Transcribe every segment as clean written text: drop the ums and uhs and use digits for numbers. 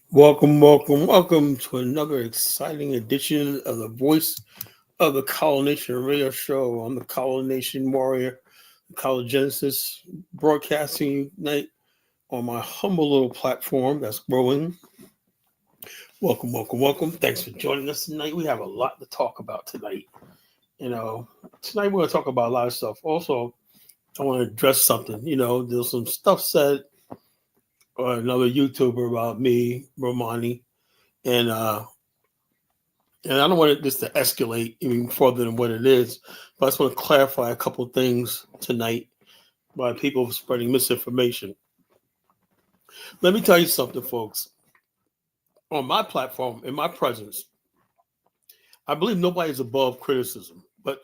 Welcome to another exciting edition of the Voice of the Colonation Radio Show. I'm the Colonation Warrior, Genesis, broadcasting tonight on my humble little platform that's growing. Welcome. Thanks for joining us tonight. We have a lot to talk about tonight. Tonight we're going to talk about a lot of stuff. Also, I want to address something. There's some stuff said or another YouTuber about me, Romani, and I don't want this to escalate even further than what it is, but I just want to clarify a couple of things tonight by people spreading misinformation. Let me tell you something, folks. On my platform, in my presence, I believe nobody is above criticism, but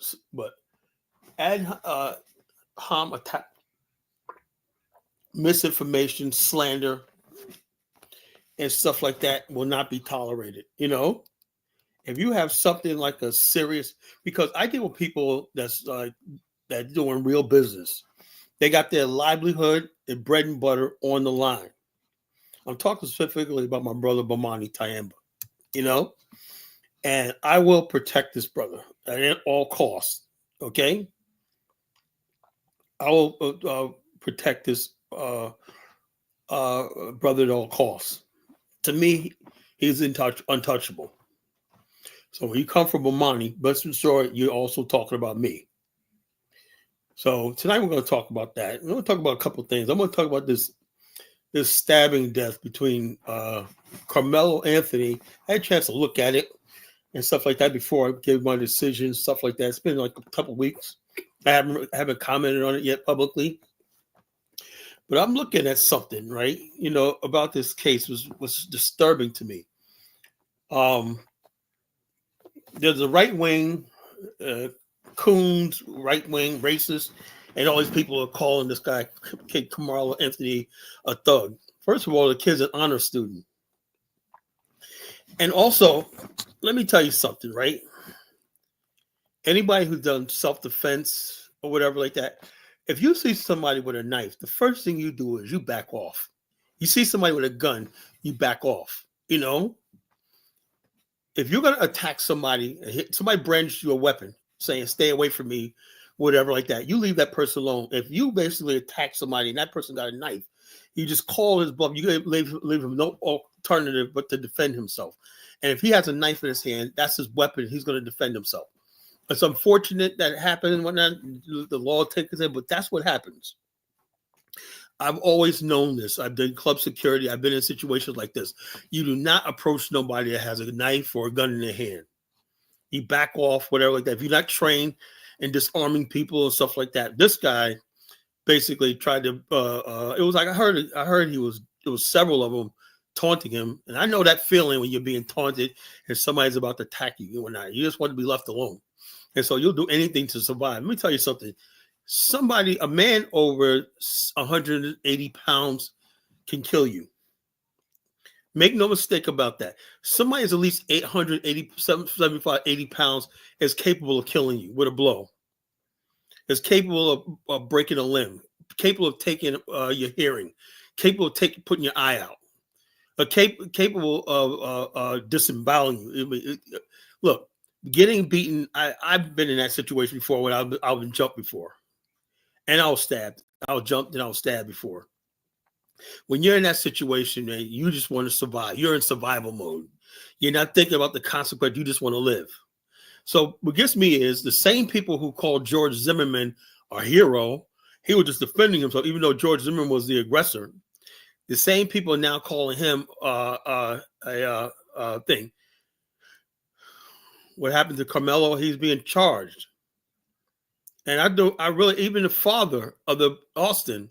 harm, attack, misinformation, slander, and stuff like that will not be tolerated. If you have something like a serious, because I deal with people that's doing real business, they got their livelihood and bread and butter on the line. I'm talking specifically about my brother Bomani Tyehimba, and I will protect this brother at all costs. Okay, I will protect this brother at all costs. To me, he's untouchable. So when you come from Bomani, best be sure you're also talking about me. So tonight we're going to talk about that. We're going to talk about a couple of things. I'm going to talk about this stabbing death between Carmelo Anthony. I had a chance to look at it and stuff like that before I gave my decision, stuff like that. It's been like a couple of weeks. I haven't commented on it yet publicly. But I'm looking at something, right? About this case was disturbing to me. There's a right-wing, coons, right-wing, racist, and all these people are calling this guy, Kid Carmelo Anthony, a thug. First of all, the kid's an honor student. And also, let me tell you something, right? Anybody who's done self-defense or whatever like that, if you see somebody with a knife, the first thing you do is you back off. You see somebody with a gun, you back off, If you're going to attack somebody brandishes you a weapon saying, stay away from me, whatever like that, you leave that person alone. If you basically attack somebody and that person got a knife, you just call his bluff. You leave him no alternative but to defend himself. And if he has a knife in his hand, that's his weapon. He's going to defend himself. It's unfortunate that it happened and whatnot. The law takes it, but that's what happens. I've always known this. I've done club security. I've been in situations like this. You do not approach nobody that has a knife or a gun in their hand. You back off, whatever like that. If you're not trained in disarming people and stuff like that, this guy basically tried to. It was like I heard there was several of them taunting him, and I know that feeling when you're being taunted and somebody's about to attack you or not. You just want to be left alone, and so you'll do anything to survive. Let me tell you something. A man over 180 pounds can kill you. Make no mistake about that. Somebody is at least 880, 75, 80 pounds is capable of killing you with a blow. Is capable of breaking a limb. Capable of taking your hearing. Capable of putting your eye out. Capable of disemboweling you. Look, getting beaten. I've been in that situation before when I've been jumped before. And I was stabbed. I was jumped and I was stabbed before. When you're in that situation, man, you just want to survive. You're in survival mode. You're not thinking about the consequence. You just want to live. So what gets me is the same people who called George Zimmerman a hero, he was just defending himself, even though George Zimmerman was the aggressor. The same people are now calling him a thing. What happened to Carmelo? He's being charged. And I really, even the father of the Austin,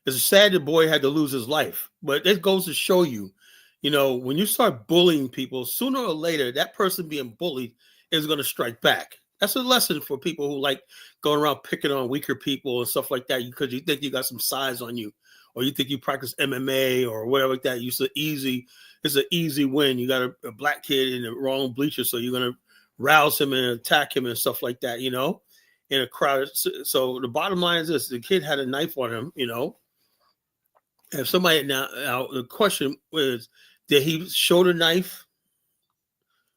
it's sad the boy had to lose his life. But it goes to show you, when you start bullying people, sooner or later, that person being bullied is going to strike back. That's a lesson for people who like going around picking on weaker people and stuff like that because you think you got some size on you or you think you practice MMA or whatever like that. It's an easy win. You got a black kid in the wrong bleacher, so you're going to rouse him and attack him and stuff like that, in a crowd. So the bottom line is this: the kid had a knife on him, If somebody now the question is, Did he show the knife,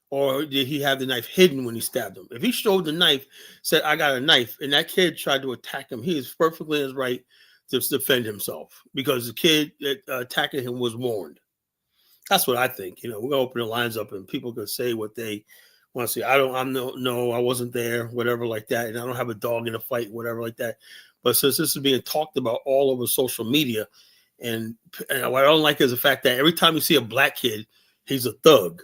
or did he have the knife hidden when he stabbed him? If he showed the knife, said, I got a knife, and that kid tried to attack him, he is perfectly in his right to defend himself because the kid attacking him was warned. That's what I think. We're gonna open the lines up and people can say what they want to say. No, I wasn't there, whatever like that, and I don't have a dog in a fight, whatever like that. But since this is being talked about all over social media, and what I don't like is the fact that every time you see a black kid, he's a thug.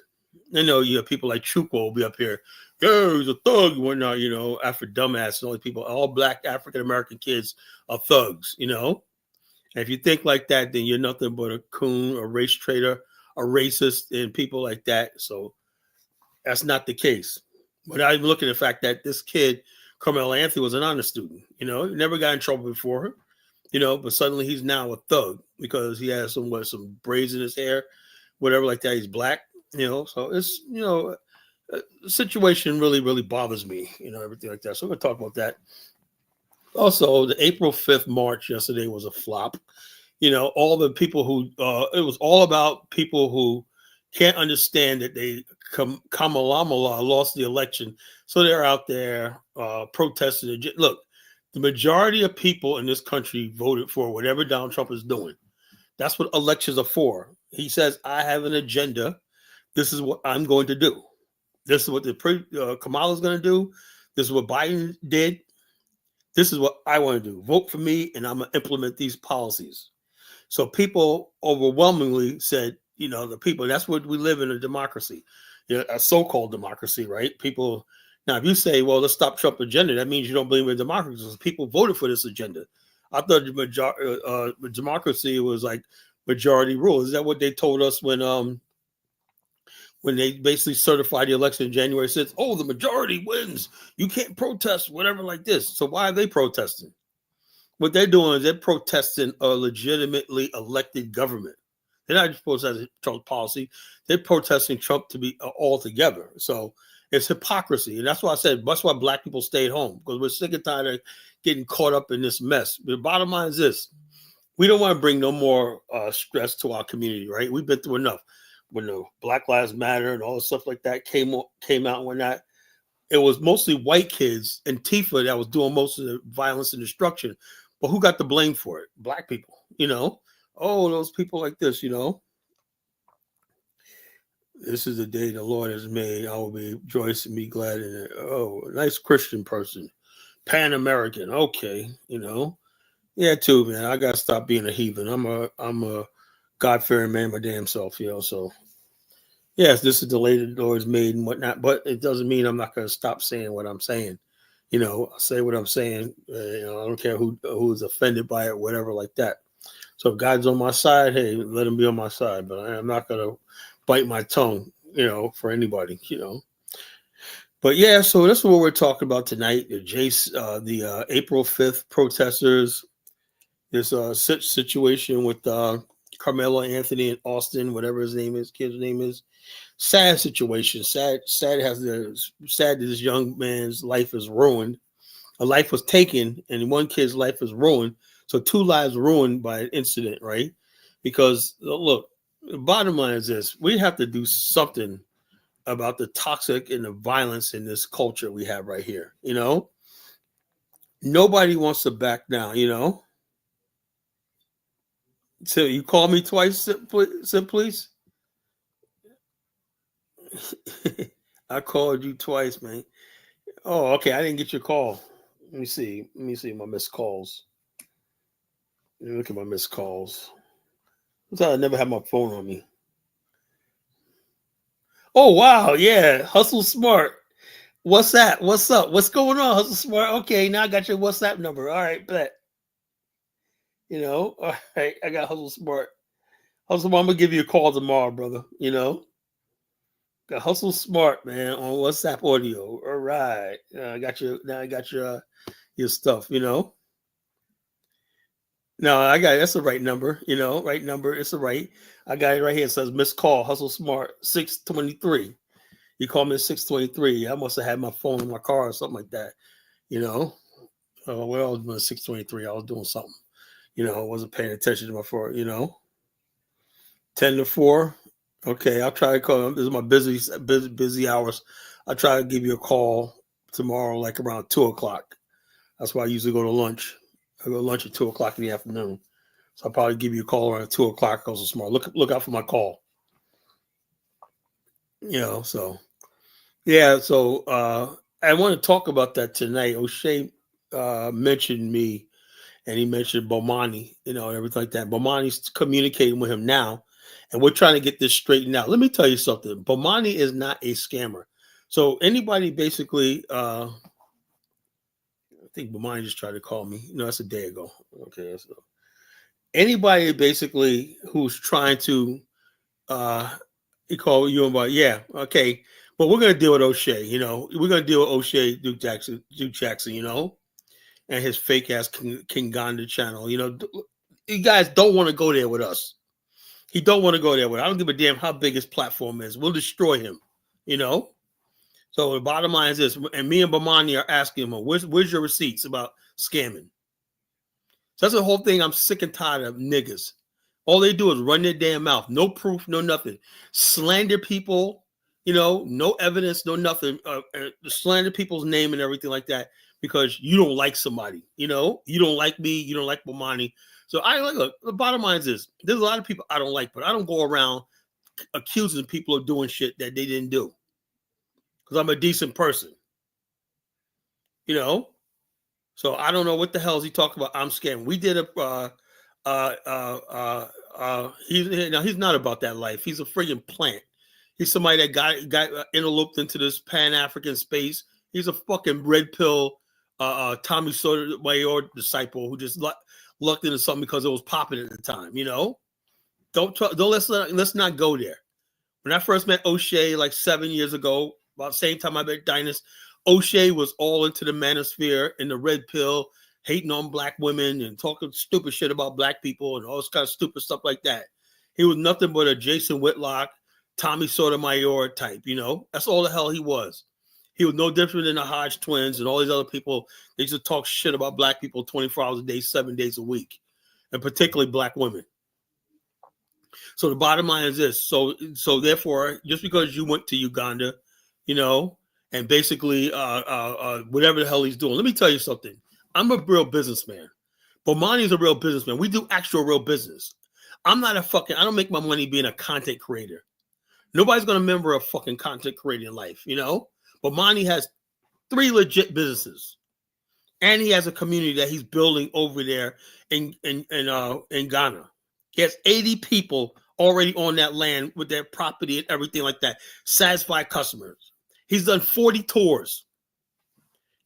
You have people like Chukwu will be up here, yeah, he's a thug and whatnot, after dumbass and all these people, all black African American kids are thugs, And if you think like that, then you're nothing but a coon, a race traitor, a racist, and people like that. So that's not the case. But I look at the fact that this kid, Carmelo Anthony, was an honor student. He never got in trouble before, but suddenly he's now a thug because he has some braids in his hair, whatever like that. He's black, So it's the situation really, really bothers me, everything like that. So we're gonna talk about that. Also, the April 5th march yesterday was a flop. All the people who it was all about people who can't understand that Kamala lost the election, so they're out there protesting. Look, the majority of people in this country voted for whatever Donald Trump is doing. That's what elections are for. He says, I have an agenda. This is what I'm going to do. This is what Kamala is going to do. This is what Biden did. This is what I want to do. Vote for me, and I'm going to implement these policies. So people overwhelmingly said, the people, that's what we live in, a democracy, a so-called democracy, right? People, now, if you say, well, let's stop Trump agenda, that means you don't believe in democracy. People voted for this agenda. I thought democracy was like majority rule. Is that what they told us when they basically certified the election in January 6th? Oh, the majority wins. You can't protest, whatever like this. So why are they protesting? What they're doing is they're protesting a legitimately elected government. They're not protesting Trump's policy. They're protesting Trump to be altogether. So it's hypocrisy. And that's why I said, that's why black people stayed home, because we're sick and tired of getting caught up in this mess. The bottom line is this. We don't want to bring no more stress to our community, right? We've been through enough. When the Black Lives Matter and all the stuff like that came out and whatnot, it was mostly white kids and Antifa that was doing most of the violence and destruction. But who got the blame for it? Black people, Oh, those people like this, This is the day the Lord has made. I will be rejoice and be glad in it. Oh, nice Christian person. Pan-American. Okay, Yeah, too, man. I gotta stop being a heathen. I'm a God-fearing man, my damn self, So yes, this is the day the Lord has made and whatnot, but it doesn't mean I'm not gonna stop saying what I'm saying. I say what I'm saying. I don't care who's offended by it, whatever like that. So if God's on my side, hey, let him be on my side. But I'm not going to bite my tongue, for anybody, But yeah, so that's what we're talking about tonight. The April 5th protesters. This situation with Carmelo Anthony in Austin, whatever his name is, kid's name is. Sad situation. Sad that this young man's life is ruined. A life was taken, and one kid's life is ruined. So 2 lives ruined by an incident, right? Because look, the bottom line is this: we have to do something about the toxic and the violence in this culture we have right here. Nobody wants to back down. So you call me twice, please. I called you twice, man. Oh, okay. I didn't get your call. Let me see my missed calls. Let me look at my missed calls. I never have my phone on me. Oh, wow. Yeah. Hustle Smart. What's that? What's up? What's going on, Hustle Smart? Okay. Now I got your WhatsApp number. All right. Bet. All right. I got Hustle Smart. Hustle Smart, I'm going to give you a call tomorrow, brother. Got Hustle Smart, man, on WhatsApp audio. All right. I got your stuff, No, I got it. That's the right number, right number. It's the right. I got it right here. It says missed call, Hustle Smart, 623. You called me at 623. I must have had my phone in my car or something like that, What I was doing at 623, I was doing something, I wasn't paying attention to my phone, 10 to 4. Okay, I'll try to call. This is my busy hours. I'll try to give you a call tomorrow, like around 2 o'clock. That's why I usually go to lunch. I go to lunch at 2 o'clock in the afternoon. So I'll probably give you a call around 2 o'clock. Also tomorrow. Look out for my call. So yeah. So I want to talk about that tonight. O'Shea mentioned me, and he mentioned Bomani, and everything like that. Bomani's communicating with him now, and we're trying to get this straightened out. Let me tell you something. Bomani is not a scammer. So anybody basically, I think Bomani just tried to call me. No, that's a day ago. Okay, so anybody basically who's trying to, he called you about, yeah, okay, but we're gonna deal with O'Shea. We're gonna deal with O'Shea Duke Jackson, and his fake ass King Ganda channel. You guys don't want to go there with us. He don't want to go there with us. I don't give a damn how big his platform is. We'll destroy him. So the bottom line is this, and me and Bomani are asking him, where's your receipts about scamming? So that's the whole thing. I'm sick and tired of niggas. All they do is run their damn mouth. No proof, no nothing. Slander people, no evidence, no nothing. Slander people's name and everything like that because you don't like somebody. You don't like me. You don't like Bomani. So look, the bottom line is this. There's a lot of people I don't like, but I don't go around accusing people of doing shit that they didn't do. Because I'm a decent person. So I don't know what the hell is he talking about. I'm scamming. We did he's not about that life. He's a friggin' plant. He's somebody that got interloped into this Pan-African space. He's a fucking red pill Tommy Sotomayor disciple who just lucked into something because it was popping at the time. Let's not go there. When I first met O'Shea like 7 years ago, about the same time I met Dynas, O'Shea was all into the manosphere and the red pill, hating on black women and talking stupid shit about black people and all this kind of stupid stuff like that. He was nothing but a Jason Whitlock, Tommy Sotomayor type, That's all the hell he was. He was no different than the Hodge twins and all these other people. They used to talk shit about black people 24 hours a day, 7 days a week, and particularly black women. So the bottom line is this. So therefore, just because you went to Uganda, and basically whatever the hell he's doing, let me tell you something. I'm a real businessman. Bomani's a real businessman. We do actual real business. I don't make my money being a content creator. Nobody's going to remember a fucking content creator in life, Bomani has 3 legit businesses. And he has a community that he's building over there in Ghana. He has 80 people already on that land with their property and everything like that. Satisfied customers. He's done 40 tours.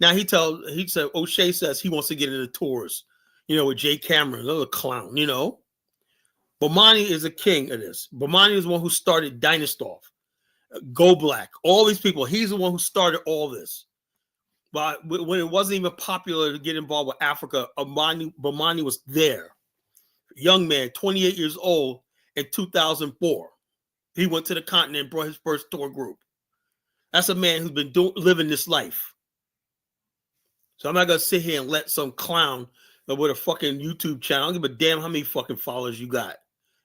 Now O'Shea says he wants to get into tours, with Jay Cameron, another clown, Bomani is a king of this. Bomani is the one who started Dynastar, Go Black, all these people. He's the one who started all this. But when it wasn't even popular to get involved with Africa, Bomani was there. Young man, 28 years old in 2004. He went to the continent and brought his first tour group. That's a man who's been living this life. So I'm not going to sit here and let some clown with a fucking YouTube channel, I don't give a damn how many fucking followers you got.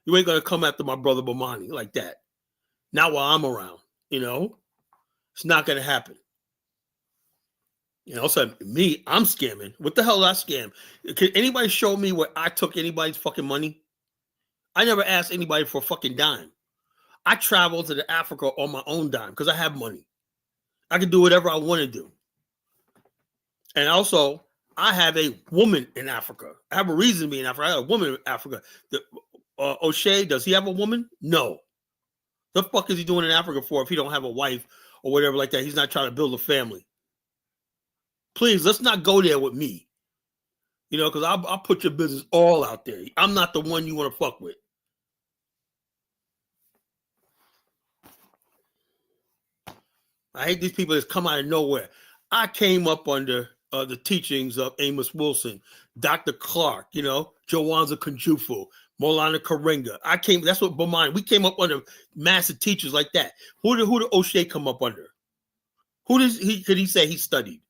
You ain't going to come after my brother Bomani like that. Not while I'm around, It's not going to happen. So me, I'm scamming. What the hell did I scam? Can anybody show me where I took anybody's fucking money? I never asked anybody for a fucking dime. I traveled to Africa on my own dime because I have money. I can do whatever I want to do. And also, I have a woman in Africa. I have a reason to be in Africa. I have a woman in Africa. O'Shea, does he have a woman? No. The fuck is he doing in Africa for if he don't have a wife or whatever like that? He's not trying to build a family. Please, let's not go there with me. Because I'll put your business all out there. I'm not the one you want to fuck with. I hate these people that come out of nowhere. I came up under the teachings of Amos Wilson, Dr. Clark, Joanza Kunjufu, Maulana Karenga. That's what Bomani, we came up under massive teachers like that. Who did O'Shea come up under? Could he say he studied?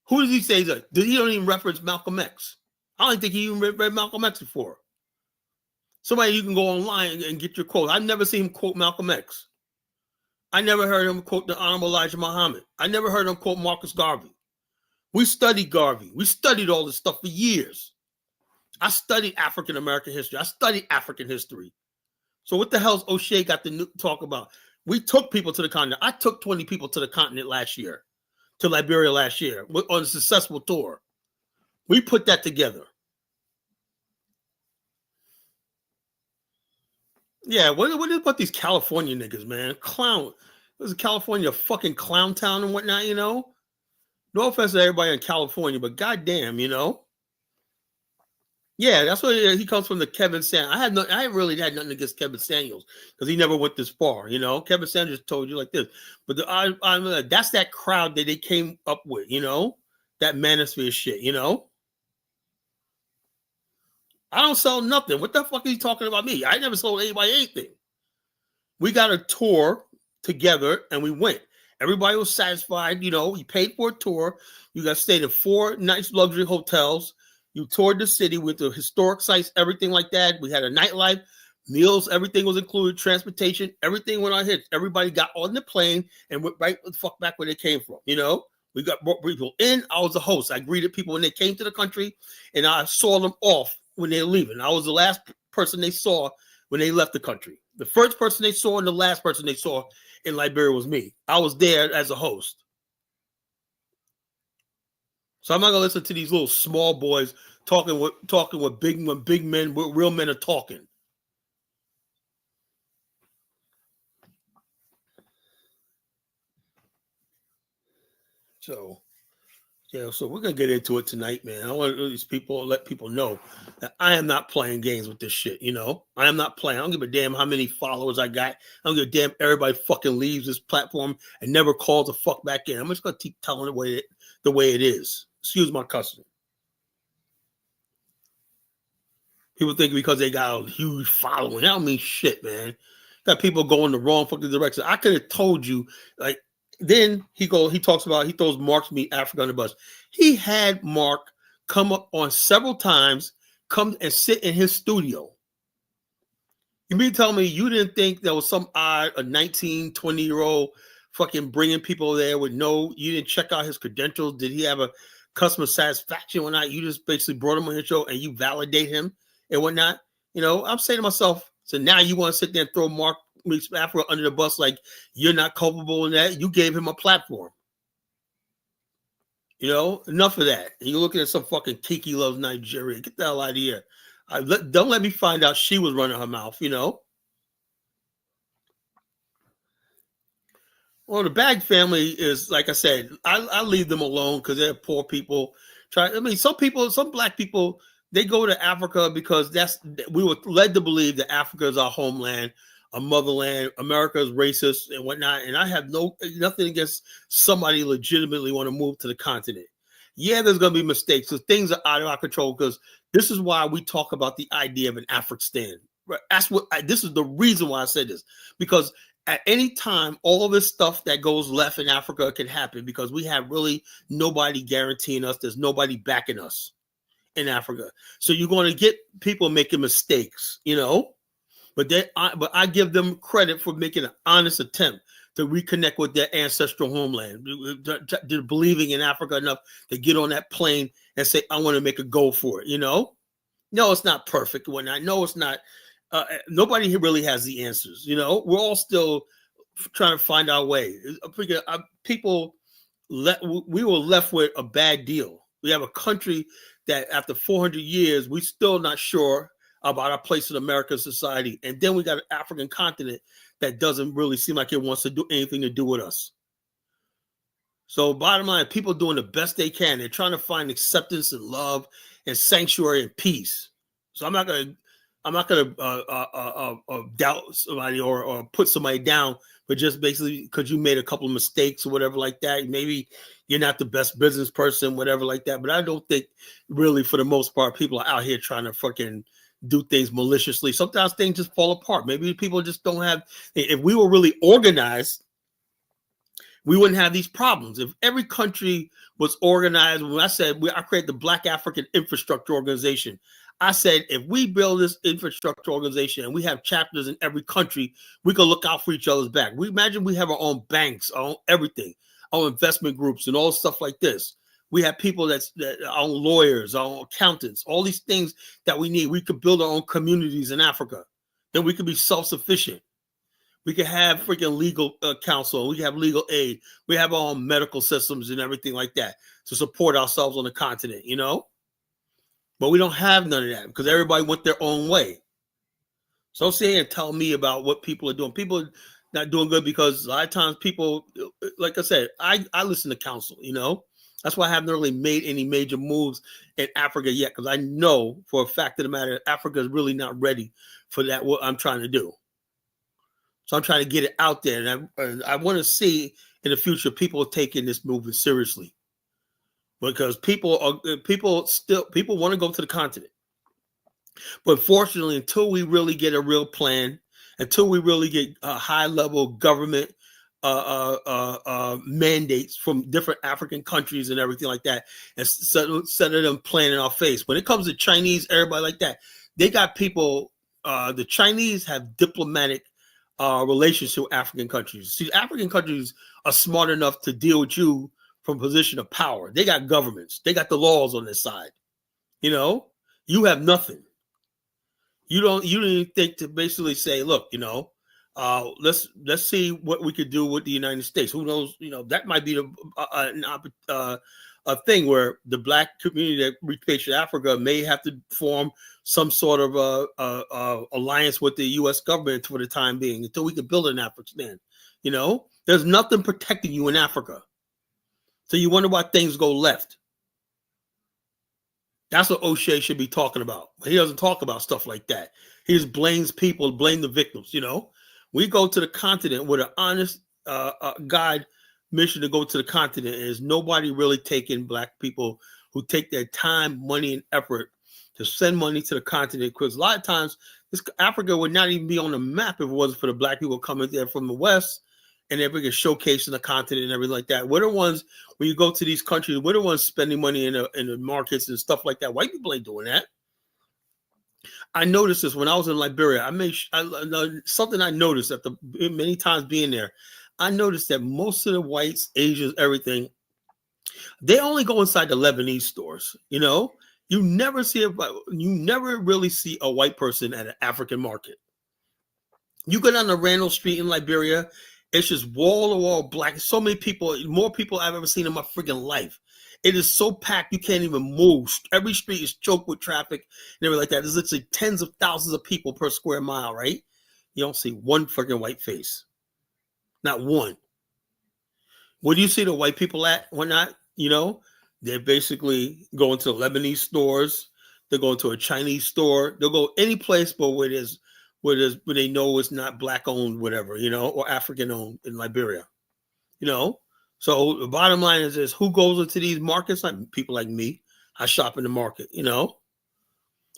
Who does he say he's like? He don't even reference Malcolm X. I don't think he even read Malcolm X before. Somebody you can go online and get your quote. I've never seen him quote Malcolm X. I never heard him quote the Honorable Elijah Muhammad. I never heard him quote Marcus Garvey. We studied Garvey. We studied all this stuff for years. I studied African American history. I studied African history. So what the hell's O'Shea got to talk about? We took people to the continent. I took 20 people to the continent last year, to Liberia last year, on a successful tour. We put that together. Yeah, what is about these California niggas, man? Clown. This is California a fucking clown town and whatnot, you know? No offense to everybody in California, but goddamn, you know? Yeah, that's what he comes from, the Kevin Samuels. I really had nothing against Kevin Samuels because he never went this far, you know? Kevin Samuels told you like this. But that's that crowd that they came up with, you know? That manosphere shit, you know? I don't sell nothing. What the fuck are you talking about me? I never sold anybody anything. We got a tour together and we went. Everybody was satisfied. You know, we paid for a tour. You got stayed in 4 nice luxury hotels. You toured the city with the historic sites, everything like that. We had a nightlife, meals, everything was included, transportation, everything went on hits. Everybody got on the plane and went right the fuck back where they came from, you know? We got people in. I was the host. I greeted people when they came to the country and I saw them off when they were leaving. I was the last person they saw when they left the country. The first person they saw and the last person they saw in Liberia was me. I was there as a host. So I'm not gonna listen to these little small boys talking with big men, with real men are talking. So yeah, so we're gonna get into it tonight, man. I want these people let people know that I am not playing games with this shit. You know, I am not playing. I don't give a damn how many followers I got. I don't give a damn everybody fucking leaves this platform and never calls the fuck back in. I'm just gonna keep telling the way it is. Excuse my cussing. People think because they got a huge following, that don't mean shit, man. Got people going the wrong fucking direction. I could have told you, like. Then he throws Mark's Meet Africa on the bus. He had Mark come up on several times, come and sit in his studio. You mean tell me you didn't think there was some odd, a 19, 20-year-old fucking bringing people there with you didn't check out his credentials? Did he have a customer satisfaction or not? You just basically brought him on your show and you validate him and whatnot. You know, I'm saying to myself, so now you want to sit there and throw Mark Meets Africa under the bus like you're not culpable in that. You gave him a platform. You know, enough of that. And you're looking at some fucking Kiki loves Nigeria. Get the hell out of here. Don't let me find out she was running her mouth, you know. Well, the Bag family is, like I said, I leave them alone because they're poor people. Some black people, they go to Africa because we were led to believe that Africa is our homeland, a motherland. America is racist and whatnot. And I have nothing against somebody legitimately want to move to the continent. Yeah, there's going to be mistakes. So things are out of our control because this is why we talk about the idea of an African. This is the reason why I said this, because at any time, all of this stuff that goes left in Africa can happen because we have really nobody guaranteeing us. There's nobody backing us in Africa. So you're going to get people making mistakes, you know. But I give them credit for making an honest attempt to reconnect with their ancestral homeland, to believing in Africa enough to get on that plane and say, I want to make a go for it, you know? No, it's not perfect. When I know it's not, nobody really has the answers, you know? We're all still trying to find our way. We were left with a bad deal. We have a country that after 400 years, we're still not sure about our place in American society. And then we got an African continent that doesn't really seem like it wants to do anything to do with us. So bottom line, people doing the best they can. They're trying to find acceptance and love and sanctuary and peace. So I'm not gonna doubt somebody or put somebody down, but just basically because you made a couple of mistakes or whatever like that. Maybe you're not the best business person, whatever like that. But I don't think really for the most part, people are out here trying to fucking do things maliciously. Sometimes things just fall apart. Maybe people just don't have. If we were really organized, we wouldn't have these problems. If every country was organized, when I said I create the Black African Infrastructure Organization, I said, if we build this infrastructure organization and we have chapters in every country, we can look out for each other's back. We imagine we have our own banks, our own everything, our investment groups and all stuff like this. We have people that our own lawyers, our own accountants, all these things that we need. We could build our own communities in Africa. Then we could be self-sufficient. We could have freaking legal counsel. We have legal aid. We have our own medical systems and everything like that to support ourselves on the continent, you know? But we don't have none of that because everybody went their own way. So sit here and tell me about what people are doing. People are not doing good because a lot of times people, like I said, I listen to counsel, you know? That's why I haven't really made any major moves in Africa yet, because I know for a fact of the matter, Africa is really not ready for that, what I'm trying to do. So I'm trying to get it out there. And I want to see in the future people taking this movement seriously. Because people want to go to the continent. But fortunately, until we really get a real plan, until we really get a high-level government mandates from different African countries and everything like that, instead of them playing in our face. When it comes to Chinese, everybody like that, they got people, the Chinese have diplomatic relations with African countries. See, African countries are smart enough to deal with you from a position of power. They got governments. They got the laws on their side. You know, you have nothing. You don't even think to basically say, look, you know, let's see what we could do with the United States. Who knows? You know, that might be a thing where the Black community that repatriate Africa may have to form some sort of alliance with the U.S. government for the time being until we can build an Afghanistan. You know, there's nothing protecting you in Africa. So you wonder why things go left. That's what O'Shea should be talking about. He doesn't talk about stuff like that. He just blames people, blame the victims, you know. We go to the continent with an honest guide mission to go to the continent. And there's nobody really taking Black people who take their time, money, and effort to send money to the continent. Because a lot of times, Africa would not even be on the map if it wasn't for the Black people coming there from the West. And they're bringing showcasing the continent and everything like that. We're the ones, when you go to these countries, we're the ones spending money in the markets and stuff like that. White people ain't doing that. I noticed this when I was in Liberia. Something I noticed after many times being there. I noticed that most of the whites, Asians, everything, they only go inside the Lebanese stores. You know, you never really see a white person at an African market. You go down the Randall Street in Liberia. It's just wall to wall Black. So many people, more people I've ever seen in my freaking life. It is so packed you can't even move. Every street is choked with traffic and everything like that. There's literally tens of thousands of people per square mile, right? You don't see one freaking white face. Not one. Where do you see the white people at? Why not? You know, they're basically going to the Lebanese stores. They're going to a Chinese store. They'll go any place but where they know it's not Black owned, whatever, you know, or African owned in Liberia, you know. So the bottom line is this: who goes into these markets? Like people like me. I shop in the market, you know.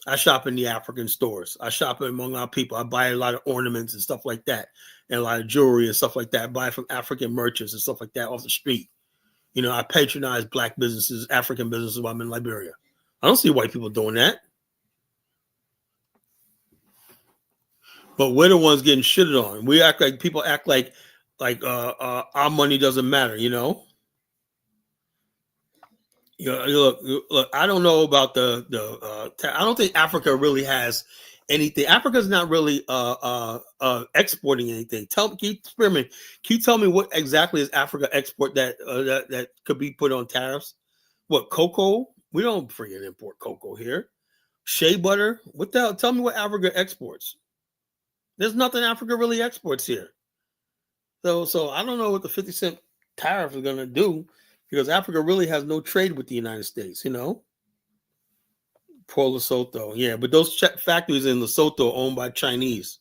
I shop in the African stores. I shop among our people. I buy a lot of ornaments and stuff like that, and a lot of jewelry and stuff like that. I buy from African merchants and stuff like that off the street. You know, I patronize Black businesses, African businesses while I'm in Liberia. I don't see white people doing that. But we're the ones getting shitted on. We act like people act like our money doesn't matter, you know. You know, look. I don't know about I don't think Africa really has anything. Africa's not really exporting anything. Can you tell me what exactly is Africa export that could be put on tariffs? What, cocoa? We don't freaking import cocoa here. Shea butter? What the hell? Tell me what Africa exports. There's nothing Africa really exports here. So I don't know what the 50-cent tariff is going to do, because Africa really has no trade with the United States, you know. Poor Lesotho. Yeah, but those factories in Lesotho are owned by Chinese.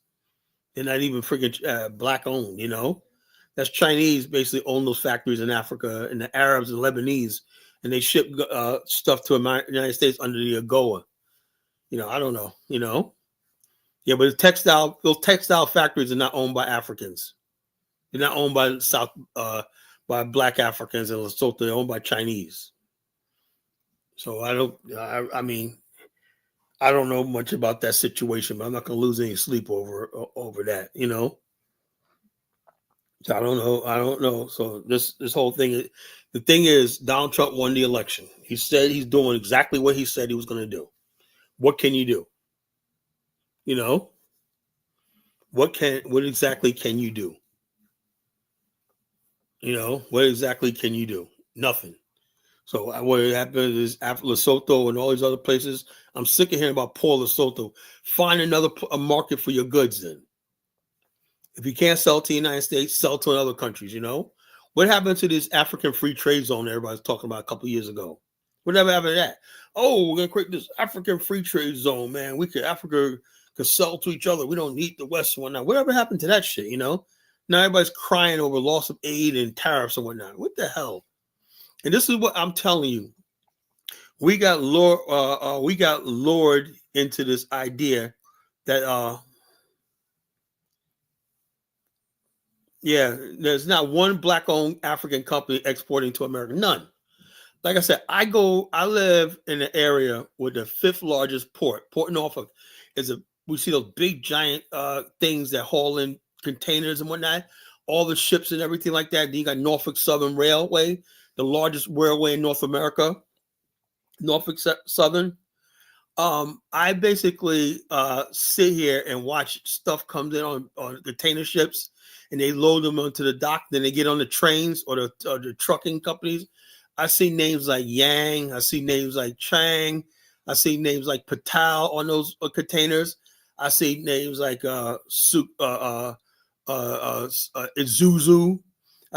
They're not even freaking Black owned, you know. That's Chinese basically own those factories in Africa, and the Arabs and Lebanese, and they ship stuff to the United States under the AGOA. You know, I don't know, you know. Yeah, but those textile factories are not owned by Africans. They're not owned by by Black Africans in Lesotho. They're owned by Chinese. So I mean, I don't know much about that situation, but I'm not going to lose any sleep over that. So I don't know. I don't know. So this whole thing, the thing is, Donald Trump won the election. He said he's doing exactly what he said he was going to do. What can you do? What exactly can you do? What exactly can you do? Nothing. So what happened is after Lesotho and all these other places, I'm sick of hearing about poor Lesotho. Find a market for your goods then. If you can't sell to the United States, sell to other countries, What happened to this African free trade zone everybody's talking about a couple of years ago? Whatever happened to that? Oh, we're going to create this African free trade zone, man. Africa could sell to each other. We don't need the West and whatnot. Whatever happened to that shit, Now everybody's crying over loss of aid and tariffs and whatnot. What the hell? And this is what I'm telling you. We got lured into this idea that there's not one black-owned African company exporting to America. None. Like I said, I live in an area with the fifth largest port. Port Norfolk we see those big giant things that haul in containers and whatnot, all the ships and everything like that. Then you got Norfolk Southern Railway, the largest railway in North America. Norfolk Southern. I basically sit here and watch stuff comes in on container ships, and they load them onto the dock. Then they get on the trains or the trucking companies. I see names like Yang. I see names like Chang. I see names like Patel on those containers. I see names like Isuzu. I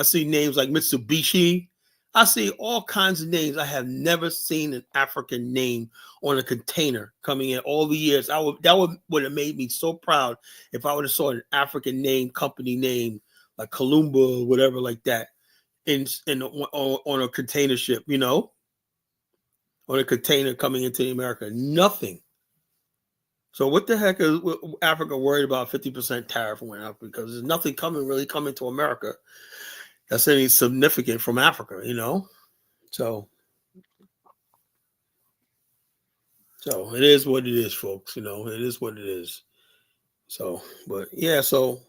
see names like Mitsubishi. I see all kinds of names. I have never seen an African name on a container coming in all the years. That would have made me so proud if I would have saw an African name, company name like Columba or whatever like that on a container ship, on a container coming into America. Nothing. So what the heck is Africa worried about 50% tariff went up? Because there's nothing really coming to America that's any significant from Africa, So it is what it is, folks. It is what it is. So, but yeah, so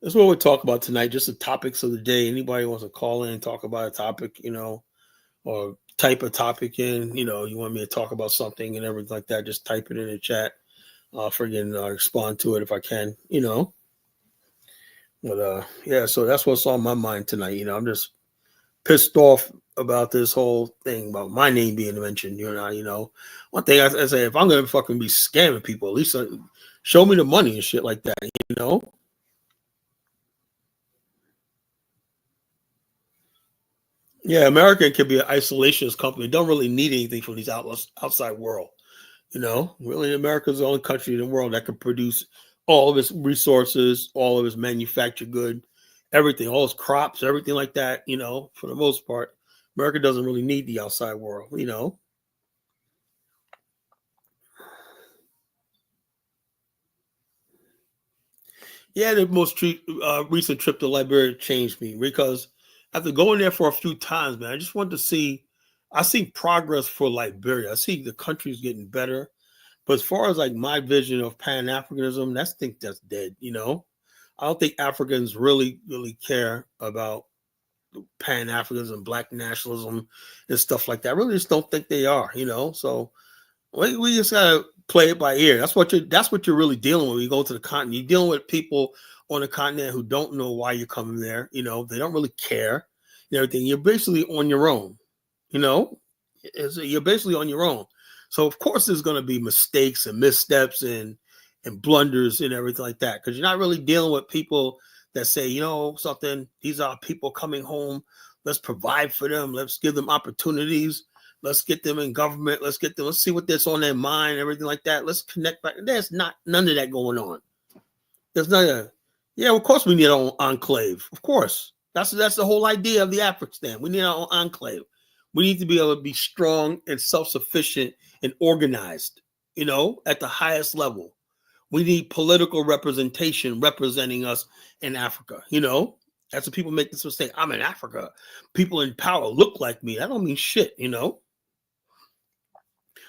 that's what we'll talk about tonight. Just the topics of the day. Anybody wants to call in and talk about a topic, or type a topic in, you want me to talk about something and everything like that, just type it in the chat. I'll respond to it if I can, But yeah, so that's what's on my mind tonight. I'm just pissed off about this whole thing about my name being mentioned. One thing I say, if I'm gonna fucking be scamming people, at least show me the money and shit like that. Yeah, America can be an isolationist company. Don't really need anything from these outside world. Really, America's the only country in the world that can produce all of its resources, all of its manufactured good, everything, all its crops, everything like that. For the most part, America doesn't really need the outside world. Yeah, the most recent trip to Liberia changed me because after going there for a few times, man, I just wanted to see. I see progress for Liberia. I see the country's getting better. But as far as like my vision of Pan-Africanism, that's dead. I don't think Africans really, really care about Pan-Africanism, Black nationalism, and stuff like that. I really just don't think they are. So we just gotta play it by ear. That's what you're really dealing with when you go to the continent. You're dealing with people on the continent who don't know why you're coming there. They don't really care and everything. You're basically on your own. You're basically on your own. So of course there's going to be mistakes and missteps and blunders and everything like that, because you're not really dealing with people that say, something, these are people coming home. Let's provide for them. Let's give them opportunities. Let's get them in government. Let's see what that's on their mind, everything like that. Let's connect back. There's none of that going on. There's none of that. Yeah, of course we need our own enclave. Of course. That's the whole idea of the Afghanistan. We need our own enclave. We need to be able to be strong and self-sufficient and organized, at the highest level. We need political representation representing us in Africa, That's what people make this mistake. I'm in Africa. People in power look like me. That don't mean shit,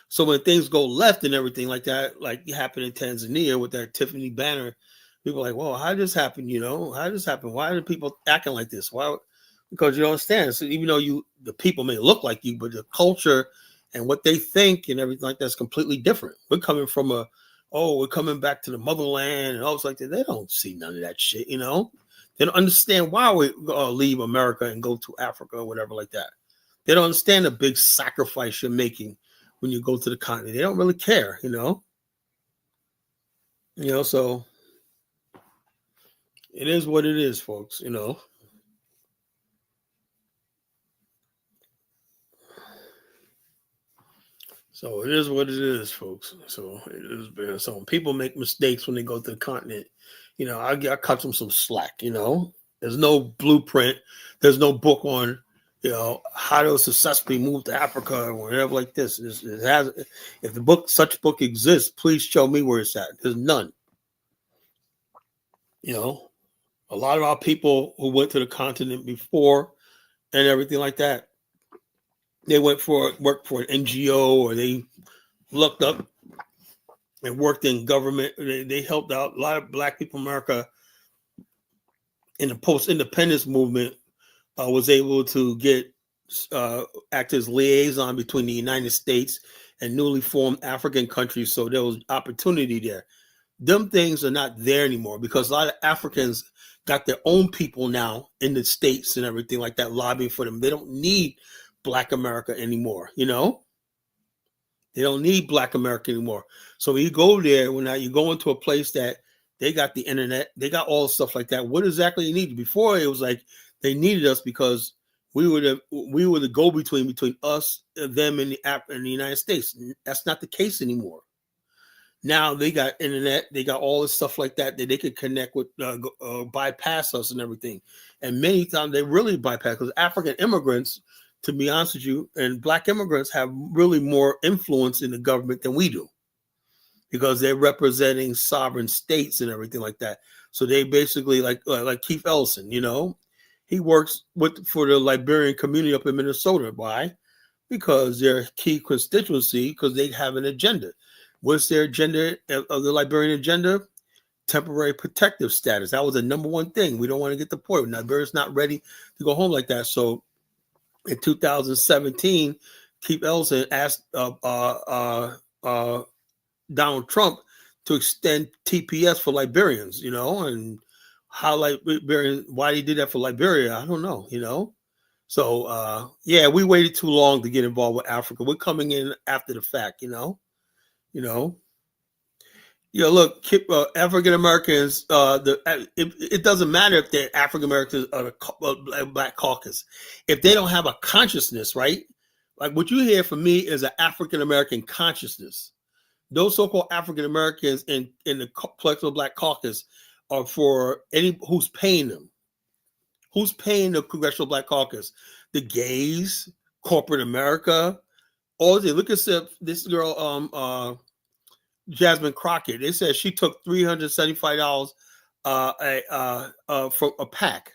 So when things go left and everything like that, like it happened in Tanzania with that Tiffany banner, people are like, "Well, how did this happen? How did this happen? Why are people acting like this? Why?" Because you don't understand. So even though the people may look like you, but the culture and what they think and everything like that's completely different. We're coming from we're coming back to the motherland and all like that. They don't see none of that shit. They don't understand why we leave America and go to Africa or whatever like that. They don't understand the big sacrifice you're making when you go to the continent. They don't really care. So it is what it is, folks. So it is what it is, folks. So it is been so people make mistakes when they go to the continent. I cut them some slack. There's no blueprint. There's no book on how to successfully move to Africa or whatever like this. It has. If such book exists, please show me where it's at. There's none. A lot of our people who went to the continent before and everything like that, they worked for an NGO or they looked up and worked in government. They helped out a lot of Black people in America in the post-independence movement. Was able to get act as liaison between the United States and newly formed African countries. So there was opportunity there. Them things are not there anymore because a lot of Africans got their own people now in the States and everything like that lobbying for them. They don't need Black America anymore. They don't need Black America anymore. So when you go there, when you go into a place that they got the internet, they got all stuff like that. What exactly you need? Before it was like they needed us because we were the go-between between us, them, and the United States. That's not the case anymore. Now they got internet, they got all this stuff like that they could connect with, bypass us and everything. And many times they really bypass because African immigrants, to be honest with you, and Black immigrants have really more influence in the government than we do because they're representing sovereign states and everything like that. So they basically like Keith Ellison, he works for the Liberian community up in Minnesota. Why? Because their key constituency, because they have an agenda. What's their agenda of the Liberian agenda? Temporary protective status. That was the number one thing. We don't want to get the point. Liberia's not ready to go home like that. So in 2017, Keith Ellison asked Donald Trump to extend TPS for Liberians, and how why he did that for Liberia, I don't know, So we waited too long to get involved with Africa. We're coming in after the fact, Look, African Americans. It doesn't matter if they're African Americans or the Black Caucus. If they don't have a consciousness, right? Like what you hear from me is an African American consciousness. Those so-called African Americans in the collective Black Caucus are for who's paying them. Who's paying the Congressional Black Caucus? The gays, corporate America. All they look at this girl, Jasmine Crockett. They said she took $375 for a PAC,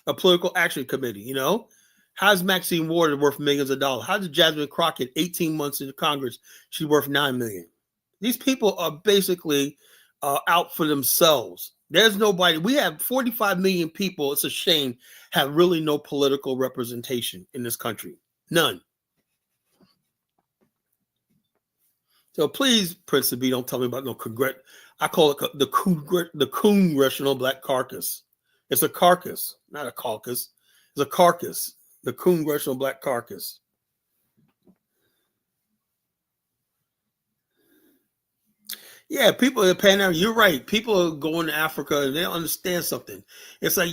a political action committee. How's Maxine Ward worth millions of dollars? How's Jasmine Crockett 18 months in Congress? She's worth $9 million. These people are basically out for themselves. There's nobody. We have 45 million people. It's a shame have really no political representation in this country. None. So please, Prince of B, don't tell me about no Congress. I call it the Congressional Black Caucus. It's a carcass, not a caucus. It's a carcass. The Congressional Black Caucus. Yeah, people in Pan-Africanism, you're right. People are going to Africa and they don't understand something. It's like,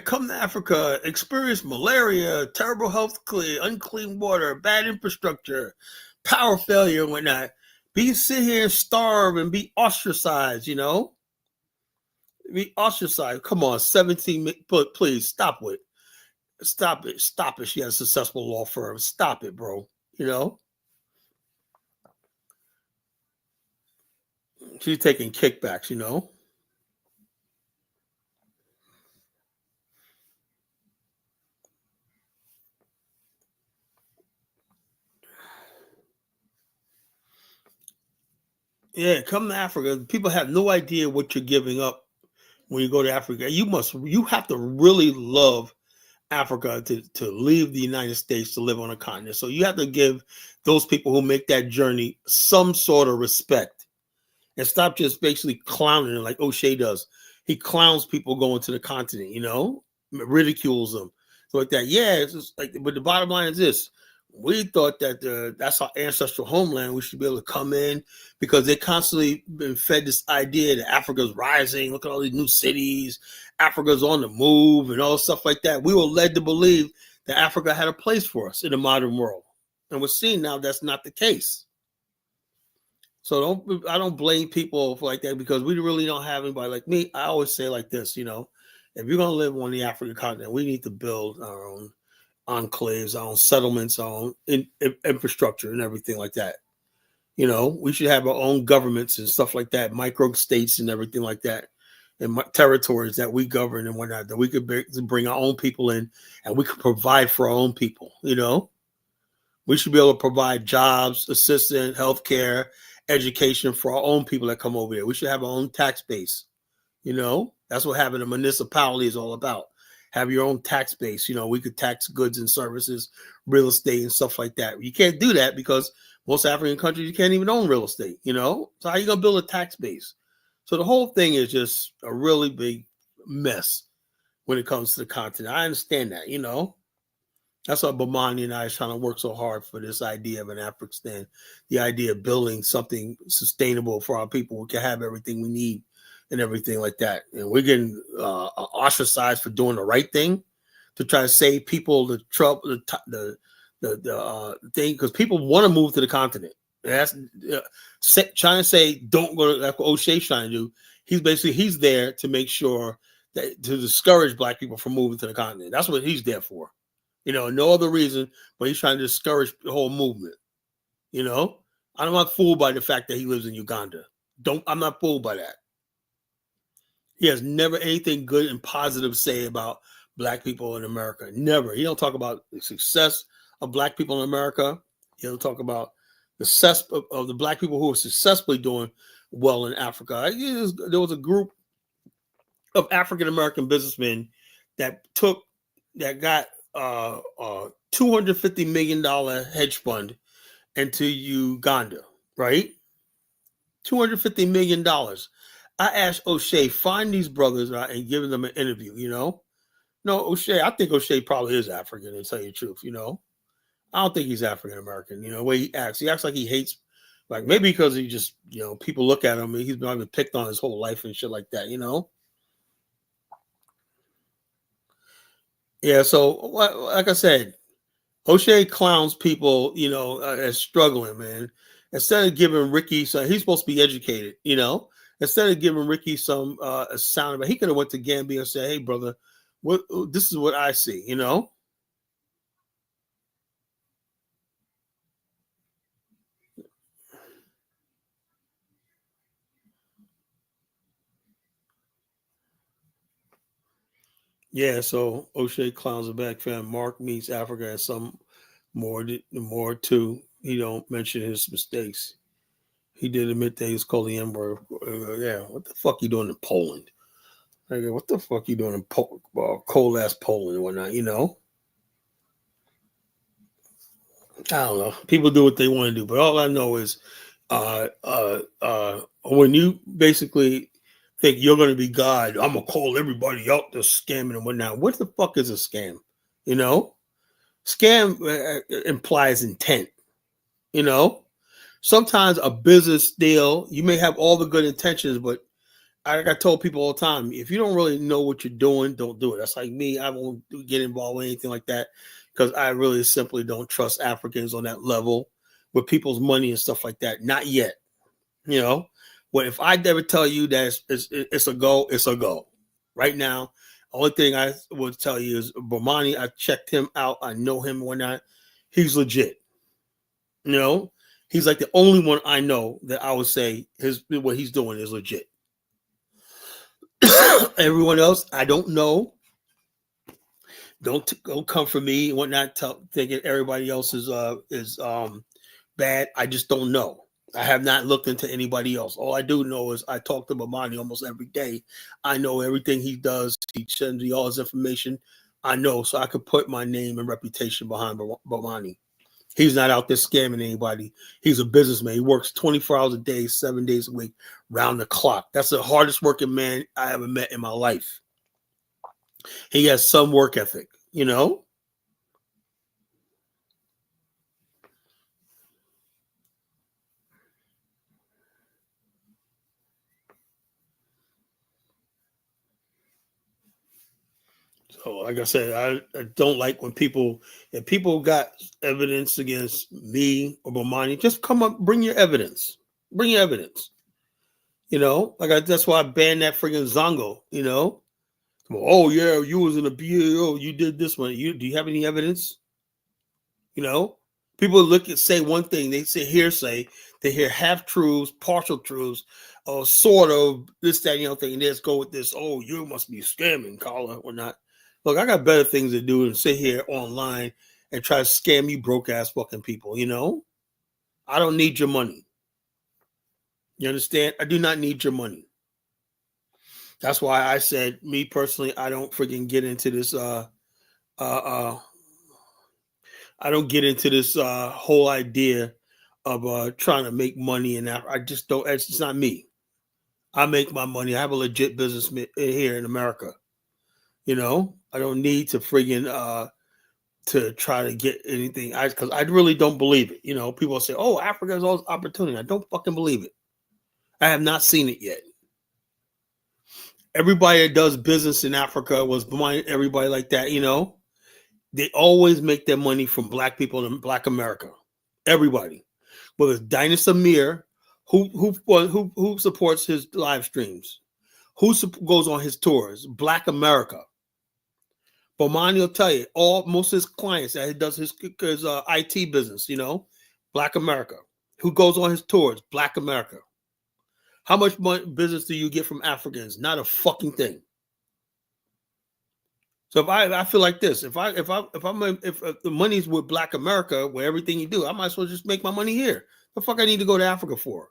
come to Africa, experience malaria, terrible health care, unclean water, bad infrastructure, power failure and whatnot. Sit here and starve and be ostracized, Be ostracized. Come on, 17, please stop it. Stop it. Stop it. She has a successful law firm. Stop it, bro. She's taking kickbacks, Yeah, come to Africa. People have no idea what you're giving up when you go to Africa. You have to really love Africa to leave the United States to live on a continent. So you have to give those people who make that journey some sort of respect and stop just basically clowning like O'Shea does. He clowns people going to the continent, ridicules them. So like that. Yeah, it's just like, but the bottom line is this. We thought that that's our ancestral homeland. We should be able to come in because they constantly been fed this idea that Africa's rising. Look at all these new cities. Africa's on the move and all stuff like that. We were led to believe that Africa had a place for us in the modern world. And we're seeing now that's not the case. So I don't blame people for like that because we really don't have anybody like me. I always say like this, if you're going to live on the African continent, we need to build our own enclaves, our own settlements, our own infrastructure and everything like that. We should have our own governments and stuff like that, micro states and everything like that, and territories that we govern and whatnot, that we could bring our own people in and we could provide for our own people. We should be able to provide jobs, assistance, healthcare, education for our own people that come over here. We should have our own tax base. That's what having a municipality is all about. Have your own tax base. We could tax goods and services, real estate and stuff like that. You can't do that because most African countries, you can't even own real estate, So how are you going to build a tax base? So the whole thing is just a really big mess when it comes to the continent. I understand that, That's why Bomani and I is trying to work so hard for this idea of an African, the idea of building something sustainable for our people. We can have everything we need and everything like that. And we're getting ostracized for doing the right thing to try to save people the trouble, the thing, because people want to move to the continent. That's trying to say don't go to, that's what O'Shea's trying to do. He's there to make sure that to discourage Black people from moving to the continent. That's what he's there for. No other reason, but he's trying to discourage the whole movement. I'm not fooled by the fact that he lives in Uganda. I'm not fooled by that. He has never anything good and positive to say about Black people in America. Never. He don't talk about the success of Black people in America. He don't talk about the success of the Black people who are successfully doing well in Africa. There was a group of African American businessmen that got $250 million hedge fund into Uganda, right? $250 million. I asked O'Shea, find these brothers and give them an interview, No, O'Shea, I think O'Shea probably is African, to tell you the truth, I don't think he's African American, the way he acts like he hates, like maybe because he just, people look at him and he's been picked on his whole life and shit like that, Yeah, so like I said, O'Shea clowns people, as struggling, man. Instead of giving Ricky, so he's supposed to be educated, Instead of giving Ricky some a sound, but he could have went to Gambia and said, "Hey, brother, this is what I see," Yeah, so O'Shea clowns the Black fan. Mark meets Africa and some more too. He don't mention his mistakes. He did admit that he was called the N-word. Yeah, what the fuck you doing in Poland? Like, what the fuck you doing in cold ass Poland and whatnot? I don't know. People do what they want to do, but all I know is, when you basically think you're going to be God, I'm gonna call everybody out to scamming and whatnot. What the fuck is a scam? Scam implies intent. Sometimes a business deal, you may have all the good intentions, but like I told people all the time, if you don't really know what you're doing, don't do it. That's like me. I won't get involved with anything like that because I really simply don't trust Africans on that level with people's money and stuff like that. Not yet. But if I ever tell you that it's a go, it's a go. Right now, only thing I would tell you is Bomani, I checked him out. I know him and whatnot. He's legit. He's like the only one I know that I would say what he's doing is legit. Everyone else, I don't know. Don't come for me and whatnot, thinking everybody else is bad. I just don't know. I have not looked into anybody else. All I do know is I talk to Bomani almost every day. I know everything he does. He sends me all his information. I know, so I could put my name and reputation behind Bomani. He's not out there scamming anybody. He's a businessman. He works 24 hours a day, 7 days a week, round the clock. That's the hardest working man I ever met in my life. He has some work ethic, you know? So, like I said, I don't like when if people got evidence against me or Bomani, just come up, bring your evidence. Bring your evidence. You know, that's why I banned that friggin' Zongo, you know? Oh, yeah, you was in a BAO, you did this one. Do you have any evidence? You know? People say one thing, they say hearsay, they hear half truths, partial truths, or sort of this, that, thing, and they just go with this, oh, you must be scamming, Carla, or not. Look, I got better things to do than sit here online and try to scam you broke ass fucking people, you know? I don't need your money. You understand? I do not need your money. That's why I said, me personally, I don't freaking get into this I don't get into this whole idea of trying to make money, and I just don't. It's just not me. I make my money. I have a legit business here in America. You know, I don't need to friggin' to try to get anything. Because I really don't believe it. You know, people say, "Oh, Africa has all this opportunity." I don't fucking believe it. I have not seen it yet. Everybody that does business in Africa was behind everybody like that. You know, they always make their money from black people in Black America. Everybody. Whether it's Dinus Amir, who supports his live streams, who goes on his tours, Black America. Bomani will tell you most of his clients that he does his IT business, you know, Black America. Who goes on his tours, Black America. How much business do you get from Africans? Not a fucking thing. So if I feel like this, if the money's with Black America, where everything you do, I might as well just make my money here. The fuck I need to go to Africa for?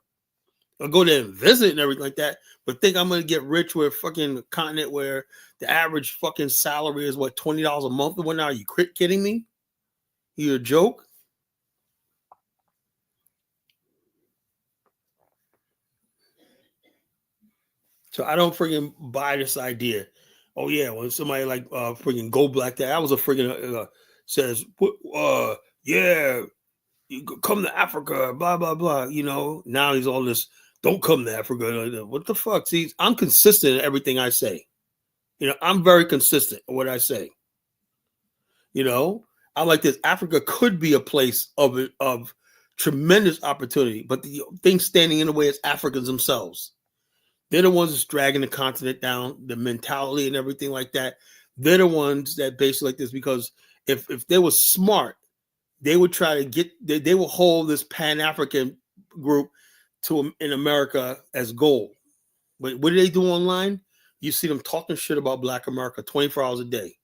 I'll go there and visit and everything like that, but think I'm gonna get rich with fucking continent where the average fucking salary is what, $20 a month? What now? Are you kidding me? You a joke? So I don't freaking buy this idea. Oh yeah, when somebody like freaking Go Black, that was a freaking says, yeah, you come to Africa, blah blah blah. You know, now he's all this. Don't come to Africa. What the fuck? See, I'm consistent in everything I say. You know, I'm very consistent in what I say. You know, I'm like this. Africa could be a place of tremendous opportunity, but the thing standing in the way is Africans themselves. They're the ones that's dragging the continent down, the mentality and everything like that. They're the ones that basically like this, because if they were smart, they would try to get they will hold this Pan-African group in America as gold. But what do they do online? You see them talking shit about Black America 24 hours a day,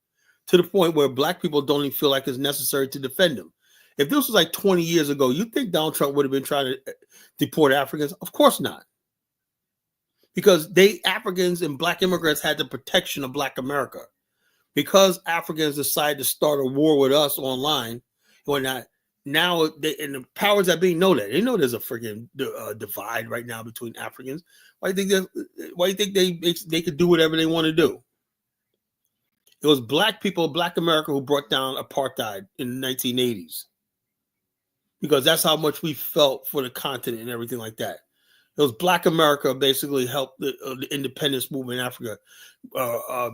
to the point where Black people don't even feel like it's necessary to defend them. If this was like 20 years ago, you think Donald Trump would have been trying to deport Africans? Of course not. Because Africans and Black immigrants had the protection of Black America. Because Africans decided to start a war with us online, or not, now and the powers that be know that. They know there's a freaking divide right now between Africans. Why do you think they could do whatever they want to do? It was Black people, Black America, who brought down apartheid in the 1980s. Because that's how much we felt for the continent and everything like that. It was Black America basically helped the independence movement in Africa.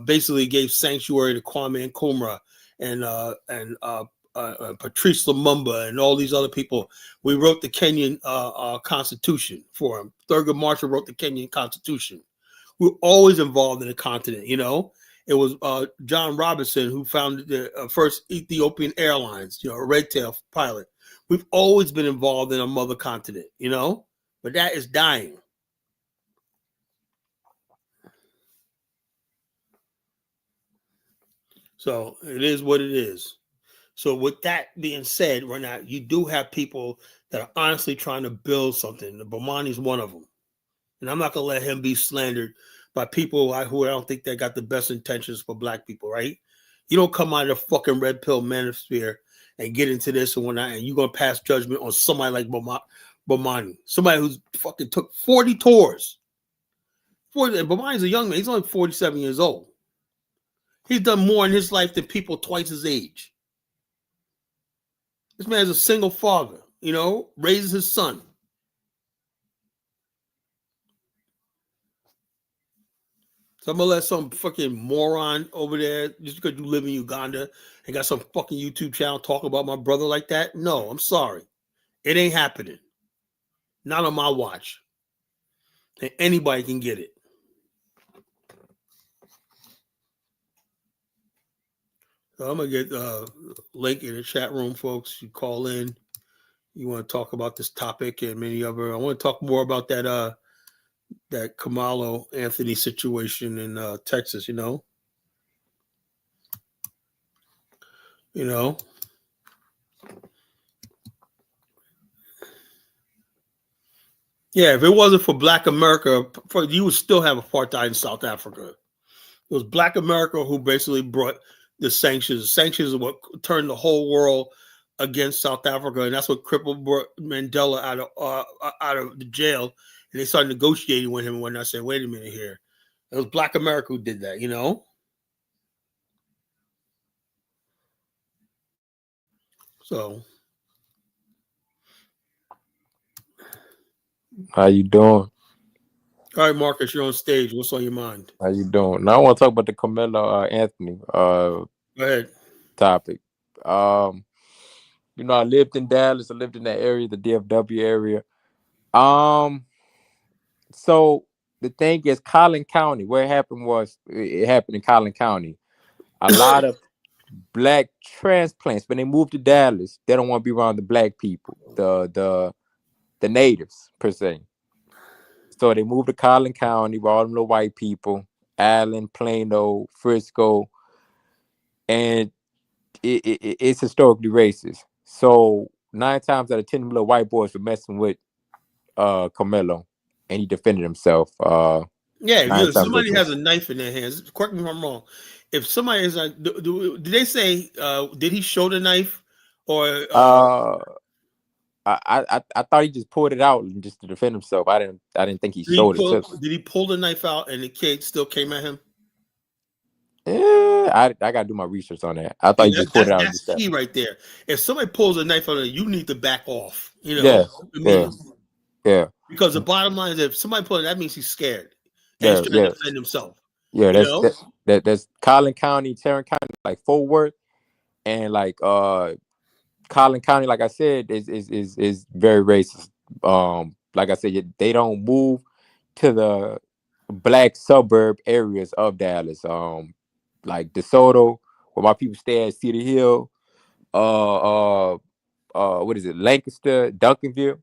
Basically gave sanctuary to Kwame Nkrumah and Patrice Lumumba and all these other people. We wrote the Kenyan Constitution for him. Thurgood Marshall wrote the Kenyan Constitution. We were always involved in the continent, you know. It was John Robinson who founded the first Ethiopian Airlines, you know, a red tail pilot. We've always been involved in a mother continent, you know. But that is dying. So it is what it is. So with that being said, right now, you do have people that are honestly trying to build something. Bomani's one of them. And I'm not going to let him be slandered by people who I don't think they got the best intentions for black people, right? You don't come out of the fucking red pill manosphere and get into this and whatnot, and you're going to pass judgment on somebody like Bomani, somebody who's fucking took 40 tours. Bomani's a young man. He's only 47 years old. He's done more in his life than people twice his age. This man's a single father, raises his son. So I'm gonna let some fucking moron over there, just because you live in Uganda and got some fucking YouTube channel talk about my brother like that? No, I'm sorry. It ain't happening. Not on my watch. And anybody can get it. So I'm gonna get a link in the chat room, folks. You call in. You want to talk about this topic and many other. I want to talk more about that Carmelo Anthony situation in Texas. Yeah, if it wasn't for Black America, you would still have apartheid in South Africa. It was Black America who basically brought the sanctions. The sanctions are what turned the whole world against South Africa, and that's what crippled Mandela out of the jail. And they started negotiating with him. And when I said, "Wait a minute here," it was Black America who did that. So, how you doing? All right, Marcus, you're on stage. What's on your mind? How you doing? Now I want to talk about the Carmelo Anthony Go ahead. topic. I lived in Dallas. I lived in that area, the DFW area. So the thing is, Collin County, where it happened in Collin County. A lot of black transplants, when they move to Dallas, they don't want to be around the black people, the natives per se. So they moved to Collin County with all them little white people, Allen, Plano, Frisco, and it's historically racist. So 9 times out of 10, the little white boys were messing with Carmelo, and he defended himself. If somebody has a knife in their hands, correct me if I'm wrong. If somebody is like, did they say, did he show the knife or? I thought he just pulled it out just to defend himself. I didn't think he showed it. Did he pull the knife out and the kid still came at him? Yeah, I gotta do my research on that. I thought he just pulled it out. That's key right there. If somebody pulls a knife out, you need to back off. Yeah. Because the bottom line is, if somebody pulls it, that means he's scared. And he's trying to defend himself. Yeah, that's Collin County, Tarrant County, like Fort Worth, and like Collin County, like I said, is very racist. Like I said, they don't move to the black suburb areas of Dallas. Like DeSoto, where my people stay at Cedar Hill, what is it, Lancaster, Duncanville.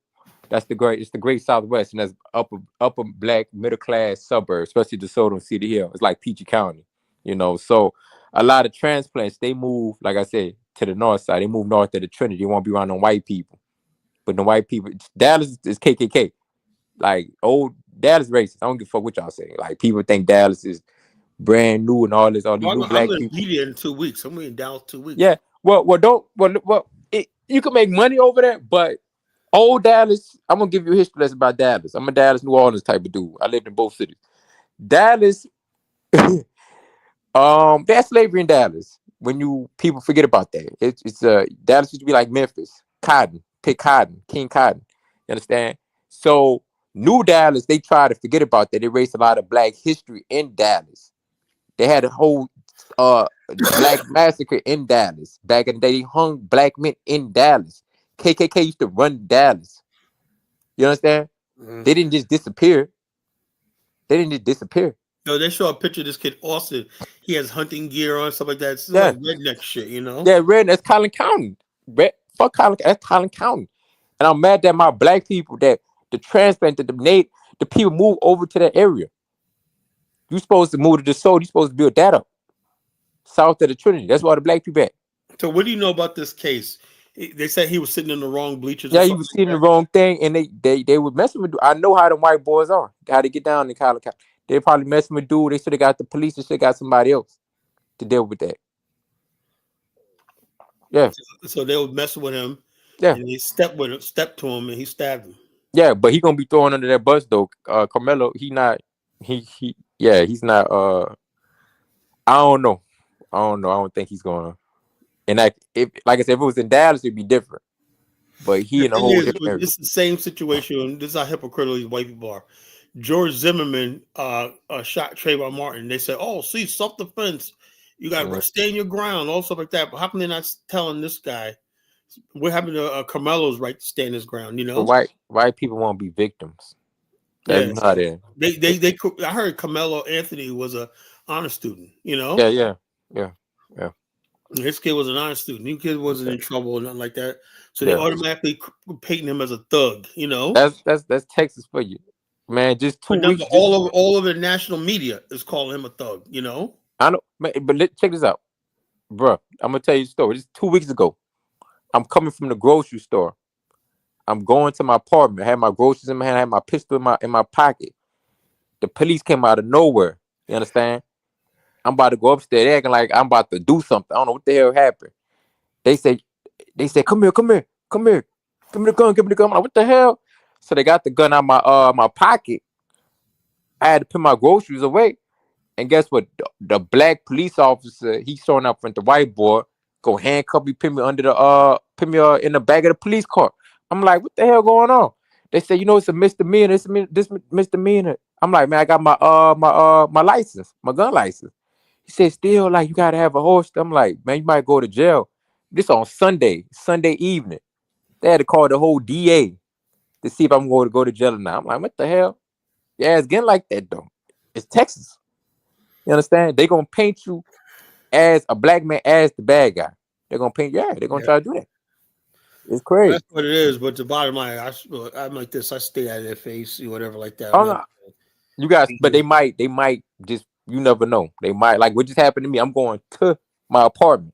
It's the great Southwest, and that's upper black middle class suburbs, especially DeSoto and Cedar Hill. It's like Peachy County, So a lot of transplants, they move, like I said, to the north side. They move north of the Trinity. They won't be around the white people. But the white people, Dallas is KKK. Like old Dallas racist. I don't give a fuck what y'all say. Like people think Dallas is brand new and all these new black people. I'm gonna be there in 2 weeks. I'm in Dallas 2 weeks. Yeah. You can make money over there, but old Dallas, I'm gonna give you a history lesson about Dallas. I'm a Dallas, New Orleans type of dude. I lived in both cities. Dallas, they had slavery in Dallas. When people forget about that, it's Dallas used to be like Memphis, King Cotton. You understand? So New Dallas, they try to forget about that. They erased a lot of black history in Dallas. They had a whole black massacre in Dallas. Back in the day, they hung black men in Dallas. KKK used to run Dallas. You understand? Mm-hmm. They didn't just disappear. No, they show a picture of this kid, Austin. He has hunting gear on, stuff like that. It's like redneck shit, Yeah, redneck. That's Collin County. Fuck Collin. That's Collin County. And I'm mad that my black people, that the transplant, the people move over to that area. You supposed to move to the soul. You supposed to build that up. South of the Trinity. That's why the black people at. So what do you know about this case? They said he was sitting in the wrong bleachers or Yeah, he something was like seeing the that. wrong thing, and they were messing with. I know how the white boys are. How to get down in college. They probably messing with dude. They should have got the police. They should have got somebody else to deal with that. Yeah, So they were messing with him, yeah, and they stepped to him, and he stabbed him. yeah. But he gonna be thrown under that bus though. Carmelo, he not. Yeah, he's not. I don't know. I don't know. I don't think he's gonna. And like, if like I said, if it was in Dallas, it'd be different. But he The in a thing whole is, different area. this is the same situation. This is how hypocritical these white people are. George Zimmerman shot Trayvon Martin. They said, "Oh, see, self-defense. You got to stand your ground, all stuff like that." But how come they're not telling this guy what happened to Carmelo's right to stand his ground? You But know? white people won't be victims. That Yeah. you know how they. They. I heard Carmelo Anthony was a honor student. You know? Yeah. His kid was an honor student. His kid wasn't in trouble or nothing like that. So they Yeah. automatically painting him as a thug. You know? That's Texas for you, man. Just 2 But now weeks. all of the national media is calling him a thug. You know? I know, man, but check this out, bro. I'm gonna tell you a story. Just 2 weeks ago, I'm coming from the grocery store. I'm going to my apartment. I had my groceries in my hand. I had my pistol in my pocket. The police came out of nowhere. You understand? I'm about to go upstairs. They acting like I'm about to do something. I don't know what the hell happened. They say, come here, come here, come here. Give me the gun, give me the gun. I'm like, what the hell? So they got the gun out my pocket. I had to put my groceries away. And guess what? The black police officer, he's showing up front the white boy, go handcuff me, put me under the in the back of the police car. I'm like, what the hell going on? They say, it's a misdemeanor. This misdemeanor. I'm like, man, I got my license, my gun license. He said, still, like, you gotta have a horse. I'm like, man, you might go to jail. This on Sunday evening. They had to call the whole DA to see if I'm going to go to jail or not. I'm like, what the hell? Yeah, it's getting like that though. It's Texas. You understand? They're gonna paint you as a black man as the bad guy. They're gonna paint, they're gonna try to do that. It's crazy. That's what it is. But the bottom line, I'm like this. I stay out of their face, whatever, like that. Oh, no. You guys, but they might just, you never know. They might, like what just happened to me. I'm going to my apartment,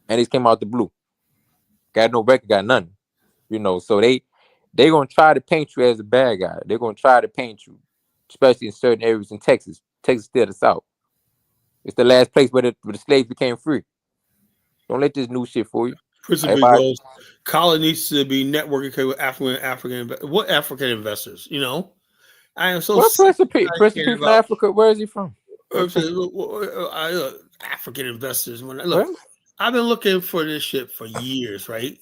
and they came out the blue. Got no record, got nothing. So they gonna try to paint you as a bad guy. They're gonna try to paint you, especially in certain areas in Texas. Texas still the South. It's the last place where the slaves became free. Don't let this new shit fool you. Principally goes, college needs to be networking with African investors. I am so what Principe from about Africa? Where is he from? African investors. I've been looking for this shit for years, right?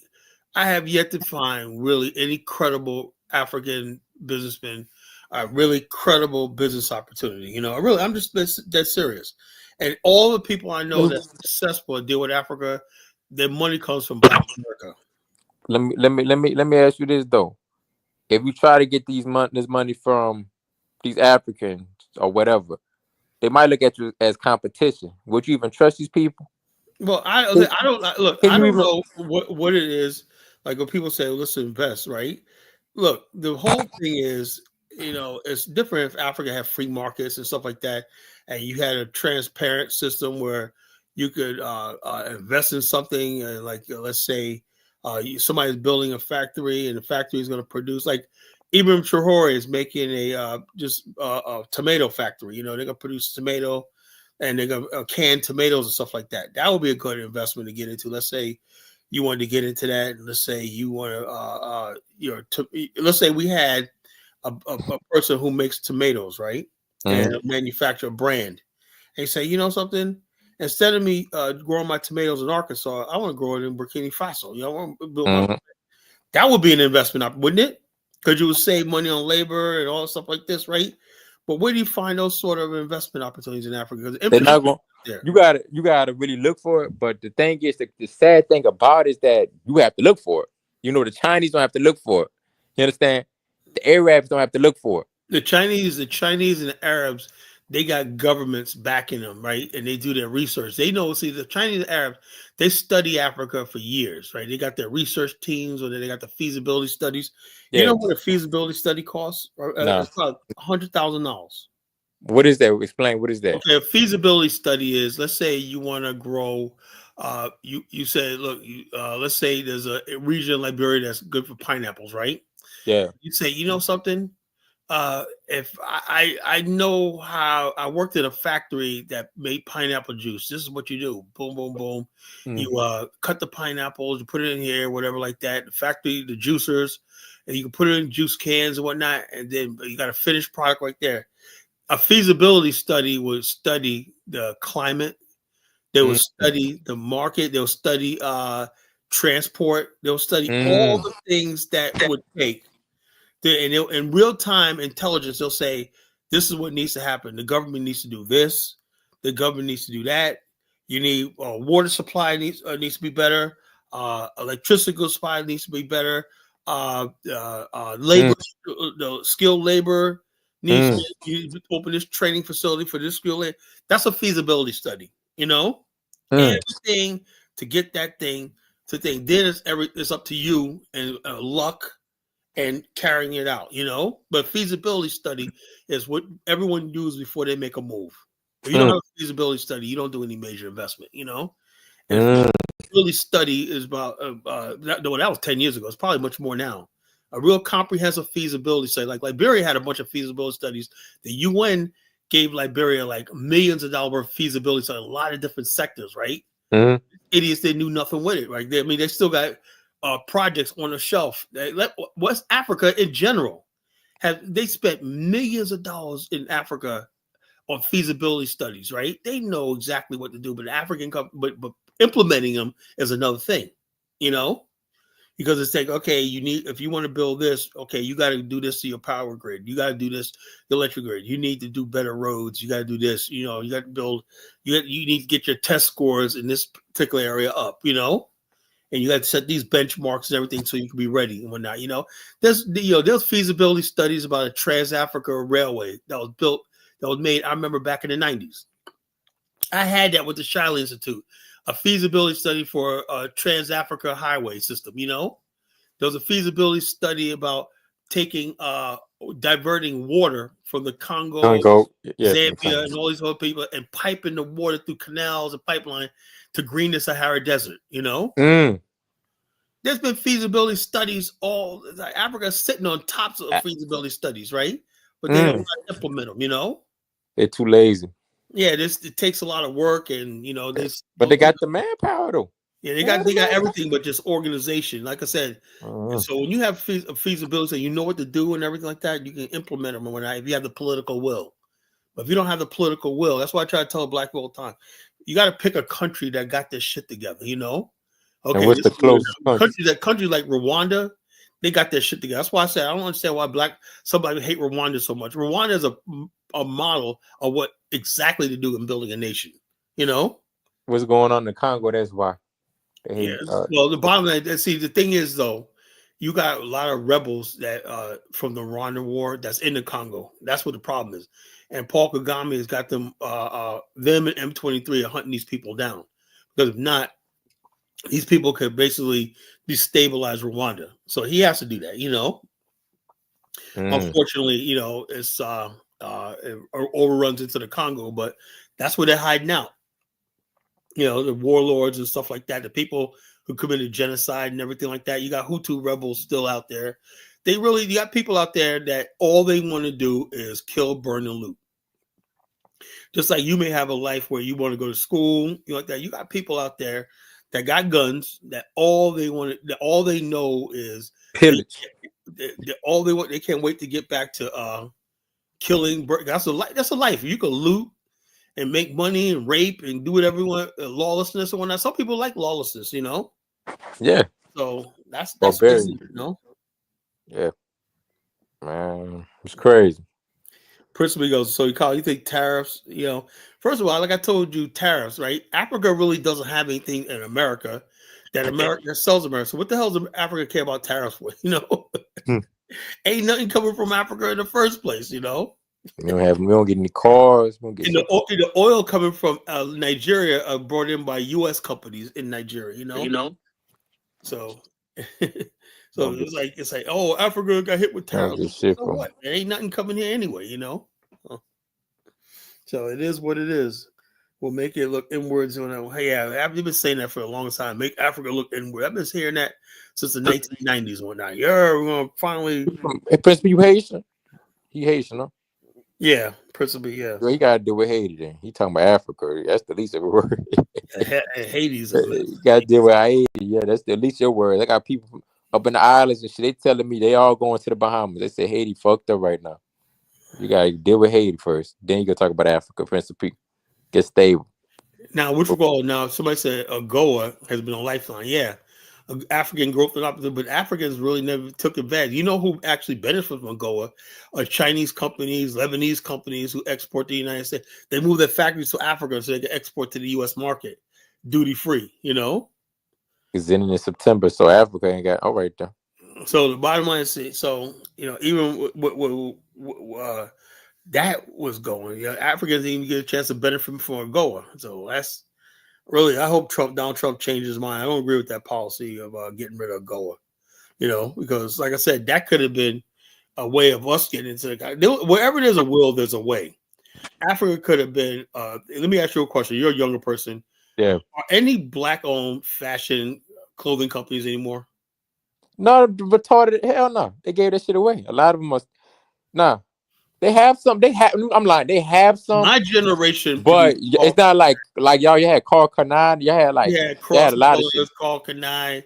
I have yet to find really any credible African businessman, a really credible business opportunity. I'm just that serious. And all the people I know that's successful and deal with Africa, their money comes from Black America. Let me ask you this though: if you try to get this money from these Africans or whatever, they might look at you as competition. Would you even trust these people? Well, I don't look. I don't know what it is. Like when people say, "Let's invest," right? Look, the whole thing is, it's different if Africa had free markets and stuff like that, and you had a transparent system where you could invest in something, like let's say somebody's building a factory, and the factory is going to produce, like Ibram Traore is making a tomato factory. They're going to produce tomato, and they're going to can tomatoes and stuff like that. That would be a good investment to get into. Let's say you wanted to get into that. Let's say you want to, let's say we had a person who makes tomatoes, right? Mm-hmm. And manufacture a brand. And say, something? Instead of me growing my tomatoes in Arkansas, I want to grow it in Burkina Faso. I want to build that would be an investment, wouldn't it? Because you would save money on labor and all stuff like this, right? But where do you find those sort of investment opportunities in Africa? They're not going. You gotta really look for it. But the thing is, the sad thing about it is that you have to look for it. The Chinese don't have to look for it. You understand? The Arabs don't have to look for it. The Chinese and the Arabs, they got governments backing them, right? And they do their research. They know, the Chinese and Arabs, they study Africa for years, right? They got their research teams, or they got the feasibility studies. You know what a feasibility study costs? No. It's about $100,000. What is that? Explain. What is that? Okay, a feasibility study is, let's say you want to grow You said, look, let's say there's a region in Liberia that's good for pineapples, right? Yeah. You say, you know something? If I know how I worked at a factory that made pineapple juice. This is what you do. Boom, boom, boom. You cut the pineapples, you put it in here, whatever like that. The factory, the juicers, and you can put it in juice cans and whatnot. And then you got a finished product right there. A feasibility study would study the climate. They will study the market. They'll study transport. They'll study all the things that would take. And in real time intelligence, they'll say, this is what needs to happen. The government needs to do this. The government needs to do that. You need water supply needs to be better. Electricity supply needs to be better. Labor, the skilled labor needs to open this training facility for this skilled labor. That's a feasibility study. Everything to get that thing to think. Then it's up to you and luck and carrying it out, But feasibility study is what everyone does before they make a move. If you don't have a feasibility study, you don't do any major investment, And feasibility study is about that was 10 years ago. It's probably much more now. A real comprehensive feasibility study, like Liberia had a bunch of feasibility studies. The UN gave Liberia like millions of dollars worth of feasibility studies, a lot of different sectors, right? Idiots, they knew nothing with it, right? They still got projects on the shelf. West Africa in general they spent millions of dollars in Africa on feasibility studies, right? They know exactly what to do, but but implementing them is another thing, because it's like, okay, if you want to build this, okay, you got to do this to your power grid. You got to do this, the electric grid. You need to do better roads. You got to do this, you got to build, you need to get your test scores in this particular area up, and you got to set these benchmarks and everything so you can be ready and whatnot. There's feasibility studies about a Trans-Africa railway that was made. I remember back in the 90s. I had that with the Shiley Institute, a feasibility study for a Trans-Africa highway system. There was a feasibility study about diverting water from the Congo, Zambia, and all these other people, and piping the water through canals and pipeline to green the Sahara Desert. There's been feasibility studies Africa's sitting on tops of feasibility studies, right? But they don't implement them, They're too lazy. Yeah, it takes a lot of work, and but they got the manpower though. Yeah, they got everything, but just organization. Like I said, so when you have a feasibility, you know what to do and everything like that, you can implement them if you have the political will. But if you don't have the political will, that's why I try to tell black people all the time. You got to pick a country that got this shit together, Okay, and what's the closest country like Rwanda, they got their shit together. That's why I said I don't understand why somebody hate Rwanda so much. Rwanda is a model of what exactly to do in building a nation. What's going on in the Congo? That's why. Well, the bottom line. See, the thing is though, you got a lot of rebels that from the Rwanda war that's in the Congo. That's what the problem is. And Paul Kagame has got them and M23 are hunting these people down. Because if not, these people could basically destabilize Rwanda. So he has to do that, Unfortunately, it's it overruns into the Congo, but that's where they're hiding out. The warlords and stuff like that, the people who committed genocide and everything like that. You got Hutu rebels still out there. You got people out there that all they want to do is kill, burn, and loot. Just like you may have a life where you want to go to school, like that. You got people out there that got guns that all they know is pillage. They can't wait to get back to killing. That's a life. You can loot and make money and rape and do whatever you want, lawlessness and whatnot. Some people like lawlessness, Yeah. So that's easy, Yeah. Man, it's crazy. Principally goes, so you think tariffs, first of all, like I told you, tariffs, right? Africa really doesn't have anything in America that sells America. So what the hell does Africa care about tariffs for? Ain't nothing coming from Africa in the first place, We don't get any cars. The oil coming from Nigeria brought in by U.S. companies in Nigeria, So so it's like, oh, Africa got hit with tariffs. So what? There ain't nothing coming here anyway, So it is what it is. will make it look inwards. Hey, yeah, I've been saying that for a long time. Make Africa look inward. I've been hearing that since the 1990s. Whatnot. Yeah, we're gonna finally. Hey, Principal, you Haitian? He Haitian, no? Yeah, principally, yeah. Well, he got to deal with Haiti then. He talking about Africa. That's the least of a word. Hades is a mess. You got to deal with Haiti. Yeah, that's the least of your word. I got people up in the islands and shit. They telling me they all going to the Bahamas. They say Haiti fucked up right now. You got to deal with Haiti first. Then you can talk about Africa, Principal. Get stable. Now, which regard? Now, somebody said AGOA has been a lifeline. Yeah, African growth and opportunity, but Africans really never took advantage. You know who actually benefits from AGOA? Are Chinese companies, Lebanese companies who export to the United States. They move their factories to Africa so they can export to the U.S. market, duty free. You know. It's ending in September, so Africa ain't got all right there. So the bottom line is, so even that was going. Africans didn't even get a chance to benefit from AGOA. So that's really. I hope Donald Trump changes his mind. I don't agree with that policy of getting rid of AGOA. Because like I said, that could have been a way of us getting into wherever there's a will, there's a way. Africa could have been. Let me ask you a question. You're a younger person. Yeah. Are any black-owned fashion clothing companies anymore? No, retarded. Hell no. They gave that shit away. A lot of them must. Nah. They have some. I'm lying. They have some. My generation, but it's not like y'all. You had Carl Kanai. You had Cross a lot of shit. Carl Kanai.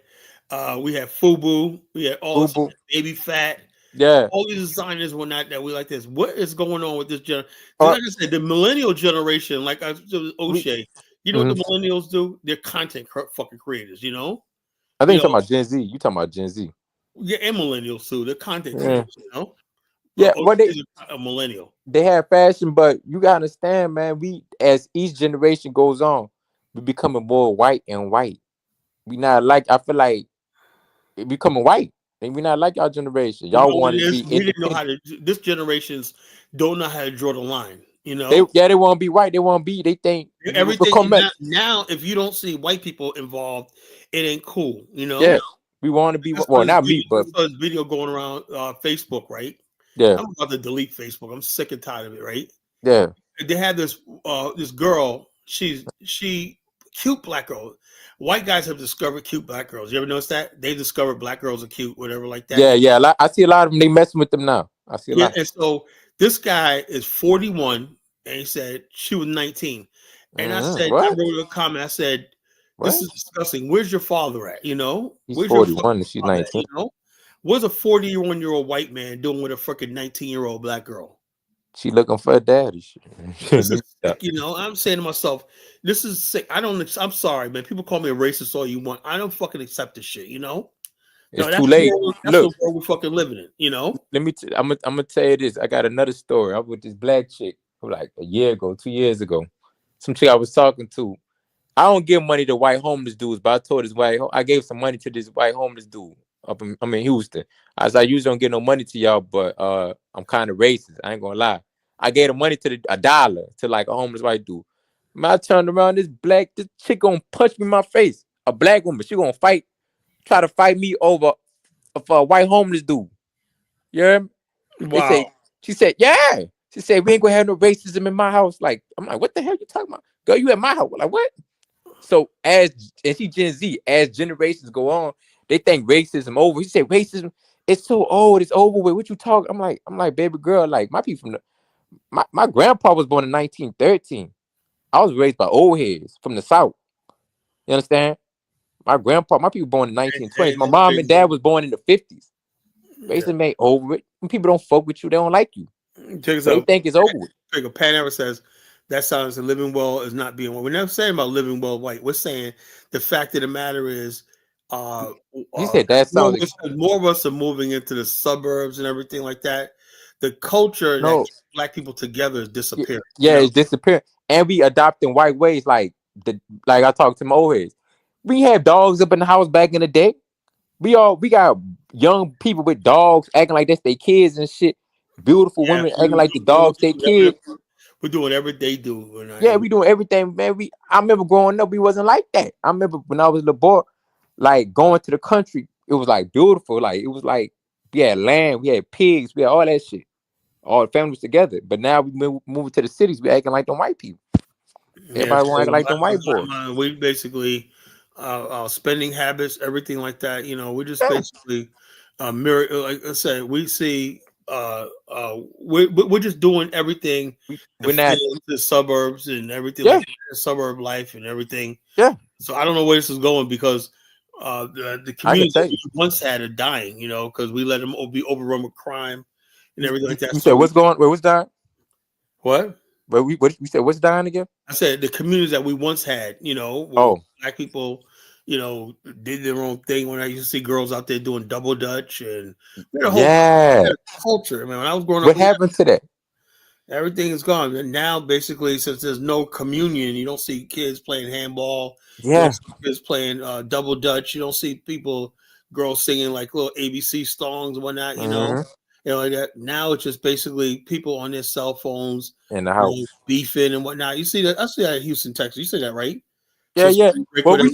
We had FUBU. We had all this Baby Fat. Yeah. All these designers were not that we like this. What is going on with this generation? Like I said, the millennial generation, like I said, O'Shea. You know what the millennials do? They're content fucking creators. I think you're talking about Gen Z. You talking about Gen Z? Yeah, and millennials too. They're content creators. Yeah, but they a millennial. They have fashion, but you gotta understand, man. We as each generation goes on, we becoming more white and white. We not like. I feel like it becoming white, and we not like our generation. Y'all want to be. We didn't know how to. This generations don't know how to draw the line. They want to be white. They want to be. They think everything now. If you don't see white people involved, it ain't cool. Yeah, we want to be. Well, not me, but this video going around Facebook, right? Yeah, I'm about to delete Facebook. I'm sick and tired of it, right? Yeah. They had this girl. She cute black girl. White guys have discovered cute black girls. You ever notice that? They discovered black girls are cute, whatever like that. Yeah. I see a lot of them. They messing with them now. I see a lot. And so this guy is 41, and he said she was 19. And I said, I wrote a comment. I said, this is disgusting. Where's your father at? He's where's 41 and she's 19. What's a 41-year-old white man doing with a freaking 19-year-old black girl? She looking for a daddy. This is sick, I'm saying to myself, this is sick. I'm sorry, man. People call me a racist all you want. I don't fucking accept this shit, It's too late. That's the world we're fucking living in, Let me I'm gonna tell you this. I got another story. I was with this black chick like a year ago, 2 years ago. Some chick I was talking to. I don't give money to white homeless dudes, but I told this I gave some money to this white homeless dude up in Houston. I was like, I usually don't give no money to y'all, but I'm kind of racist. I ain't gonna lie. I gave the money to $1 to like a homeless white dude. Man, I turned around, this chick gonna punch me in my face. A black woman, she gonna try to fight me over for a white homeless dude. You hear me? Wow. She said, yeah. She said, we ain't gonna have no racism in my house. Like, I'm like, what the hell you talking about? Girl, you at my house. Like, what? So and she Gen Z, as generations go on, they think racism over. He said, racism, it's too old, it's over with. What you talking? I'm like, baby girl, like my people my grandpa was born in 1913. I was raised by old heads from the South. You understand? My people born in 1920s. My mom and dad was born in the 50s. Racism ain't over it. When people don't fuck with you, they don't like you. They think it's over with. Pan says that sounds like living well is not being well. We're not saying about living well white. We're saying the fact of the matter is you said that sounds more of us are moving into the suburbs and everything like that. The culture that keeps black people together is disappearing. Yeah, it's disappearing. And we adopting white ways like I talked to my old heads. We had dogs up in the house back in the day. We got young people with dogs acting like that's their kids and shit. Beautiful women acting like the dogs their kids. We're doing everything they do. We doing everything, man. I remember growing up, we wasn't like that. I remember when I was a little boy, like going to the country, it was like beautiful. Like it was like we had land, we had pigs, we had all that shit. All the families together. But now we moving to the cities, we acting like them white people. Yeah, Everybody want to so act like them white boys. we basically our spending habits, everything like that. We just Yeah. basically mirror. Like I said, we see we're just doing everything to We're fit not. into the suburbs and everything Yeah, like that, suburb life and everything. yeah. So I don't know where this is going because the I can communities tell that you. we once had are dying. Because we let them be overrun with crime and everything like that. You said So what's going? Wait, what's dying? what? What we said? What's dying again? I said the communities that we once had, where Oh, black people, did their own thing. When I used to see girls out there doing double dutch, and we had a whole yeah. culture. Man, when I was growing up, What happened to that? everything is gone. And now, basically, since there's no communion, you don't see kids playing handball. You don't Yeah. see kids playing double dutch. You don't see girls singing like little ABC songs and whatnot. Hmm. Like that. Now it's just basically people on their cell phones, In the house. beefing and whatnot. You see that? I see that in Houston, Texas. You see that, right? Yeah, So yeah. spring break, Well, whatever.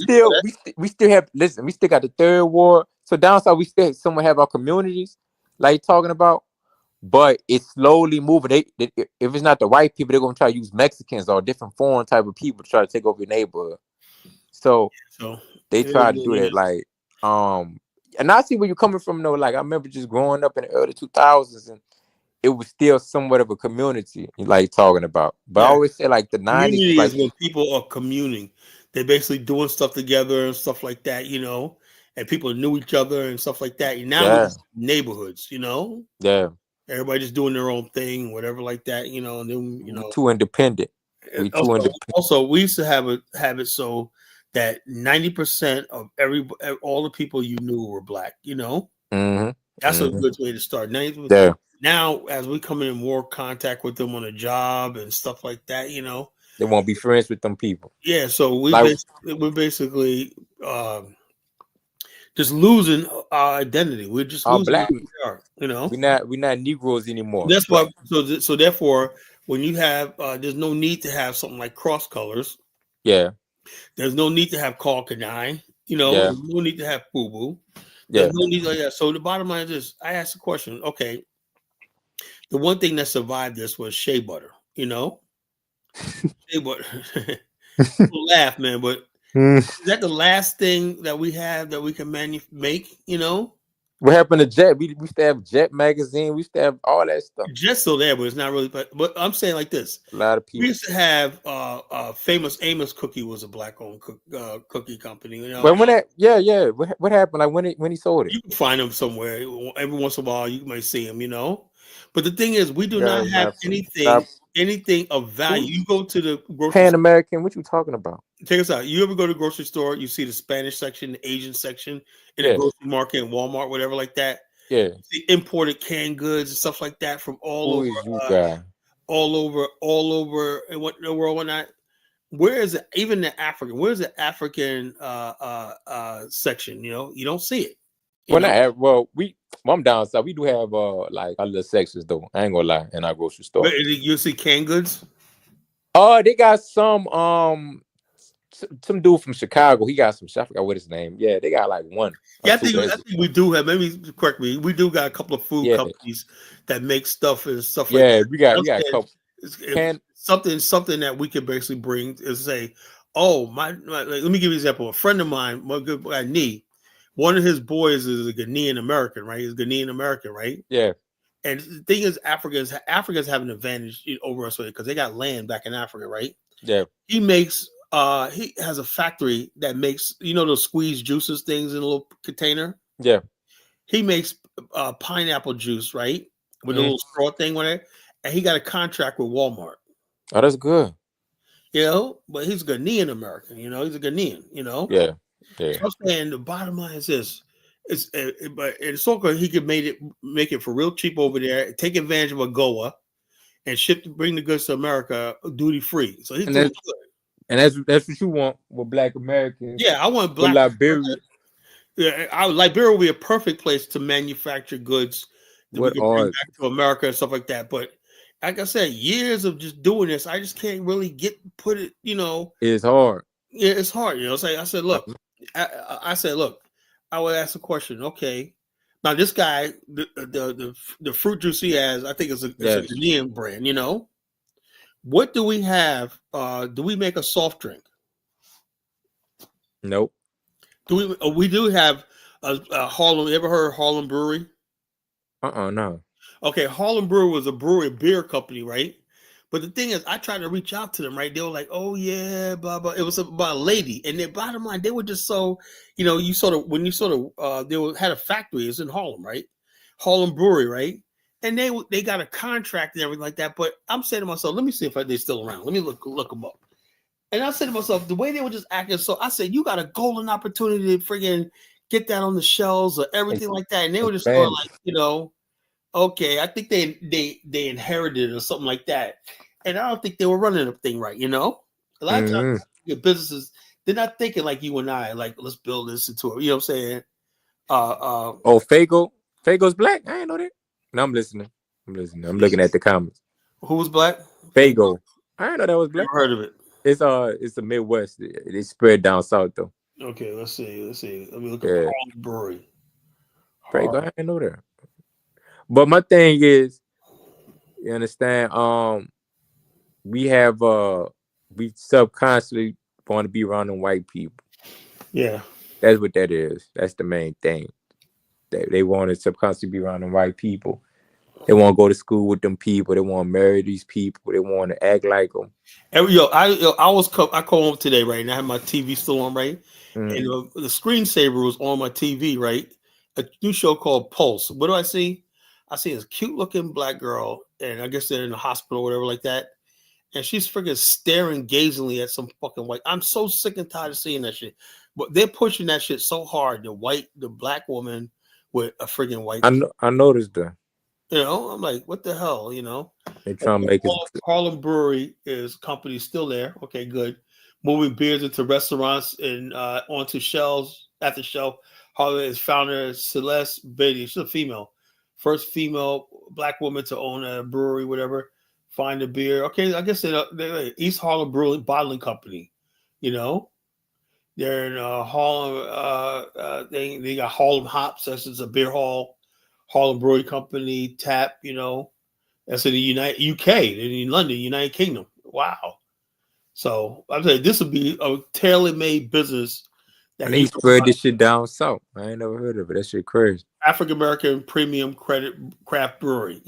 we still have. Listen, we still got the third ward. So down south, we still somewhat have our communities, like you're talking about. But it's slowly moving. If it's not the white people, they're gonna try to use Mexicans or different foreign type of people to try to take over your neighborhood. So So they it is try to what do it that, is. like, and I see where you're coming from though. Like I remember just growing up in the early 2000s, and it was still somewhat of a community, like talking about. But I Yeah, always say like the 90s was community like, is when people are communing. They're basically doing stuff together and stuff like that. And people knew each other and stuff like that. Now we yeah, just neighborhoods. yeah, Everybody just doing their own thing, whatever like that. And then we too independent. We too also, independent. we used to have it so that 90% of all the people you knew were black. Hmm. That's a Hmm. good way to start. Yeah, Now, as we come in more contact with them on a job and stuff like that, they won't be friends with them people. yeah. So Like, we're basically just losing our identity. We're just our losing black, who we are. we're not Negroes anymore. That's why. So therefore, when you have, there's no need to have something like cross colors. Yeah, There's no need to have Caucanine. yeah, There's no need to have FUBU. There's yeah. no need like that. So the bottom line is this: I asked the question. Okay, the one thing that survived this was shea butter. Shea butter. People laugh, man, but is that the last thing that we have that we can make? What happened to Jet? We used to have Jet magazine. We used to have all that stuff. Just still there, but it's not really. But I'm saying like this: A lot of we people. used to have famous Amos Cookie was a black-owned cookie company. But when that, yeah. What happened? Like when he sold it? You can find them somewhere. Every once in a while, you might see them. But the thing is, we do not Guys, have not from stop. anything of value. Who? You go to the grocery Pan store. American. What you talking about? Check us out. You ever go to the grocery store? You see the Spanish section, the Asian section in the Yeah, grocery market, in Walmart, whatever like that. yeah. The imported canned goods and stuff like that from Who is you guy? all over and what the world whatnot. Where is it? Even the African? Where's the African section? You don't see it. Well, not well. I'm down south. We do have like our little sections though. I ain't gonna lie, in our grocery store. You see canned goods. Oh, they got some dude from Chicago. He got some. I forgot what his name. Yeah, they got like one or Yeah, two. I think we do have. Maybe correct me. We do got a couple of food Yeah, companies that make stuff and stuff like yeah. that. We got a couple. If something that we could basically bring is say, oh let me give you an example. A friend of mine, my good guy Nee, one of his boys is a Ghanaian American, right? He's Ghanaian American, right? Yeah, And the thing is, Africans have an advantage over us because they got land back in Africa, right? yeah, He has a factory that makes those squeeze juices things in a little container. yeah. He makes pineapple juice, right, with a Mm. little straw thing with it, and he got a contract with Walmart. Oh, that's good. But he's Ghanaian American. He's a Ghanaian. Yeah, yeah. So I'm saying the bottom line is this: but in Soka he could make it for real cheap over there, take advantage of AGOA, and bring the goods to America duty free. So he's And doing that's good. and that's what you want with Black Americans. Yeah, I want With black. Liberia, Yeah, Liberia would be a perfect place to manufacture goods that we what can bring are back to America and stuff like that. But like I said, years of just doing this, I just can't really put it. is hard. Yeah, it's hard. I said, look, I said, look, I would ask a question. Okay, now this guy, the fruit juice he has, I think it's a Yeah, Ghanaian brand. What do we have? Do we make a soft drink? Nope. Do we? We do have a Harlem. You ever heard of Harlem Brewery? No. Okay, Harlem Brewery was a brewery beer company, right? But the thing is, I tried to reach out to them, right? They were like, "Oh yeah, blah blah." It was about a lady, and their bottom line, they were just so, you sort of when you sort of had a factory. It's in Harlem, right? Harlem Brewery, right? And they got a contract and everything like that. But I'm saying to myself, let me see if they're still around. Let me look them up. And I said to myself, the way they were just acting, so I said, you got a golden opportunity to friggin' get that on the shelves or everything like that. And they were just going like, okay, I think they inherited it or something like that. And I don't think they were running the thing right, A lot of times your businesses, they're not thinking like you and I, like, let's build this into it. You know what I'm saying? Fago. Fago's black? I ain't know that. No, I'm listening. I'm looking at the comments. Who was black? Fago. I didn't know that was black. Never heard of it. It's the Midwest. It spread down south though. Okay, let's see. Let me look at Harlem Brewery. Fago, I didn't know that. But my thing is, you understand? We subconsciously want to be around them white people. Yeah, that's what that is. That's the main thing. They want to subconsciously be around them white people. They want to go to school with them people. They want to marry these people. They want to act like them. I called home today, right? And I had my TV still on, right? And the screensaver was on my TV, right? A new show called Pulse. What do I see? I see this cute looking black girl, and I guess they're in the hospital or whatever like that. And she's freaking staring gazingly at some fucking white. I'm so sick and tired of seeing that shit. But they're pushing that shit so hard. The black woman with a freaking white. I noticed that. I'm like, what the hell, They trying to make it. Harlem Brewery is company still there. Okay, good. Moving beers into restaurants and onto shelves at the shelf. Harlem is founder Celeste Beatty. She's a female. First female black woman to own a brewery, whatever. Find a beer. Okay, I guess they're East Harlem Brewing Bottling Company. They're in Harlem. They got Harlem Hops. That's a beer hall. Harlem Brewery Company, Tap. That's in the UK, in London, United Kingdom. Wow. So I'm saying this would be a tailor-made business. And he spread this shit down south. I ain't never heard of it. That shit crazy. African American Premium Craft Brewery.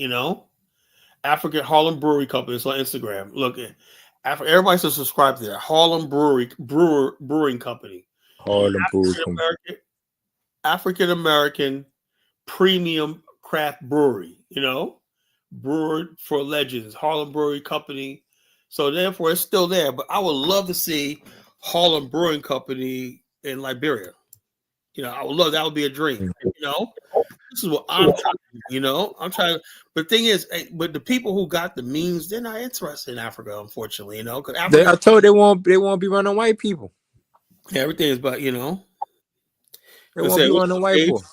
African Harlem Brewery Company. It's on Instagram. Look at everybody should subscribe to that. Harlem Brewing Company. Harlem Brewing Company. African American Premium Craft Brewery. Brewered for Legends, Harlem Brewery Company. So therefore, it's still there. But I would love to see Harlem Brewing Company in Liberia. I would love that. Would be a dream. This is what I'm trying to do. I'm trying. But the thing is, but the people who got the means, they're not interested in Africa, unfortunately. Because I told they won't be running white people. Everything is about They won't be running white people.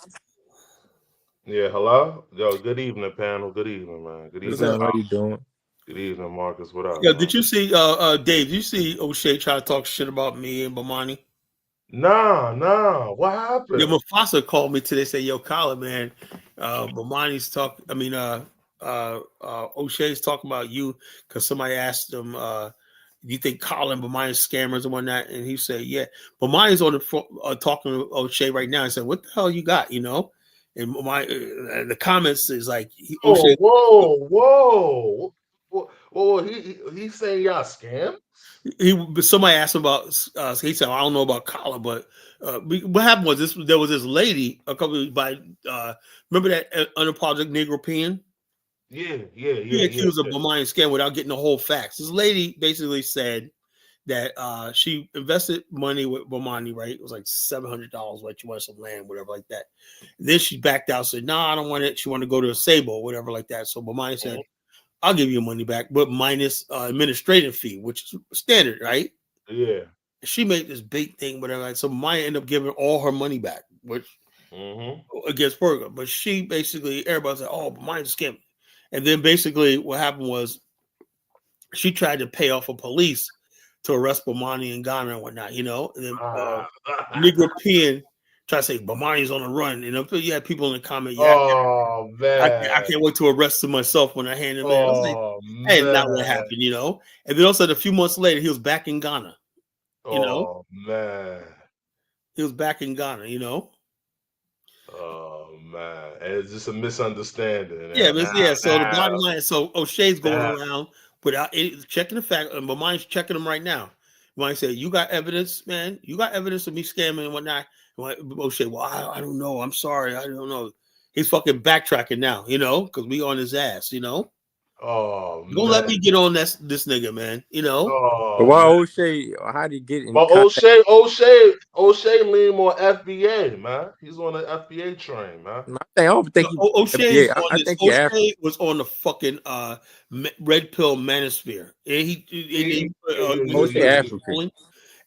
Yeah, hello? Yo, good evening, panel. Good evening, man. Good evening. How you doing? Good evening, Marcus. What up? Yeah, did you see Dave, did you see O'Shea try to talk shit about me and Bomani? Nah. What happened? Yeah, Mufasa called me today, say, yo, Colin, man, Bomani's O'Shea's talking about you because somebody asked him, do you think Colin Bomani's scammers and whatnot? And he said, yeah. Bomani's on the phone talking to O'Shea right now and said, what the hell you got, And the comments is like, whoa! He's saying y'all scam. Somebody asked him about. He said, "I don't know about Colin, but what happened was this: there was this lady a couple by. Remember that unapologetic Negro Peon? Yeah. He accused of Bomani scam without getting the whole facts. This lady basically said that she invested money with Bomani, right? It was like $700, like she wanted some land, whatever like that. And then she backed out, said, "No, I don't want it." She wanted to go to a Sable, whatever like that. So Bomani said, "I'll give you your money back, but minus administrative fee, which is standard, right?" Yeah. She made this big thing, whatever. Like, so Maya ended up giving all her money back, which against Berger. But she basically, everybody said, "Oh, but Maya's a scam." And then basically what happened was she tried to pay off a police to arrest Bomani in Ghana and whatnot, And then Negro Peon try to say Bomani's on the run. You know, you had people in the comment, yeah, Oh I man. can't wait to arrest him myself when I hand him in. I was like, Oh hey, man. not what happened, you know. And then also a few months later, he was back in Ghana. You know, Oh man. he was back in Ghana. You know. Oh man. And it's just a misunderstanding. Yeah, Now, so the bottom line, so O'Shea's going now, around without checking the fact, and my mind's checking them right now. When I say, you got evidence, man, you got evidence of me scamming and whatnot. O'Shea, well, I don't know. I'm sorry. I don't know. He's fucking backtracking now, you know, because we on his ass, you know. oh Don't let man. me get on this nigga, man, you know. But Oh why man. O'Shea? How did he get in But contact? O'Shea lean more FBA, man. He's on the FBA train, man. I don't think he. O'Shea's Yeah, on I this. think he African. O'Shea was on the fucking red pill manosphere. And he O'Shea African.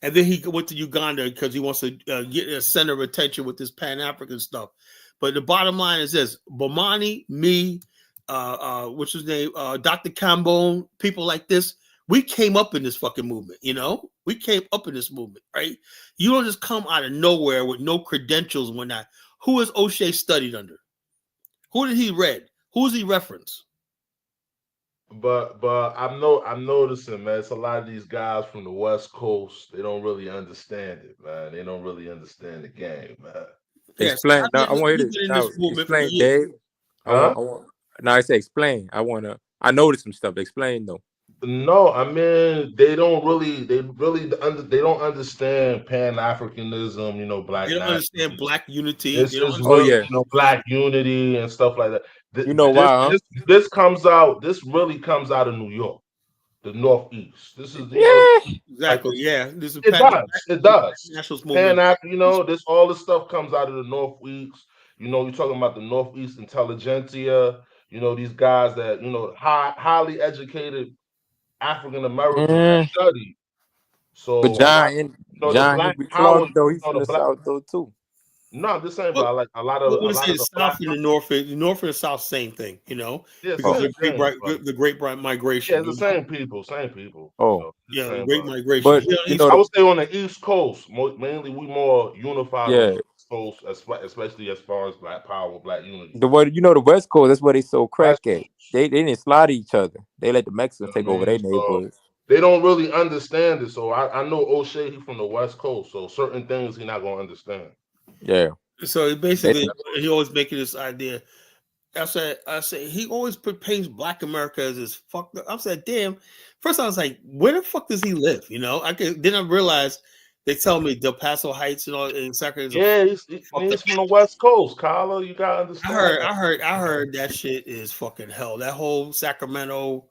and then he went to Uganda because he wants to get a center of attention with this Pan-African stuff. But the bottom line is this: Bomani, me, what's his name, Dr. Cambone, people like this. We came up in this fucking movement, you know. We came up in this movement, right? You don't just come out of nowhere with no credentials and whatnot. Who has O'Shea studied under? Who did he read? Who does he reference? But I'm noticing, man, it's a lot of these guys from the West Coast, they don't really understand it, man. They don't really understand the game, man. Yes, Explain. Now, I want to hear we've this. been in Now, this movement for explain, years. Dave. Huh? I want. Now I say explain. I wanna. I noticed some stuff. Explain though. No, I mean they don't understand Pan-Africanism, black They don't understand nationalism. black unity. They This don't is Oh really, understand yeah. black unity and stuff like that. You know This why? Huh? this this comes out. This really comes out of New York, the Northeast. This is Yeah. like exactly. Yeah, this is it does. It the black does. nationalist movement. This all the stuff comes out of the Northeast. You're talking about the Northeast intelligentsia. These guys that highly educated African Americans that Mm. study. But So a lot, the John black Henry power. Clark though, he's from The the black. South though too. No, I'm just saying, What, but like a lot what would a I lot say? of The the black. South and the North and the South, same thing. You know, Yeah, because Oh. same thing. But the Great yeah, Migration. it's the You know, same people. Same people. Oh. Just yeah, the saying, Great but. Migration. But Here you East know I the would say on the East Coast, mainly we more unified on yeah the East Coast, especially as far as black power, black unity. the what you know the West Coast. That's where they sold West crack at. Coast, They didn't slaughter each other. They let the Mexicans take over man. their So neighborhoods. they don't really understand it. So I know O'Shea, he from the West Coast, so certain things he not gonna understand. Yeah. So They, basically, he always making this idea. I said he always paints Black America as this fucked up. I said, damn. First, I was like, where the fuck does he live? You know, then I realized they tell me Del Paso Heights and all in Sacramento is Yeah, fucked up. he's from the West Coast, Kyla. You gotta understand that. I heard that shit is fucking hell. That whole Sacramento,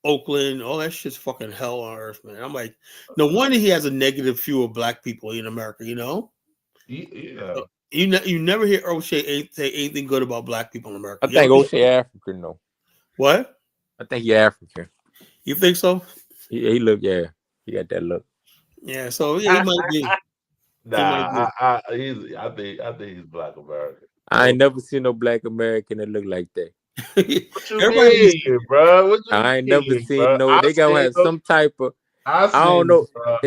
Oakland, all that shit's fucking hell on earth, man. I'm like, no wonder he has a negative view of Black people in America. You know, Yeah. you never hear O'Shea say anything good about Black people in America. I You think know O'Shea African though. what? I think he African. You think so? He look yeah. He got that look. Yeah. So yeah, he might be. He might Nah, be. I think he's Black American. I ain't never seen no Black American that look like that. What you Everybody, mean, bro? What you I ain't never mean, seen bro? no. I They gonna seen have him. some type of. I I don't seen him, know. bro.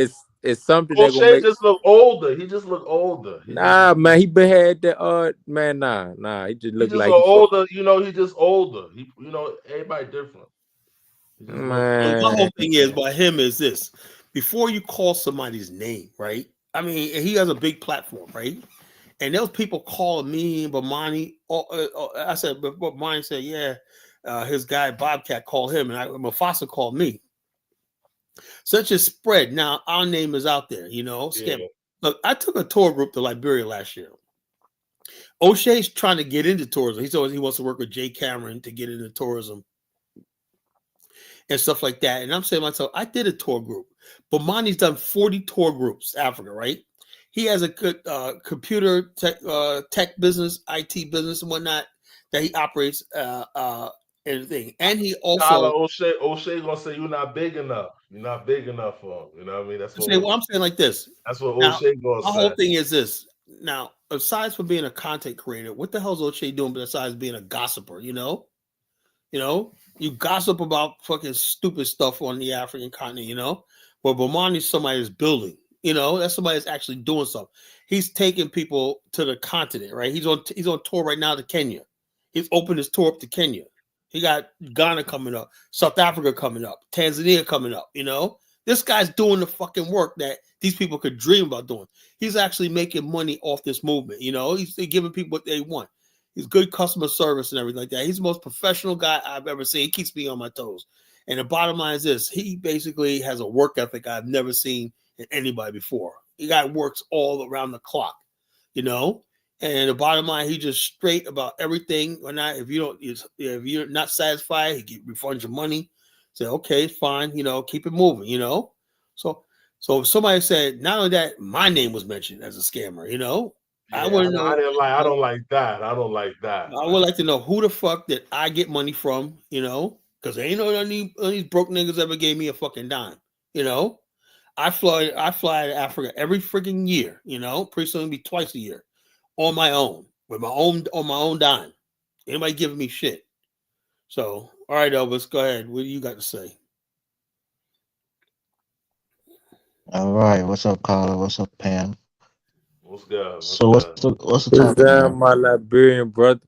It's something that gonna O'Shea make. just look older. He just look older. Nah, man. He been had the man. Nah. He just He look just like look he fuck. older. He just older. Everybody different. He just look. my Man, whole thing is by him is this: before you call somebody's name, right? I mean, he has a big platform, right? And those people calling me and Bomani. I said, but Bomani said, yeah, his guy Bobcat called him, and Mufasa called me. Such a spread. Now our name is out there, you know. Scam. Yeah. Look, I took a tour group to Liberia last year. O'Shea's trying to get into tourism. He wants to work with Jay Cameron to get into tourism and stuff like that. And I'm saying to myself, I did a tour group. But Monty's done 40 tour groups, Africa, right? He has a good computer tech business, IT business and whatnot that he operates everything. And he Tyler also O'Shea gonna say you're not big enough. You're not big enough for him. You know what I mean? I'm saying like this. That's what Now, O'Shea gonna my say. whole thing is this. Now, aside from being a content creator, what the hell is O'Shea doing besides being a gossiper, you know? You gossip about fucking stupid stuff on the African continent, you know? But Bomani is somebody that's building. You know, that's somebody that's actually doing something. He's taking people to the continent, right? He's on tour right now to Kenya. He's opened his tour up to Kenya. He got Ghana coming up, South Africa coming up, Tanzania coming up. You know, this guy's doing the fucking work that these people could dream about doing. He's actually making money off this movement. You know, he's giving people what they want. He's good customer service and everything like that. He's the most professional guy I've ever seen. He keeps me on my toes. And the bottom line is this: he basically has a work ethic I've never seen in anybody before. He got works all around the clock, you know. And the bottom line, he just straight about everything. Or not, if you're not satisfied, he refunds your money. Say, okay, fine, you know, keep it moving, you know. So if somebody said, not only that, my name was mentioned as a scammer, you know, Yeah, I wouldn't know. I don't like that. I don't like that. I would like to know who the fuck did I get money from, you know, because ain't no none of these broke niggas ever gave me a fucking dime, you know. I fly to Africa every freaking year, you know, pretty soon it'll be twice a year on my own, on my own dime. Anybody giving me shit. So, all right, Elvis, go ahead. What do you got to say? All right, what's up, Carla? What's up, Pam? What's good? So what's the topic? Kazam, my Liberian brother.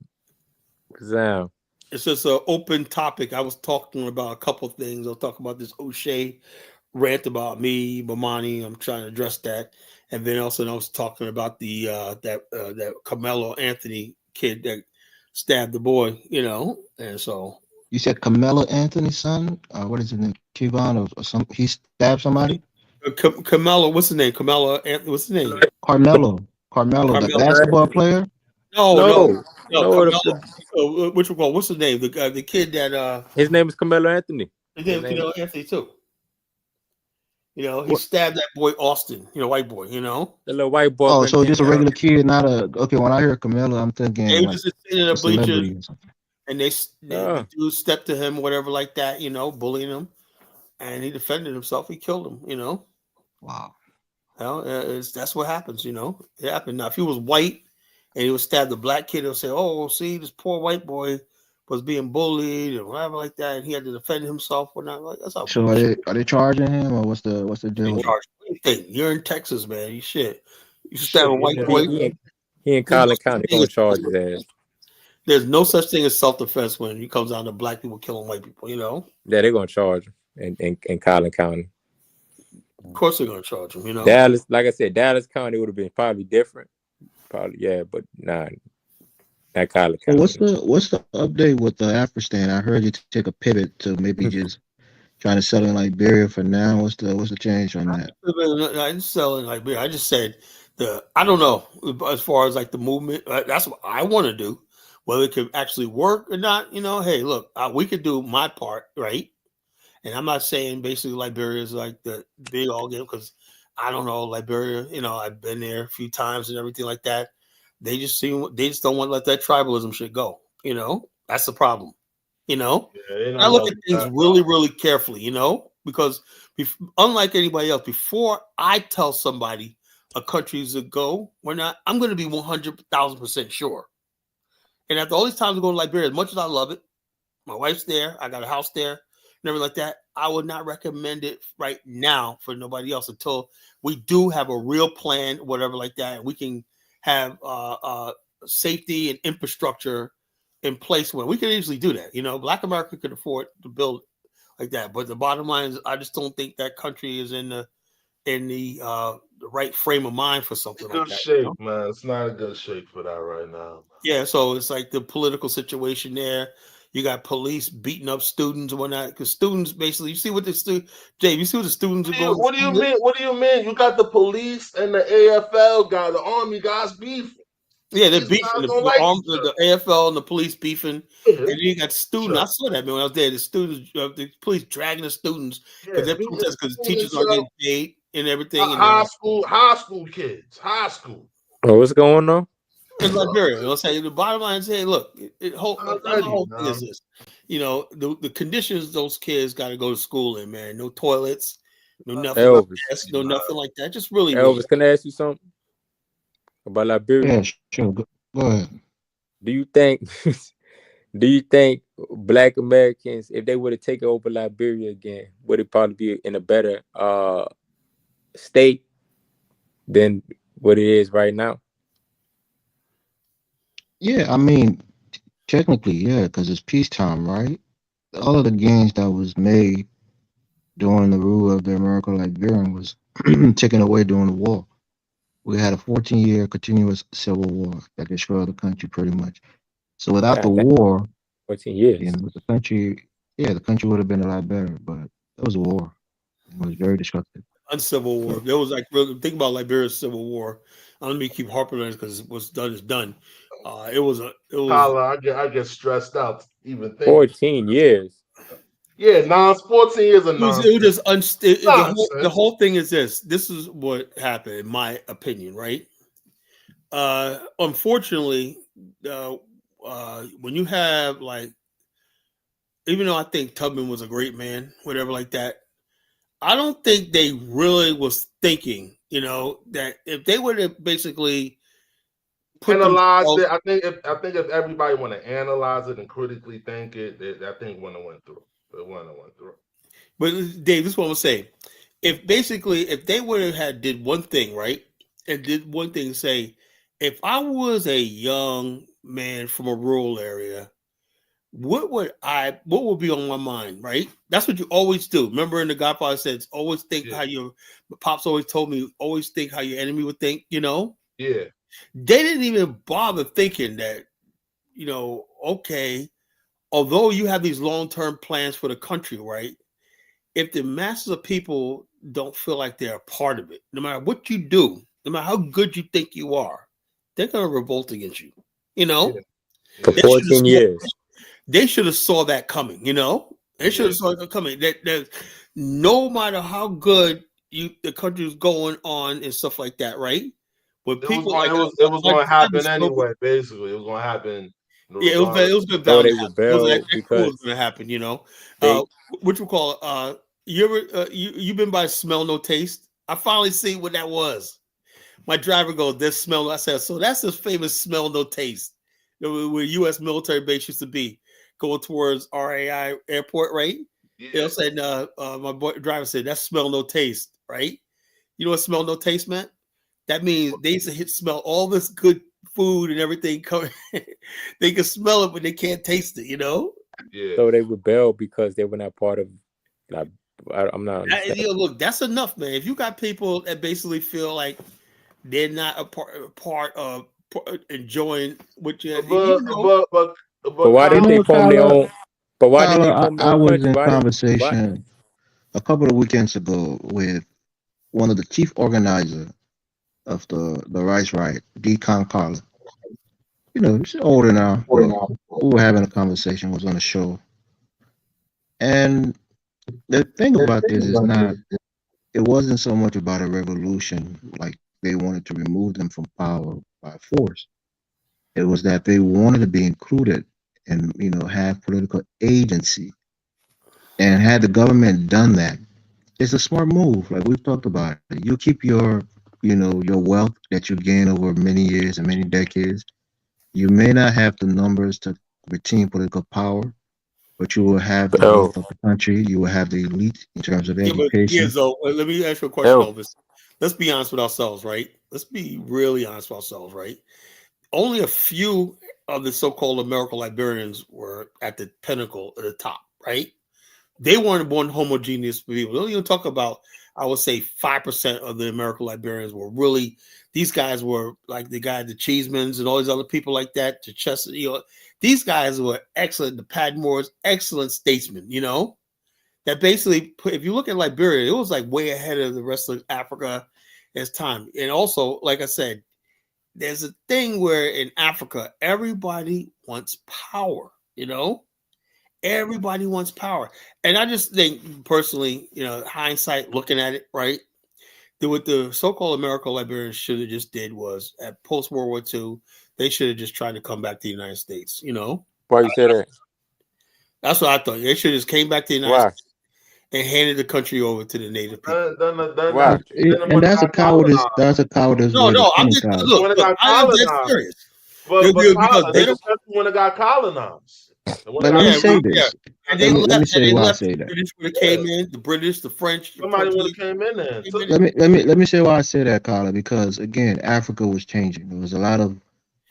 Kazam. It's just an open topic. I was talking about a couple of things. I'll talk about this O'Shea rant about me, Bomani. I'm trying to address that, and then also I was talking about the that Carmelo Anthony kid that stabbed the boy, you know, and so You said Carmelo Anthony's son? What is his name? Kevon or some? He stabbed somebody. Carmelo, what's his name? Carmelo Anthony, what's his name? Carmelo, the basketball player. No, Carmelo. The, Which one? What's his name? The kid that his name is Carmelo Anthony. His name is Carmelo Anthony too. You know, he stabbed that boy Austin, you know, white boy, you know. The little white boy. Oh, so just a regular kid, not a okay. When I hear Carmelo, I'm thinking they like just sitting in a celebrity bleacher, or something. and the dude stepped to him, whatever like that, you know, bullying him, and he defended himself. He killed him, you know. Wow. Well, that's what happens, you know. It happened. Now, if he was white and he was stabbed a black kid, he'll say, "Oh, see, this poor white boy was being bullied and whatever like that, and he had to defend himself." Or not, like that's how. So are they charging him, or what's the deal? You're in Texas, man. You shit. You stab a white boy. He in Collin County going to charge his ass. There's no such thing as self-defense when it comes down to black people killing white people, you know? Yeah, they're going to charge him in Collin County. Of course they're going to charge him, you know? Dallas, like I said, Dallas County would have been probably different. Probably, yeah, but nah, not Collin County. What's the update with the Afghanistan? I heard you take a pivot to maybe just trying to sell in Liberia for now. What's the change on that? I didn't sell in Liberia. I just said I don't know as far as like the movement. That's what I want to do. Whether it could actually work or not, you know. Hey, look, we could do my part, right? And I'm not saying basically Liberia is like the big all game because I don't know Liberia. You know, I've been there a few times and everything like that. They just don't want to let that tribalism shit go. You know, that's the problem. You know, I look at things really, really carefully. You know, because unlike anybody else, before I tell somebody a country's a go, I'm going to be 100,000% sure. And after all these times I go to Liberia, as much as I love it, my wife's there, I got a house there, and everything like that, I would not recommend it right now for nobody else until we do have a real plan, whatever like that, and we can have safety and infrastructure in place where we can easily do that. You know, Black America could afford to build like that. But the bottom line is I just don't think that country is in the right frame of mind for something like that. Good shape, you know? Man. It's not a good shape for that right now. Yeah, so it's like the political situation there. You got police beating up students and whatnot because students basically. You see what Dave? You see what the students are going. What do you mean? What do you mean? You got the police and the AFL guy, the Army guys beefing. Yeah, they're beefing. The AFL and the police beefing, and then you got students. I saw that man when I was there. The students, the police dragging the students because they're protesting because the teachers aren't getting paid and everything. High school kids, high school. Oh, what's going on? In Liberia, I'll say the bottom line is, hey, look, the whole thing is this. You know, the conditions those kids got to go to school in, man. No toilets, no nothing, no nothing like that. Just really. Elvis, can I ask you something about Liberia? Yeah, sure. Go ahead. Do you think Black Americans, if they were to take over Liberia again, would it probably be in a better state than what it is right now. Yeah, I mean, technically, yeah, because it's peacetime, right? All of the gains that was made during the rule of the American Liberian was taken away during the war. We had a 14-year continuous civil war that destroyed the country pretty much. So without the God, that war, 14 years. the country, yeah, the country would have been a lot better. But it was a war. It was very destructive. Uncivil war. There was like really think about Liberia's civil war. Let me keep harping on it because what's done is done. It was Tyler, I get stressed out even thinking. 14 years. Yeah, 14 years of nonsense. It was just the Nonsense. whole thing is this. This is what happened, in my opinion, right? Unfortunately, when you have like, even though I think Tubman was a great man, whatever like that, I don't think they really was thinking, that if they would have basically put Analyze themselves, it. I think if everybody want to analyze it and critically think it, I think wouldn't have went through. It wouldn't have went through. but Dave, this is what I'm saying. If they would have had did one thing right and did one thing, say, if I was a young man from a rural area, what would be on my mind, right? That's what you always do. Remember in The Godfather says, always think how your pops always told me, always think how your enemy would think, Yeah. They didn't even bother thinking that, okay, although you have these long-term plans for the country, right? If the masses of people don't feel like they're a part of it, no matter what you do, no matter how good you think you are, they're going to revolt against you, For 14 years. They should have saw that coming, They should have saw it coming. That no matter how good the country was going on and stuff like that, right? But it was going to happen anyway. Basically, it was going to happen. Yeah, it was good. So they rebelled because was going to happen, What you call you ever you been by smell no taste? I finally see what that was. My driver goes, "This smell." I said, "So that's this famous smell no taste, where U.S. military base used to be, going towards RAI airport, right?" Yeah. Said, my driver said, "That's smell no taste, right?" You know what smell no taste meant? That means they used to smell all this good food and everything coming. They can smell it, but they can't taste it, Yeah. So they rebelled because they were not part of. Like, I'm not. Look, that's enough, man. If you got people that basically feel like they're not a part of enjoying what you have, but why didn't they form their own? But why didn't they form their I own was country? in conversation a couple of weekends ago with one of the chief organizers of the Rights Riot, Decon Carla. She's older now. We were having a conversation, was on a show. And the thing about this is it wasn't so much about a revolution, like they wanted to remove them from power by force. It was that they wanted to be included and, have political agency. And had the government done that, it's a smart move. Like we've talked about it. You keep your wealth that you gain over many years and many decades. You may not have the numbers to retain political power, but you will have the wealth of the country. You will have the elite in terms of education. Let me ask you a question, Elvis. Let's be honest with ourselves, right? Let's be really honest with ourselves, right? Only a few of the so-called American Liberians were at the pinnacle at the top, right? They weren't born homogeneous people. Don't even talk about, I would say 5% of the American Liberians were really, these guys were like the guy, the Cheesemans and all these other people like that, the Chester, these guys were excellent, the Padmores, excellent statesmen, that basically, if you look at Liberia, it was like way ahead of the rest of Africa as time. And also, like I said, there's a thing where in Africa, everybody wants power, Everybody wants power. And I just think personally, hindsight looking at it, right? That what the so-called American Liberians should have just did was at post-World War II, they should have just tried to come back to the United States, Why you say that? That's what I thought. They should have just came back to the United States and handed the country over to the native people. Why? And that's a cowardice. That's a cowardice. No, I'm just look. I am dead serious. But when it got colonized. But let me say this. And they let me left. And say they why I left. say The that. British would have came in. The British, the French, the Somebody would have Portuguese. came in there. Came in. Let me say why I say that, Carla, because again, Africa was changing. There was a lot of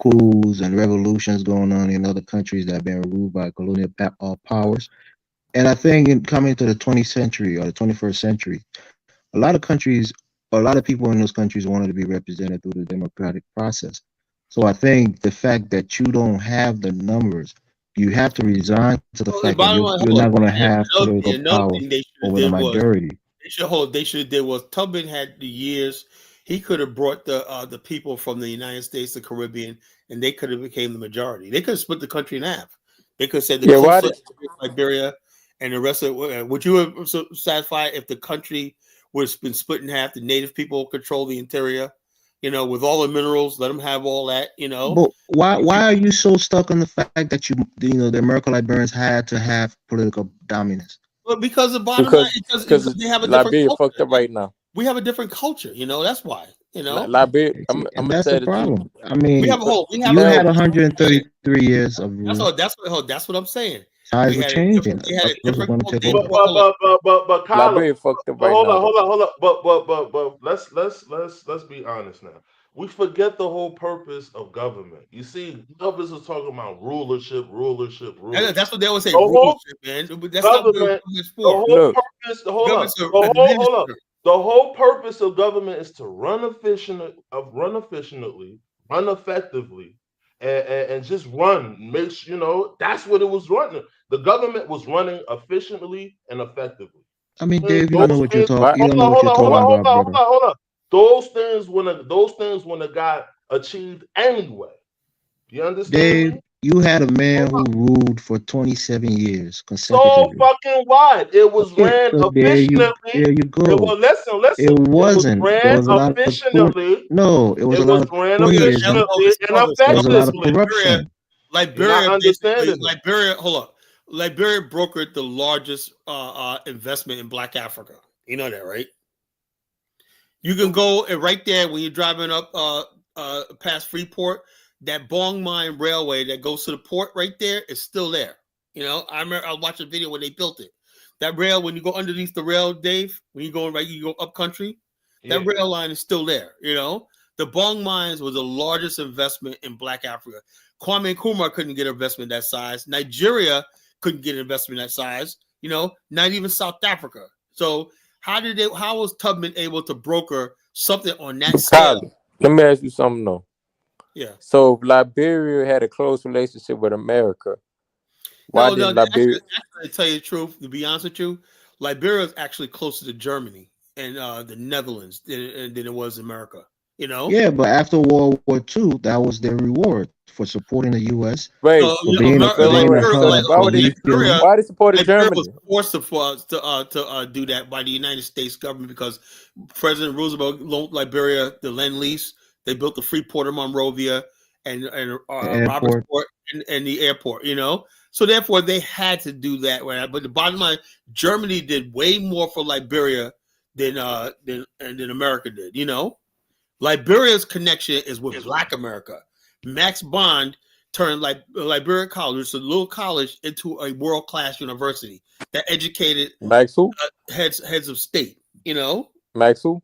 coups and revolutions going on in other countries that have been ruled by colonial powers. And I think in coming to the 20th century or the 21st century, a lot of countries, a lot of people in those countries wanted to be represented through the democratic process. So I think the fact that you don't have the numbers, you have to resign to the Well, the fact that bottom line, you're hold not on. going to have political Another power thing they should have over the did was majority. they should have did was Tubman had the years. He could have brought the people from the United States, the Caribbean, and they could have became the majority. They could have split the country in half. They could have said the Yeah, why coastal did Liberia and the rest of it. Would you have satisfied if the country was been split in half? The native people control the interior, with all the minerals. Let them have all that. But why are you so stuck on the fact that the American Liberians had to have political dominance? But because the bottom line, because because they have a different Liberia culture. fucked up right now. We have a different culture. That's why. Liberia, See, I'm and gonna that's the tell you the truth. problem. I We mean, have a whole. We have you a had Hell, 133 years of That's rule. all. That's what I'm saying. Tides We were had a changing. different. They had a Others were different. going to take They, But over. well, hold on. Kyler, Liberia fucked up but right now, though. hold on. But let's be honest now. We forget the whole purpose of government. You see, others are talking about rulership. That's what they always say. The whole Rulership, man. But that's not what government, government's the for. whole Look, purpose, hold on, Government's an hold up. administrator. The whole purpose of government is to run efficiently, run effectively, and just run. That's what it was running. The government was running efficiently and effectively. I mean, And Dave, you don't know those what you're things, talking. why? You don't know what you're talking about, brother. hold on. Those things when it got achieved anyway. You understand Dave, me? you had a man Hold who on. ruled for 27 years So consecutively. fucking what? It was Okay, ran so efficiently. there you It go. was It It was wasn't. There ran was a lot of efficiently. no. It was a It lot was of ran cronyism. efficiently and There was a lot of effectively. Liberia, corruption. You're not Liberia basically. understanding it. Liberia. Hold up. Liberia brokered the largest investment in Black Africa. You know that, right? You can go and right there when you're driving up past Freeport. That Bong Mine Railway that goes to the port right there is still there. I remember I watched a video when they built it. That rail, when you go underneath the rail, Dave, when you go right, you go up country. That rail line is still there. The Bong Mines was the largest investment in Black Africa. Kwame Nkrumah couldn't get an investment that size. Nigeria couldn't get an investment that size. Not even South Africa. So how was Tubman able to broker something on that scale? Kylie, let me ask you something though. Yeah. So if Liberia had a close relationship with America, why No. didn't Liberia? Actually, to tell you the truth, to be honest with you, Liberia is actually closer to Germany and the Netherlands than it was America. Yeah, but after World War II, that was their reward for supporting the U.S. Wait, for being a so wait, hub why for would they? nuclear. Why they supported Liberia was Germany? forced to do that by the United States government because President Roosevelt loaned Liberia the Lend-Lease. They built the Freeport of Monrovia and Robertsport and the airport. So therefore they had to do that. Right? But the bottom line, Germany did way more for Liberia than America did. Liberia's connection is with Black America. Max Bond turned Liberia College, a little college, into a world-class university that educated Max who? heads of state. Max who?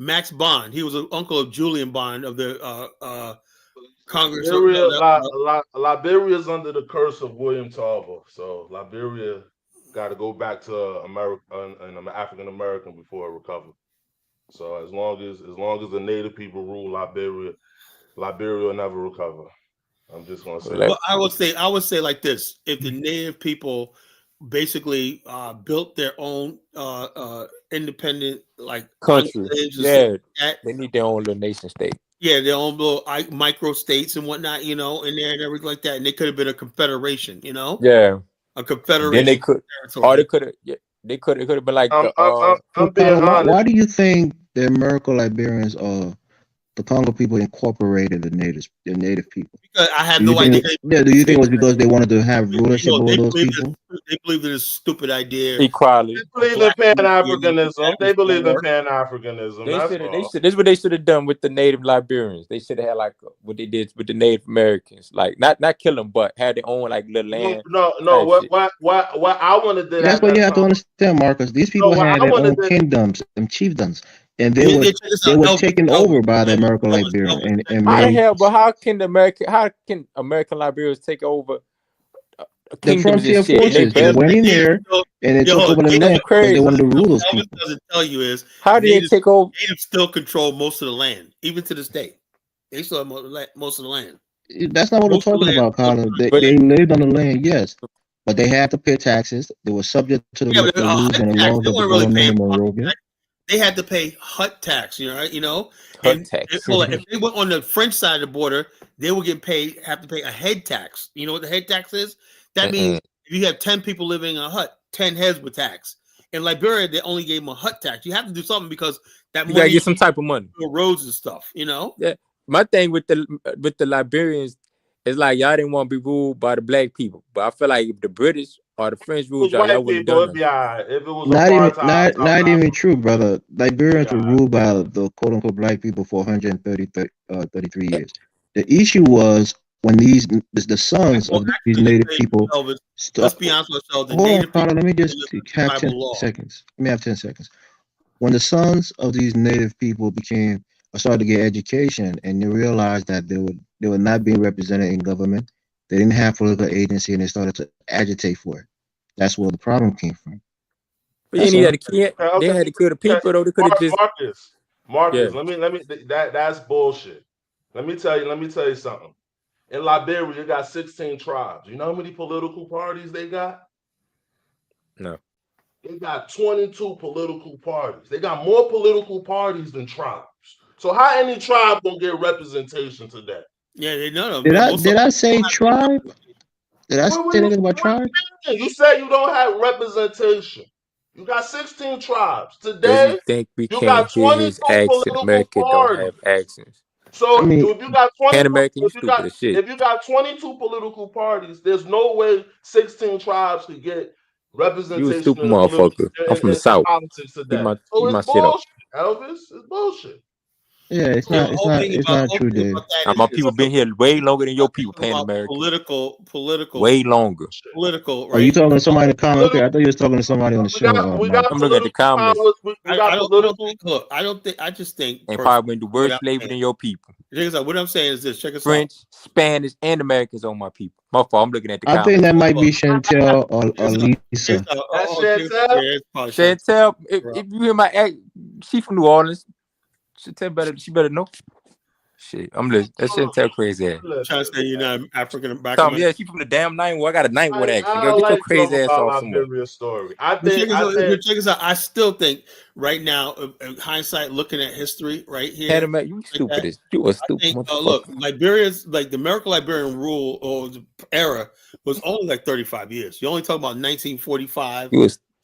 Max Bond. He was an uncle of Julian Bond of the Congress. Liberia's under the curse of William Tarver, so Liberia got to go back to America and African American before it recovers. So as long as the native people rule Liberia will never recover. I'm just gonna say. Well, I would say like this: if the native people basically built their own independent Country, yeah, they need their own little nation state. Yeah, their own little micro states and whatnot, in there and everything like that, and they could have been a confederation, Yeah, a confederation. then they could, or they could have, they could have been like I'm being honest. Why do you think the American Liberians are the Congo people incorporated the native people? Because I have Do you no think? idea. Yeah, do you think it was because they wanted to have rulership over They those believe people? they believe in this stupid idea. Equality. They believe in Black people Pan-Africanism. They was gonna believe in work. Pan-Africanism. They That's should have. all. This is what they should have done with the Native Liberians. They should have had like what they did with the Native Americans, like not kill them, but had their own like little land No. type shit. What I wanted to That's at what that you have to time. understand, Marcus. These No, people what had I their wanted own to. kingdoms and chiefdoms, and Yeah, check this they out. were Elvis, taken over by the American Elvis, Liberian and How the made hell? But how can American Liberians take over the kingdoms and frontier shit? And they forces. They barely. went in there and they took over the land because they wanted to rule those Elvis people. doesn't tell you is How did they take over? natives still control most of the land, even to this day. They still have most of the land. That's not what we're Most of the talking land about, Colin. But They lived on the land, yes, but they had to pay taxes. They were subject to the but rules and the tax, laws they of the weren't really government paying in property Monrovia. tax. They had to pay hut tax, you know. Hut And tax. if they went on the French side of the border, they would have to pay a head tax. You know what the head tax is? That means if you have 10 people living in a hut, 10 heads with tax. In Liberia, they only gave them a hut tax. You have to do something because that You money gotta get some type of money. roads and stuff, you know. Yeah. My thing with the Liberians is like y'all didn't want to be ruled by the black people, but I feel like if the British or the French If it ruled was y'all, y'all white wouldn't have people, done it'd nothing. be alright. If it was Not even apartheid, not even true, brother. Liberians were Yeah. ruled by the quote unquote black people for 33 years. The issue was when the sons of these native people Elvis, stu- let's be honest with ourselves. The Hold on, native people Carla. Let me just live under have 10 tribal law. seconds. Let me have 10 seconds. When the sons of these native people started to get education and they realized that they were not being represented in government, they didn't have political agency, and they started to agitate for it. That's where the problem came from. But you That's need all. to kill. They had to kill the people though. They could have just. Marcus, Yeah. let me that's bullshit. Let me tell you something. In Liberia, you got 16 tribes. You know how many political parties they got? No. They got 22 political parties. They got more political parties than tribes. So how any tribe gonna get representation today? Yeah, they know. Did I say tribe? Did I say anything about tribe? You said you don't have representation. You got 16 tribes. Does Today, he think we you can't got hear 22 his accent? political America don't parties. have accents. So I mean, if you got 20, Pan American, you stupid as shit. if you got 22 political parties, there's no way 16 tribes could get representation You a stupid in motherfucker. I'm from the South. politics Keep today. my So it's shit up. bullshit, Elvis. It's bullshit. yeah, it's not true, Dave. My people been here way longer than your people, Pan American. Political, way longer. Political. Are you talking to somebody in the comment? Okay, I thought you was talking to somebody on the show. I'm looking at the comments. Look, I don't think. I just think. And probably been the worst flavor than your people. What I'm saying is this. Check us out. French, Spanish, and Americans on my people. My fault. I'm looking at the I comments. think that might be Chantel or Lisa. Chantel, if you hear my act, she from New Orleans. Chantel she better know. Shit, I'm listening. That Chantel crazy ass. Trying to say you're not African back. Yeah, she from the damn 9. I got a 9-1 accent. Girl, get your crazy ass off somewhere. Story. Check us out. I still think right now, in hindsight, looking at history right here, You stupid as you a stupid motherfucker. Look, Liberia's like the American Liberian rule or the era was only like 35 years. You only talk about 1945 to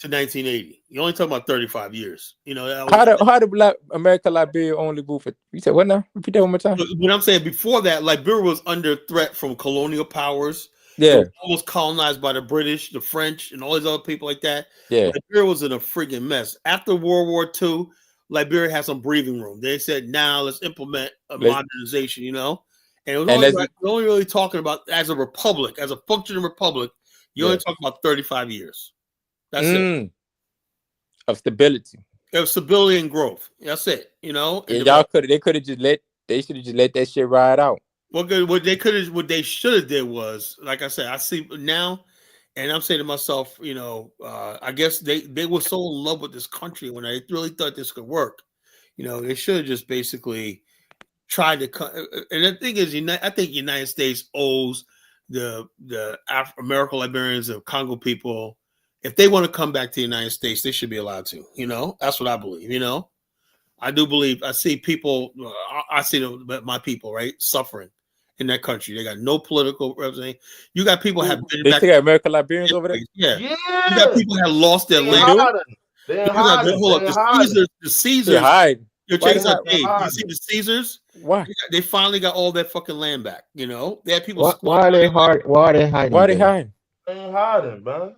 1980. You only talk about 35 years. You know how did American Liberia only move for? You said what now? Repeat that one more time. What I'm saying before that, Liberia was under threat from colonial powers. Yeah, almost colonized by the British, the French, and all these other people like that. Yeah, Liberia was in a freaking mess. After World War II, Liberia had some breathing room. They said, "Now let's implement a modernization." You know, and it was only really talking about as a republic, as a functioning republic. You only talk about 35 years. That's it. Of stability. Of stability and growth. That's it. You know. And they should have just let that shit ride out. What they should have did was, like I said, I see now, and I'm saying to myself, you know, I guess they were so in love with this country when they really thought this could work. You know, they should have just basically tried to. And the thing is, I think the United States owes the American Liberians, the Congo people, if they want to come back to the United States, they should be allowed to. You know, that's what I believe. You know, I do believe. I see people. I see my people right suffering in that country. They got no political representation. You got people have been back. They got American Liberians over there. Yeah. You got people have lost their land. They're hiding. The Caesars. They're hiding. Yo, Why check this they out, hide? Dave. You hiding. see the Caesars? Why? They finally got all that fucking land back. You know, they had people Why squatting. are they hard? Why are they hiding? Why they Dave? hiding? They ain't hiding, man.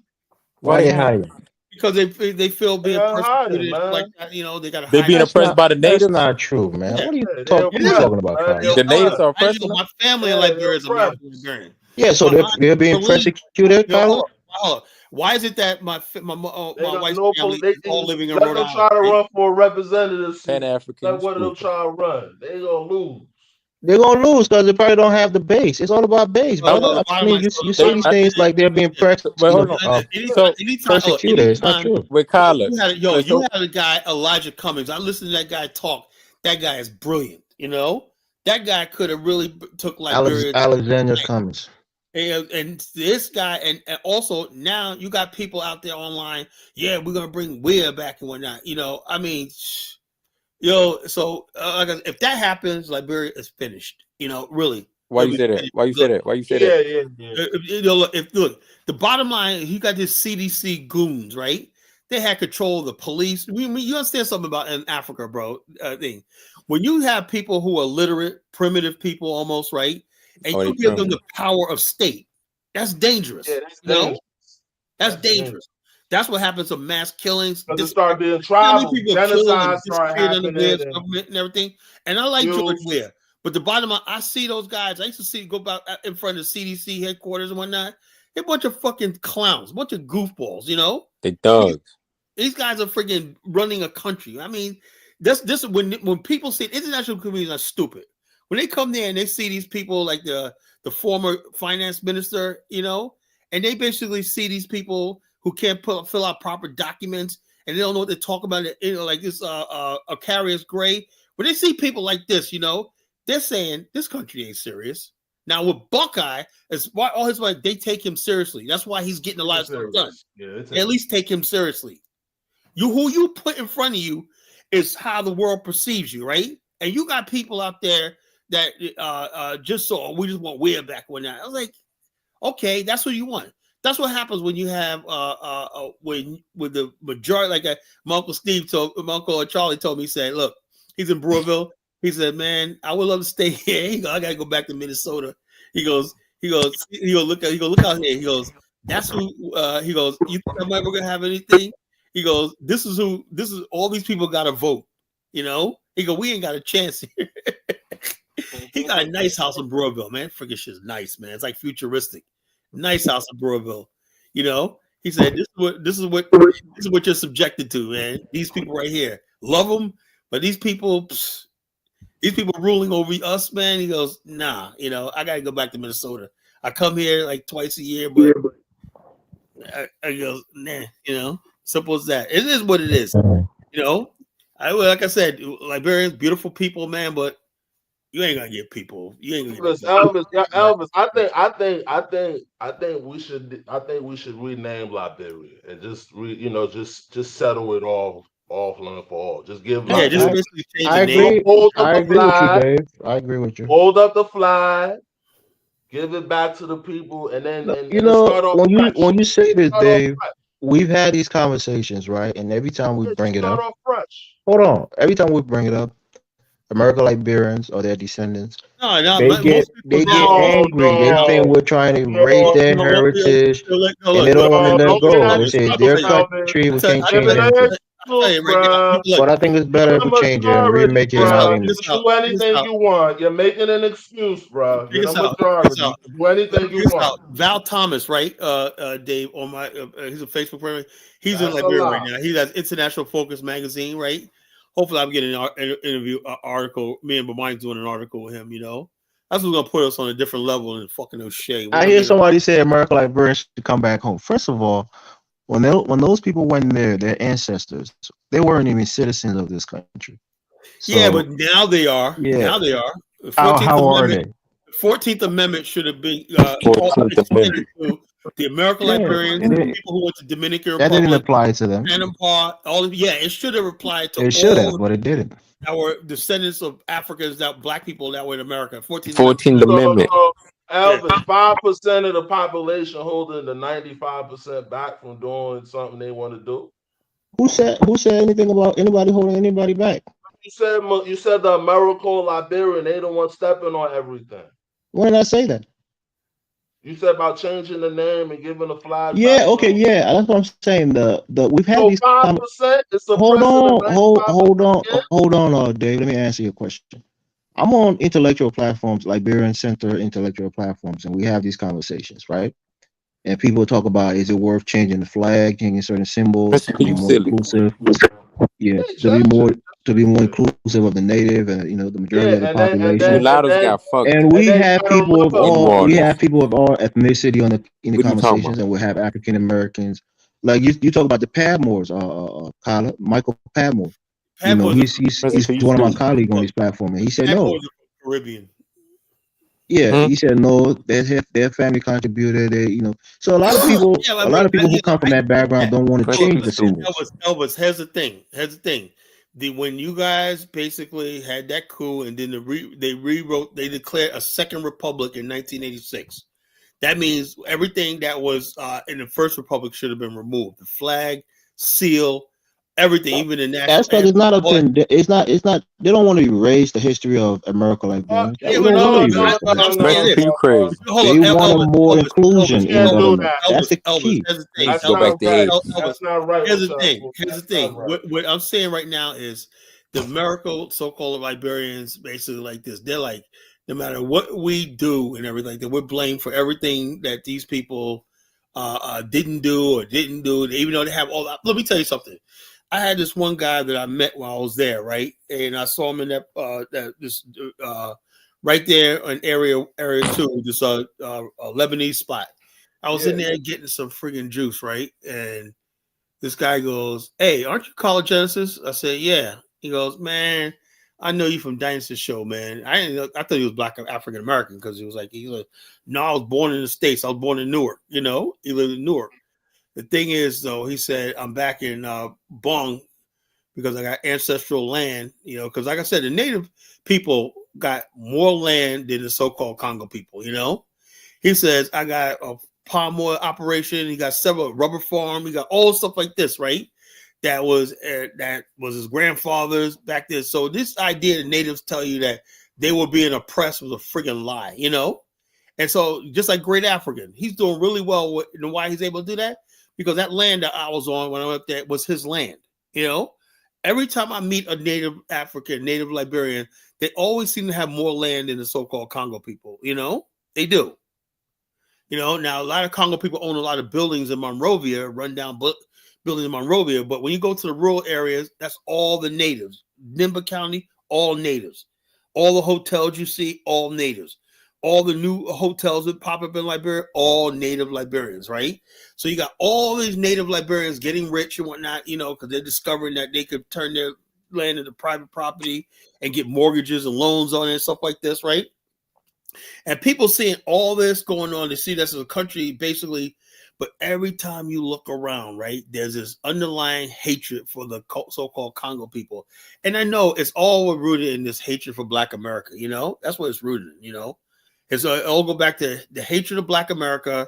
Why Why they they hiding? hiding? Because they feel They being ain't hiding, persecuted and shit like man. that. You know, they got to They hide. being That's oppressed not. by the That's natives. not true, man. Yeah, What are you Yeah, they talking? What are you it is. oppressed, talking about, man. They Carlos? The natives oppressed. are I oppressing know them. my family in Yeah, they Liberia is a African oppressed. Liberian. Yeah, so My aunt, they're being believe, persecuted, yo, Carlos. hold on. Why is it that They my got wife's no family police. is all living in Let Rhode them Island, try to right? run for a representative seat. Let Pan-Africans. one of them try to run. They gonna lose. They're gonna lose because they probably don't have the base. It's all about base, Well, brother. the I bottom mean, line, you so you the say bottom these line things like they're being Wait, hold on. anytime, So persecuted. It's not anytime, true. with Kyla, you so had a guy Elijah Cummings. I listened to that guy talk. That guy is brilliant. You know, that guy could have really took Liberia. Alexander Cummings. And this guy, and also now you got people out there online. Yeah, we're gonna bring Weir back and whatnot. You know, I mean, so if that happens, Liberia is finished. You know, really, why you say that? Why you say that? Why you say that? Yeah. Look, the bottom line, you got this CDC goons, right? They had control of the police. You understand something about in Africa, bro? Thing when you have people who are literate, primitive people, almost right, and Oh, they you give them primitive. the power of state, that's dangerous. Yeah, that's You know, dangerous. that's That's dangerous. dangerous. That's what happens to mass killings. Because it started being You know how many tribal. people are killed and Genocide started disappeared under happening. Blair's And government and everything? And I like George Weah, but the bottom line, I see those guys. I used to see go about in front of the CDC headquarters and whatnot. They're a bunch of fucking clowns, a bunch of goofballs. You know, They thugs. these guys are freaking running a country. I mean, this when people see international communities are stupid. When they come there and they see these people like the former finance minister, you know, and they basically see these people who can't fill out proper documents and they don't know what to talk about. You know, like this Carius Gray. When they see people like this, you know, they're saying this country ain't serious. Now with Buckeye, it's why all his life they take him seriously. That's why he's getting a lot of stuff done. yeah, They at least take him seriously. Who you put in front of you is how the world perceives you, right? And you got people out there that just so we just want Weir back when that. I was like, okay, that's what you want. That's what happens when you have when with the majority, like my Uncle Steve told my Uncle Charlie told me, he said, look, he's in Brewerville. He said, man, I would love to stay here. He goes, I gotta go back to Minnesota. He goes, look out here. He goes, that's who he goes, you think I'm ever gonna have anything? He goes, this is all these people gotta vote, you know? He goes, we ain't got a chance here. He got a nice house in Brewerville, man. Freaking shit's nice, man. It's like futuristic. Nice house in Brewerville. You know, he said, this is what you're subjected to, man. These people right here. Love them, but these people ruling over us, man. He goes, nah, you know, I gotta go back to Minnesota. I come here like twice a year, but I go, nah, you know, simple as that. It is what it is. You know, like I said, Liberians, beautiful people, man, but you ain't gonna get people. You ain't gonna get Elvis. I think we should rename Liberia and just just settle it off and for all. Just give yeah, just Liberia. basically change I the name. agree. Hold up I the agree with you, flag. Dave. I agree with you. Hold up the flag. Give it back to the people, and then You and know, start off when fresh. you say this, Start off Dave, fresh. we've had these conversations, right? And every time we Yeah, bring just it start up, off fresh. hold on. Every time we bring it up, American Liberians or their descendants, No, they most people get now. angry. They think we're trying to erase No. their heritage, and they Look, don't want to let Don't get go. They angry, say it's their Elvis. country. We can't Give change it an anything. I'll tell excuse, you right now. bruh. Look, But I think it's You're better if a we change it and majority, remake it in our bruh. check You this image. can out. do Check this anything out. you want. You're making an excuse, bruh. Check You're the this out. Check this majority. out. You can do anything Check you this want. out. Val Thomas, right? Dave, on my he's a Facebook friend. He's in That's a Liberia right lie. now. He has International Focus magazine, right? Hopefully, I'm getting an interview article. Me and Bamine's doing an article with him. You know, that's what's gonna put us on a different level and fucking no shade. We're I gonna hear get somebody say American Liberians should come back home. First of all, when those people went there, their ancestors, they weren't even citizens of this country. yeah, So but now they are. yeah, Now they are. The 14th how are Amendment. they? 14th Amendment should have been 14th extended Amendment. to the American Yeah, Liberians, and people who went to Dominican that didn't Republic, apply to them. Panama, it should have applied to It should have, all but it didn't. that were descendants of Africans, that black people that were in America. 14th Amendment. 14th Amendment. So, Yeah. Elvis, 5% of the population holding the 95% back from doing something they want to do. Who said anything about anybody holding anybody back? you said the American Liberian, they the one stepping on everything. When did I say that? You said about changing the name and giving the flag Yeah, back. okay, yeah, that's what I'm saying. The we've had So these 5% is suppressing the 95%. hold on, Dave. Let me answer your question. I'm on intellectual platforms, Liberian Center intellectual platforms, and we have these conversations, right? And people talk about, is it worth changing the flag, changing certain symbols to be You more silly. inclusive? Yeah, They to be more inclusive of the native and the majority Yeah, of the and The then population. and mulattoes then got fucked And and we then you have gotta people of in New remember. all Orleans. ethnicity in the What are you talking conversations, about? and we have African Americans. Like you talk about the Padmores, Kyla, Michael Padmore. Padmore's Listen He's to you one of my silly. colleagues on this platform, and he said no. Padmore's Caribbean. Yeah, Hmm? he said no. Their family contributed. So a lot of people, Yeah, I mean, who come from that background don't want to Listen to change you the stupid. symbols. Elvis, here's the thing. When you guys basically had that coup and then they declared a second republic in 1986. That means everything that was in the first republic should have been removed. The flag, seal, everything, even the national That's because anthem. it's not up to. It's not. They don't want to erase the history of America like that. Yeah, We but don't want to no, erase that. I'm saying Listen this. to you crazy. Hold They up, want a more Elvis, inclusion You in can't do government. that. That's the Elvis. key. Here's the thing, That's Go back not to right. AIDS. Elvis. That's not right. Here's What the y'all thing. doing. Here's the That's not thing. right. What I'm saying right now is the American so-called Liberians basically like this. They're like, no matter what we do and everything, that we're blamed for everything that these people didn't do. Even though they have all that. Let me tell you something. I had this one guy that I met while I was there, right? And I saw him in right there in area 2, this Lebanese spot. I was in there getting some friggin' juice, right? And this guy goes, "Hey, aren't you College Genesis?" I said, "Yeah." He goes, "Man, I know you from Dynasty Show, man. I didn't know. I thought he was Black African American because he was like, no, I was born in the States. I was born in Newark. He lived in Newark. The thing is, though, he said, I'm back in Bong because I got ancestral land. Because like I said, the native people got more land than the so-called Congo people. He says, I got a palm oil operation. He got several rubber farm. He got all stuff like this, right? That was his grandfather's back then. So this idea that natives tell you that they were being oppressed was a friggin' lie, And so just like Great African, he's doing really well. And why he's able to do that? Because that land that I was on when I went there was his land, Every time I meet a native African, native Liberian, they always seem to have more land than the so-called Congo people, They do. Now a lot of Congo people own a lot of buildings in Monrovia, rundown buildings in Monrovia. But when you go to the rural areas, that's all the natives. Nimba County, all natives. All the hotels you see, all natives. All the new hotels that pop up in Liberia, all native Liberians, right? So you got all these native Liberians getting rich and whatnot, because they're discovering that they could turn their land into private property and get mortgages and loans on it and stuff like this, right? And people seeing all this going on, they see this as a country basically, but every time you look around, right, there's this underlying hatred for the so-called Congo people. And I know it's all rooted in this hatred for Black America, that's what it's rooted in, And so it all go back to the hatred of Black America.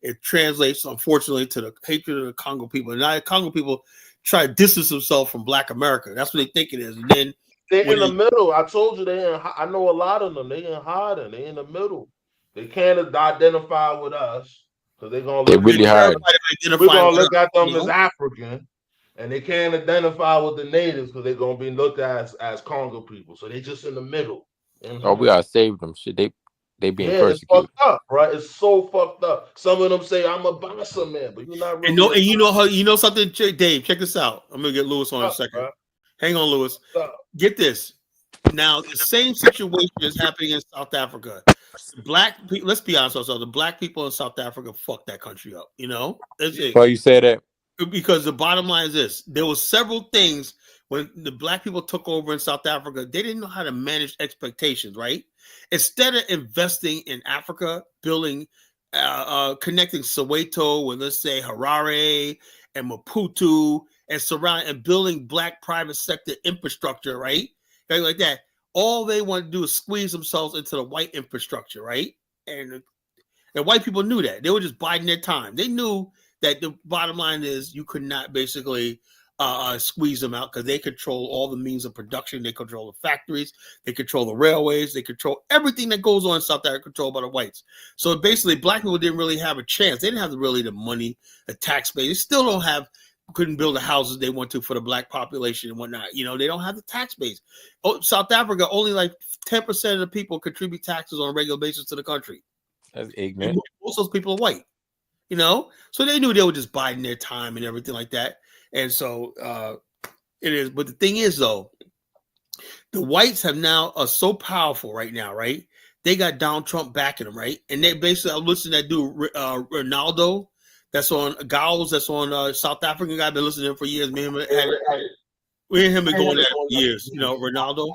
It translates, unfortunately, to the hatred of the Congo people. And now the Congo people try to distance themselves from Black America. That's what they think it is. And then They're in the middle. I told you I know a lot of them. They in hiding. They in the middle. They can't identify with us because they're gonna They look. really hard. We're gonna look at them as African, and they can't identify with the natives because they're gonna be looked at as Congo people. So they just in the middle. Oh, we gotta save them. Shit, they being It's persecuted. fucked up, right? It's so fucked up. Some of them say I'm a bossa man, but you're not really. And you know something, Dave. Check this out. I'm gonna get Lewis on in a second. Right? Hang on, Lewis. Get this. Now the same situation is happening in South Africa. Black people. Let's be honest with ourselves. The Black people in South Africa fucked that country up. That's it. Why you say that? Because the bottom line is this: there was several things when the Black people took over in South Africa. They didn't know how to manage expectations, right? Instead of investing in Africa, building, connecting Soweto with, let's say, Harare and Maputo, and surrounding and building Black private sector infrastructure, right? Like that. All they want to do is squeeze themselves into the white infrastructure, right? And white people knew that. They were just biding their time. They knew that the bottom line is you could not basically squeeze them out because they control all the means of production. They control the factories. They control the railways. They control everything that goes on in South Africa, controlled by the whites. So basically, black people didn't really have a chance. They didn't have really the money, the tax base. They still don't have, couldn't build the houses they want to for the black population and whatnot. You know, they don't have the tax base. South Africa, only like 10% of the people contribute taxes on a regular basis to the country. That's ignorant. Most of those people are white, you know? So they knew they were just biding their time and everything like that. And so it is. But the thing is, though, the whites have now are so powerful right now, right? They got Donald Trump backing them, right? And they basically, I'm listening to that dude, Ronaldo, that's on Gowls, that's on South African guy. I've been listening to him for years. Me and him been going at it for years, you know, Ronaldo.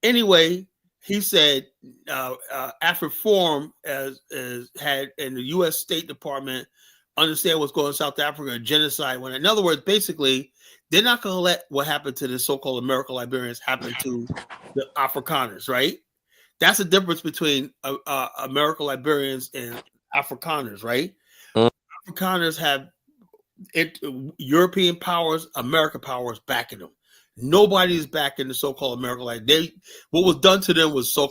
Anyway, he said AfriForum had in the U.S. State Department understand what's going on in South Africa, genocide. When, in other words, basically, they're not going to let what happened to the so-called American Liberians happen to the Afrikaners, right? That's the difference between American Liberians and Afrikaners, right? Afrikaners have European powers, American powers backing them. Nobody's backing the so-called American Liberians. What was done to them was so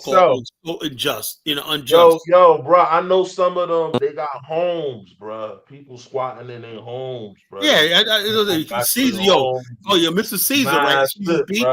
unjust, you know, unjust. Yo, bro, I know some of them. They got homes, bro. People squatting in their homes, bro. Yeah, Caesar, yo, Mr. Caesar, right? Caesar Beach.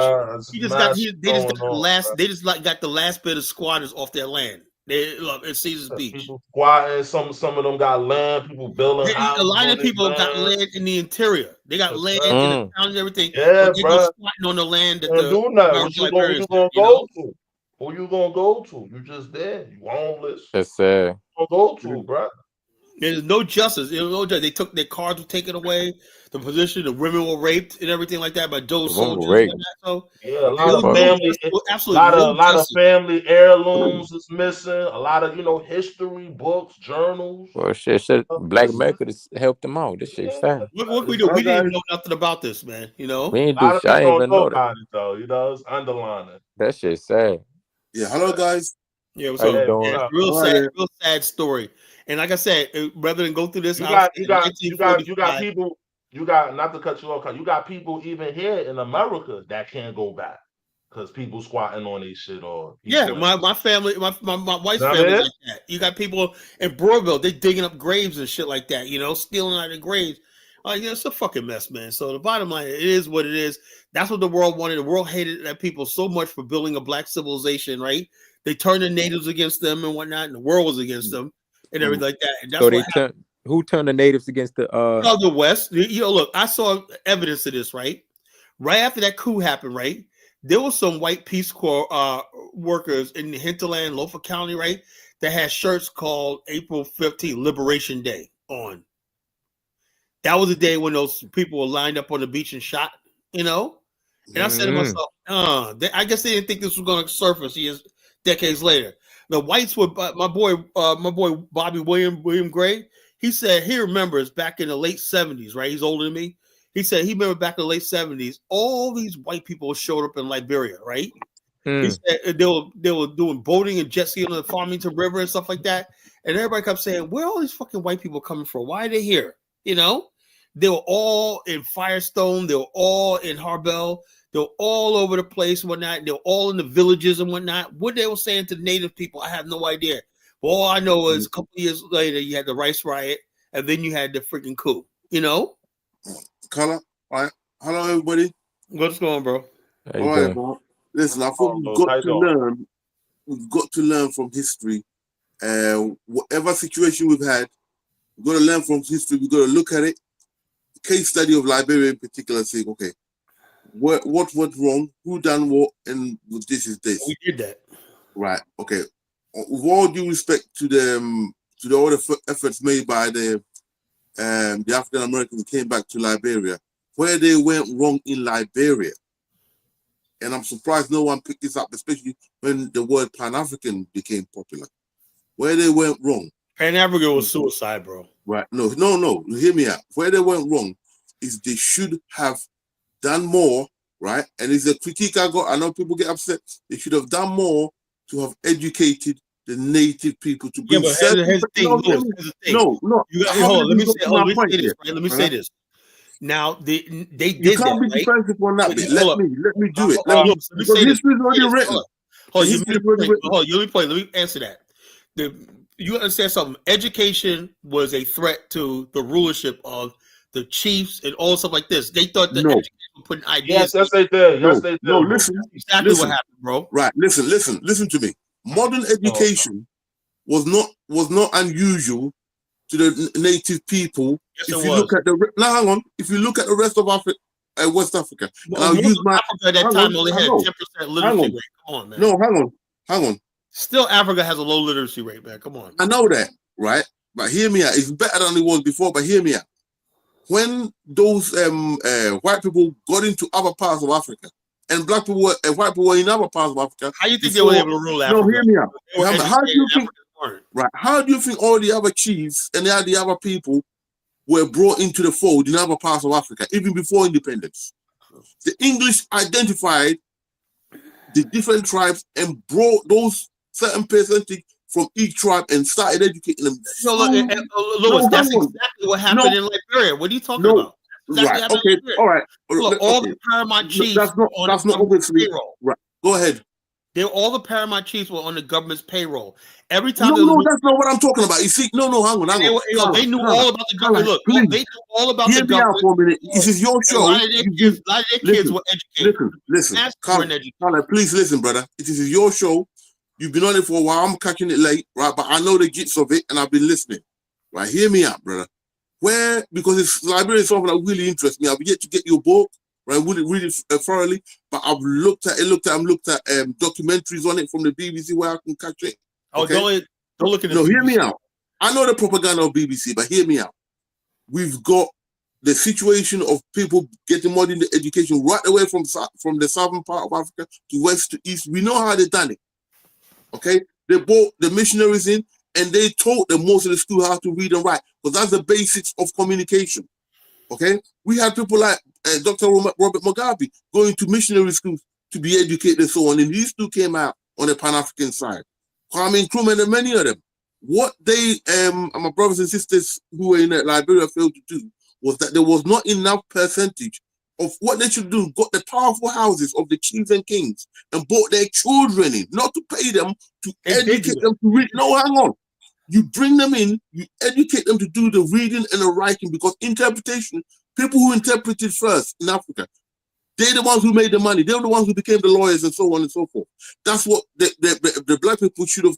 They just got the last bit of squatters off their land. They love it's Caesar's Beach. People squatting. Some of them got land. People building houses. A lot of people got land in the interior. They got land in the town and everything. Yeah, but they go squatting on the land that the do nothing. What you gonna go to? Who you gonna go to? You just there. You homeless. That's sad. Go to, bro. There's no justice. There's no justice. They took their cars were taken away. The position, the women were raped and everything like that by those soldiers. So, yeah, a lot of family, a lot of family heirlooms is missing. A lot of history books, journals. Well, shit. Black America just helped them out. This shit sad. What we do? We didn't even know nothing about this, man. You know, we ain't do. I ain't even know that. Though, it's underlining. That shit sad. Yeah. Hello, guys. Yeah, what's How up? you doing? Yeah, real sad story. And like I said, rather than go through this, you got people. You got, not to cut you off, you got people even here in America that can't go back because people squatting on their shit or my family, my wife's family like that. You got people in Broadville, they digging up graves and shit like that, stealing out of graves. It's a fucking mess, man. So the bottom line, it is what it is. That's what the world wanted. The world hated that people so much for building a black civilization, right? They turned the natives against them and whatnot, and the world was against them and everything like that. And that's so who turned the natives against the the West? Look, I saw evidence of this, right? Right after that coup happened, right? There was some white Peace Corps workers in the hinterland, Lofa County, right? That had shirts called April 15th, Liberation Day on. That was the day when those people were lined up on the beach and shot, And I said to myself, I guess they didn't think this was going to surface years, decades later. The whites were my boy Bobby William Gray. He said he remembers back in the late 70s, right? He's older than me. He said he remembered back in the late 70s, all these white people showed up in Liberia, right? He said they were doing boating and jet skiing on the Farmington River and stuff like that. And everybody kept saying, where are all these fucking white people coming from? Why are they here? They were all in Firestone. They were all in Harbel. They were all over the place and whatnot. They were all in the villages and whatnot. What they were saying to native people, I have no idea. But all I know is a couple of years later, you had the rice riot, and then you had the freaking coup. Color. All right. Hello, everybody. What's going on, bro? All right, bro. Listen, I thought we've got to learn from history. Whatever situation we've had, we've got to learn from history. We've got to look at it. Case study of Liberia in particular, saying, okay, what went wrong? Who done what? And this is this. We did that. Right. Okay. With all due respect to all the efforts made by the African Americans who came back to Liberia, where they went wrong in Liberia, and I'm surprised no one picked this up, especially when the word Pan-African became popular. Where they went wrong. Pan-African was suicide, bro. Right. No. Hear me out. Where they went wrong is they should have done more, right? And it's a critique I got. I know people get upset. They should have done more to have educated the native people to bring. Yeah, but here's the thing. No. Hold on, let me say this. Right? Let me say this. Now they You did can't that, be right? defensive on that bit. Hold Let me do it. Hold on, let me Because say this. history is already written. Hold on, you History made is a already point. written. Hold on, let me answer that. You understand something? Education was a threat to the rulership of the chiefs and all stuff like this. They thought that No. education was putting Yes, ideas. yes, they did. Yes, they did. No, bro. listen. That's exactly Listen. what happened, bro. Right, listen to me. Modern education was not unusual to the native people. Yes, If it you was. look at hang on. If you look at the rest of Africa, West Africa, and I'll Most use of my Africa at that time only had 10% literacy on. rate. Come on, man. No, hang on. Still, Africa has a low literacy rate, man. Come on. I know that, right? But hear me out. It's better than it was before. But hear me out. When those white people got into other parts of Africa, and white people were in other parts of Africa. How you think they were able to rule Africa? No, hear me out. They were How do you think? Africans weren't. Right? How do you think all the other chiefs and the other people were brought into the fold in other parts of Africa, even before independence? The English identified the different tribes and brought those certain percentage from each tribe and started educating them. So, Louis, that's exactly what happened in Liberia. What are you talking about? Right. Okay. All right. Look, all the paramount chiefs that's not obviously payroll. Right. Go ahead. All the paramount chiefs were on the government's payroll. Every time No, that's not what I'm talking about. You see, no, hang on. They knew all about the government. Look, please. they knew all about Hear the me government. out for a minute. This is your show. A lot of their kids were educated. Listen. Carla, please listen, brother. This is your show. You've been on it for a while. I'm catching it late, right? But I know the gist of it, and I've been listening. Right? Hear me out, brother. Because it's Liberia is something that really interests me. I've yet to get your book, right? Read it thoroughly. But I've looked at documentaries on it from the BBC where I can catch it. Okay? Oh, don't look at it. No, hear me out. I know the propaganda of BBC, but hear me out. We've got the situation of people getting modern education right away from the southern part of Africa to west to east. We know how they've done it. Okay? They brought the missionaries in and they taught them most of the school how to read and write, because that's the basics of communication. Okay? We had people like Dr. Robert Mugabe going to missionary schools to be educated and so on, and these two came out on the Pan-African side. Kwame Nkrumah and many of them. What they, my brothers and sisters who were in Liberia failed to do was that there was not enough percentage of what they should do, got the powerful houses of the chiefs and kings and brought their children in, not to pay them, to educate them to read. No, hang on. You bring them in, you educate them to do the reading and the writing, because interpretation, people who interpreted first in Africa, they're the ones who made the money. They're the ones who became the lawyers and so on and so forth. That's what the black people should have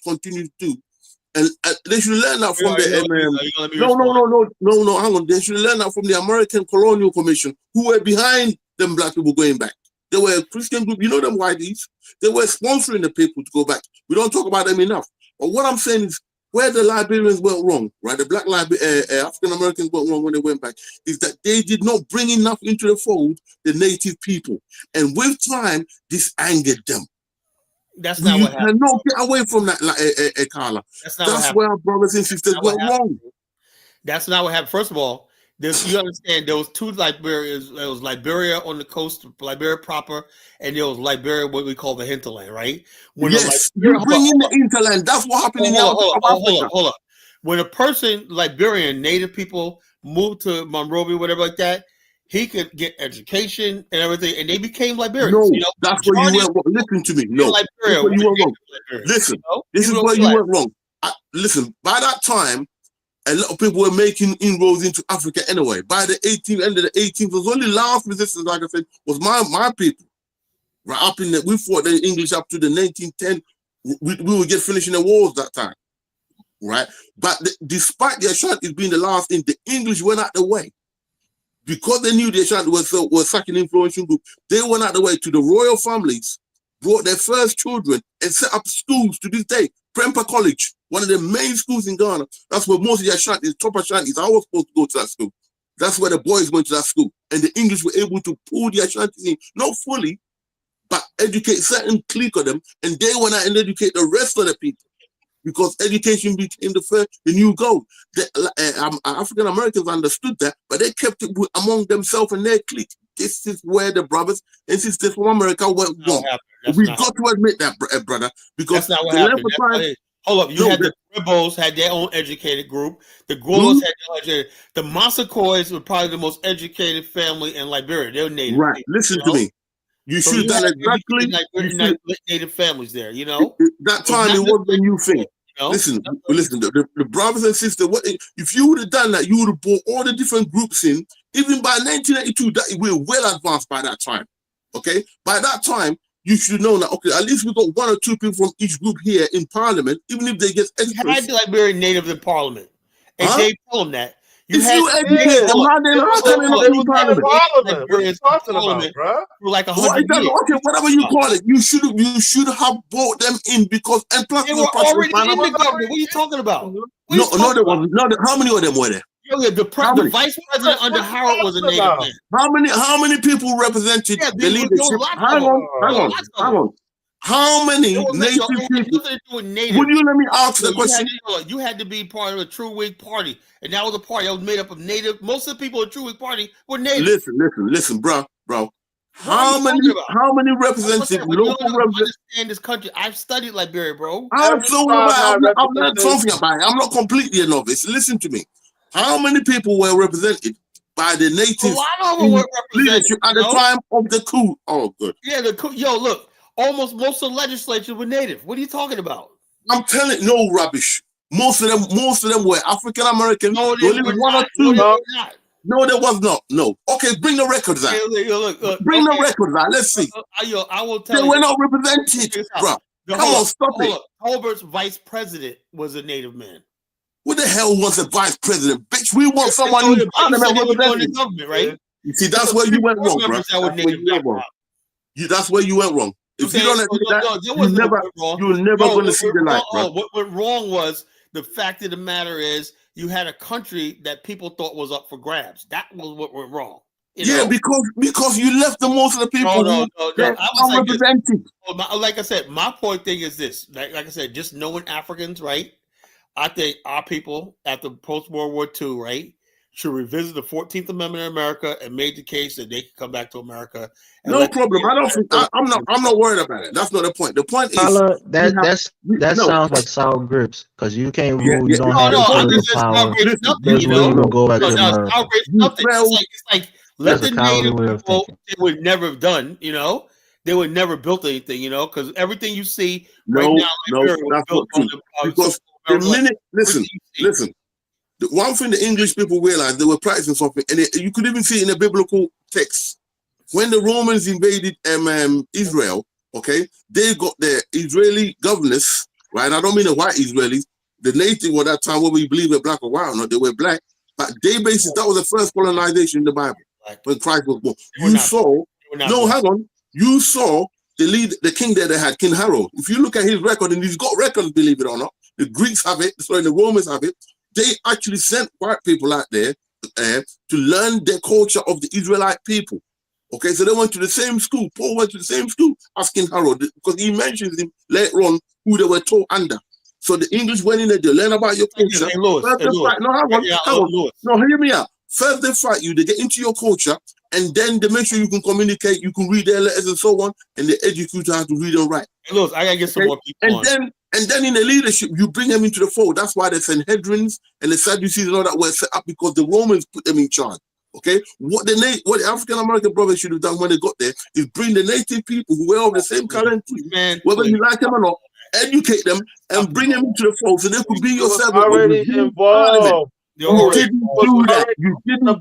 continued to do. And they should learn that from No, hang on. They should learn that from the American Colonial Commission, who were behind them black people going back. They were a Christian group. You know them whiteys. They were sponsoring the people to go back. We don't talk about them enough. But what I'm saying is, where the Liberians went wrong, right? The black African Americans went wrong when they went back, is that they did not bring enough into the fold the native people. And with time, this angered them. That's not what happened. You cannot get away from that, Carla. That's where our brothers and sisters went wrong. That's not what happened. First of all, you understand there was two Liberias. There was Liberia on the coast, Liberia proper, and there was Liberia, what we call the hinterland, right? You bring in the hinterland. That's what happened in Africa. Hold on. When a person, Liberian, native people, moved to Monrovia, whatever like that, he could get education and everything, and they became Liberians. No, that's where you went wrong. Listen to me. No, that's where you went wrong. Listen, this is where you went wrong. Listen, by that time, a lot of people were making inroads into Africa anyway. By the end of the 18th, the only last resistance, like I said, was my people. Right up in we fought the English up to the 1910. We were just finishing the wars that time, right? But despite the Ashantis being the last thing, the English went out the way. Because they knew the Ashantis were such an influential group, they went out the way to the royal families, brought their first children, and set up schools to this day. Prempeh College, one of the main schools in Ghana. That's where most of the Ashantis, top Ashantis, I was supposed to go to that school. That's where the boys went to that school. And the English were able to pull the Ashantis in, not fully, but educate certain clique of them. And they went out and educate the rest of the people. Because education became the new goal. The African Americans understood that, but they kept it among themselves and their clique. This is where the brothers and sisters from America went wrong. We got to admit that, brother, because that's not what happened. Hold up, you No, had the Ribos had their own educated group. The Guelos Hmm? had their own educated. The Massacoys were probably the most educated family in Liberia. They're native. right. people, Listen you to know? me. You So should you have had done exactly. native families there, you know. That So time not it was the new thing. you know? Listen, the brothers and sisters. If you would have done that, you would have brought all the different groups in. Even by 1982, that we were well advanced by that time. Okay, by that time, you should know that. Okay, at least we got 1 or 2 people from each group here in Parliament. Even if they get You had extras, the Liberian natives in Parliament, and huh? they told them that If you educate them, how can they not They be in was in Parliament? Parliament. What are you talking about, bro? for like Or 100 it doesn't, years. okay, whatever you call it, you should have brought them in because and plus They the were process already was in the government. What are you talking about? What are no, you talking there about? wasn't. No, how many of them were there? The vice president under Howard was a native man. How many people represented Yeah, the leadership? Hang on. How many native people? Nothing to do with native. Would you let me ask the question? You had to be part of the True Whig Party, and that was a party that was made up of native. Most of the people in the True Whig Party were native. Listen, bro. How many representatives, local representatives? Understand this country. I've studied Liberia, bro. I've learned something about it. I'm not completely a novice. Listen to me. How many people were represented by the native A lot of them were leadership at the time of the coup? Oh, good. Yeah, the coup. Yo, look, almost most of the legislature were native. What are you talking about? I'm telling you, no rubbish. Most of them were African American. No, they only were 1 or not. 2. No, they were not. No, there was not. No. Okay, bring the records out. Bring the records out. Let's see. I will tell you. They were not represented, bro. Come on, stop it. Holbert's vice president was a native man. What the hell was the vice president? Bitch, we want someone who's the government, right? You see, that's where you went wrong, bro. That's where you went wrong. If you don't admit that, you're never going to see the light, bro. What went wrong was the fact of the matter is you had a country that people thought was up for grabs. That was what went wrong. Yeah, because you left the most of the people who are represented. Like I said, my point thing is this. Like I said, just knowing Africans, right? I think our people at the post-World War II, right, should revisit the 14th Amendment in America and made the case that they could come back to America. No problem. I don't think I'm not worried about it. That's not the point. The point is that sounds like sour grapes because you can't rule. You don't have power. There's really no go back to America. It's like let the native people. They would never have done. They would never built anything. Because everything you see right now, that's not true. Because the minute, listen. The one thing the English people realized, they were practicing something, and you could even see it in the biblical text. When the Romans invaded Israel, okay, they got the Israeli governors, right? I don't mean the white Israelis. The native at that time, whether you believe they're black or white or not, they were black. But that was the first colonization in the Bible when Christ was born. You saw the king that they had, King Harold. If you look at his record, and he's got records, believe it or not, the Greeks have it, the Romans have it. They actually sent white people out there to learn the culture of the Israelite people. Okay, so they went to the same school. Paul went to the same school as King Harold because he mentions him later on who they were taught under. So the English went in there to learn about your culture. Hear me out. First they fight you, they get into your culture, and then they make sure you can communicate, you can read their letters and so on, and they educate you how to read and write. I gotta get some more people And then in the leadership, you bring them into the fold. That's why the Sanhedrins and the Sadducees and all that were set up because the Romans put them in charge. Okay, what the African American brothers should have done when they got there is bring the native people who were of the same current, whether you like them or not, educate them and bring them into the fold so they could be yourself. Already involved. You didn't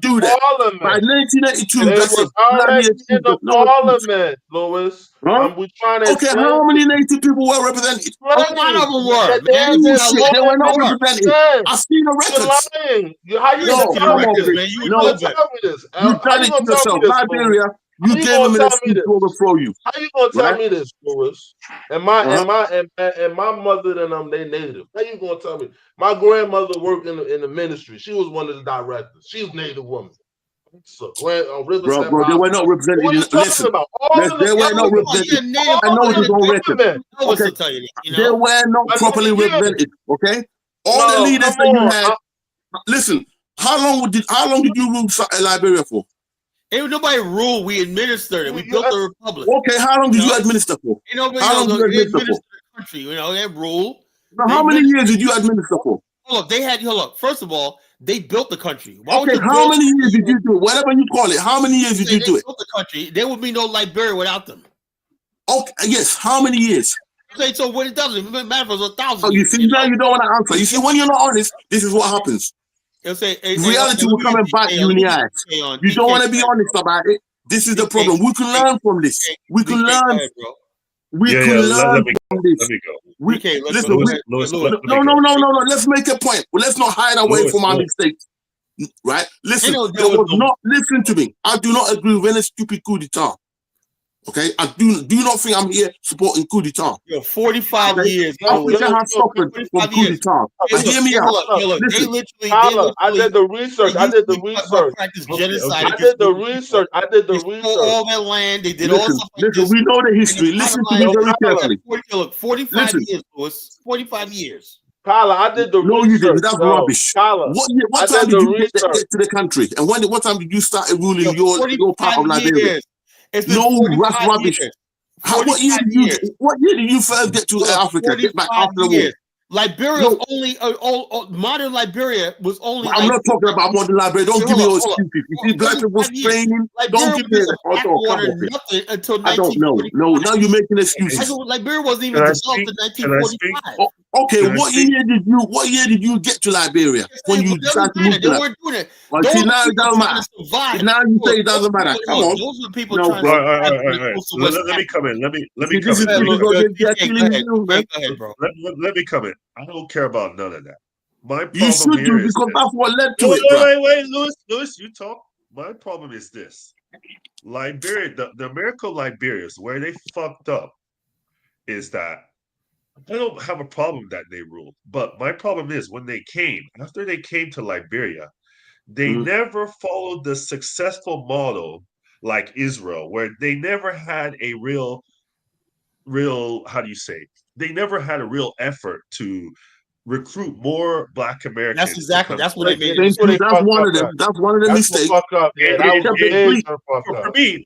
do that. By 1982, that's already in the Parliament, Louis. Okay, how many native people were represented? A lot of them were. They were not represented. I've seen the records. How you gonna tell me this, man? You tell me this. You done it to yourself. Liberia, you gave them an excuse to overthrow you. How you gonna tell me this, Louis? And my mother and them, they native. How you gonna tell me? My grandmother worked in the ministry. She was one of the directors. She was a native woman. So, bro, they were not represented. Listen, they were not represented. I know it's on record. Okay. They were not properly represented. Okay, all the leaders that you had. Listen, how long did you rule Liberia for? Ain't nobody ruled. We administered it. We built a republic. Okay, how long did you administer for? How long did you administer the country? They rule. So how many years did you administer for? Hold up. First of all, they built the country. Why would Okay, you how build many years did you do it? Whatever you call it, how many years did you do it? built the country? There would be no Liberia without them. Okay, yes, how many years? Okay, so what it doesn't matter if it's 1,000 Oh, you years. see, now you don't want to answer. You see, when you're not honest, this is what happens. It'll say, Reality will come and bite you in the eyes. You don't want to be honest about it. This is the problem. We can learn from this. We can learn. We can learn from this. Let me go. Listen, no. Let's make a point. Well, let's not hide away from our mistakes. Right? Listen, listen to me. I do not agree with any stupid coup d'etat. Okay, I do not think I'm here supporting coup d'etat. 45 years. Africa has suffered from coup d'etat. Hear me out. Listen, I did the research. I did the research. Practice genocide. I did the research. They stole all that land. They did all stuff like this. We know the history. Listen to me very carefully. Look, 45 years, Lewis. 45 years. Kyla, I did the research. No, you didn't. That's rubbish. Kyla, what time did you get to the country? And what time did you start ruling your part of Liberia? No, that's rubbish. What year did you first get to Africa? Get back after the war? Liberia was only modern Liberia was only. I'm not talking about modern Liberia. Don't give me all excuses. You see, black people training. Don't give me nothing until 1945. I don't know. No, now you're making excuses. Liberia wasn't even developed in 1945. Okay, what year did you get to Liberia when you decided to move to Liberia? Doing it. Well, see, now it doesn't matter. Now you say it doesn't matter. Come on. Those are the people trying to. Let me come in. Let me come in. Let me come in. I don't care about none of that. My problem you should do because that's what led to it. Wait, Lewis, you talk. My problem is this: Liberia, the American Liberians, where they fucked up, is that I don't have a problem that they ruled, but my problem is when they came, after they came to Liberia, they never followed the successful model like Israel, where they never had a real, how do you say? They never had a real effort to recruit more Black Americans. That's what they made. That's one of them. That's one of the mistakes.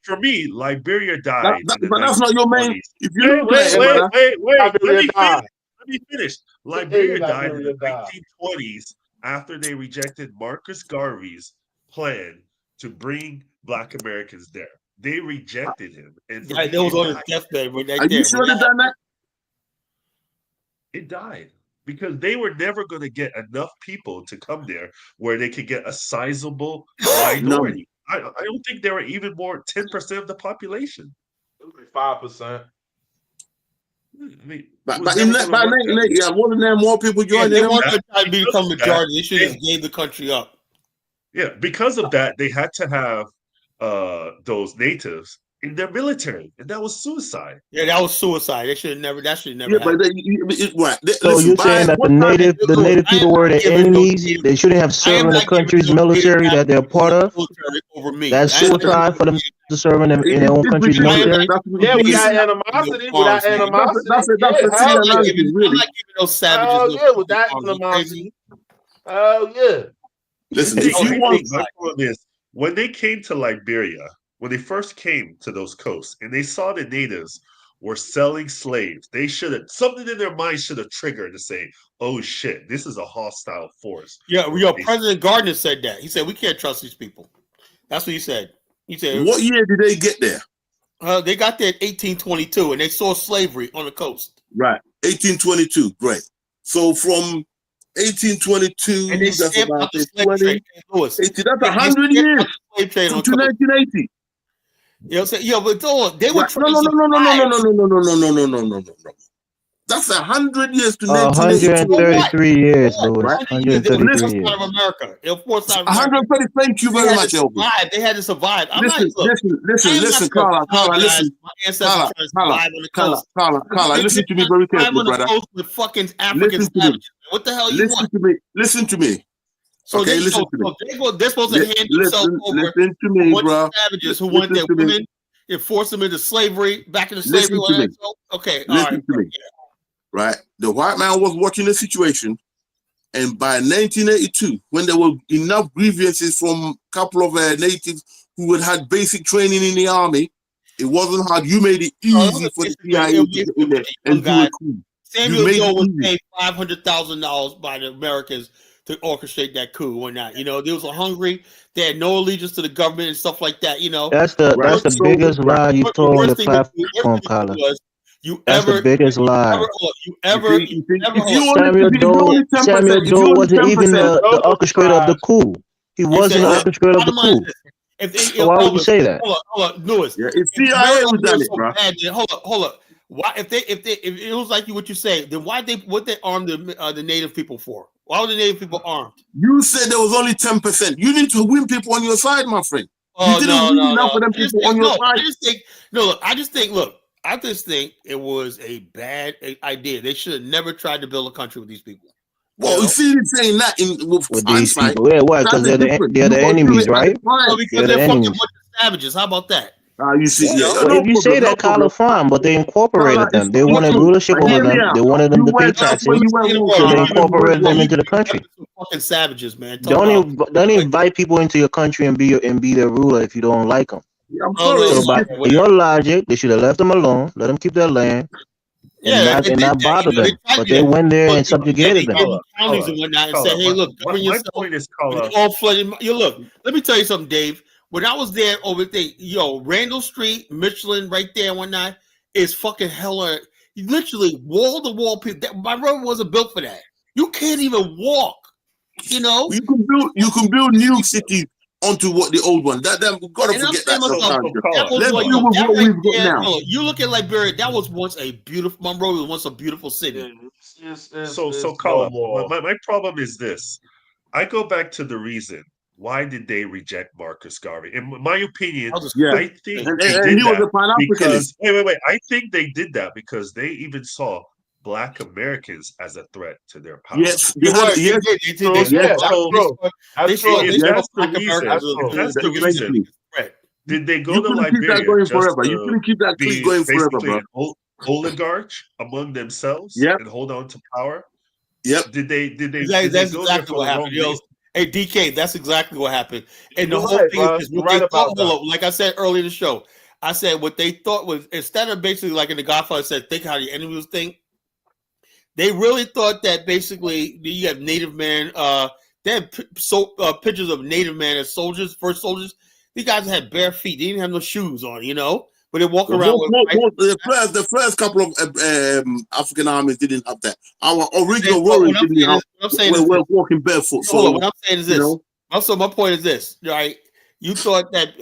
For me, Liberia died. But that's not your main. If you wait. Let me finish. Liberia died in the 1920s after they rejected Marcus Garvey's plan to bring Black Americans there. They rejected him, and that was on his deathbed. Are you sure they done that? It died because they were never going to get enough people to come there where they could get a sizable minority. I don't think there were even more 10% of the population. It was like 5%. But in that, one of them more people joined. They wanted to try to become majority. They should have gave the country up. Yeah, because of that, they had to have those natives in their military, and that was suicide. Yeah, that was suicide. That should never. Yeah, happened. But so you're saying that the native people were the enemies? They shouldn't have served in the country's military that they're part of. Over me. That's suicide for them to serve in their own country's military. Yeah, without animosity. I'm not giving those savages. With that animosity. Oh yeah. Listen, if you want, my point is when they came to Liberia. When they first came to those coasts and they saw the natives were selling slaves, they should have something in their mind should have triggered to say, "Oh shit, this is a hostile force." Yeah, President Gardner said that. He said we can't trust these people. That's what he said. He said, "What year did they get there?" They got there in 1822, and they saw slavery on the coast. Right, 1822. Great. So from 1822, and they that's about 20. That's 100 years to 1980. You know what I'm saying? Yeah, but they were no. That's 100 years to 133 years, Louis. Right? 133 years. Of America. 130. Thank you very much, Elvis. They had to survive. Listen, Carla, listen. Carla, listen to me very carefully, brother. With fucking African savages. What the hell you want? Listen to me. So okay, they're supposed to hand themselves over to me, bro. Savages who want their women and force them into slavery, back into slavery. Okay, listen to me. Right, the white man was watching the situation, and by 1982, when there were enough grievances from a couple of natives who had basic training in the army, it wasn't hard. You made it easy for the CIA and do a coup. Samuel made Doe it was easy. paid $500,000 by the Americans to orchestrate that coup or not. They was hungry. They had no allegiance to the government and stuff like that. That's the Right. that's the biggest lie you The told on worst your thing to platform, Carla. was you That's the ever, biggest lie. you ever, You think if hold you on. only Samuel if you Doe only 10%, Samuel if you Doe only wasn't even 10%, the orchestrator of the coup. He You wasn't say, the look, orchestrator of the bottom line is coup. this. If they, So why would you Elvis, say that? hold on, Lewis. yeah, it's If CIA America who done was it, so bro. bad, then hold up. Why if it was like what you say, then what they armed the native people for? Why were the native people armed? You said there was only 10%. You need to win people on your side, my friend. Oh, You didn't win enough of them people on your side. I just think it was a bad idea. They should have never tried to build a country with these people. Well, you see, saying that with With these hindsight, people. Yeah, why? Because that's they're different. the You gotta do enemies, it at the right? time. No, because They're the they're fucking enemies. bunch of savages. How about that? You see, Yeah, yeah, well, no if you problem, say no that, Carla, problem. fine, but they incorporated them. They It's wanted true. rulership But over hear me them. out. They wanted them You to pay went, that's where taxes, you went wrong. so they You incorporated them into the You country. some fucking savages, man. Don't invite people into your country and be their ruler if you don't like them. Yeah, I'm Oh, sorry. no, So It's by different. your logic, they should have left them alone, let them keep their land, and yeah, they did not that. bother They them. tried But to do they that. went there Look, and subjugated they them. gave them counties and whatnot and said, "Hey, look, govern my yourself." point is, When they all flooded. Look, let me tell you something, Dave. When I was there over there, Randall Street, Michelin, right there and whatnot, is fucking hella. Literally wall to wall people. My road wasn't built for that. You can't even walk. You can build new cities onto what the old one. We've got to And I'm forget saying that myself, sometimes. that was Let's like, deal with that what right we've got there. now. You look at Liberia. That was once a beautiful. Monroe was once a beautiful city. So Carla, my problem is this. I go back to the reason. Why did they reject Marcus Garvey? In my opinion, Yeah. I think And they he did was that a Pan-Africanist. because wait. I think they did that because they even saw Black Americans as a threat to their power. Yes, They yes, did. They yes. If that's the reason, threat. did they You go to couldn't keep that Liberia going just forever. You to couldn't keep that clique be going forever, basically bro. an oligarch among themselves Yep. and hold on to power? Yep. Did they That's go there exactly for what the wrong happened. reason? Hey, DK, that's exactly what happened. And the You're whole right, thing bro. is You're what they right thought. about that. Like I said earlier in the show, I said what they thought was, instead of basically like in The Godfather said, think how the enemies think. They really thought that basically you have Native man. They had pictures of Native man as soldiers, first soldiers. These guys had bare feet. They didn't have no shoes on, but they walk around with. The first couple of African armies didn't have that. Our original warriors didn't have. We're walking barefoot. So what I'm saying is this. Also, my point is this, right? You thought that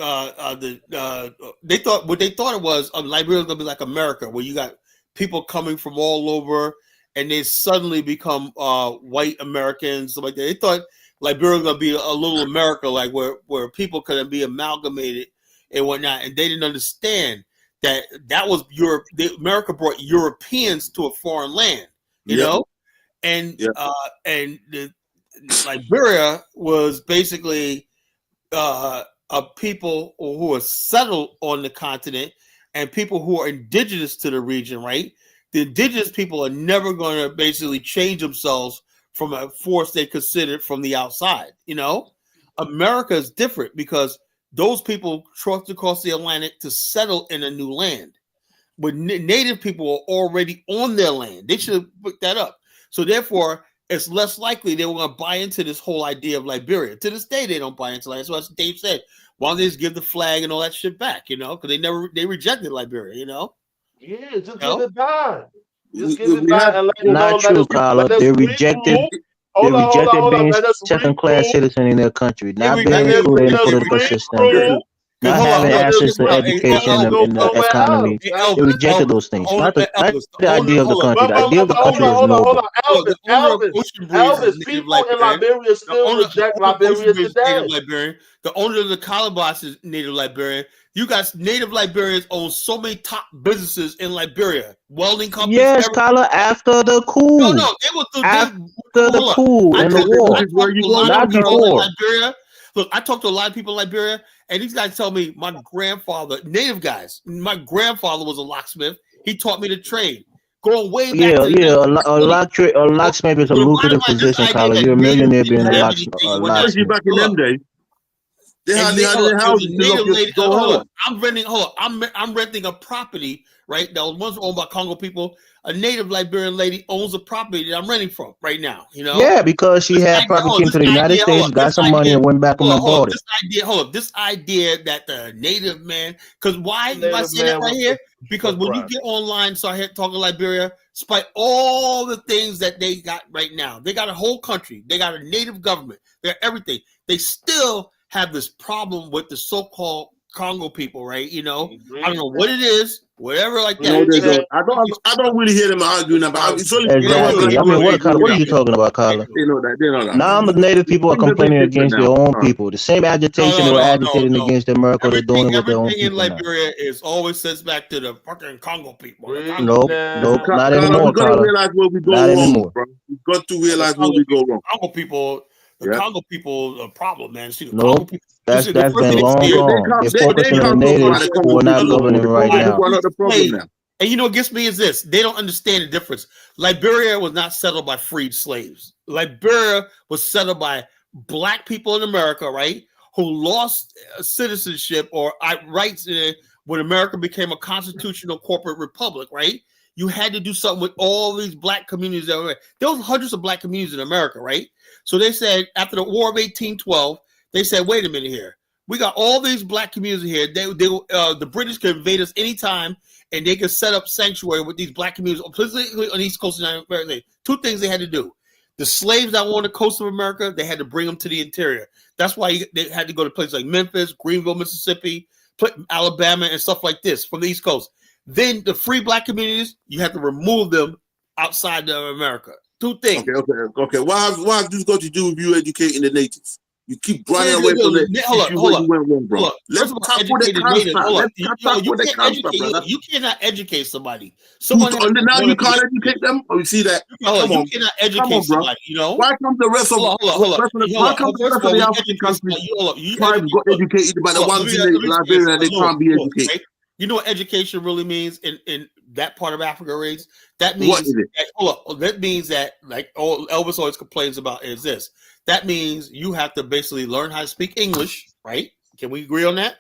they thought what they thought it was Liberia was gonna be like America, where you got people coming from all over, and they suddenly become white Americans, stuff like that. They thought Liberia was gonna be a little America, like where people could be amalgamated and whatnot, and they didn't understand that was Europe. America brought Europeans to a foreign land, you know, and Liberia was basically of people who are settled on the continent and people who are indigenous to the region, right? The indigenous people are never going to basically change themselves from a force they considered from the outside, America is different because those people crossed across the Atlantic to settle in a new land. But native people are already on their land. They should have put that up. So therefore, it's less likely they were going to buy into this whole idea of Liberia. To this day, they don't buy into it. So as Dave said, why don't they just give the flag and all that shit back, because they rejected Liberia, Yeah, just give it back. Just give it we back had- and let it Not go. true, Carla. They rejected being second-class citizen in their country, not being included in the political system, not having access to education and the economy. They rejected those things. Not the idea of the country. The idea of the country is noble. Elvis, people in Liberia still reject Liberia today. The owner of the Calabas is native Liberian. You guys, native Liberians own so many top businesses in Liberia. Welding companies. Yes, Carla, after the coup. No, they were after the coup and the war. Not before. Look, I talked to a lot of people in Liberia, and these guys tell me my grandfather, native guys, my grandfather was a locksmith. He taught me to trade. Going way back. A locksmith is a lucrative position, Carla. You're a millionaire being a locksmith. Back in them days. They had houses. I'm renting a property right? That was once owned by Congo people. A native Liberian lady owns the property that I'm renting from right now. You know? Yeah, because she had probably came to the United States, got some money, and went back home and bought it. This idea that the native man, because why do I say that right here? Because when you get online, start talking Liberia, despite all the things that they got right now, they got a whole country, they got a native government, they got everything. They still have this problem with the so-called Congo people, right? You know, I don't know what it is, whatever like that. No, they don't. I don't really hear them arguing about it. Exactly. I mean, what are you talking about, Carla? They know that. They know that. Now the native people are complaining against their own people. The same agitation they were agitating against America, they're doing with their own people. Everything in Liberia is always sets back to the fucking Congo people. Nope, not anymore, Carla. Not anymore. We've got to realize where we go wrong. Congo people. The Congo people a problem, man. See, the nope. Congo people, that's been long gone. They're focusing on the natives who are not governing right now. And you know what gets me is this. They don't understand the difference. Liberia was not settled by freed slaves. Liberia was settled by black people in America, right? Who lost citizenship or rights when America became a constitutional corporate republic, right? You had to do something with all these black communities. There was hundreds of black communities in America, right? So they said after the War of 1812, they said, wait a minute here. We got all these black communities here. The British could invade us anytime, and they could set up sanctuary with these black communities, particularly on the East Coast of America. Two things they had to do. The slaves that were on the coast of America, they had to bring them to the interior. That's why they had to go to places like Memphis, Greenville, Mississippi, Alabama, and stuff like this from the East Coast. Then the free black communities, you have to remove them outside of America. Two things. Okay. What has this got to do with you educating the natives? You keep running away from the issue. Let's talk with the concept. You cannot educate somebody. Now you can't educate them? Oh, you see that? You cannot educate somebody, you know? Why come the rest of the African countries got educated by the ones in Liberia they can't be educated? You know what education really means in that part of Africa, Raids? That means that means that, like Elvis always complains about, is this. That means you have to basically learn how to speak English, right? Can we agree on that?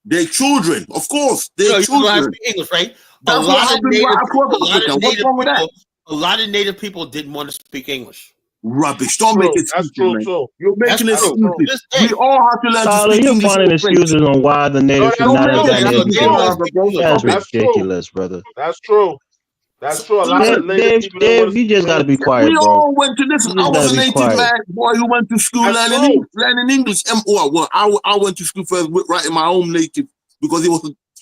They're children, of course. They're children. You know how to speak English, right? A lot of native people didn't want to speak English. Rubbish. Don't make it stupid, man. You're making it stupid. We all have to learn to speak English. You're finding excuses on why the natives should not have gotten education. That's ridiculous, brother. That's true. That's true. Dave, you just got to be quiet, we bro. all went to this. I was a native man, boy, who went to school learning English. Well, I went to school first writing my own native because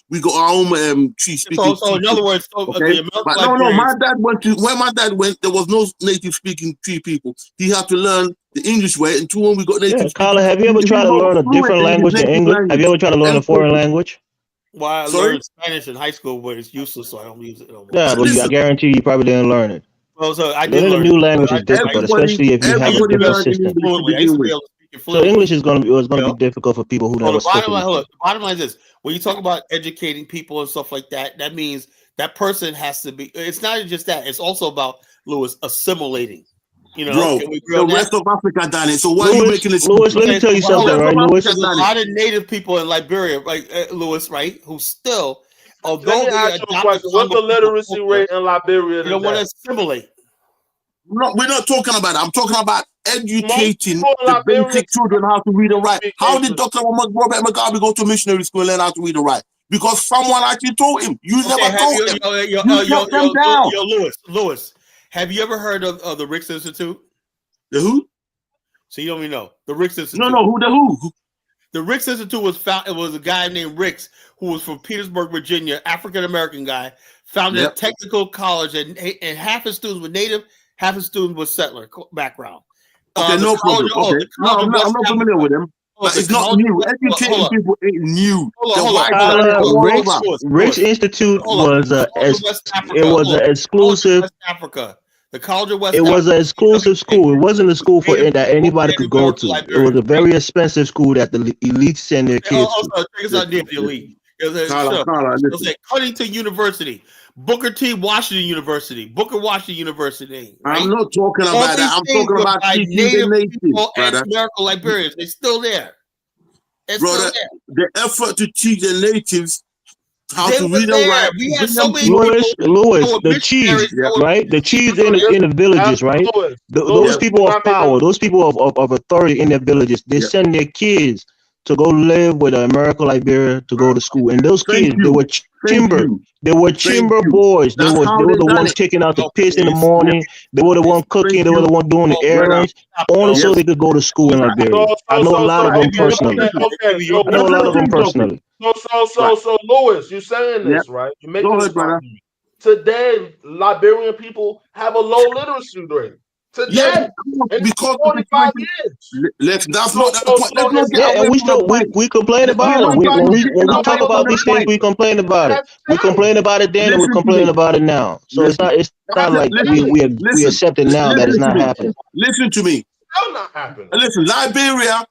we got our own tree speaking. So in other words, my dad went to where my dad went. There was no native speaking tree people. He had to learn the English way. And when we got native, Carla, have you ever tried to learn a different language than English? Have you ever tried to learn a foreign language? Well, I learned Spanish in high school, but it's useless, so I don't use it no more. Yeah, but I guarantee you probably didn't learn it. Well, so I did learn a new language is difficult, especially if you have a different system. So English is going to be difficult for people who never spoke. The bottom line is this: when you talk about educating people and stuff like that, that means that person has to be. It's not just that; it's also about Lewis assimilating. You know, bro, the rest of Africa done it. So why are you making this? Lewis, let me tell you something, right, Lewis? There's a lot of native people in Liberia, like Lewis, right, who still, although what's the literacy rate in Liberia? They don't want to assimilate. No, we're not talking about that. I'm talking about educating the basic children how to read and write. How did Dr. Robert Mugabe go to missionary school and learn how to read and write? Because someone actually taught him. You never taught them. You them down. Lewis. Have you ever heard of the Ricks Institute? The who? So you don't even know the Ricks Institute. No, who the who? The Ricks Institute was found. It was a guy named Ricks who was from Petersburg, Virginia, African American guy, founded a technical college, and half his students were native, half his students were settler background. Okay, no problem. Okay. I'm not familiar with them. It's not new. Educating people ain't new. Ricks Institute was an exclusive. West Africa. The College of West. It was an exclusive school. It wasn't a school that anybody could go to. It was a very expensive school that the elites send their kids to. It's not the elite. It was Cunningham University, Booker T. Washington University, Booker Washington University. Right? I'm not talking about that. I'm talking about teaching the natives, and American Liberians. They're still there. The effort to teach the natives how They to were read and there. write. We had Bring so them many to Lewis, people Lewis, that were the chiefs, missionaries. Yeah. right? The chiefs in the villages, right? Louis, Those people of I mean, power, those people of authority in their villages, they Yeah. send their kids to go live with America, Liberia, to go to school. And those Thank kids, they you. were Thank chamber. you. They were Thank chamber you. boys. They That's were how they the done ones it. taking out the No, piss in the please. morning. They were the one Please. cooking. Thank They were the you. one doing the Oh, brother, errands, stop, only though. so they could go to school in Right. Liberia. I know a lot of them Right. personally. I know a lot of them personally. Right. So, Louis, you're saying Yeah. this, right? You're Go making this ahead, brother. point. Today, Liberian people have a low literacy rate. Yeah, Today, and it's because of the 45 situation. years. That's So, not the so, point. so Let's not it's get Yeah, away and from the point. we complain We're about it. not trying to get When we away talk about from the these things, point. we complain about it. has We complain about it then, and we're Listen to complaining me. about it now. So it's Listen. not like we Listen. accept it now that it's Listen to not me. happening. Listen to me. still not happening. Listen, Liberia,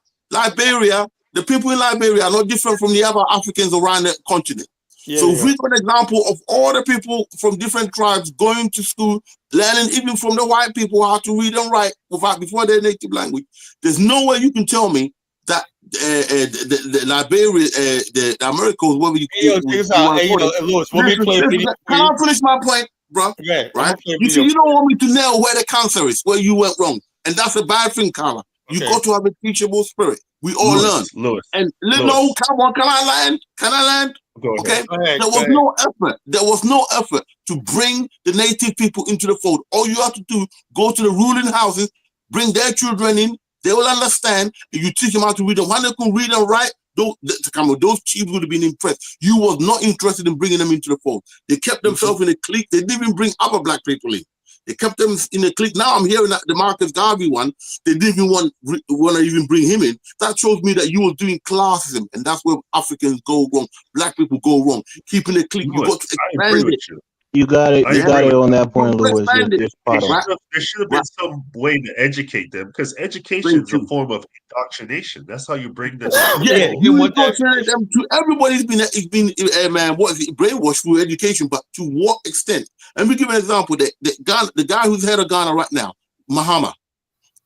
the people in Liberia are not different from the other Africans around the continent. So if we got an example of all the people from different tribes going to school, learning even from the white people how to read and write before their native language, there's no way you can tell me that the Liberia, the Americans, whatever you want to call it. Lewis, want me to play a video for Can you? I finish my point, bro? Okay, Right? You see, you don't want me to nail where the cancer is, where you went wrong. And that's a bad thing, Carla. You got to have a teachable spirit. We all learn. Lewis. And no, come on, can I land? Can I land? Go ahead. Okay. There was no effort to bring the native people into the fold. All you have to do, go to the ruling houses, bring their children in. They will understand. And you teach them how to read. And when they can read and write, those chiefs would have been impressed. You was not interested in bringing them into the fold. They kept themselves in a clique. They didn't even bring other black people in. They kept them in a clique. Now I'm hearing that the Marcus Garvey one, they didn't even want to even bring him in. That shows me that you were doing classism, and that's where Africans go wrong. Black people go wrong. Keeping a clique, you got to expand it. You got it. You got it on that point, Lewis. There should have been some way to educate them, because education is a form of indoctrination. That's how you bring them. You indoctrinate them to everybody's been brainwashed through education, but to what extent? Let me give you an example. The guy who's head of Ghana right now, Mahama,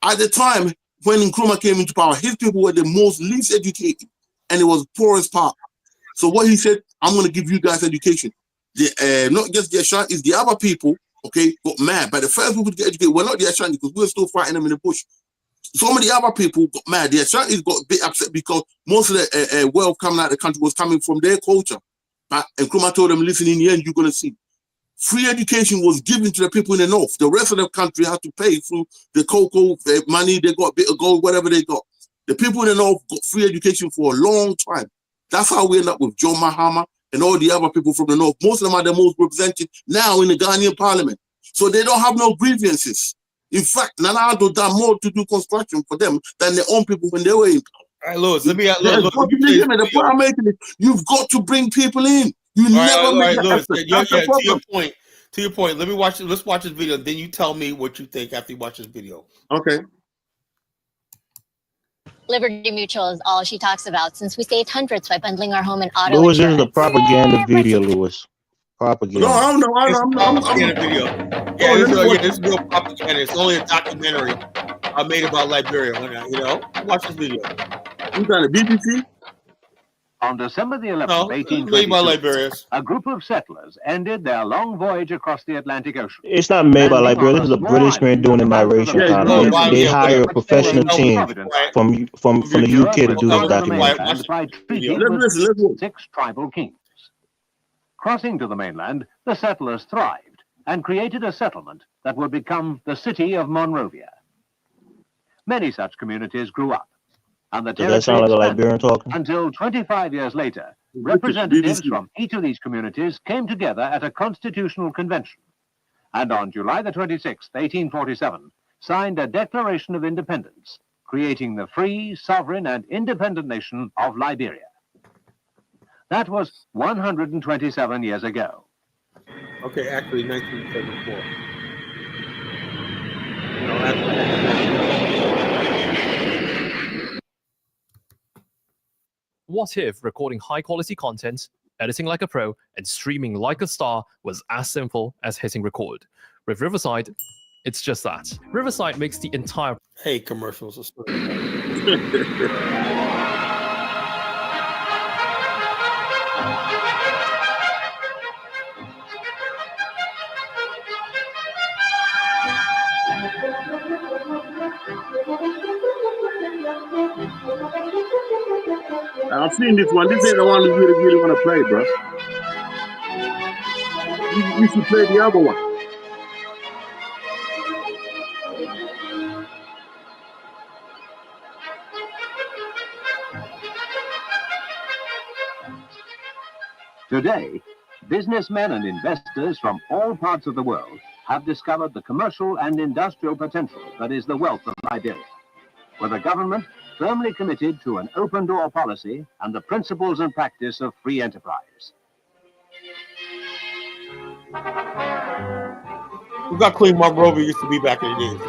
at the time when Nkrumah came into power, his people were the most least educated, and it was poorest part. So what he said, I'm going to give you guys education. Not just the Ashantis, the other people, got mad. But the first people to get educated were not the Ashantis, because we were still fighting them in the bush. Some of the other people got mad. The Ashantis got a bit upset because most of the wealth coming out of the country was coming from their culture. And Nkrumah told them, listen, in the end, you're going to see. Free education was given to the people in the north. The rest of the country had to pay through the cocoa money. They got a bit of gold, whatever they got. The people in the north got free education for a long time. That's how we end up with John Mahama and all the other people from the north. Most of them are the most represented now in the Ghanaian parliament. So they don't have no grievances. In fact, Nana Addo done more to do construction for them than their own people when they were in power. All right, Lewis, let me the point I'm making is you've got to bring people in. You never make that effort. That's the problem. To your point, let me watch it. Let's watch this video. Then you tell me what you think after you watch this video. Okay. Liberty Mutual is all she talks about, since we saved hundreds by bundling our home and auto Lewis, this is insurance. a propaganda video, Lewis. Propaganda. No, I don't know. I'm propaganda video. Yeah, this is real propaganda. It's only a documentary I made about Liberia. Watch this video. You got a BBC? On December the 11th, 1822, a group of settlers ended their long voyage across the Atlantic Ocean. It's not made by Liberia. This is a British man doing it migration. They hire a professional team from the UK to do this documentary. Listen. 6 tribal kings. Crossing to the mainland, the settlers thrived and created a settlement that would become the city of Monrovia. Many such communities grew up, and the territory expanded until 25 years later, representatives from each of these communities came together at a constitutional convention, and on July the 26th, 1847, signed a Declaration of Independence, creating the free, sovereign, and independent nation of Liberia. That was 127 years ago. Okay, actually 1974. What if recording high-quality content, editing like a pro, and streaming like a star was as simple as hitting record? With Riverside, it's just that. Riverside makes the entire... Hey, commercials. I've seen this one. This ain't the one you really want to play, bro. You should play the other one. Today, businessmen and investors from all parts of the world have discovered the commercial and industrial potential that is the wealth of Liberia, with a government firmly committed to an open door policy and the principles and practice of free enterprise. We got Queen Monrovia used to be back in the days.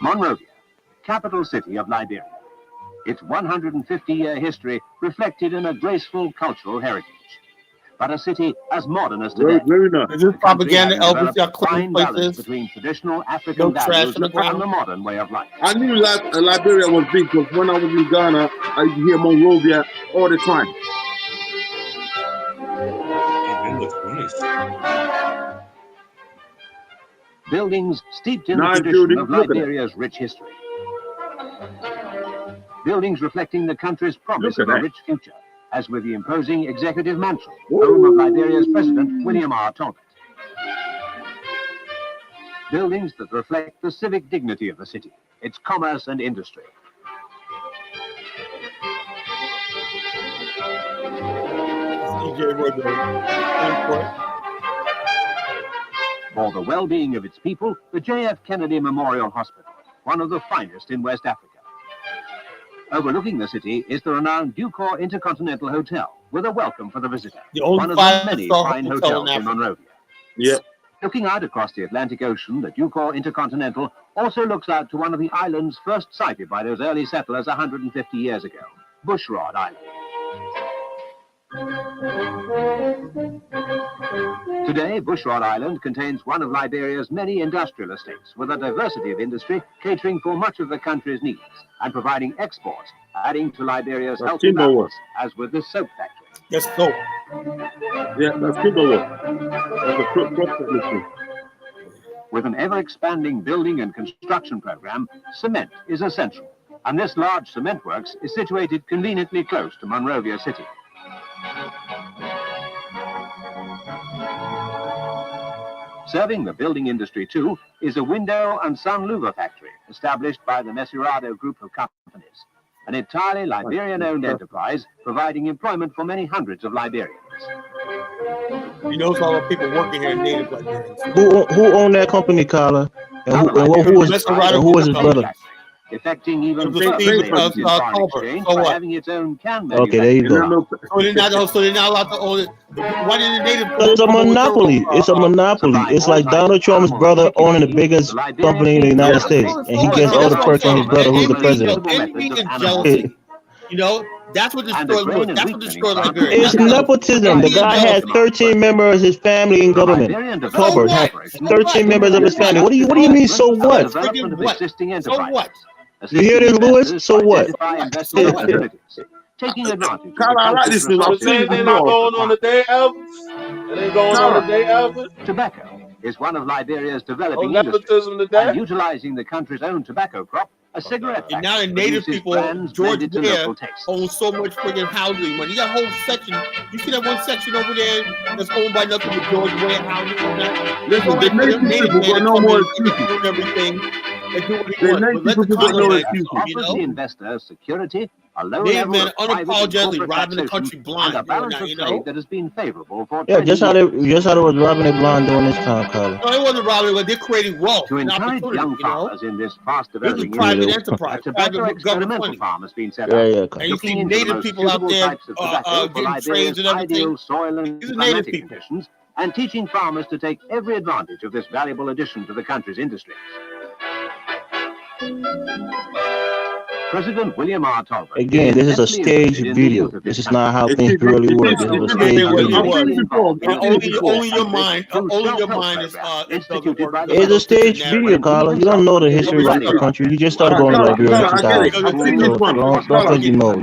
Monrovia, capital city of Liberia. Its 150-year history reflected in a graceful cultural heritage. But a city as modern as today. Very nice. Is this propaganda, Elvis? Got clean fine balance places. between traditional African values and the modern way of life. I knew Liberia was big because when I was in Ghana, I used to hear Monrovia all the time. It looks nice. Buildings steeped in the tradition of Liberia's rich history. Buildings reflecting the country's promise of a rich future, as with the imposing executive mansion, home of Liberia's President William R. Talbot. Buildings that reflect the civic dignity of the city, its commerce and industry. For the well-being of its people, the J.F. Kennedy Memorial Hospital, one of the finest in West Africa. Overlooking the city is the renowned Ducor Intercontinental Hotel, with a welcome for the visitor. One of the many fine hotels in Monrovia. Yeah. Looking out across the Atlantic Ocean, the Ducor Intercontinental also looks out to one of the islands first sighted by those early settlers 150 years ago, Bushrod Island. Today, Bushrod Island contains one of Liberia's many industrial estates, with a diversity of industry catering for much of the country's needs and providing exports, adding to Liberia's healthy balance, as with this soap factory. Yes, soap. Yeah, that's timber. With an ever-expanding building and construction program, cement is essential, and this large cement works is situated conveniently close to Monrovia City. Serving the building industry, too, is a window and sun louver factory established by the Mesurado Group of companies, an entirely Liberian-owned enterprise providing employment for many hundreds of Liberians. You know, all the people working here are native Liberians. Who owned that company, Carla? And who was his brother? Affecting even further foreign exchange by having its own can manufacturer. Okay, there you go. So they're not allowed to own it. Why did the native? It's a monopoly. It's a monopoly. It's like Donald Trump's brother owning the biggest company in the United States, and he gets all the perks on his brother, who's the president. Envy and jealousy. You know, that's what destroyed. That's what destroyed Liberia. It's nepotism. The guy had 13 members of his family in government. Colbert had 13 members of his family. What do you mean? So what? So what? You hear this, Lewis? So what? Taking advantage. Carla, I like this. They're not going on the day, Elvis. It ain't going on the day, Elvis. Tobacco is one of Liberia's developing industries, and utilizing the country's own tobacco crop. A cigarette and now the native people, George Blair, own so much friggin' housing money. You got a whole section. You see that one section over there that's owned by nothing but George Blair housing on that? Listen, the native people got no more excuses. Everything. They do what they want. Let the colonize people. Offers the investor security, a low native level man unapologetically robbing the country blind. And a balance of trade that has been favorable for just how they was robbing it blind during this time, Carla. No, it wasn't robbing, but they're creating wealth. To encourage young farmers in this fast developing private enterprise. Tobacco experimental farm has been set up. And you see native people out there getting trains and everything. Soil and climatic conditions, and teaching farmers to take every advantage of this valuable addition to the country's industries. President William R. Talbot. Again, this is a staged video. This is not how things really work. This is a staged video. Only your mind is instituted by it's a staged video, Carla. You don't know the history of the country. You just started going to Liberia in 2000. Don't think you know.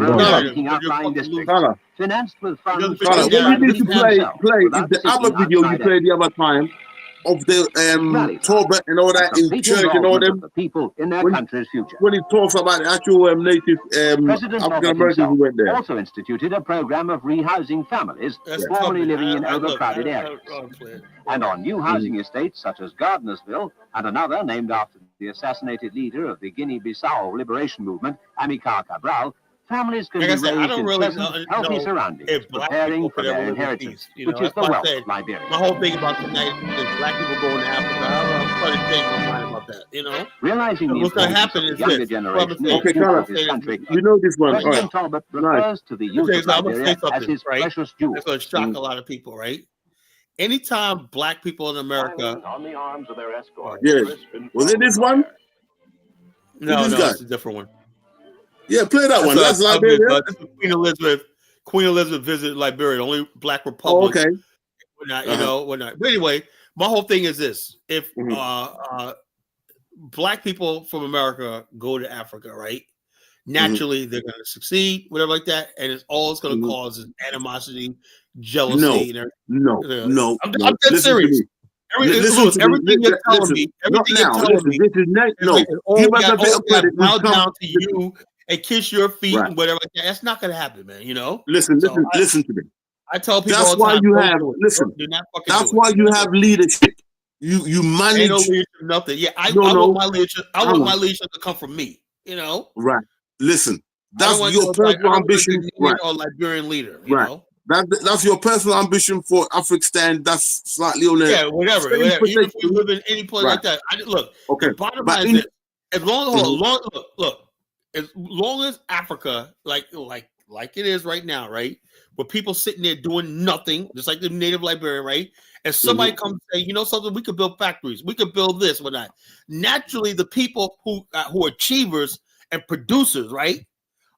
Financed with funds. What we need to play is the other video you played the other time. of the Torah and all that in church and all them. The people in their country's future. When he talks about the actual native African Americans who went there. Also instituted a program of rehousing families formerly living in overcrowded areas. And on new housing estates such as Gardinersville and another named after the assassinated leader of the Guinea-Bissau liberation movement, Amilcar Cabral, families can be raised in pleasant, healthy surroundings, preparing for their inheritance, which is the wealth of Liberia. My whole thing about tonight is black people going to Africa. I'm trying to change my mind about that, you know? Realizing the what's going to happen is younger this. generation Okay, Carla, you know this one. President Talbot refers to the youth of Liberia as his precious jewel. That's going to shock a lot of people, right? Anytime black people in America... On the arms of their escort. Yeah. Was it this one? No, it's a different one. Yeah, play that one. That's Liberia. This is Queen Elizabeth visited Liberia, the only black republic. Oh, okay. We're not, you know, we're not. But anyway, my whole thing is this: if black people from America go to Africa, right? Naturally, they're going to succeed, whatever like that, and it's going to cause is animosity, jealousy. No. I'm dead serious. Everything you're telling me, bow down to you and kiss your feet and whatever like that. That's not going to happen, man. You know. Listen to me. I tell people that's all the why time, you have That's why you have leadership. You manage. Ain't no leadership, nothing. Yeah, I want my leadership. I want my leadership to come from me. You know. Right. Listen, that's your personal ambition. Right. Or Liberian leader. You know. That's your personal ambition for African. That's slightly on there. Yeah, whatever. Even if you live in any place like that, look. Okay. Bottom line is this: as long as Africa, like it is right now, right, where people sitting there doing nothing, just like the native Liberian, right? And somebody comes and say, you know something, we could build factories, we could build this, whatnot. Naturally, the people who are achievers and producers, right,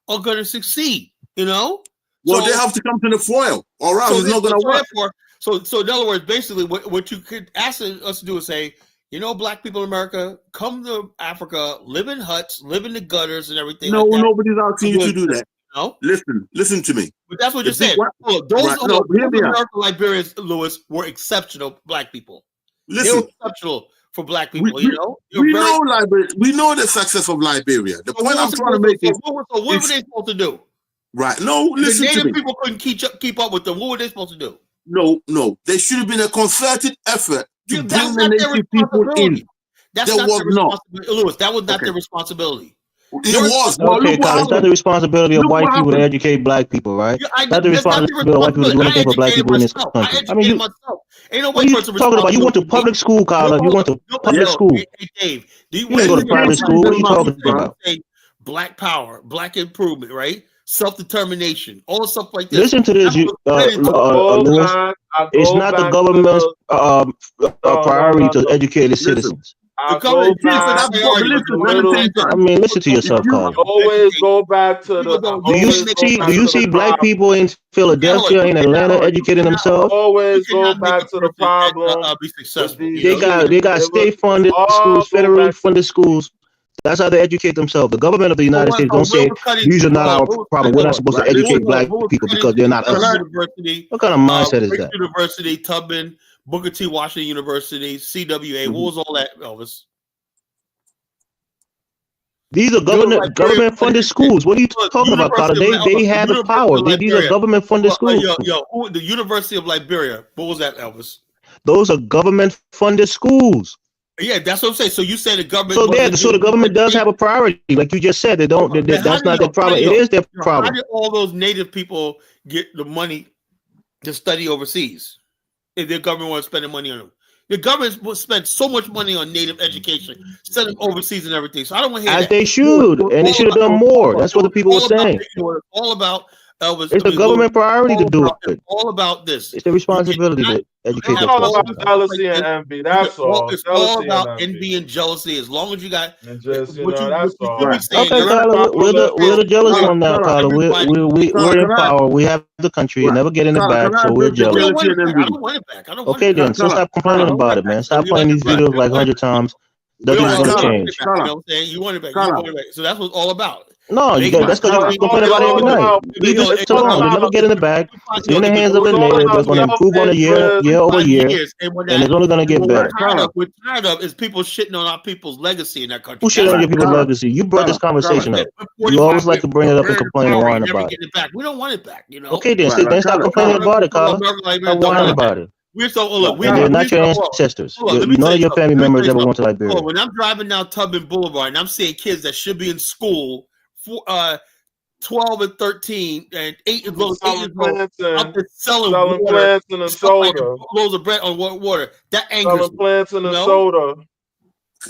are going to succeed. You know. Well, they have to come to the foil, or else it's not going to work. So in other words, basically, what you could ask us to do is say, you know, black people in America, come to Africa, live in huts, live in the gutters and everything. No, like that. Nobody's asking you to do that. No, listen to me. But that's what you said. Those American Liberians, Lewis, were exceptional black people. They were exceptional for black people. We know Liberia. We know the success of Liberia. The point I'm trying to make is, what were they supposed to do? Right. No, listen to me. The native people couldn't keep up with them. What were they supposed to do? No. There should have been a concerted effort to bring the native people in. That's not their responsibility. Lewis, that was not their responsibility. It was. Okay, Colin, it's not the responsibility of white people to educate black people, right? Not the responsibility of white people to do anything for black people in this country. I mean, what are you talking about? You went to public school, Colin. You went to public school. Hey, Dave, you didn't go to private school. What are you talking about? Black power, black improvement, right? Self-determination, all stuff like this. Listen to this, Lewis. It's not the government's priority to educate its citizens. I mean, listen to yourself, Colin. Always go back to the. Do you see black people in Philadelphia, in Atlanta, educating themselves? Always go back to the problem. They got state-funded schools, federally funded schools. That's how they educate themselves. The government of the United States don't say these are not our problem. We're not supposed to educate black people because they're not us. What kind of mindset is that? University, Tubman, Booker T. Washington University, CWA. What was all that, Elvis? These are government funded schools. What are you talking about, Carter? They have the power. These are government funded schools. The University of Liberia. What was that, Elvis? Those are government funded schools. Yeah, that's what I'm saying. So you said the government. So the government does have a priority, like you just said. That's not their problem. It is their problem. How did all those native people get the money to study overseas if their government wasn't spending money on them? The government will spend so much money on native education, sending overseas and everything. So I don't want to hear that. As they should, and they should have done more. That's what the people were saying. All about Elvis. It's the government priority to do it. All about this. It's the responsibility to educate. It's all about jealousy and envy. That's all. It's all about envy and jealousy. As long as you got, that's all. Okay, Tyler, we're the jealous one now, Tyler. We're in power. We have the country. Never getting it back, so we're jealous. I don't want it back. Okay, then. So stop complaining about it, man. Stop playing these videos like 100 times. Nothing's going to change. You know what I'm saying? You want it back. You want it back. So that's what it's all about. No, that's because you complain about it every night. Leave this alone. They never get in the bag. It's in the hands of the native. They're going to improve on a year over year, and it's only going to get better. We're tired of is people shitting on our people's legacy in that country. Who shit on your people's legacy? You brought this conversation up. You always like to bring it up and complain and whine about it. We don't want it back, you know. Okay, then stop complaining about it, Carla. Stop whining about it. We're so look. They're not your ancestors. None of your family members ever went to Liberia. When I'm driving down Tubman Boulevard and I'm seeing kids that should be in school, 12 and 13 and 8 years old, out there selling plants and a soda, loads of bread on water. That angers selling plants and a soda.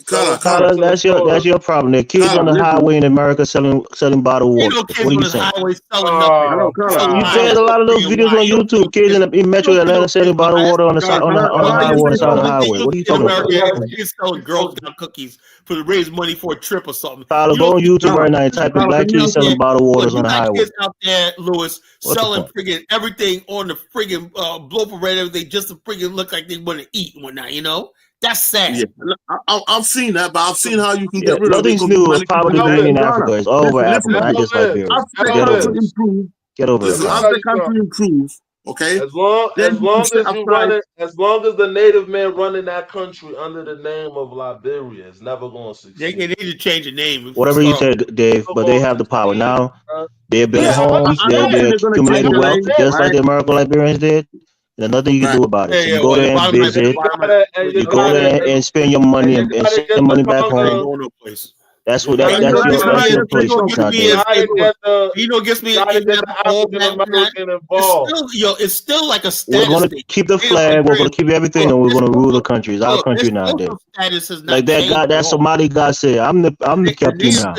Carla, that's your problem. There are kids on the highway in America selling bottled water. What are you saying? You said a lot of those videos on YouTube. Kids in Metro Atlanta selling bottled water on the side on the highway. What are you talking about? Kids selling Girl Scout cookies to raise money for a trip or something. Carla, go on YouTube right now and type in black kids selling bottled waters on the highway. Kids out there, Lewis, selling friggin' everything on the friggin' blow for red, everything just to friggin' look like they want to eat and whatnot, you know? That's sad. Yeah. I've seen that, but I've seen how you can get rid of it. Nothing's new. It's poverty in Africa. It's all over Africa. I just like Liberia. Get over it. As the country improves, okay. As long as the native men running that country under the name of Liberia, it's never going to succeed. They need to change the name. Whatever you said, Dave, but they have the power now. They're building homes. They're accumulating wealth, just like the American Liberians did. There's nothing you can do about it. So you go there and visit. You go there and spend your money and send your money back home. That's your place. Gets me. It's still like a status. We're going to keep the flag. We're going to keep everything, and we're going to rule the country. It's our country now, Dave. Like that guy, that Somali guy said, "I'm the captain now.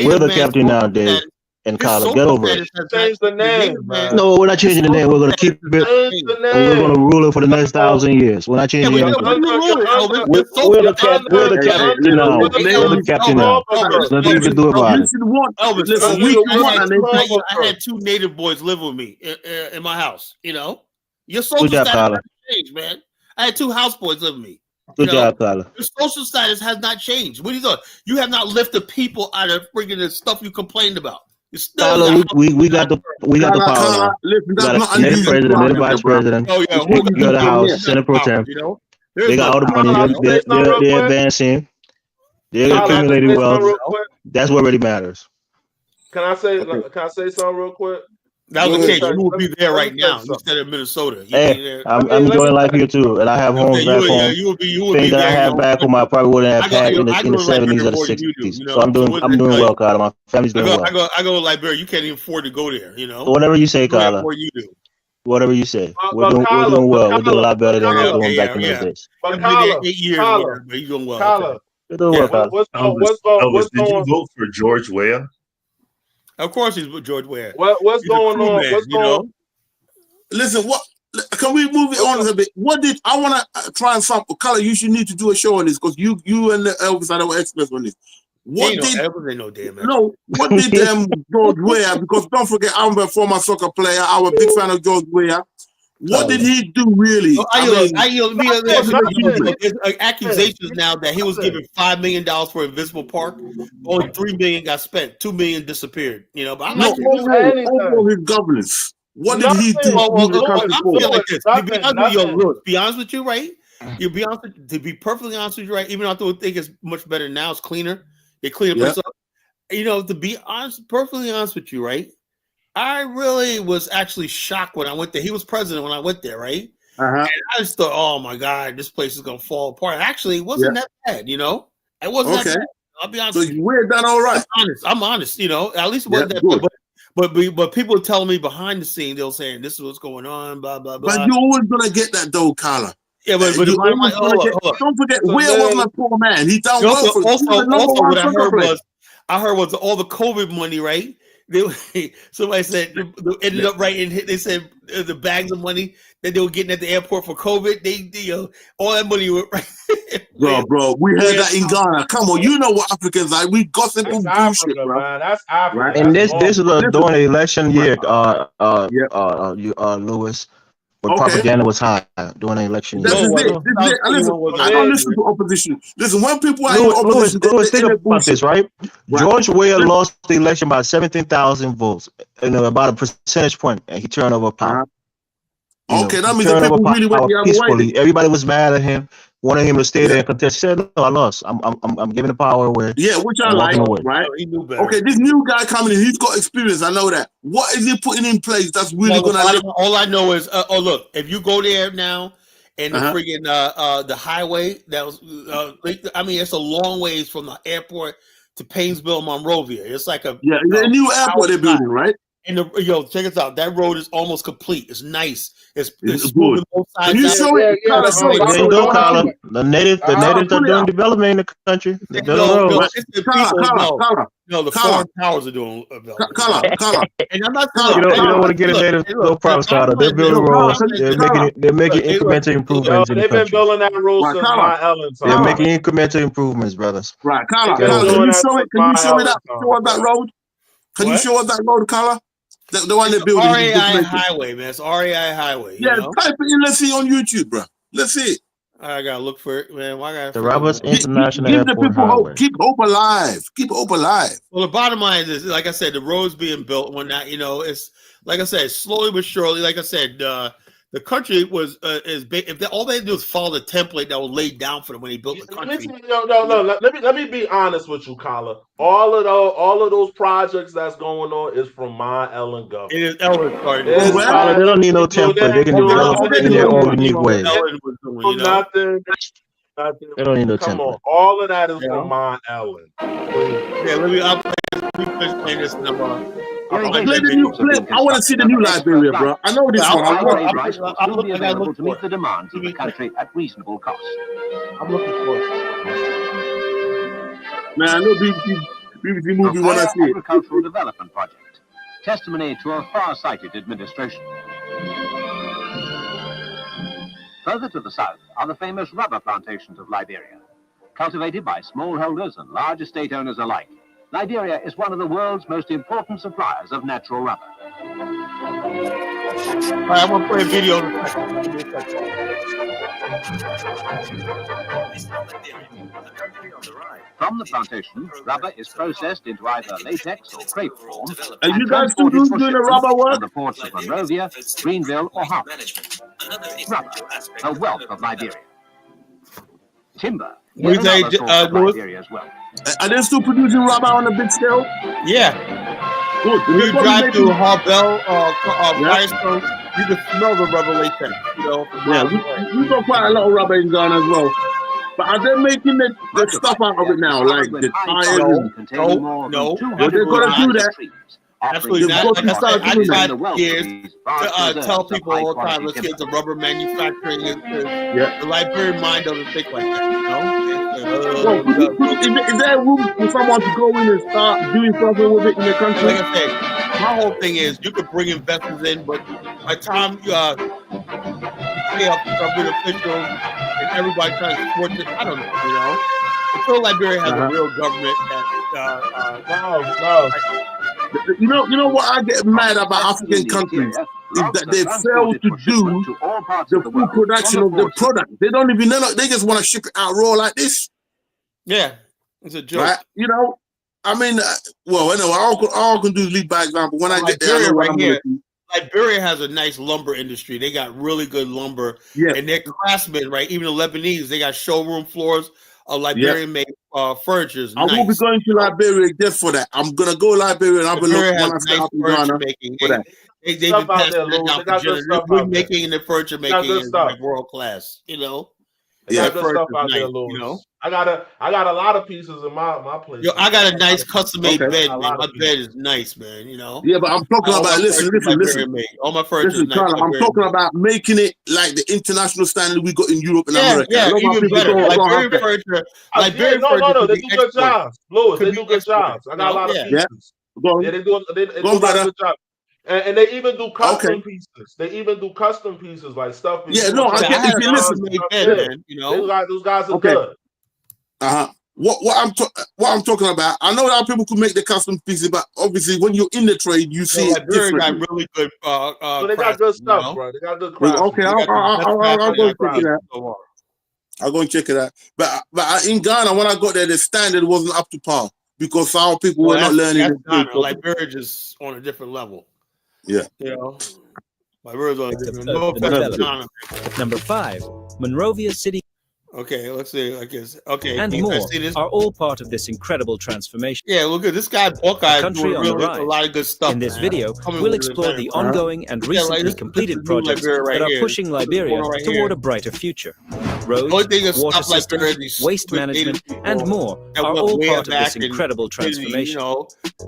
We're the captain now, Dave." And Carla, get over it. Change the name, man. No, we're not changing the name. We're going to keep it. And we're going to rule it for the next 1,000 years. We're not changing anything. We're the captain now. We're the captain now. There's nothing you can do about it. I had 2 native boys live with me in my house. You know, your social status has changed, man. I had 2 houseboys live with me. Good job, Carla. Your social status has not changed. What are you doing? You have not lifted people out of freaking the stuff you complained about. Carla, we got the power now. We got a native president, native vice president. Oh yeah, we got the House, Senate Pro Tem. They got all the money. They're advancing. They're accumulating wealth. That's what really matters. Can I say something real quick? That was the case. You would be there right now instead of Minnesota. Hey, I'm enjoying life here too, and I have homes back home. Things that I have back home, I probably wouldn't have had in the 70s or the 60s. So I'm doing well, Carla. My family's doing well. I go to Liberia. You can't even afford to go there. You know. Whatever you say, Carla. Whatever you say. We're doing well. We're doing a lot better than we were doing back in those days. But Carla, 8 years, but you're doing well. Carla, you're doing well, Elvis, did you vote for George Weah? Of course, he's with George Weah. What's going on? What's going on? Listen, what can we move it on a bit? What did I want to try and sample? Carla, you should need to do a show on this because you and Elvis are the experts on this. What did George Weah? Because don't forget, I'm a former soccer player. I'm a big fan of George Weah. What did he do really? There's accusations now that he was given $5 million for Invisible Park. Only $3 million got spent. $2 million disappeared. You know, but I'm not over his governance. What did he do? Be honest with you, right? To be perfectly honest with you, right? Even though I don't think it's much better now, it's cleaner. They clean it up. You know, to be honest, perfectly honest with you, right? I really was actually shocked when I went there. He was president when I went there, right? And I just thought, oh my God, this place is gonna fall apart. Actually, it wasn't that bad, you know. It wasn't that bad. I'll be honest. So you weird done all right. I'm honest, you know. At least it wasn't that bad. But people telling me behind the scene, they'll saying this is what's going on, blah blah blah. But you're always gonna get that though, Carla. Yeah, but don't forget, Weah wasn't a poor man. He done well for also what I heard was all the COVID money, right? Somebody said they ended up writing. They said the bags of money that they were getting at the airport for COVID. They all that money went right. Bro, we heard that in Ghana. Come on, you know what Africans like. We gossip and bullshit, bro. Man. That's Africa. And this is during the election year, Lewis. But propaganda was high during the election. This is it. Listen, I don't listen to opposition. Listen, when people are in opposition, think about this, right? George Weah lost the election by 17,000 votes, about a percentage point, and he turned over power. Okay, that means the people really went the other way. Everybody was mad at him, wanted him to stay there and contest. Said, "No, I lost. I'm giving the power away." Yeah, which I like, right? He knew better. Okay, this new guy coming in, he's got experience. I know that. What is he putting in place that's really gonna? All I know is, look, if you go there now, and the friggin' the highway that was, I mean, it's a long ways from the airport to Painesville, Monrovia. It's like a the new airport they're building, right? And check this out. That road is almost complete. It's nice. It's good. Both sides. Can you show it? The natives are doing development in the country. The foreign powers are doing development. And I'm not saying you don't want to get a native. No problem, Carter. They're building roads. They're making incremental improvements. They've been building that road since my Ellen. They're making incremental improvements, brothers. Right, Carter. Can you show it? Can you show me that? Show us that road. Can you show us that road, Carter? The one they're building. RAI Highway, man. It's RAI Highway. Yeah, type it in. Let's see on YouTube, bro. Let's see it. I gotta look for it, man. The Roberts International Airport. Give the people hope. Keep hope alive. Keep hope alive. Well, the bottom line is, like I said, the road's being built. When that, it's like I said, slowly but surely. Like I said, the country was all they do is follow the template that was laid down for them when they built the country. No. Let me be honest with you, Kala. All of those projects that's going on is from my Ellen government. It is Ellen started. They don't need no template. They can develop in their own unique way. Nothing. They don't need no template. Come on, all of that is from my Ellen. Yeah, let me play this number. I want to see the new Liberia, bro. I know this one. I'm looking available to meet the demands of the country at reasonable cost. I'm looking for it. Man, I know BBC movie when I see it. Agricultural development project. Testimony to a far-sighted administration. Further to the south are the famous rubber plantations of Liberia, cultivated by smallholders and large estate owners alike. Liberia is one of the world's most important suppliers of natural rubber. All right, I'm gonna play a video. From the plantation, rubber is processed into either latex or crepe form. Are you guys still doing the rubber work? On the ports of Monrovia, Greenville, or Harvard. Rubber, a wealth of Liberia. Timber. Liberia as well. Are they still producing rubber on a big scale? Yeah. Good. When you drive through Harbell, Firestone, you can smell the rubber latex. We got quite a lot of rubber in Ghana as well. But are they making the stuff out of it now, like the tires? No. They're gonna do that. Absolutely not. Like I tried for years to tell people all the time, let's get the rubber manufacturing. The Liberian mind doesn't think like that, is there room for someone to go in and start doing something with it in the country? Like I said, my whole thing is you could bring investors in, but by the time you pay up government officials and everybody trying to support it, I don't know, Until Liberia has a real government You know what I get mad about African countries is that they fail to do the full production of the product. They don't even know. They just want to ship it out raw like this. Yeah, it's a joke. Right? I mean, all I can do is lead by example. When I get there, Liberia has a nice lumber industry. They got really good lumber, and they're craftsmen, right? Even the Lebanese, they got showroom floors of Liberian-made furniture. I will be going to Liberia just for that. I'm gonna go to Liberia and I'll be looking when I stay up in Ghana for that. They've been passing it down for generations. The wood making and the furniture making is like world class. Good stuff out there, Louis. I got a lot of pieces in my place. I got a nice custom made bed, man. My bed is nice, man. Yeah, but I'm talking about listen. All my furniture is nice. I'm talking about making it like the international standard we got in Europe and America. Yeah, even better. Liberian furniture. No, they do good jobs. Louis, they do good jobs. I got a lot of pieces. Yeah, they do a good job. And they even do custom pieces. They even do custom pieces like stuff. Yeah, no, I get it. Listen, those guys are good. what I'm talking about. I know that people could make the custom pieces, but obviously when you're in the trade, you see it different. Got really good. So they got good stuff, bro. They got good craft. Okay, I'll go check it out. I'll go and check it out. But in Ghana, when I got there, the standard wasn't up to par because some people were not learning. Liberia is on a different level. Yeah. You know, Liberia's on a different level. Number 5, Monrovia City. Okay, let's see. I guess. Okay, and more are all part of this incredible transformation. Yeah, look at this guy, Buckeye, doing really a lot of good stuff. In this video, we'll explore the ongoing and recently completed projects that are pushing Liberia toward a brighter future. Roads, water systems, waste management, and more are all part of this incredible transformation.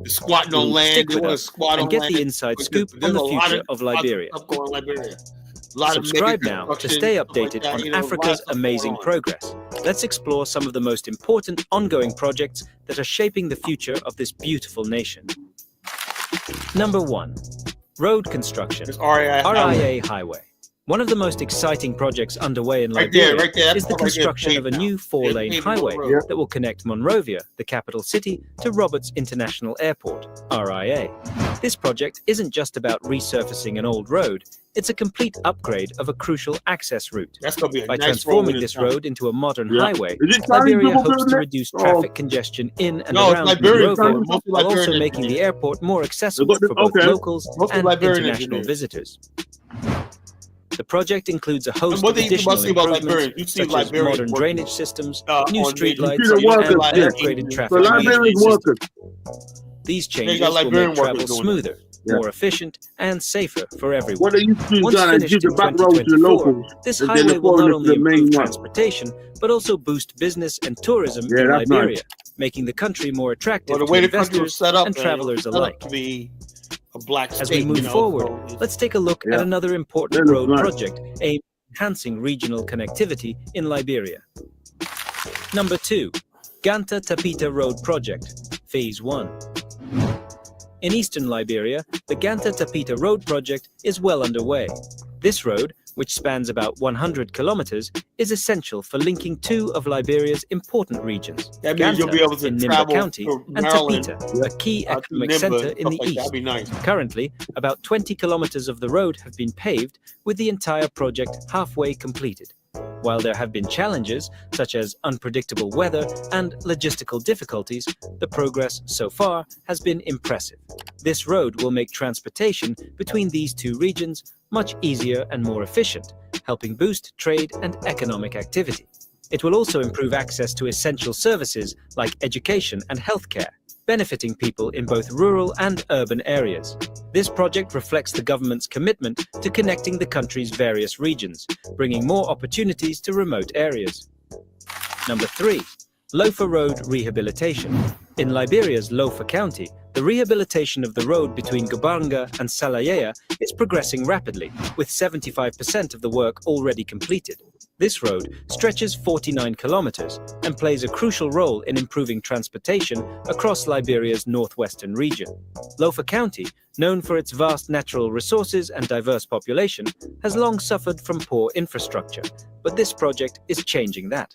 Squatting on land, stick with us and get the inside scoop on the future of Liberia. Subscribe now to stay updated on Africa's amazing progress. Let's explore some of the most important ongoing projects that are shaping the future of this beautiful nation. Number 1. Road construction. RIA Highway. One of the most exciting projects underway in Liberia is the construction of a new 4-lane highway that will connect Monrovia, the capital city, to Roberts International Airport, RIA. This project isn't just about resurfacing an old road, it's a complete upgrade of a crucial access route. By transforming this road into a modern highway, Liberia hopes to reduce traffic congestion in and around Monrovia, while also making the airport more accessible for both locals and international visitors. The project includes a host of additional improvements, such as modern drainage systems, new streetlights, and upgraded traffic management systems. These changes will make travel smoother, more efficient, and safer for everyone. Once finished in 2024, this highway will not only improve transportation, but also boost business and tourism in Liberia, making the country more attractive to investors and travelers alike. As we move forward, let's take a look at another important road project aimed at enhancing regional connectivity in Liberia. Number 2, Ganta-Tapita Road Project, Phase 1. In eastern Liberia, the Ganta-Tapita Road Project is well underway. This road, which spans about 100 kilometers, is essential for linking two of Liberia's important regions, Ganta in Nimba County and Tapita, a key economic center in the east. Currently, about 20 kilometers of the road have been paved, with the entire project halfway completed. While there have been challenges, such as unpredictable weather and logistical difficulties, the progress so far has been impressive. This road will make transportation between these two regions much easier and more efficient, helping boost trade and economic activity. It will also improve access to essential services like education and healthcare, benefiting people in both rural and urban areas. This project reflects the government's commitment to connecting the country's various regions, bringing more opportunities to remote areas. Number 3. Lofa Road Rehabilitation. In Liberia's Lofa County, the rehabilitation of the road between Gubanga and Salayea is progressing rapidly, with 75% of the work already completed. This road stretches 49 kilometers and plays a crucial role in improving transportation across Liberia's northwestern region. Lofa County, known for its vast natural resources and diverse population, has long suffered from poor infrastructure, but this project is changing that.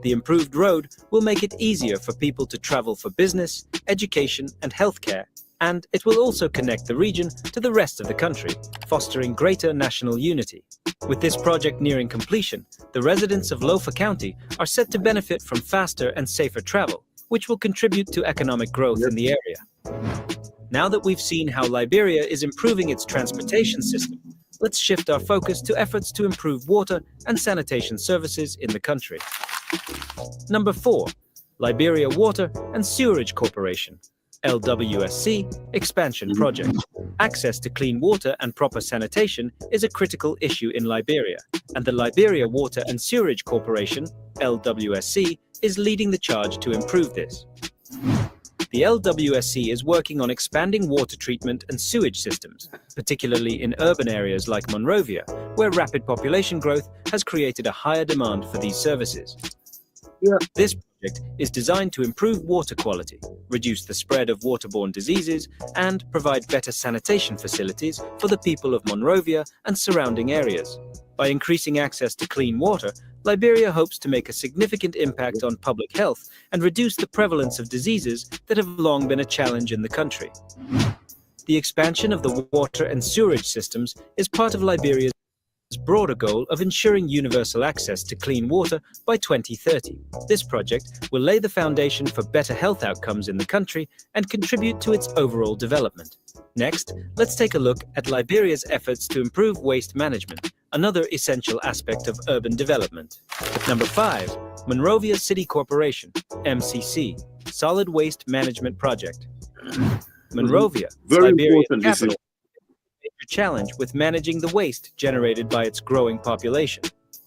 The improved road will make it easier for people to travel for business, education, and healthcare, and it will also connect the region to the rest of the country, fostering greater national unity. With this project nearing completion, the residents of Lofa County are set to benefit from faster and safer travel, which will contribute to economic growth in the area. Now that we've seen how Liberia is improving its transportation system, let's shift our focus to efforts to improve water and sanitation services in the country. Number 4. Liberia Water and Sewerage Corporation, LWSC, Expansion Project. Access to clean water and proper sanitation is a critical issue in Liberia, and the Liberia Water and Sewerage Corporation, LWSC, is leading the charge to improve this. The LWSC is working on expanding water treatment and sewage systems, particularly in urban areas like Monrovia, where rapid population growth has created a higher demand for these services. This project is designed to improve water quality, reduce the spread of waterborne diseases, and provide better sanitation facilities for the people of Monrovia and surrounding areas. By increasing access to clean water, Liberia hopes to make a significant impact on public health and reduce the prevalence of diseases that have long been a challenge in the country. The expansion of the water and sewerage systems is part of Liberia's broader goal of ensuring universal access to clean water by 2030. This project will lay the foundation for better health outcomes in the country and contribute to its overall development. Next, let's take a look at Liberia's efforts to improve waste management, another essential aspect of urban development. Number 5, Monrovia City Corporation, MCC, Solid Waste Management Project. Monrovia, Liberia's capital, challenge with managing the waste generated by its growing population.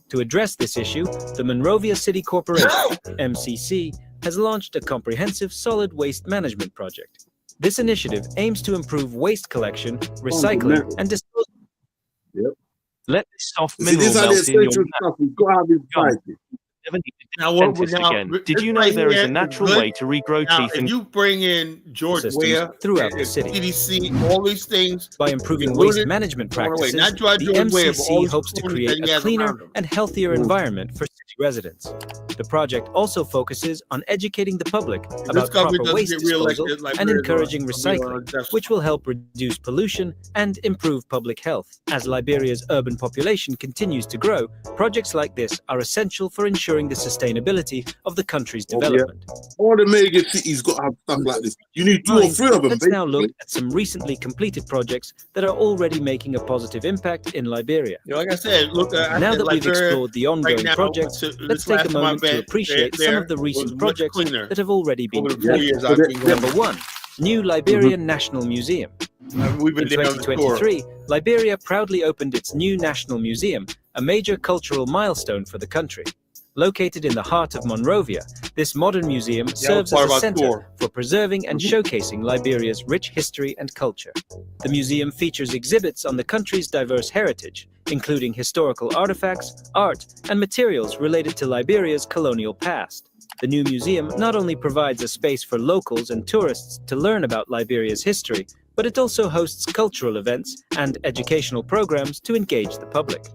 To address this issue, the Monrovia City Corporation, MCC, has launched a comprehensive solid waste management project. This initiative aims to improve waste collection, recycling, and disposal. Yep. Let this soft See, mineral these are the melt in your essential stuff. We've got to have this fighting. Did you know there is a natural way to regrow teeth? If you bring in George Weah throughout the city, CDC, all these things, by improving waste management practices, the MCC hopes to create a cleaner and healthier environment for city residents. The project also focuses on educating the public about proper waste disposal and encouraging recycling, which will help reduce pollution and improve public health. As Liberia's urban population continues to grow, projects like this are essential for ensuring the sustainability of the country's development. All the major cities got to have stuff like this. You need 2 or 3 of them. Let's now look at some recently completed projects that are already making a positive impact in Liberia. Like I said, look. Now that we've explored the ongoing projects, let's take a moment to appreciate some of the recent projects that have already been completed. Number 1, New Liberian National Museum. In 2023, Liberia proudly opened its new National Museum, a major cultural milestone for the country. Located in the heart of Monrovia, this modern museum serves as a center for preserving and showcasing Liberia's rich history and culture. The museum features exhibits on the country's diverse heritage, including historical artifacts, art, and materials related to Liberia's colonial past. The new museum not only provides a space for locals and tourists to learn about Liberia's history, but it also hosts cultural events and educational programs to engage the public.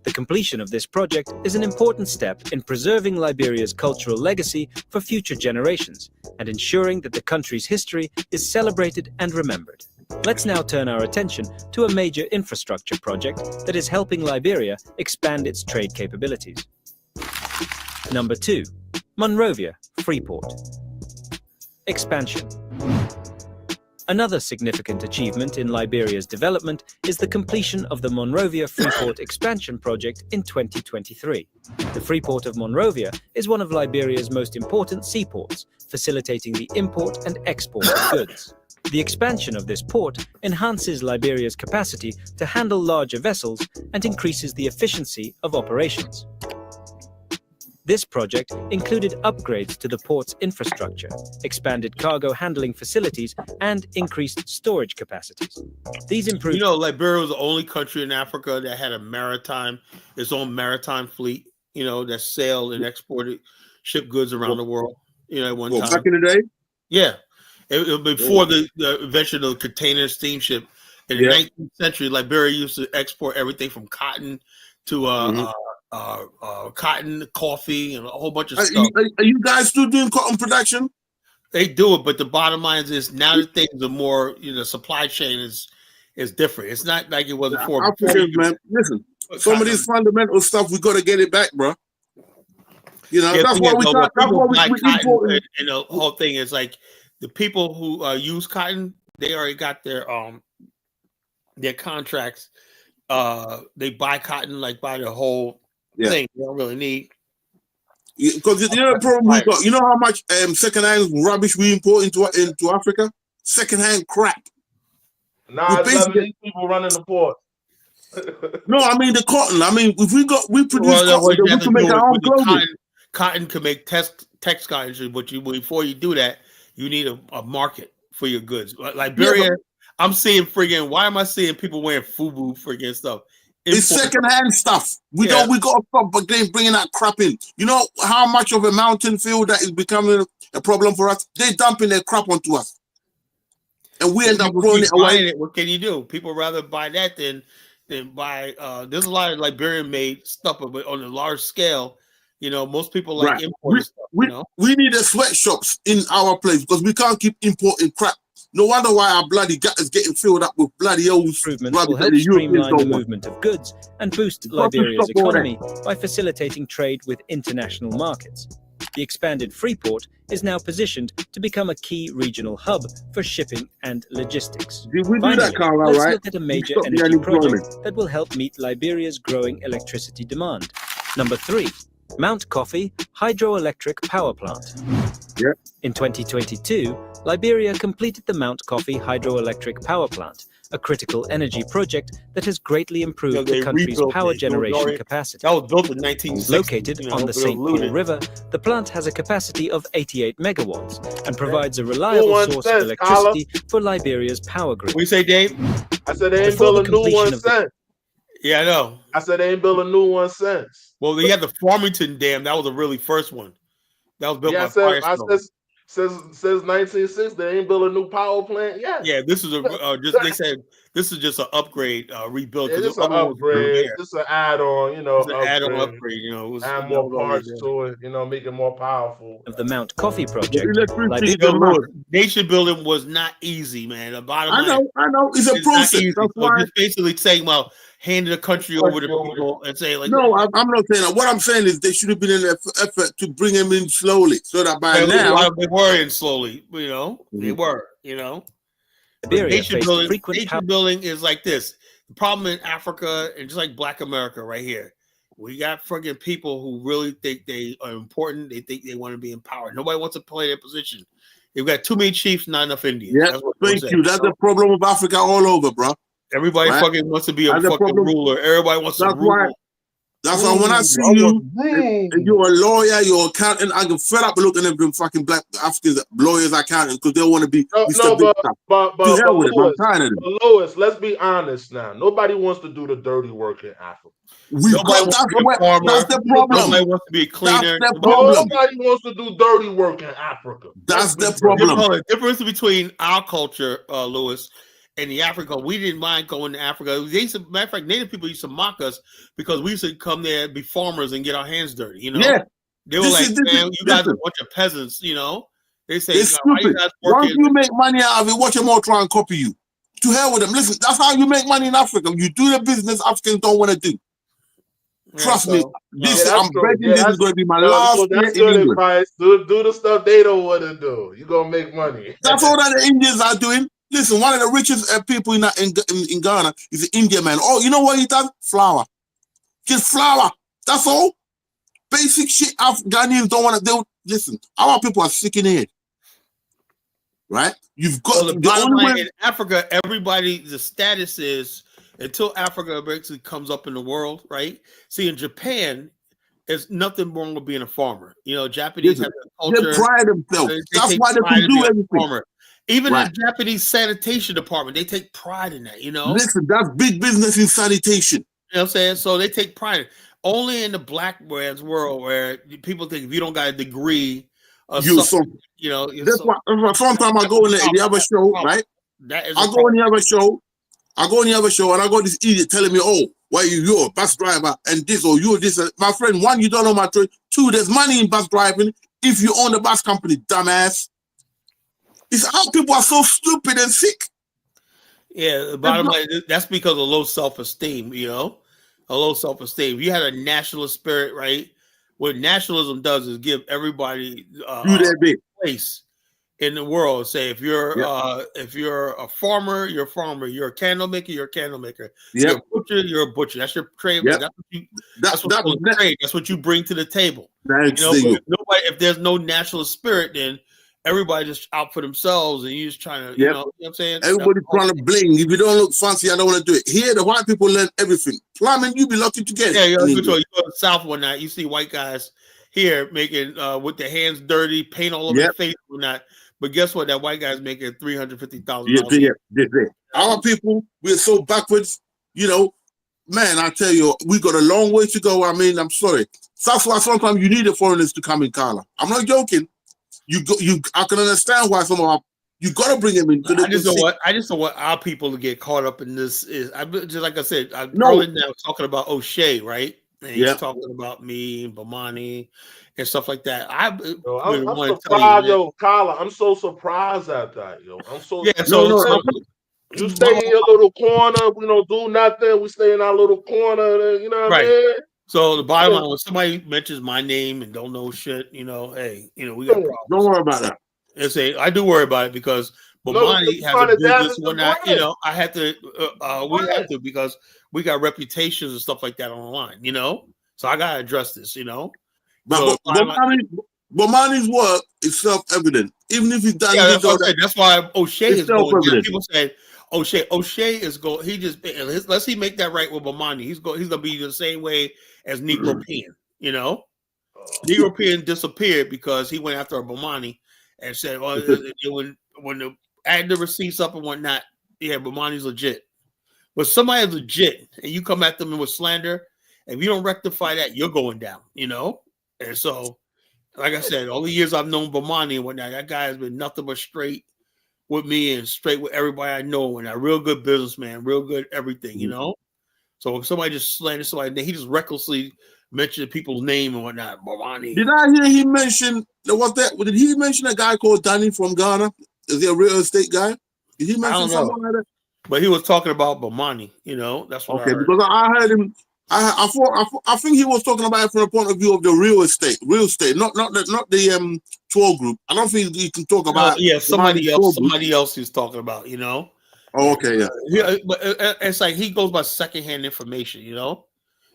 The completion of this project is an important step in preserving Liberia's cultural legacy for future generations and ensuring that the country's history is celebrated and remembered. Let's now turn our attention to a major infrastructure project that is helping Liberia expand its trade capabilities. Number 2, Monrovia Freeport. Expansion. Another significant achievement in Liberia's development is the completion of the Monrovia Freeport expansion project in 2023. The Freeport of Monrovia is one of Liberia's most important seaports, facilitating the import and export of goods. The expansion of this port enhances Liberia's capacity to handle larger vessels and increases the efficiency of operations. This project included upgrades to the port's infrastructure, expanded cargo handling facilities, and increased storage capacities. These improved. Liberia was the only country in Africa that had its own maritime fleet, that sailed and exported, shipped goods around the world, at one time. Back in the day? Yeah. Before the invention of the container steamship. In the 19th century, Liberia used to export everything from cotton to cotton, coffee, and a whole bunch of stuff. Are you guys still doing cotton production? They do it, but the bottom line is now that things are more, supply chain is different. It's not like it was before. Man, listen, some of this fundamental stuff, we got to get it back, bro. That's why we got. That's why we import. And the whole thing is like the people who use cotton, they already got their contracts. They buy cotton, buy the whole thing. They don't really need. Because the problem we got, you know how much secondhand rubbish we import into Africa? Secondhand crap. Nah, these people running the port. No, I mean the cotton. I mean, if we produce cotton, we can make our own clothing. Cotton can make textiles, but before you do that, you need a market for your goods. Liberia, I'm seeing why am I seeing people wearing FUBU friggin' stuff? It's secondhand stuff. We got to stop bringing that crap in. You know how much of a mountain field that is becoming a problem for us? They're dumping their crap onto us. And we end up throwing it away. What can you do? People rather buy that than and buy. There's a lot of Liberian made stuff, but on a large scale, you know, most people like importing stuff. We, You know, we need a sweatshops in our place because we can't keep importing crap. No wonder why our bloody gut is getting filled up with bloody old improvements will help streamline the movement of goods and boost Liberia's economy by facilitating trade with international markets. The expanded Freeport is now positioned to become a key regional hub for shipping and logistics. Finally, let's look at a major energy project that will help meet Liberia's growing electricity demand. Number 3, Mount Coffee Hydroelectric Power Plant. In 2022, Liberia completed the Mount Coffee Hydroelectric Power Plant, a critical energy project that has greatly improved the country's power generation capacity. That was built in 1960. Located on the St. Paul River, the plant has a capacity of 88 megawatts and provides a reliable source of electricity for Liberia's power grid. What you say, Dave? I said they ain't built a new one since. Yeah, I know. I said they ain't built a new one since. Well, they had the Farmington Dam. That was the really first one. That was built by Firestone. Since 1960, they ain't built a new power plant yet. Yeah, this is they said this is just an upgrade, rebuild. It's an upgrade, just an add-on, you know. It's an add-on upgrade, you know. Add more parts to it, you know, make it more powerful. Of the Mount Coffee project, nation building was not easy, man. The bottom line, I know, it's a process. That's why just basically saying, well, handing the country over to people and say, like, no, I'm not saying that. What I'm saying is they should have been in an effort to bring him in slowly, so that by now they were in slowly, you know, they were, you know. Nation building is like this. The problem in Africa, and just like Black America right here, we got friggin' people who really think they are important. They think they want to be empowered. Nobody wants to play their position. You've got too many chiefs, not enough Indians. Yeah, thank you. That's the problem of Africa all over, bro. Everybody fucking wants to be a fucking ruler. Everybody wants to rule. That's why when I see you, if you're a lawyer, you're an accountant, I get fed up looking at them fucking Black Africans, lawyers, accountants, because they want to be but Louis, let's be honest now. Nobody wants to do the dirty work in Africa. That's the problem. Nobody wants to be a cleaner. Nobody wants to do dirty work in Africa. That's the problem. The difference between our culture, Louis, and the Africa, we didn't mind going to Africa. Matter of fact, Native people used to mock us because we used to come there, be farmers, and get our hands dirty. You know, they were man, you guys are a bunch of peasants. You know, they say, it's stupid. Once you make money out of it, watch them all try and copy you. To hell with them. Listen, that's how you make money in Africa. You do the business Africans don't want to do. Trust me. I'm betting this is going to be my last year in England. Advice. Do the stuff they don't want to do. You're going to make money. That's all that the Indians are doing. Listen, one of the richest people in Ghana is an Indian man. Oh, you know what he does? Flour. Just flour. That's all. Basic shit Ghanaians don't want to do. Listen, our people are sick in the head. Right? You've got the bottom line in Africa, everybody, the status is until Africa basically comes up in the world, right? See, in Japan, there's nothing wrong with being a farmer. You know, Japanese have a culture. They pride themselves. That's why they can do everything. Even in the Japanese sanitation department, they take pride in that, you know? Listen, that's big business in sanitation. You know what I'm saying? So they take pride. Only in the Black man's world where people think if you don't got a degree, you know. That's why sometimes I go in the other show, right? I go in the other show and I got this idiot telling me, oh, why you're a bus driver and this or you're this. My friend, one, you don't know my trade. Two, there's money in bus driving if you own the bus company, dumbass. It's how people are so stupid and sick. Yeah, the bottom line, that's because of low self-esteem, you know? A low self-esteem. If you had a nationalist spirit, right? What nationalism does is give everybody a place in the world. Say if you're a farmer, you're a farmer. You're a candle maker, you're a candle maker. You're a butcher, you're a butcher. That's your trade. That's what you bring to the table. If there's no nationalist spirit, then everybody just out for themselves and you just trying to, you know what I'm saying? Everybody trying to bling. If you don't look fancy, I don't want to do it. Here, the white people learn everything. Plumbing, you be lucky to get it. Yeah, you go to the South one night, you see white guys here making, with their hands dirty, paint all over their face or not. But guess what? That white guy's making $350,000. Our people, we're so backwards, you know. Man, I tell you, we got a long way to go. I mean, I'm sorry. That's why sometimes you need the foreigners to come in, Carla. I'm not joking. I can understand why some of our You got to bring him in. I just don't want our people to get caught up in this. Just like I said, No. earlier now talking about O'Shea, right? And he's talking about me and Bomani and stuff like that. I'm surprised, yo, Kyla. I'm so surprised at that, yo. I'm so you stay in your little corner. We don't do nothing. We stay in our little corner. You know what I mean? So the bottom line, when somebody mentions my name and don't know shit, you know, hey, you know, we got problems. Don't worry about that. I do worry about it because Bomani has a business when you know, I have to, we have to because we got reputations and stuff like that on the line, you know. So I gotta address this, you know. But Bomani's work is self-evident, even if he's done. Yeah, that's why O'Shea is going down. People say O'Shea is going. He just let's he make that right with Bomani. He's gonna be the same way as Negro Pen, you know. Negro Pen disappeared because he went after Bomani and said, "Well, when the add the receipts up and whatnot, yeah, Bomani's legit." But somebody's legit, and you come at them with slander, and if you don't rectify that, you're going down, you know. And so, like I said, all the years I've known Bomani and whatnot, that guy has been nothing but straight with me and straight with everybody I know, and a real good businessman, real good everything, you know. So if somebody just slanders somebody, he just recklessly mentioned people's name and whatnot. Bomani. Did I hear he mention Did he mention a guy called Danny from Ghana? Is he a real estate guy? Did he mention someone like that? But he was talking about Bomani, you know. That's what I heard. Because I heard him. I think he was talking about it from the point of view of the real estate, not the 12 group. I don't think you can talk about. Somebody else he's talking about, you know. Oh, okay, yeah. But it's like he goes by secondhand information, you know.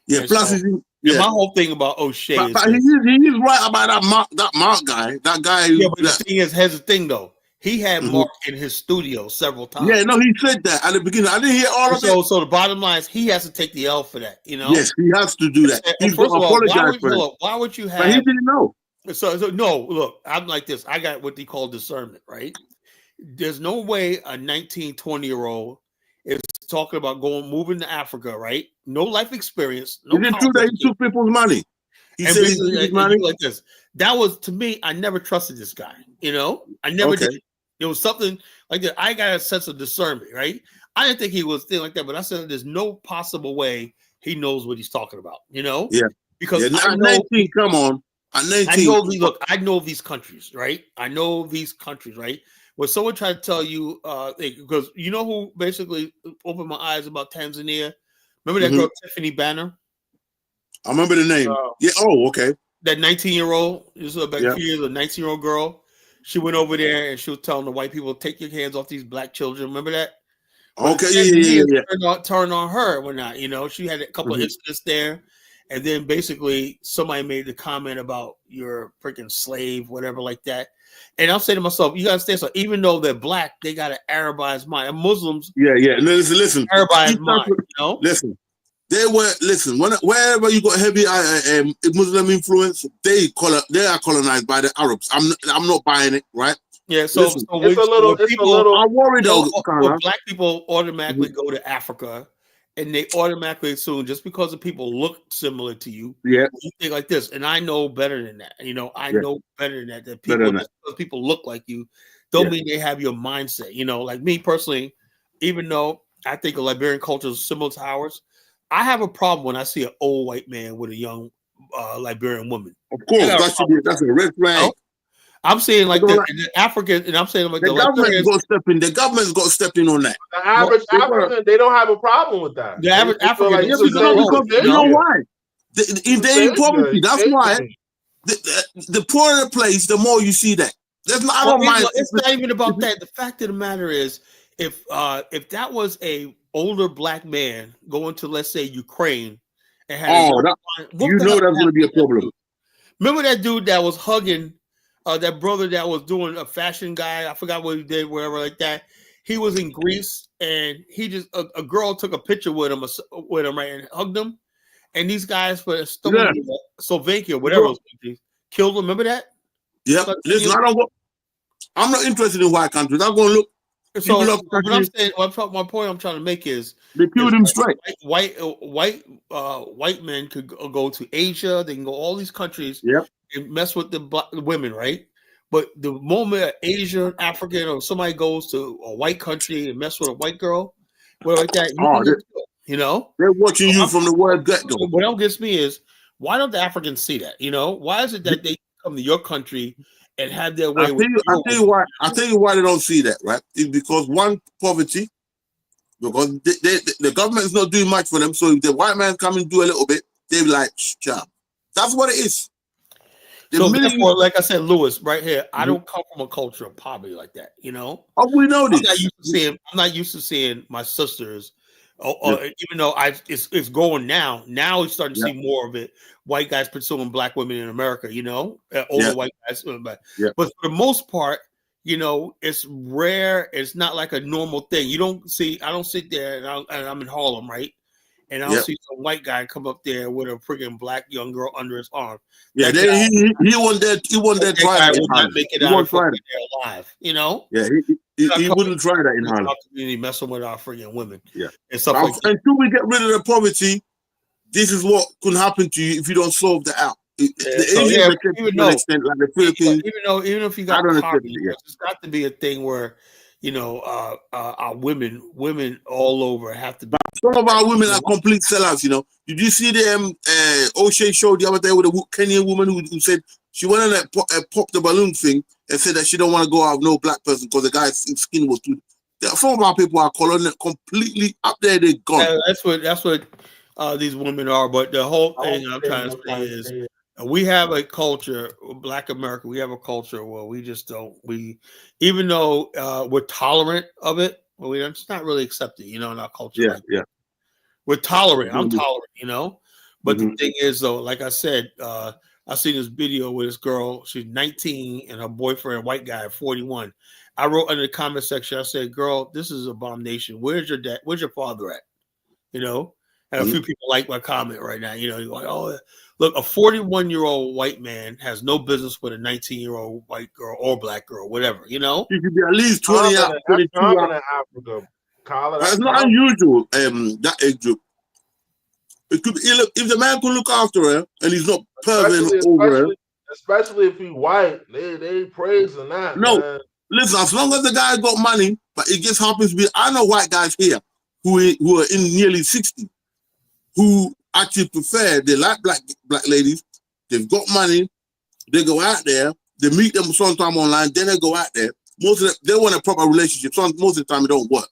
Yeah. And plus, my whole thing about O'Shea is he is right about that Mark guy. That guy. Yeah, but the thing is, here's the thing though. He had Mark in his studio several times. Yeah, no, he said that at the beginning. I didn't hear all of it. So the bottom line is he has to take the L for that, you know? Yes, he has to do that. He's going to apologize for it. Why would you have... But he didn't know. So, no, look, I'm like this. I got what they call discernment, right? There's no way a 19, 20-year-old is talking about moving to Africa, right? No life experience. No is it true that he took people's money? He said he took his money? Like this. That was, to me, I never trusted this guy, you know? I never did. It was something like that. I got a sense of discernment, right? I didn't think he was thing like that, but I said there's no possible way he knows what he's talking about, you know? Yeah. Because at 19, come on. At 19. I know these countries, right? I know these countries, right? When someone tried to tell you, because you know who basically opened my eyes about Tanzania? Remember that girl, Tiffany Banner? I remember the name. Yeah. Oh, okay. That 19-year-old, this is a 19-year-old girl. She went over there and she was telling the white people, "Take your hands off these black children." Remember that? Okay, yeah. Turned on her or not? You know, she had a couple of incidents there, and then basically somebody made the comment about you're a freaking slave, whatever, like that. And I'll say to myself, you gotta stay. So even though they're black, they got an Arabized mind. And Muslims, listen, Arabized mind. You know, wherever you got heavy Muslim influence, they are colonized by the Arabs. I'm not buying it, right? Yeah, so it's a little. I'm worried though. Black people automatically go to Africa, and they automatically assume just because the people look similar to you, you think like this. And I know better than that. You know, I know better than that. That people, just because people look like you, don't mean they have your mindset. You know, like me personally, even though I think a Liberian culture is similar to ours, I have a problem when I see an old white man with a young Liberian woman. Of course, that's a red flag. You know? I'm saying like the African, and I'm saying like the government's got to step in. The government's got to step in on that. The average African, they don't have a problem with that. The average African, like, you know why? They in poverty. That's why. The poorer the place, the more you see that. I don't mind. It's not even about that. The fact of the matter is, if that was a older black man going to, let's say, Ukraine, and had that's going to be a problem. Remember that dude that was hugging that brother that was doing a fashion guy? I forgot what he did, whatever like that. He was in Greece, and he just a girl took a picture with him, right, and hugged him. And these guys for Slovakia, whatever, killed him. Remember that? Yeah. Listen, I'm not interested in white countries. I'm going to look. So what I'm saying, my point I'm trying to make is they killed him straight. White men could go to Asia. They can go all these countries and mess with the black women, right? But the moment an Asian, African, or somebody goes to a white country and mess with a white girl, well, like that, you know, they're watching you from the word get-go. What else gets me is, why don't the Africans see that? You know, why is it that they come to your country and have their way? I'll tell you why they don't see that, right? It's because one, poverty, because the government is not doing much for them. So if the white man come and do a little bit, they're like, "Chap." That's what it is. So therefore, like I said, Lewis, right here, I don't come from a culture of poverty like that. You know, we know this. I'm not used to seeing my sisters. Even though it's going now. Now we're starting to see more of it. White guys pursuing black women in America, you know, older white guys. But for the most part, you know, it's rare. It's not like a normal thing. I don't sit there and I'm in Harlem, right? And I'll see some white guy come up there with a freaking black young girl under his arm. Yeah, he wasn't there. He wasn't there trying to make it out alive. You know. Yeah, he wouldn't try that in Harlem. Community messing with our freaking women. Yeah, and stuff like that. Until we get rid of the poverty, this is what could happen to you if you don't solve that out. Even if you got poverty, it's got to be a thing where, you know, our women all over have to be. Some of our women are complete sellouts, you know. Did you see the O'Shea show the other day with a Kenyan woman who said she went on that pop the balloon thing and said that she don't want to go out with no black person because the guy's skin was too. Some of our people are completely up there. They're gone. That's what these women are. But the whole thing I'm trying to say is, we have a culture, Black America. We have a culture where we just don't. Even though we're tolerant of it, but we're just not really accepted. You know, in our culture. We're tolerant. I'm tolerant. You know, but the thing is, though, like I said, I seen this video with this girl. She's 19 and her boyfriend, a white guy, 41. I wrote in the comment section. I said, "Girl, this is an abomination. Where's your dad? Where's your father at?" You know, and a few people like my comment right now. You know, you're like, "Oh, look, a 41-year-old white man has no business with a 19-year-old white girl or black girl, whatever." You know, you could be at least 20 out, 22 out. In Africa, that's not unusual. That age group. It could be, if the man can look after her and he's not perving over her. Especially if he's white, they praising that. No, man. Listen, as long as the guy got money, but it just happens to be, I know white guys here who are in nearly 60 who actually prefer, they like black ladies, they've got money, they go out there, they meet them sometime online, then they go out there. Most of them, they want a proper relationship. Most of the time it don't work.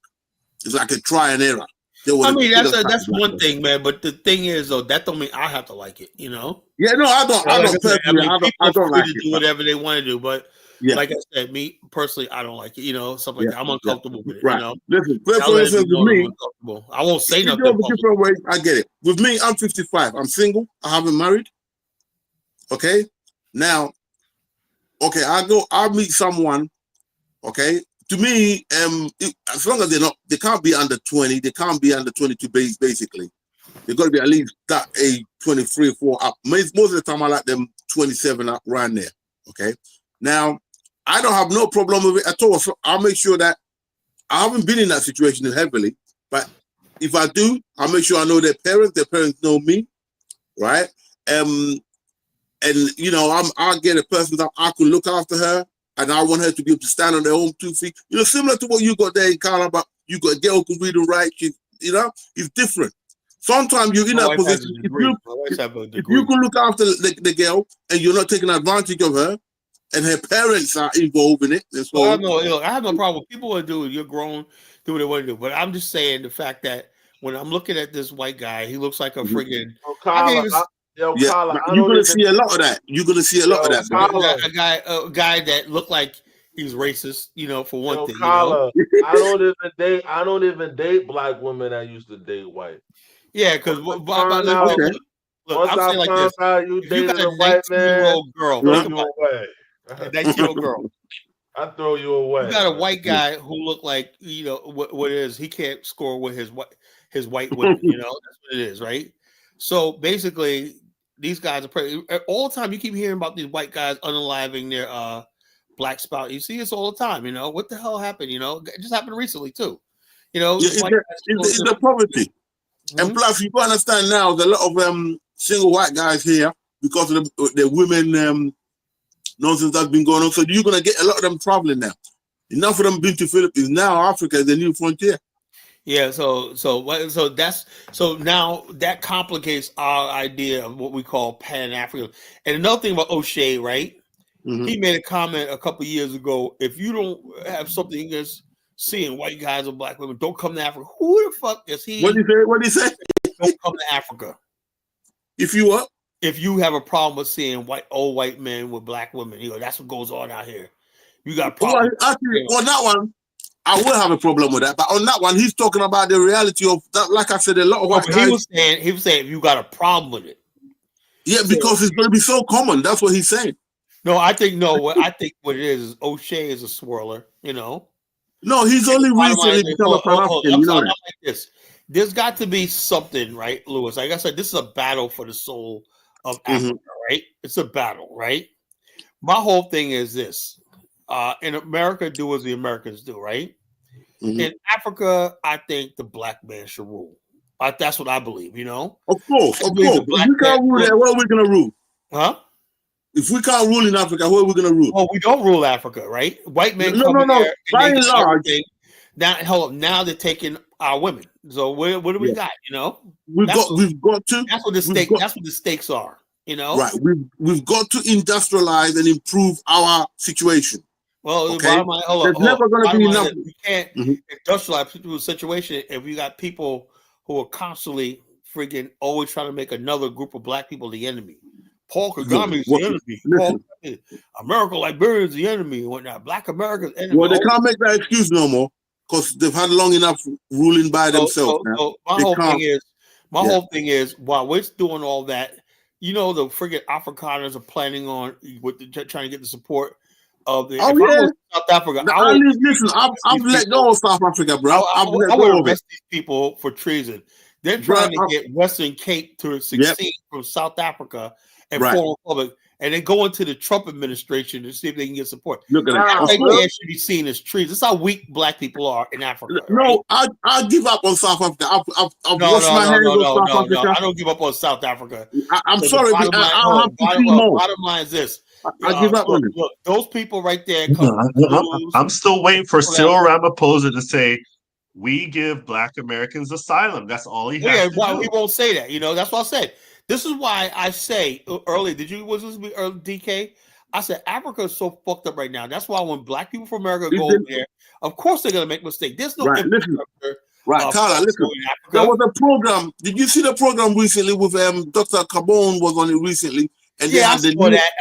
It's like a try and error. I mean, that's one thing, man. But the thing is, though, that don't mean I have to like it, you know? Yeah, no, I don't. I don't like it. Do whatever they want to do, but like I said, me personally, I don't like it. You know, stuff like that. I'm uncomfortable with it. Right. You know, listen, for instance, with me, I won't say nothing. Different ways, I get it. With me, I'm 55. I'm single. I haven't married. Okay. Now, I'll meet someone. Okay. To me, as long as they can't be under 20, they can't be under 22 basically. They've got to be at least that age, 23 or 4 up. Most of the time I like them 27 up around there. Okay. Now, I don't have no problem with it at all. So I'll make sure that I haven't been in that situation heavily, but if I do, I'll make sure I know their parents know me, right? And you know, I'll get a person that I can look after her. And I want her to be able to stand on their own 2 feet. You know, similar to what you got there in Carla, but you got a girl who can read and write. You know, it's different. Sometimes you're in a position. If you can look after the girl and you're not taking advantage of her, and her parents are involved in it. I have no problem with people want to do it. You're grown, do what they want to do. But I'm just saying the fact that when I'm looking at this white guy, he looks like a friggin'. Yo, yeah, Carla, you're gonna see a lot of that. You're gonna see a lot of that. A guy that looked like he's racist, you know, for one thing. Carla, you know? I don't even date black women that used to date white. Yeah, because look, I'm saying like this: if you got a 19-year-old girl, throw you away. A 19-year-old girl, I throw you away. You got a white guy who looked like, you know, what it is. He can't score with his white women. You know, that's what it is, right? So basically, these guys are all the time. You keep hearing about these white guys unaliving their black spouse. You see this all the time. You know, what the hell happened? You know, it just happened recently too. You know, it's the poverty. Mm-hmm. And plus, you gotta understand now, there's a lot of single white guys here because of the women nonsense that's been going on. So you're gonna get a lot of them traveling now. Enough of them been to Philippines. Now Africa is the new frontier. Yeah, so now that complicates our idea of what we call Pan-African. And another thing about O'Shea, right? Mhm. He made a comment a couple of years ago. If you don't have something against seeing white guys or black women, don't come to Africa. Who the fuck is he? What did he say? What did he say? Don't come to Africa. If you what? If you have a problem with seeing old white men with black women, that's what goes on out here. You got a problem. Well, actually, on that one, I will have a problem with that. But on that one, he's talking about the reality of that. Like I said, a lot of white guys. He was saying you got a problem with it. Yeah, because it's going to be so common. That's what he's saying. No, I think what it is O'Shea is a swirler. No, he's only recently become a Pan-African. You know that. Like this. There's got to be something, right, Lewis? Like I said, this is a battle for the soul of Africa, right? It's a battle, right? My whole thing is this. In America, do as the Americans do, right? In Africa, I think the black man should rule. That's what I believe, Of course. If we can't rule there, where are we going to rule? Huh? If we can't rule in Africa, where are we going to rule? Well, we don't rule Africa, right? White men come in there. By and large. Now they're taking our women. So what do we got? We've got to. That's what the That's what the stakes are. Right. We've got to industrialize and improve our situation. Well, okay? There's never going to be enough. You can't industrialize the situation if you got people who are constantly freaking always trying to make another group of black people the enemy. Paul Kagame is the enemy. America, Liberia is the enemy and whatnot. Black America's enemy. Well, they can't make that excuse no more because they've had long enough ruling by themselves. So my whole thing is while we're doing all that, the friggin' Afrikaners are planning on trying to get the support of the. South Africa. I've let go of South Africa, bro. I would arrest these people for treason. They're trying to get Western Cape to succeed from South Africa and form a republic, and then go into the Trump administration to see if they can get support. Look at that. I think they should be seen as trees. That's how weak black people are in Africa. No, I give up on South Africa. I've washed my hands on South Africa. I don't give up on South Africa. I'm sorry, but I'll have to see more. Bottom line is this. I give up on it. Look, those people right there. I'm still waiting for Cyril Ramaphosa to say, we give black Americans asylum. That's all he has to do. He won't say that. That's what I said. This is why I say earlier, was this DK? I said Africa is so fucked up right now. That's why when black people from America go over there, of course they're gonna make mistakes. There's no infrastructure. Carla, listen. There was a program. Did you see the program recently with Dr. Cabone was on it recently? And I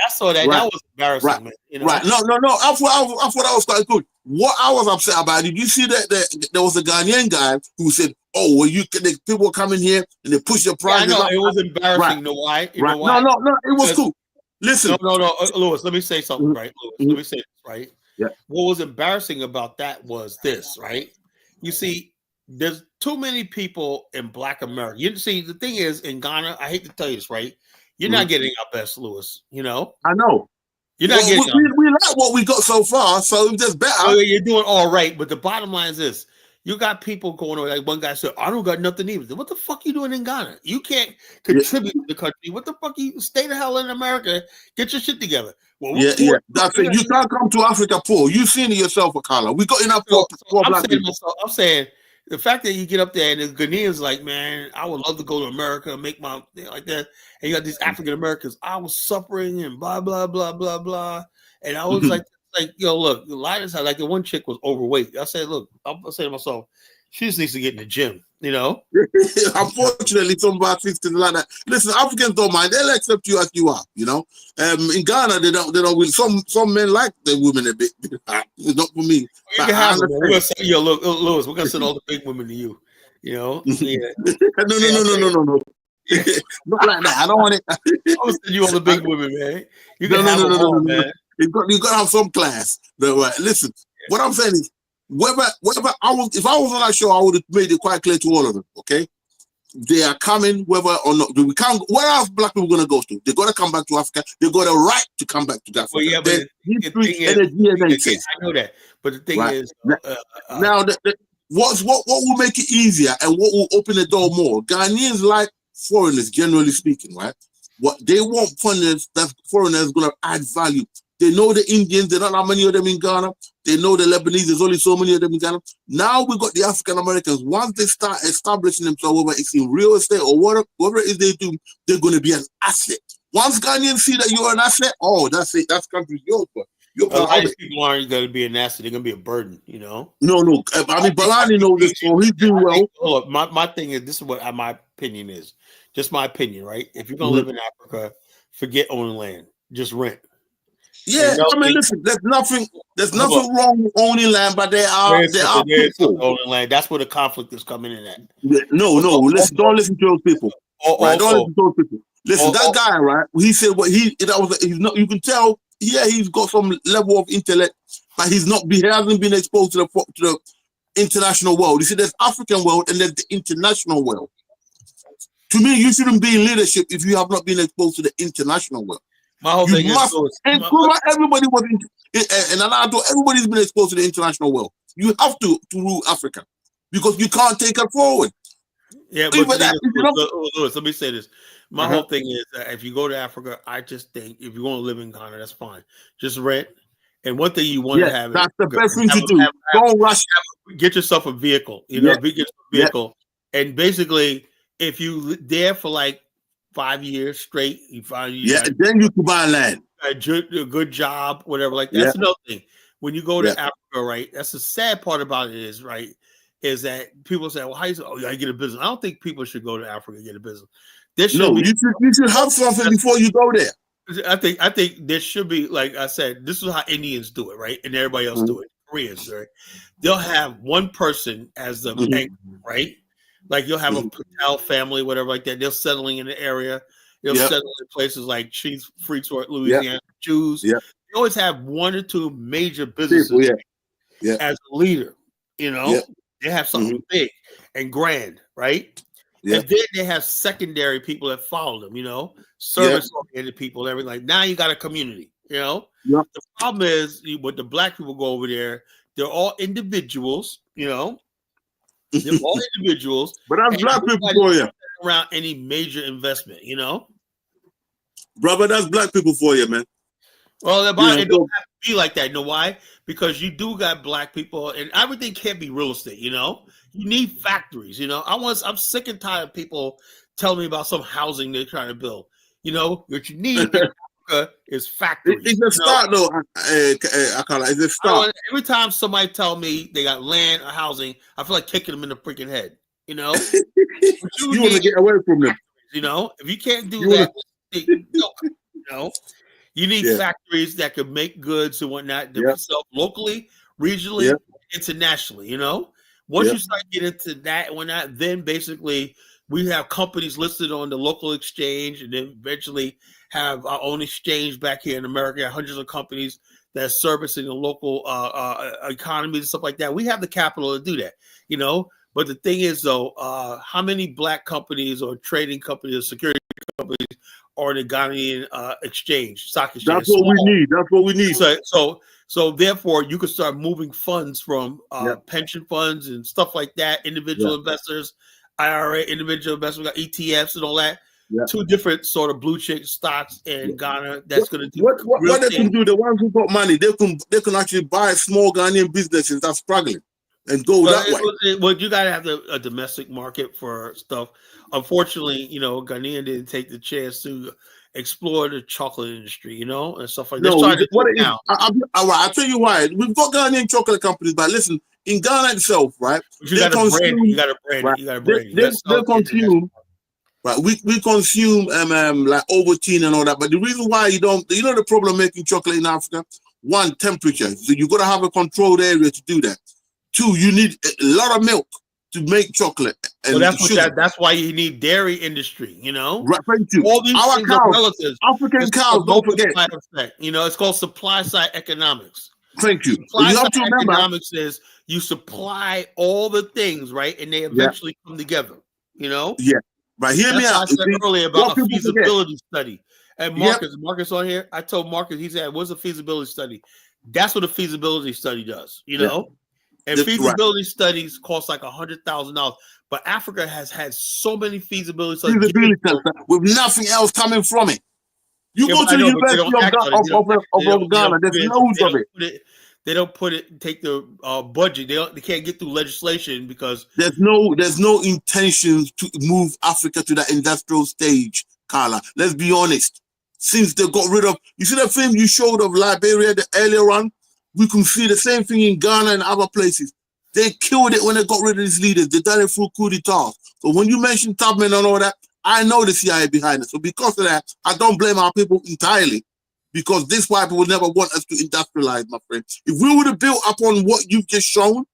saw that. That was embarrassing, man. Right. No. I thought that was quite good. What I was upset about, did you see that there was a Ghanaian guy who said, "Oh, well, people come in here and they push your prices." Yeah, I know it was embarrassing. You know why? No, it was cool. Listen, no, Lewis. Let me say something, right? Lewis, let me say this, right? Yeah. What was embarrassing about that was this, right? You see, there's too many people in Black America. You see, the thing is, in Ghana, I hate to tell you this, right? You're not getting our best, Lewis. I know. You're not getting. We like what we got so far, so it's just better. You're doing all right, but the bottom line is this: you got people going on. Like one guy said, "I don't got nothing either." What the fuck you doing in Ghana? You can't contribute to the country. What the fuck you stay the hell in America? Get your shit together. Well, that's it. You can't come to Africa poor. You've seen it yourself, Akala. We got enough poor black people. I'm saying the fact that you get up there and the Ghanaians like, man, I would love to go to America and make my like that. And you got these African Americans, I was suffering and blah blah blah blah blah. And I was like, look, the lightest like the one chick was overweight. I said, look, I'm saying to myself, she just needs to get in the gym, Unfortunately, some of our sisters like that. Listen, Africans don't mind; they'll accept you as you are. In Ghana, they don't really. Some men like the women a bit. Not for me. You can have we're gonna say, look, Lewis, we're gonna send all the big women to you. No. Not like that. I don't want it. I'm gonna send you all the big women, man. You can have them all, man. You got to have some class. Listen, what I'm saying is, if I was on that show, I would have made it quite clear to all of them. Okay, they are coming, whether or not we can't. Where are black people gonna go to? They got to come back to Africa. They got a right to come back to Africa. Well, yeah, but the thing is, I know that, but the thing is, now what will make it easier and what will open the door more? Ghanaians like foreigners, generally speaking, right? What they want foreigners going to add value. They know the Indians. There are not many of them in Ghana. They know the Lebanese. There's only so many of them in Ghana. Now we got the African Americans. Once they start establishing themselves, whether it's in real estate or whatever it is they do, they're going to be an asset. Once Ghanaians see that you're an asset, oh, that's it. That's country's yours. A lot of people aren't going to be an asset. They're going to be a burden, you know? No. I mean, Balani knows this, so he's doing well. Look, my thing is, this is what my opinion is. Just my opinion, right? If you're going to live in Africa, forget owning land. Just rent. Yeah, I mean, listen, there's nothing wrong with owning land, but there are people owning land. That's where the conflict is coming in at. Yeah, no, listen, don't listen to those people. Right, don't listen to those people. Listen, that guy, right? He said what he's not. You can tell, yeah, he's got some level of intellect, but he hasn't been exposed to the international world. You see, there's African world and there's the international world. To me, you shouldn't be in leadership if you have not been exposed to the international world. My whole thing is, everybody was, and I thought everybody's been exposed to the international world. You have to rule Africa because you can't take it forward. Yeah, but Lewis, let me say this. My whole thing is that if you go to Africa, I just think if you're going to live in Ghana, that's fine. Just rent. And one thing you want to have, that's the best thing to do. Don't rush. Get yourself a vehicle. You know, get yourself a vehicle. And basically, if you there for like 5 years straight, you find then you can buy land. A good job, whatever. Like that's another thing. When you go to Africa, right? That's the sad part about it is right. Is that people say, "Well, how you say, oh, I get a business?" I don't think people should go to Africa and get a business. You should have something before you go there. I think there should be, like I said, this is how Indians do it, right? And everybody else do it. Koreans, right? They'll have one person as the anchor, right? Like you'll have a Patel family, whatever, like that. They're settling in the area. They'll settle in places like Chief Freeport, Louisiana, Jews. They always have one or two major businesses as a leader. You know, they have something big and grand, right? And then they have secondary people that follow them, you know, service-oriented people, everything. Like now you got a community, you know. The problem is when the black people go over there, they're all individuals, you know. They're all individuals. But that's black people for you. Around any major investment, you know. Brother, that's black people for you, man. Well, it don't have to be like that. You know why? Because you do got black people, and everything can't be real estate, you know. You need factories, you know. I'm sick and tired of people telling me about some housing they're trying to build. You know, what you need in Africa is factories. It's a start, though. It's a start. Every time somebody tell me they got land or housing, I feel like kicking them in the freaking head. You know, you want to get away from them. You know, if you can't do that, you know, you need factories that can make goods and whatnot themselves locally, regionally, internationally. You know. Once you start getting into that and whatnot, then basically we have companies listed on the local exchange, and then eventually have our own exchange back here in America. Hundreds of companies that are servicing the local economies and stuff like that. We have the capital to do that, you know. But the thing is, though, how many black companies or trading companies or security companies are in the Ghanaian stock exchange? That's what we need. That's what we need. So therefore, you could start moving funds from pension funds and stuff like that, individual investors, IRA, individual investors, got ETFs and all that, to different sort of blue chip stocks in Ghana. That's going to do what they can do. The ones who got money, they can actually buy small Ghanaian businesses that's struggling and go that way. Well, you got to have a domestic market for stuff. Unfortunately, you know, Ghanaian didn't take the chance to explore the chocolate industry, you know, and stuff like that. I'll tell you why. We've got Ghanaian chocolate companies, but listen, in Ghana itself, right? You got to brand it. You got to brand it. They consume, right? We consume like Ovaltine and all that. But the reason why you know the problem making chocolate in Africa? One, temperature. So you got to have a controlled area to do that. Two, you need a lot of milk to make chocolate. And that's why you need dairy industry, you know? Right, thank you. All these things are relatives. African cows, don't forget. You know, it's called supply side economics. Thank you. Supply side economics is you supply all the things, right? And they eventually come together, you know? Yeah. But hear me out. I said earlier about a feasibility study. And Marcus on here, I told Marcus, he said, what's a feasibility study? That's what a feasibility study does, you know? And feasibility studies cost like $100,000, but Africa has had so many feasibility studies with nothing else coming from it. You go to the University of Ghana, there's loads of it. They don't put it, take the budget. They can't get through legislation because there's no intention to move Africa to that industrial stage, Carla. Let's be honest. Since they got rid of, you see the film you showed of Liberia earlier on, we can see the same thing in Ghana and other places. They killed it when they got rid of these leaders. They done it through coup d'etat. So when you mention Tubman and all that, I know the CIA behind it. So because of that, I don't blame our people entirely. Because this white people would never want us to industrialize, my friend. If we would have built upon what you've just shown,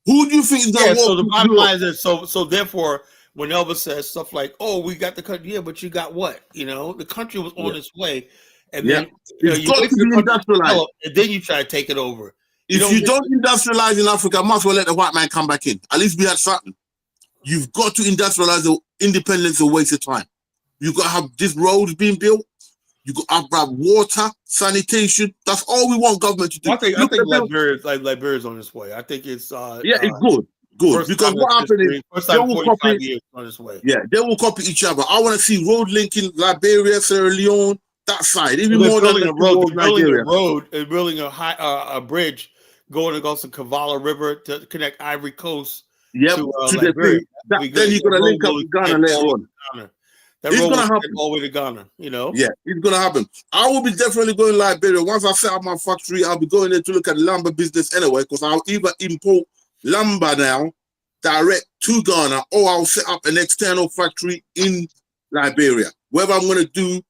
who do you think is going to walk? So the bottom line is, so therefore, when Elvis says stuff like, "Oh, we got the country," yeah, but you got what? You know, the country was on its way, and then you wait for the country to develop, and then you try to take it over. If you don't industrialize in Africa, might as well let the white man come back in. At least we had something. You've got to industrialize. The independence is a waste of time. You've got to have these roads being built. You got to have water, sanitation. That's all we want government to do. I think Liberia's on its way. I think it's it's good. Because what happened is they will copy. On its way. Yeah, they will copy each other. I want to see road linking Liberia, Sierra Leone, that side. Even more than a road. They're building a bridge going across the Kavala River to connect Ivory Coast. Yep, to Liberia. Then you're gonna link up with Ghana later on. That road gonna happen all the way to Ghana, you know? Yeah, it's gonna happen. I will be definitely going to Liberia. Once I set up my factory, I'll be going there to look at the lumber business anyway, because I'll either import lumber now direct to Ghana, or I'll set up an external factory in Liberia. Whether I'm gonna do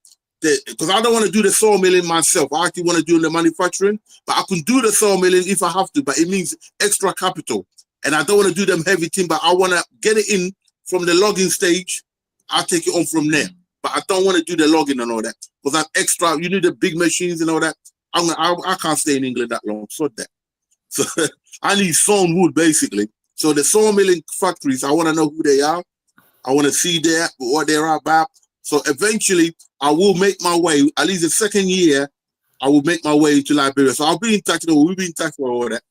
because I don't want to do the sawmilling myself. I actually want to do the manufacturing, but I can do the sawmilling if I have to, but it means extra capital. And I don't want to do them heavy timber. I want to get it in from the logging stage. I'll take it on from there. But I don't want to do the logging and all that. Because that extra, you need the big machines and all that. I can't stay in England that long. So that. So I need sawn wood, basically. So the sawmilling factories, I want to know who they are. I want to see what they're about. So eventually, I will make my way, at least the second year, I will make my way to Liberia. So I'll be in touch. We'll be in touch for all that.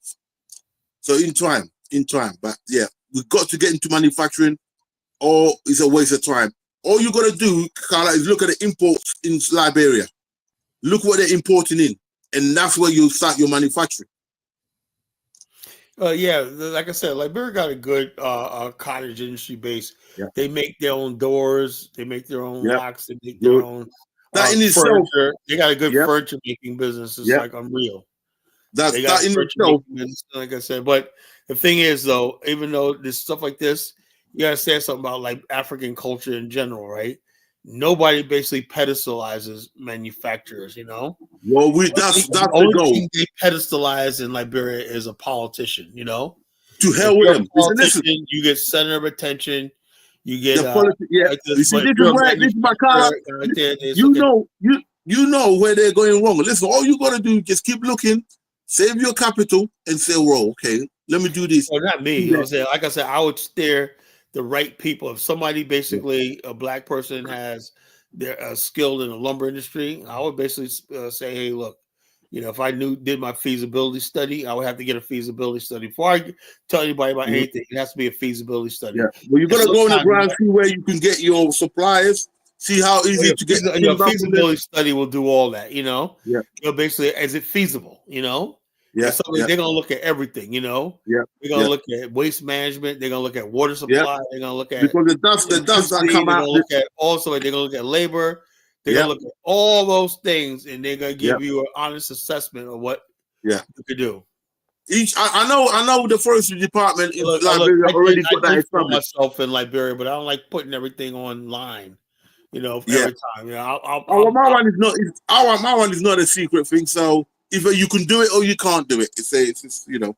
So in time. But yeah, we've got to get into manufacturing, or it's a waste of time. All you got to do, Carla, is look at the imports in Liberia. Look what they're importing in, and that's where you start your manufacturing. Yeah, like I said, Liberia got a good cottage industry base. Yeah. They make their own doors, they make their own locks, they make their own that in furniture. Itself, they got a good furniture making business. It's like unreal. That in itself, like I said. But the thing is, though, even though there's stuff like this, you gotta say something about like African culture in general, right? Nobody basically pedestalizes manufacturers, you know. Well, that's the only goal. thing they pedestalize in Liberia is a politician, you know. To hell with them. You get center of attention. You get you see, this is my car. You know where they're going wrong. Listen, all you gotta do is just keep looking, save your capital, and say, "Well, okay, let me do this." Well, not me. You know what I'm saying? Like I said, I would steer the right people. If somebody basically, a black person has they're skilled in the lumber industry, I would basically say, "Hey, look, you know, if I did my feasibility study, I would have to get a feasibility study before I tell anybody about anything. It has to be a feasibility study." Yeah, well, you got to go on the ground, see where you can get your suppliers, see how easy to get. A feasibility study will do all that, you know. Yeah. You know, basically, is it feasible? You know. Yeah. They're gonna look at everything, you know. Yeah. They're gonna look at waste management. They're gonna look at water supply. They're gonna look at because the dust that come out. They're gonna look at labor. They're gonna look at all those things, and they're gonna give you an honest assessment of what you could do. I know the forestry department in Liberia already put that established. Myself in Liberia, but I don't like putting everything online. You know, every time. You know, my one is not a secret thing. So either you can do it or you can't do it. It's you know,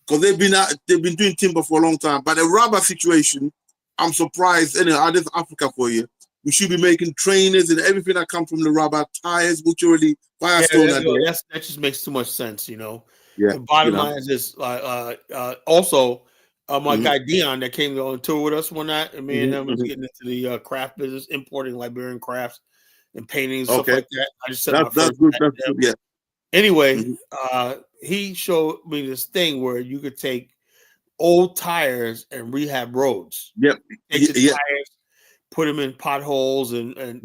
because they've been doing timber for a long time. But the rubber situation, I'm surprised. Anyway, I did Africa for you. We should be making trainers and everything that comes from the rubber, tires, which already Firestone. That just makes too much sense, you know. Yeah. The bottom line is this. Also, my guy Dion that came on tour with us one night, and me and him was getting into the craft business, importing Liberian crafts and paintings, stuff like that. I just said that's good. That's good. Yeah. Anyway, he showed me this thing where you could take old tires and rehab roads. Yep. Take the tires, put them in potholes and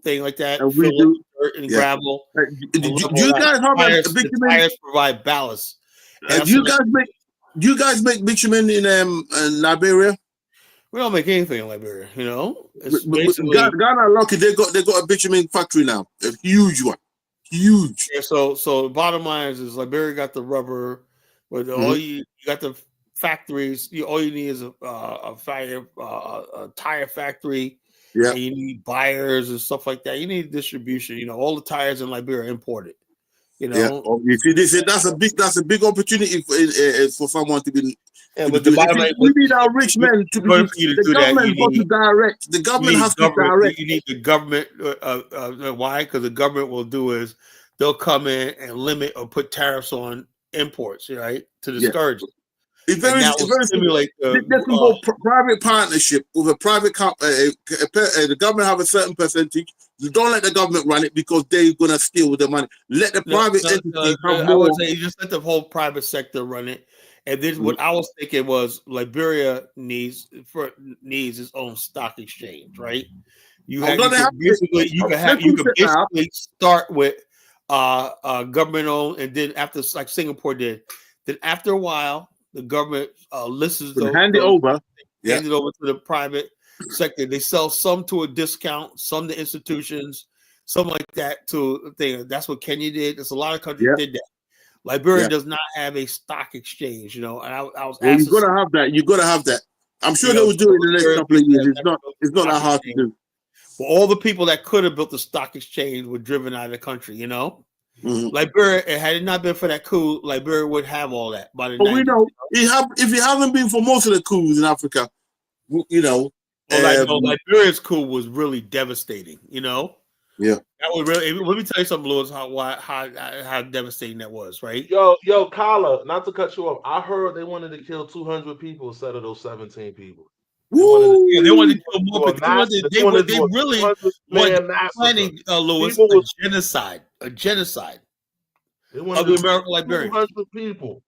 thing like that. And we Fill do. up dirt and Yeah. gravel. Do you guys have a The bitumen? tires provide ballast. Do you guys make bitumen in Liberia? We don't make anything in Liberia, you know. It's But basically Ghana are lucky. They got a bitumen factory now, a huge one, huge. yeah, so the bottom line is Liberia got the rubber, but all you got the factories. All you need is a tire factory. Yeah, and you need buyers and stuff like that. You need distribution. You know, all the tires in Liberia are imported. You know, yeah. Oh, you see, that's a big opportunity for someone to be. Yeah, but the bottom line, we need our rich men to be. The government got to direct. The government has to direct. You need the government. Why? Because the government will do is they'll come in and limit or put tariffs on imports, right, to discourage it. It's very stimulate they can go private partnership with a private company. The government have a certain percentage. You don't let the government run it because they're gonna steal the money. Let the private entity have more. I would say you just let the whole private sector run it. And then what I was thinking was Liberia needs its own stock exchange, right? You can basically start with government owned, and then after, like Singapore did, then after a while the government listens to hand it over to the private sector. They sell some to a discount, some to institutions, some like that to a thing. That's what Kenya did. There's a lot of countries did that. Liberia does not have a stock exchange, you know. And I was you gotta have that. You gotta have that. I'm sure they will do it in the next couple of years. It's not that hard to do. But all the people that could have built the stock exchange were driven out of the country, you know. Liberia, had it not been for that coup, Liberia would have all that by the 90s, we know if it hasn't been for most of the coups in Africa, you know. Liberia's coup was really devastating, you know. Yeah, that was really. Let me tell you something, Lewis. How devastating that was, right? Yo, Kala, not to cut you off. I heard they wanted to kill 200 people instead of those 17 people. They wanted to kill more people. They really were planning, Lewis, a genocide. They wanted to American Liberia. 200 people.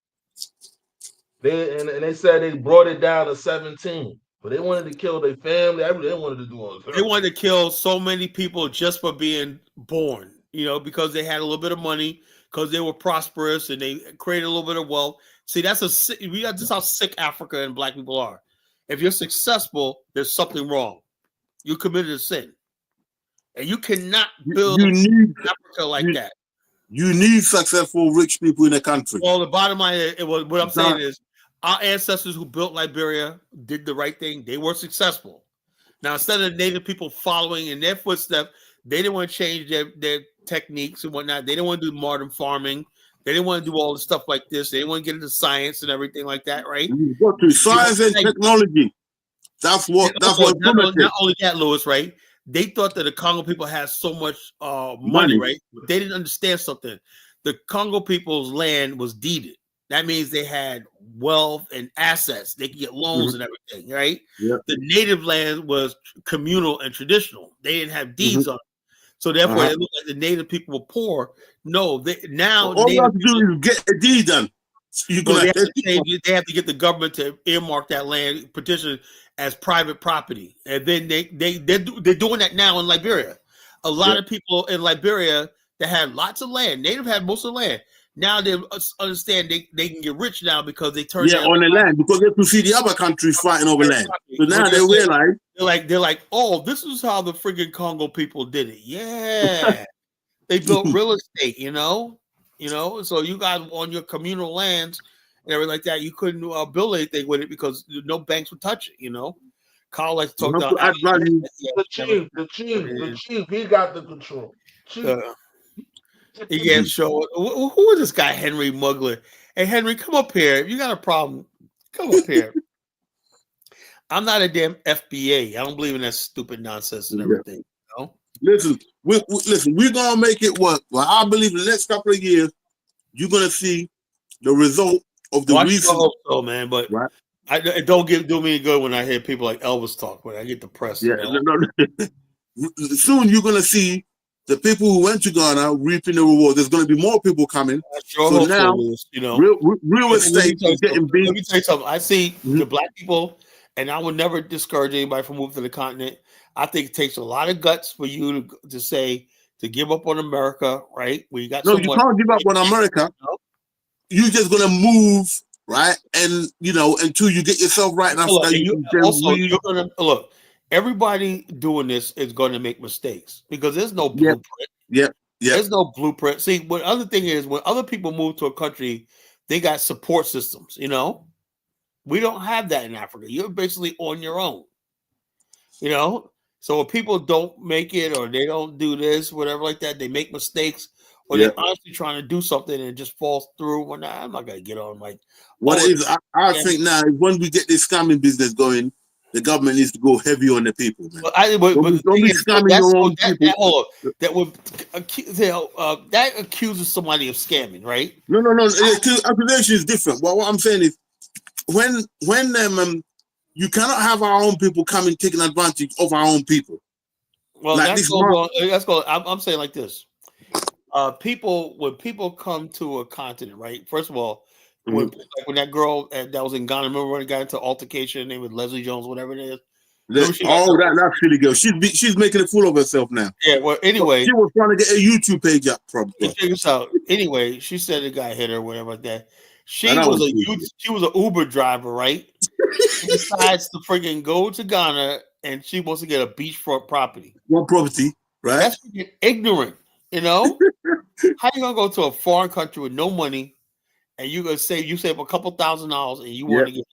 They said they brought it down to 17. But they wanted to kill their family. They wanted to do all this. They wanted to kill so many people just for being born, you know, because they had a little bit of money, because they were prosperous and they created a little bit of wealth. See, this is how sick Africa and black people are. If you're successful, there's something wrong. You committed a sin. And you cannot build Africa like that. You need successful rich people in the country. Well, the bottom line what I'm saying is, our ancestors who built Liberia did the right thing. They were successful. Now, instead of native people following in their footsteps, they didn't want to change their techniques and whatnot. They didn't want to do modern farming. They didn't want to do all the stuff like this. They didn't want to get into science and everything like that, right? You go to science and technology. That's what. Not only that, Lewis, right? They thought that the Congo people had so much money, right? But they didn't understand something. The Congo people's land was deeded. That means they had wealth and assets. They could get loans and everything, right? Yeah. The native land was communal and traditional. They didn't have deeds on it. So therefore, it looked like the native people were poor. No, all you have to do is get a deed done. They have to get the government to earmark that land, petition as private property. And then they're doing that now in Liberia. A lot of people in Liberia that had lots of land, native had most of the land. Now they understand they can get rich now because they turn on the land, because they can see the other countries fighting over land. So now they realize they're like, oh, this is how the friggin' Congo people did it. Yeah, they built real estate, you know. So you guys on your communal lands and everything like that, you couldn't build anything with it because no banks would touch it. You know, Carl likes to talk about the chief. He got the control. He can't show. Who is this guy, Henry Mugler? Hey, Henry, come up here. If you got a problem, come up here. I'm not a damn FBA. I don't believe in that stupid nonsense and everything. You know? Listen, we're gonna make it work. Well, I believe the next couple of years, you're gonna see the result of the recent. I hope so, man. But it don't do me good when I hear people like Elvis talk. When I get depressed. Yeah, soon you're gonna see the people who went to Ghana reaping the reward. There's going to be more people coming. So now, real estate is getting big. Let me tell you something. I see the black people, and I would never discourage anybody from moving to the continent. I think it takes a lot of guts for you to say to give up on America, right? We got no, you can't give up on America. You're just gonna move, right? And until you get yourself right in Africa, you're gonna look. Everybody doing this is going to make mistakes because there's no blueprint. Yeah. There's no blueprint. See, what other thing is when other people move to a country, they got support systems. We don't have that in Africa. You're basically on your own. So if people don't make it or they don't do this, whatever like that, they make mistakes or they're honestly trying to do something and it just falls through. Well, nah, I'm not gonna get on like. I think now when we get this scamming business going, the government needs to go heavy on the people, man. Don't be scamming your own people. That accuses somebody of scamming, right? No. Accusation is different. But what I'm saying is, when you cannot have our own people coming taking advantage of our own people. Well, like that's going. I'm saying like this. When people come to a continent, right? First of all. When that girl that was in Ghana, remember when it got into altercation, name was Leslie Jones, whatever it is. That silly girl. She's making a fool of herself now. Yeah. Well, anyway, she was trying to get a YouTube page up. Probably. Check this out. Anyway, she said the guy hit her, whatever like that. She was an Uber driver, right? She decides to freaking go to Ghana and she wants to get a beachfront property. One property, right? That's freaking ignorant. How you gonna go to a foreign country with no money? And you're gonna save a couple $1,000 and you want to get.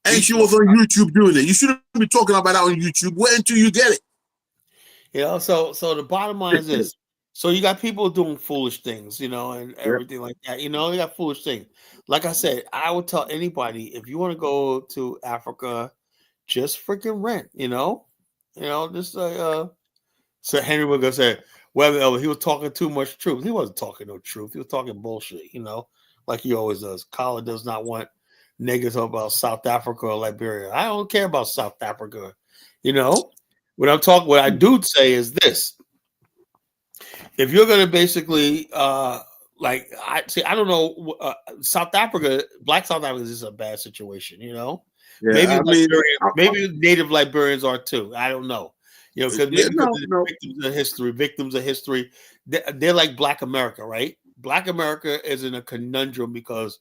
And she was on YouTube doing it. You shouldn't be talking about that on YouTube. Wait until you get it. So the bottom line is this. So you got people doing foolish things, and everything like that. You got foolish things. Like I said, I would tell anybody if you want to go to Africa, just freaking rent. Just so Henry was gonna say, well, he was talking too much truth. He wasn't talking no truth. He was talking bullshit. Like he always does. Colin does not want niggas about South Africa or Liberia. I don't care about South Africa. What I do say is this. If you're going to basically, I don't know, South Africa, Black South Africa is a bad situation, maybe native Liberians are too. I don't know. Because victims of history, they're like Black America, right? Black America is in a conundrum because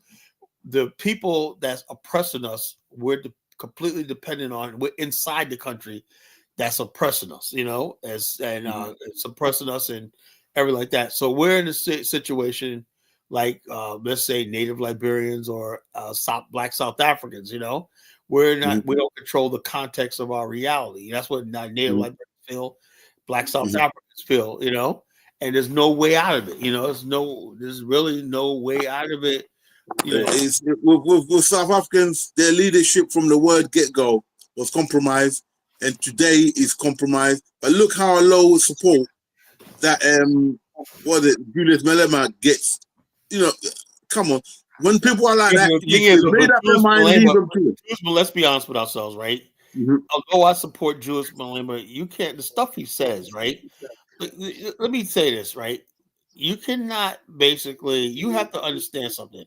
the people that's oppressing us, we're completely dependent on. We're inside the country that's oppressing us, suppressing us and everything like that. So we're in a situation like, let's say, native Liberians or Black South Africans. We're not. We don't control the context of our reality. That's what native Liberians feel. Black South Africans feel. And there's no way out of it. There's really no way out of it. With South Africans, their leadership from the word get-go was compromised, and today is compromised. But look how low support that Julius Malema gets. Come on. When people are like that, made up their mind, leave them to it. But let's be honest with ourselves, right? Although I support Julius Malema, you can't. The stuff he says, right? Let me say this, right? You cannot you have to understand something.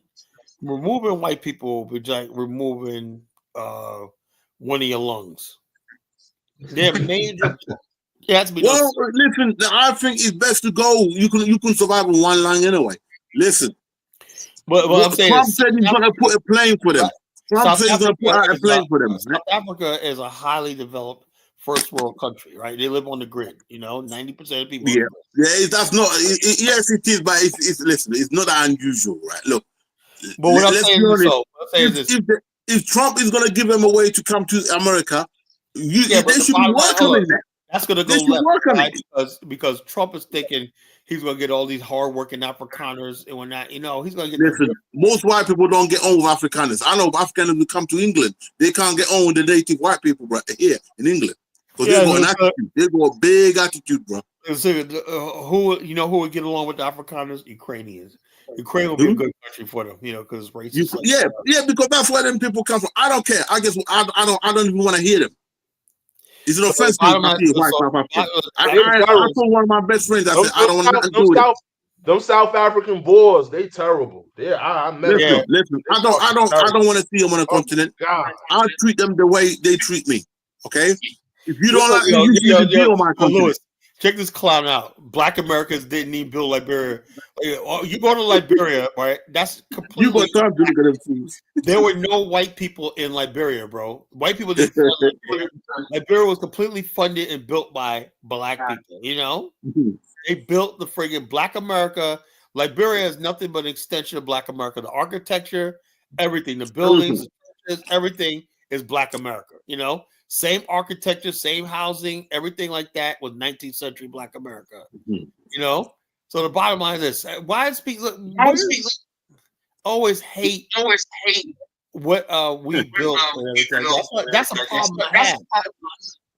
Removing white people would be like removing one of your lungs. They're major. Listen, I think it's best to go. You can survive on one lung anyway. Listen. But I'm saying Trump said he's going to put a plane for them. Trump said he's going to put out a plane for them. South Africa is a highly developed first world country, right? They live on the grid, 90% of people. That's not. Yes, it is, but listen, it's not unusual, right? Look, but what I'm saying is, if Trump is going to give them a way to come to America, they should be welcoming that. That's going to go left, right? because Trump is thinking he's going to get all these hardworking Afrikaners and whatnot. He's going to get. Listen, most white people don't get on with Afrikaners. I know Afrikaners will come to England. They can't get on with the native white people right here in England. Because they got an attitude. They got a big attitude, bro. Who would get along with the Afrikaners? Ukrainians. Ukraine will be a good country for them, because it's racist. Because that's where them people come from. I don't care. I guess I don't even want to hear them. It's an offense to me. I told one of my best friends, I said, I don't want to do it. Those South African boys, they terrible. I met them. Listen. I don't want to see them on a continent. I treat them the way they treat me. Okay. If you don't like, you need to be on my country. Lewis, check this clown out. Black Americans didn't even build Liberia. You go to Liberia, right? That's completely. You got time to look at them fools. There were no white people in Liberia, bro. White people didn't fund Liberia. Liberia was completely funded and built by black people. You know, they built the friggin' Black America. Liberia is nothing but an extension of Black America. The architecture, everything, the buildings, everything is Black America. You know, same architecture, same housing, everything like that was 19th century Black America. You know, so the bottom line is this: why is people always hate what we built and everything? That's a problem I have.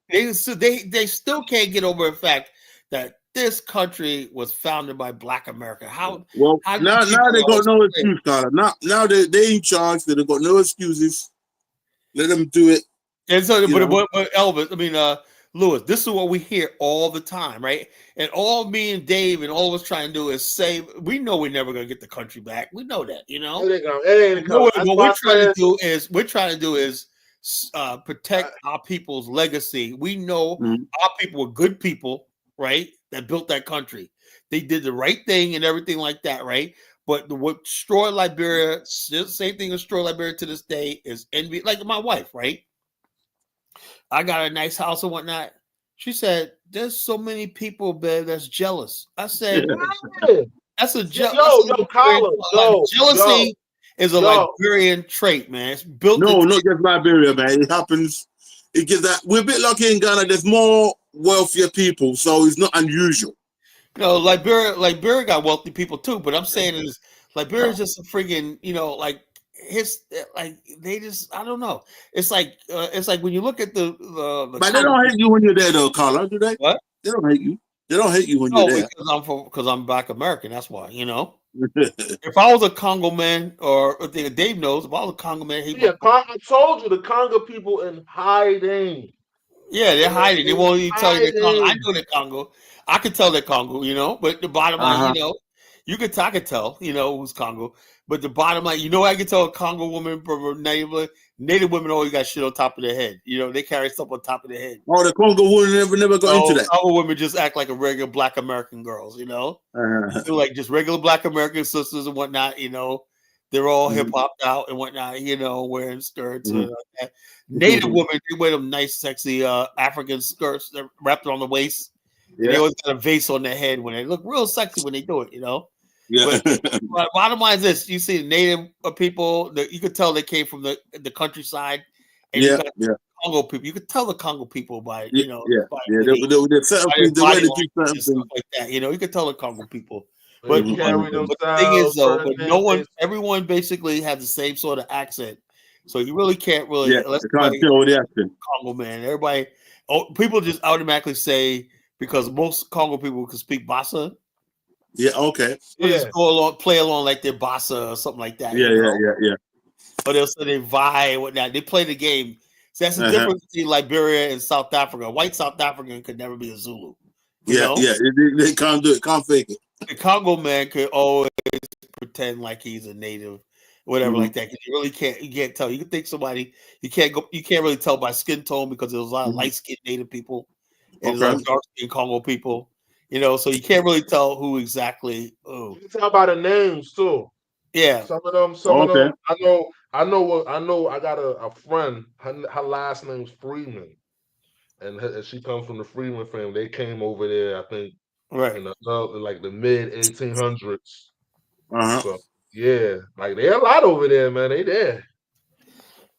They still can't get over the fact that this country was founded by Black America. How now they got no excuse, Carla. Now they in charge. They got no excuses. Let them do it. And so, but Elvis, I mean, Lewis, this is what we hear all the time, right? And all me and Dave and all of us trying to do is say, we know we're never going to get the country back. We know that, you know. What we're trying to do is protect our people's legacy. We know our people were good people, right? That built that country. They did the right thing and everything like that, right? But what destroyed Liberia, same thing that destroyed Liberia to this day is envy. Like my wife, right? I got a nice house and whatnot. She said, "There's so many people, babe, that's jealous." I said, "That's a jealousy is a Liberian trait, man. It's built. No, not just Liberia, man. It happens. It gets that we're a bit lucky in Ghana. There's more wealthier people, so it's not unusual. No, Liberia got wealthy people too. But I'm saying is Liberia is just a friggin', they just, I don't know. It's like when you look at the but they don't hate you when you're there, though, Carla, do they? What? They don't hate you. They don't hate you when you're there. Because I'm Black American. That's why, you know. If I was a Congo man, or Dave knows, if I was a Congo man, I told you the Congo people in hiding. Yeah, they're hiding. They won't even tell you they're Congo. I know they're Congo. I could tell they're Congo, you know. But the bottom line, I could tell, who's Congo. But the bottom line, I can tell a Congo woman from a native women always got shit on top of their head. They carry stuff on top of their head. Oh, the Congo women never got into that. Congo women just act like a regular Black American girls, They're like just regular Black American sisters and whatnot, They're all hip hopped out and whatnot, wearing skirts and like that. Native women, they wear them nice, sexy African skirts that wrapped on the waist. Yeah. They always got a vase on their head when they look real sexy when they do it, Yeah. But bottom line is this: you see the native people, you could tell they came from the countryside. And Congo people, you could tell the Congo people by the way they keep stuff like that. You could tell the Congo people. But the thing is, though, everyone basically has the same sort of accent, so you really can't really. Let's tell the accent. Congo man, everybody, people just automatically say because most Congo people can speak Bassa. Yeah, okay. They just go along, play along like they're Bassa or something like that. Yeah. Or they'll say they vie and whatnot. They play the game. So that's the difference between Liberia and South Africa. A white South African could never be a Zulu. They can't do it, can't fake it. The Congo man could always pretend like he's a native, whatever like that. You really can't. You can't tell. You can think somebody. You can't really tell by skin tone because there's a lot of light skinned native people and there's a lot of dark skinned Congo people. So you can't really tell who exactly. You can tell by the names too. Yeah, some of them. I know. I got a friend. Her last name's Freeman, and she comes from the Freeman family. They came over there, I think, in the mid 1800s. So like they're a lot over there, man. They there.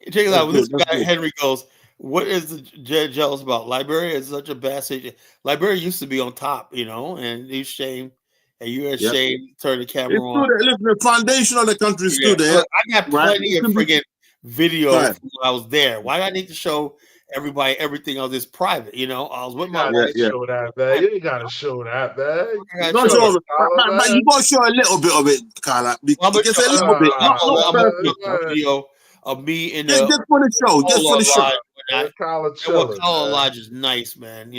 Check it out. This guy Henry goes, "What is the jealous about? Liberia is such a bad situation. Liberia used to be on top, and you shame, and you're ashamed to turn the camera on. Listen, the foundation of the country is still there. I got plenty of friggin' video when I was there. Why do I need to show everybody everything of this private? I was with my wife. Show that, man. You ain't gotta show that, man. You gotta show a little bit of it, Carla. Because a little bit. I'm gonna put a video of me in the just for the show. Just for the show. Color Lodge is nice, man.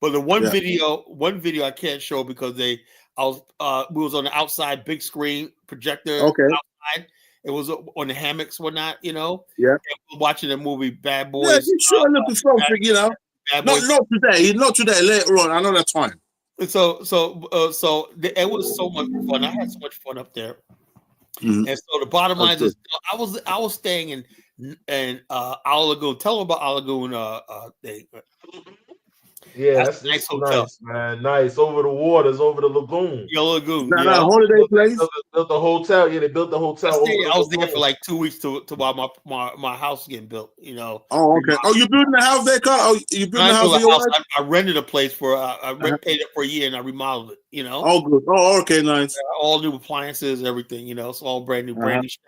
But the one video I can't show because we was on the outside big screen projector. Okay. Outside. It was on the hammocks, whatnot. Yeah. And we're watching the movie Bad Boys. Yeah, you sure looking something, Not today. Not today. Later on, another time. So it was so much fun. I had so much fun up there. Mhm. And so the bottom line Okay. is, I was staying in Owl Lagoon. Tell them about Owl Lagoon. Thing. Yeah, That's that's a nice hotel. nice, man. Nice over the waters, over the lagoon. Yellow Lagoon. Is that Yeah. a holiday place? Built the hotel. Yeah, they built the hotel. I was there for like 2 weeks to while my house was getting built. You know. Oh, okay. Oh, you building a house there, Carl? Oh, you building a house for your wife? I rented a place for paid it for a year and I remodeled it. You know. Oh, good. Oh, okay, nice. All new appliances, everything. You know, it's all brand new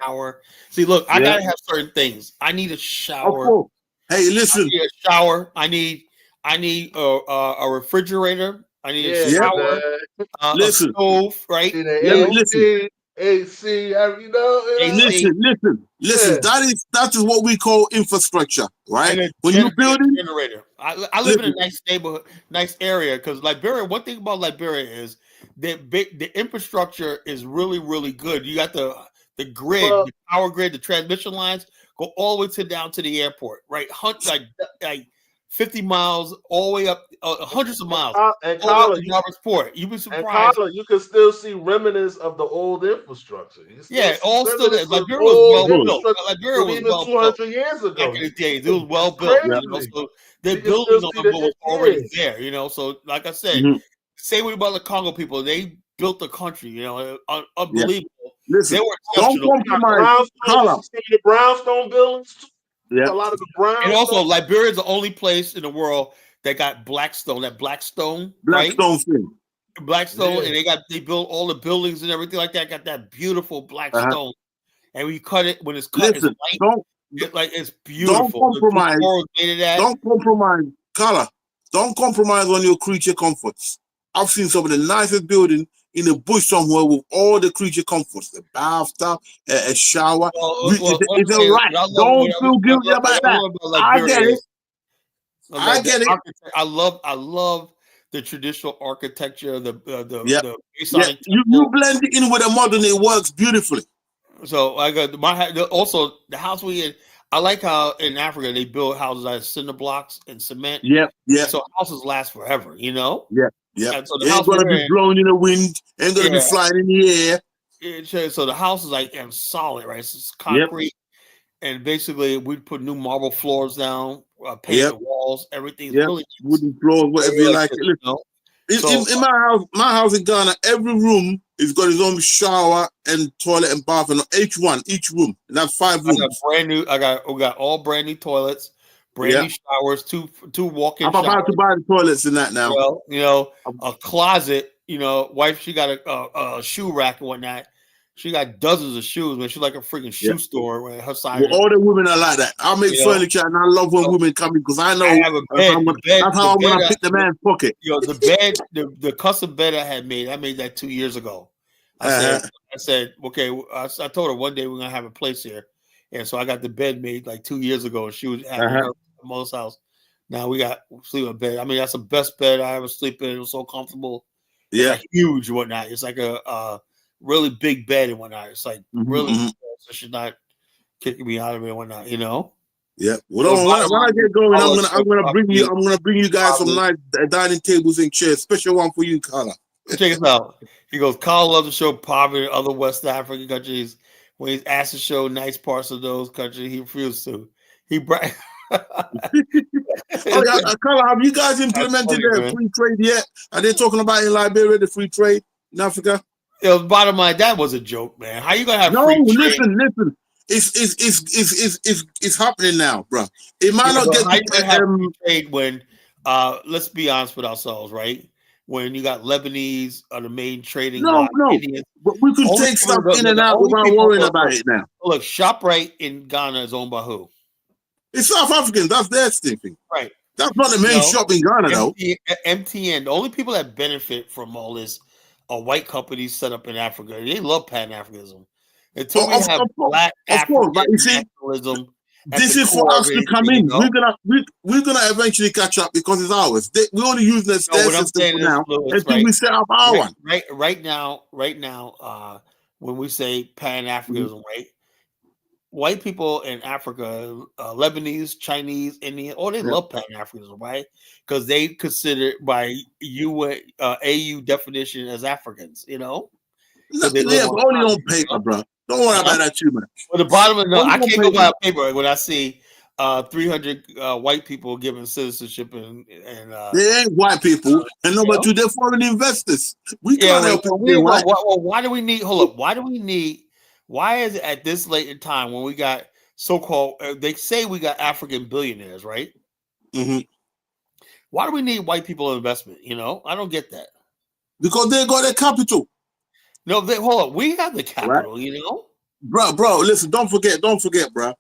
shower. See, look, I gotta have certain things. I need a shower. Oh, cool. Hey, listen. I need a shower. I need a refrigerator. I need a shower. A stove, right? AC, you know. Listen. Yeah. That is what we call infrastructure, right? When you building generator. I live in a nice neighborhood, nice area. Because Liberia, one thing about Liberia is the infrastructure is really, really good. You got the grid, the power grid, the transmission lines go all the way down to the airport, right? Like 50 miles all the way up, hundreds of miles. And Carla, you'd be surprised. And you can still see remnants of the old infrastructure. All still there. Liberia was well built. Liberia was even well 200 built. years ago. Back in the days, it was well built. You know, so the building was already there. You know, so like I said, same way about the Congo people. They built the country. You know, unbelievable. Listen, they were don't compromise. The brownstone buildings. Yeah, a lot of the brown. And also, Liberia is the only place in the world that got Blackstone. That Blackstone thing. Blackstone, and they built all the buildings and everything like that. Got that beautiful Blackstone, and when you cut it, when it's cut, it's white. It's beautiful. Don't compromise. Don't compromise, Carla. Don't compromise on your creature comforts. I've seen some of the nicest buildings in the bush somewhere with all the creature comforts, the bathtub, a shower. It's all right. Don't feel guilty about that. I get it. I get it. I love the traditional architecture. The you blend it in with the modern. It works beautifully. So I got also the house we in. I like how in Africa they build houses out of cinder blocks and cement. Yeah. So houses last forever. You know. Yeah. So ain't gonna be blowing in the wind. Ain't gonna be flying in the air. So the house is like solid, right? So it's concrete, and basically we put new marble floors down, paint the walls, everything's really wooden floors, whatever you like. In my house in Ghana, every room is got its own shower and toilet and bath, and each room, and that's 5 rooms. We got all brand new toilets. Brand new showers, two walk-in showers. I'm about to buy the toilets in that now. Well, you know, a closet. You know, wife, she got a shoe rack and whatnot. She got dozens of shoes, man. She's like a freaking shoe store. Where her size. Well, all the women are like that. I make furniture, and I love when women come in because I know that's how I'm gonna pick the man's pocket. You know, the bed, the custom bed I made that 2 years ago. I said, okay. I told her one day we're gonna have a place here. And so I got the bed made like 2 years ago, and she was at her mother's house. Now we got sleeping bed. I mean, that's the best bed I ever sleep in. It was so comfortable. It's like huge and whatnot. It's like a really big bed and whatnot. It's like really so she's not kicking me out of it and whatnot. You know. Yeah. Well, when I get going, I'm gonna bring you guys some nice dining tables and chairs. Special one for you, Carla. Check us out. He goes, Carl loves to show poverty in other West African countries. When he's asked to show nice parts of those countries, he refused to. Carla, have you guys implemented the free trade yet? Are they talking about in Liberia the free trade in Africa? Bottom line, that was a joke, man. How you gonna have free trade? Listen. It's happening now, bro. It might not get free trade when let's be honest with ourselves, right? When you got Lebanese are the main trading. Indians. But we can take stuff in and out without worrying about it now. Look, ShopRite in Ghana is owned by who? It's South Africans. That's their thing. Right. That's not the main shop in Ghana, though. MTN. The only people that benefit from all this are white companies set up in Africa. They love Pan-Africanism. Until we have black African nationalism. This is for us to come in. We're gonna eventually catch up because it's ours. We're only using their system for now until we set up our one. Right. Right now, when we say Pan-Africanism, right? white people in Africa, Lebanese, Chinese, Indian, they love Pan-Africanism, right? Because they consider it by AU definition as Africans, you know? Look, yeah, but only on paper, bro. Don't worry about that too much. Well, the bottom of Only I on can't paper. go by a paper when I see 300 white people given citizenship and they ain't white people, and number two, they're foreign investors. We can't help it. Why do we need? Hold up. Why do we need? Why is it at this late in time when we got so-called? They say we got African billionaires, right? Mm-hmm. Why do we need white people investment? You know, I don't get that. Because they got their capital. No, hold up. We have the capital, right? You know, bro. Listen, don't forget, bro.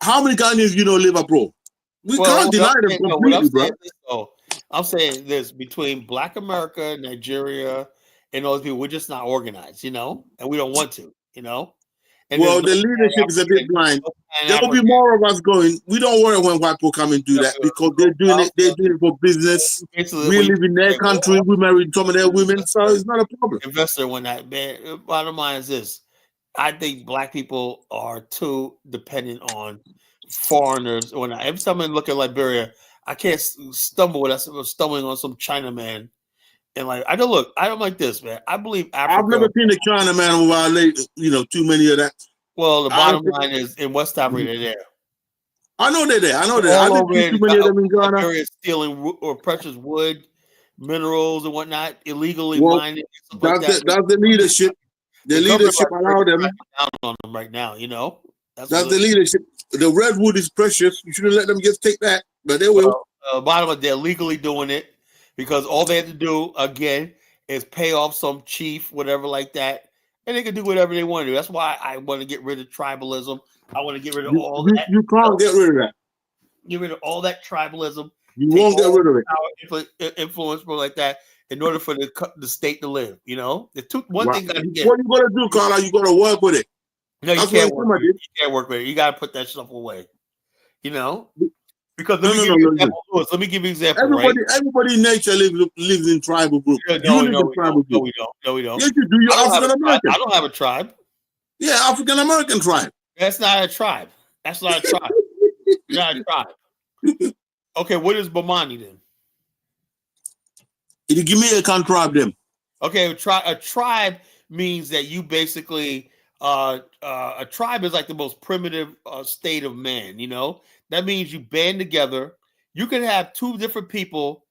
How many Ghanaians live abroad? We can't deny them completely, bro. I'm saying this between Black America, Nigeria, and all those people, we're just not organized, you know, and we don't want to, you know. And well, the leadership is a bit blind. There will be more of us going. We don't worry when white people come and do that because they're doing it. They're doing it for business. We live in their country. We married some of their women, so it's not a problem. Investor, when that bottom line is this, I think Black people are too dependent on foreigners. Every time I look at Liberia, I can't stumble when I'm stumbling on some Chinaman. And I don't like this, man. I believe Africa. I've never seen a Chinaman who violated, too many of that. Well, the bottom line is in West Africa, they're there. I know they're there. I didn't see too many of them in Ghana. Liberia stealing precious wood, minerals, and whatnot, illegally mining. That's the leadership. The leadership allow them. Down on them right now, you know. That's the leadership. The redwood is precious. You shouldn't let them just take that, but they will. Bottom of they're legally doing it because all they have to do again is pay off some chief, whatever like that, and they can do whatever they want to do. That's why I want to get rid of tribalism. I want to get rid of all that. You can't get rid of that. Get rid of all that tribalism. You won't get rid of it. Influence like that in order for the state to live. You know, one thing. What you gotta do, Carla? You gotta work with it. No, you can't work with it. You can't work with it. You gotta put that stuff away. You know, because let me give you an example. Everybody in nature lives in tribal groups. No, we don't. Yes, you do. You're African American. I don't have a tribe. Yeah, African American tribe. That's not a tribe. You're not a tribe. Okay, what is Bomani then? You give me a tribe then. Okay, a tribe means that you basically a tribe is like the most primitive state of man, you know? That means you band together. You can have two people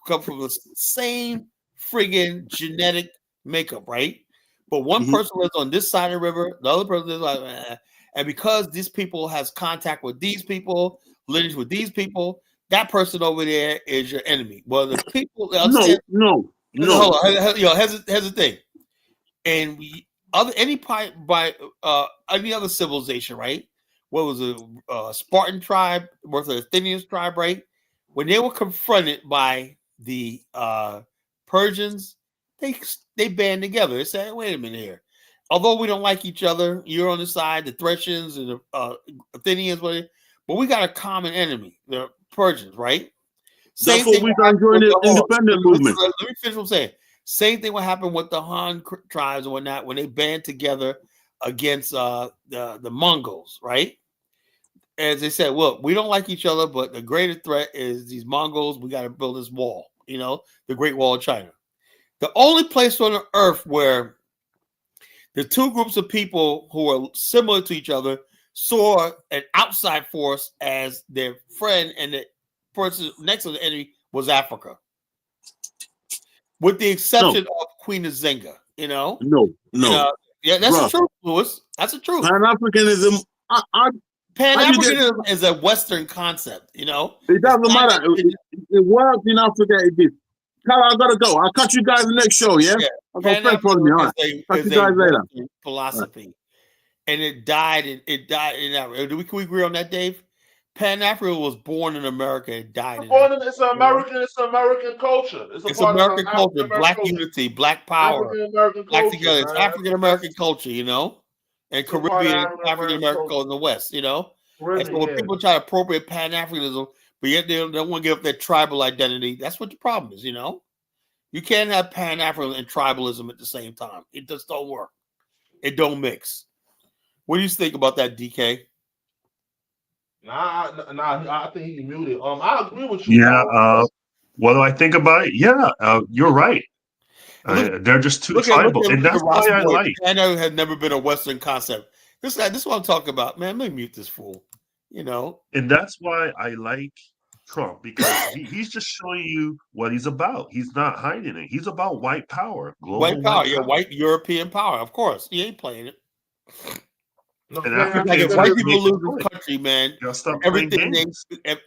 come from the same friggin' genetic makeup, right? But one person lives on this side of the river, the other person lives and because these people has contact with these people, lineage with these people, that person over there is your enemy. Well, the people no. Hold on, here's the thing. And any other civilization, right? What was it? Spartan tribe, was the Athenian tribe, right? When they were confronted by the Persians, they band together. They said, "Wait a minute here. Although we don't like each other, you're on the side, the Thracians and the Athenians, but we got a common enemy, the Persians, right?" That's what we can join the independent movement. Let me finish what I'm saying. Same thing what happened with the Han tribes and whatnot when they band together against the Mongols, right? As they said, look, we don't like each other, but the greater threat is these Mongols. We got to build this wall, you know, the Great Wall of China. The only place on the earth where the two groups of people who are similar to each other saw an outside force as their friend and the person next to the enemy was Africa. With the exception of Queen Nzinga, you know? No. Yeah, that's the truth, Louis. That's the truth. Pan-Africanism, Pan-Africanism is a Western concept, you know? It doesn't matter. It works in Africa, it did. Carl, I gotta go. I'll catch you guys in the next show, yeah? I'll go friend for me. All right. Catch you guys later. Philosophy. Right. And it died in Africa. Can we agree on that, Dave? Pan-Africa was born in America and died in Africa. It's American culture. It's American culture, Black unity, Black power, Black together. It's African-American culture, you know? And Caribbean, African-American culture in the West, you know? And so when people try to appropriate Pan-Africanism, but yet they don't want to give up their tribal identity, that's what the problem is, you know? You can't have Pan-African and tribalism at the same time. It just don't work. It don't mix. What do you think about that, DK? Nah, I think he muted. I agree with you. Yeah. What do I think about it? Yeah, you're right. They're just too tribal, and that's why I like. Pan had never been a Western concept. This is what I'm talking about, man. Let me mute this fool. You know, and that's why I like Trump, because he's just showing you what he's about. He's not hiding it. He's about white power, global white power. White European power. Of course, he ain't playing it. No, and like if white people lose this country, man,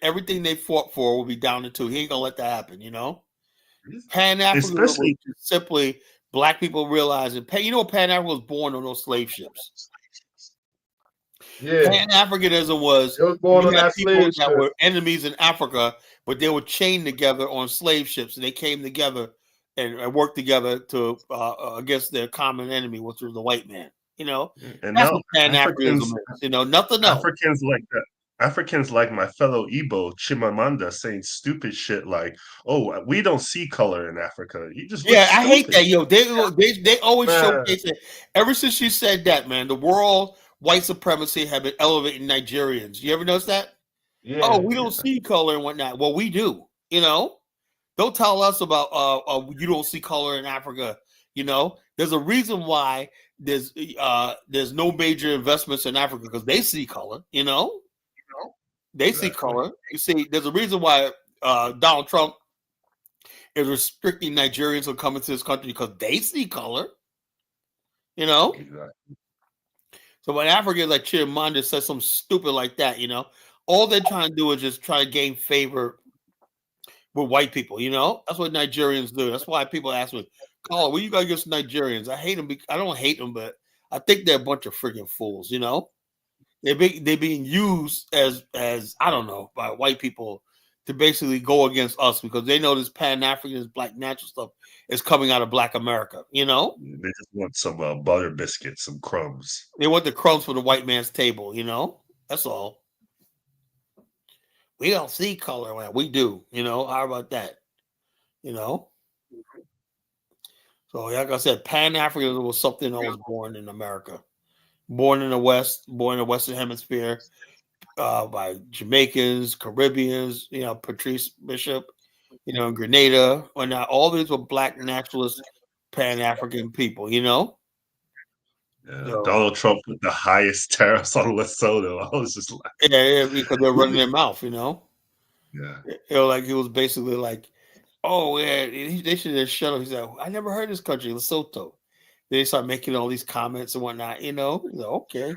everything they fought for will be down to two. He ain't gonna let that happen. You know, Pan-Africanism was simply black people realizing. You know, Pan-Africa was born on those slave ships. Yeah, Pan-Africanism was born on that people slave that ship. were enemies in Africa, but they were chained together on slave ships, and they came together and worked together to against their common enemy, which was the white man. You know, and that's now what Pan-Africanism is. You know, nothing else. Africans like that. Africans like my fellow Igbo Chimamanda saying stupid shit like, "Oh, we don't see color in Africa." You just I hate that. Yo, they always showcase it. Ever since she said that, man, the world white supremacy have been elevating Nigerians. You ever notice that? Yeah. Oh, we don't see color and whatnot. Well, we do. You know, don't tell us about you don't see color in Africa. You know, there's a reason why there's no major investments in Africa, because they see color. You know, they see color. You see, there's a reason why Donald Trump is restricting Nigerians from coming to this country, because they see color. You know. Exactly. So when Africans like Chimamanda says something stupid like that, you know, all they're trying to do is just try to gain favor with white people. You know, that's what Nigerians do. That's why people ask me, "Oh, what you got against Nigerians?" I hate them. I don't hate them, but I think they're a bunch of freaking fools. You know, they're being used as I don't know, by white people to basically go against us, because they know this Pan-Africanist black natural stuff is coming out of Black America. You know, they just want some butter biscuits, some crumbs. They want the crumbs for the white man's table. You know, that's all. We don't see color. Well, we do. You know, how about that? You know. So, like I said, Pan-Africanism was something that was born in America, born in the West, born in the Western Hemisphere, by Jamaicans, Caribbeans. You know, Patrice Bishop. You know, in Grenada. Or not, all these were black nationalist Pan-African people. You know. Yeah, so, Donald Trump with the highest tariffs on Lesotho. I was just like, yeah, because they're running their mouth. You know. Yeah. You know, like he was basically like, oh, yeah, they should have shut up. He said, I never heard this country, Lesotho. They start making all these comments and whatnot, you know. He's like, okay,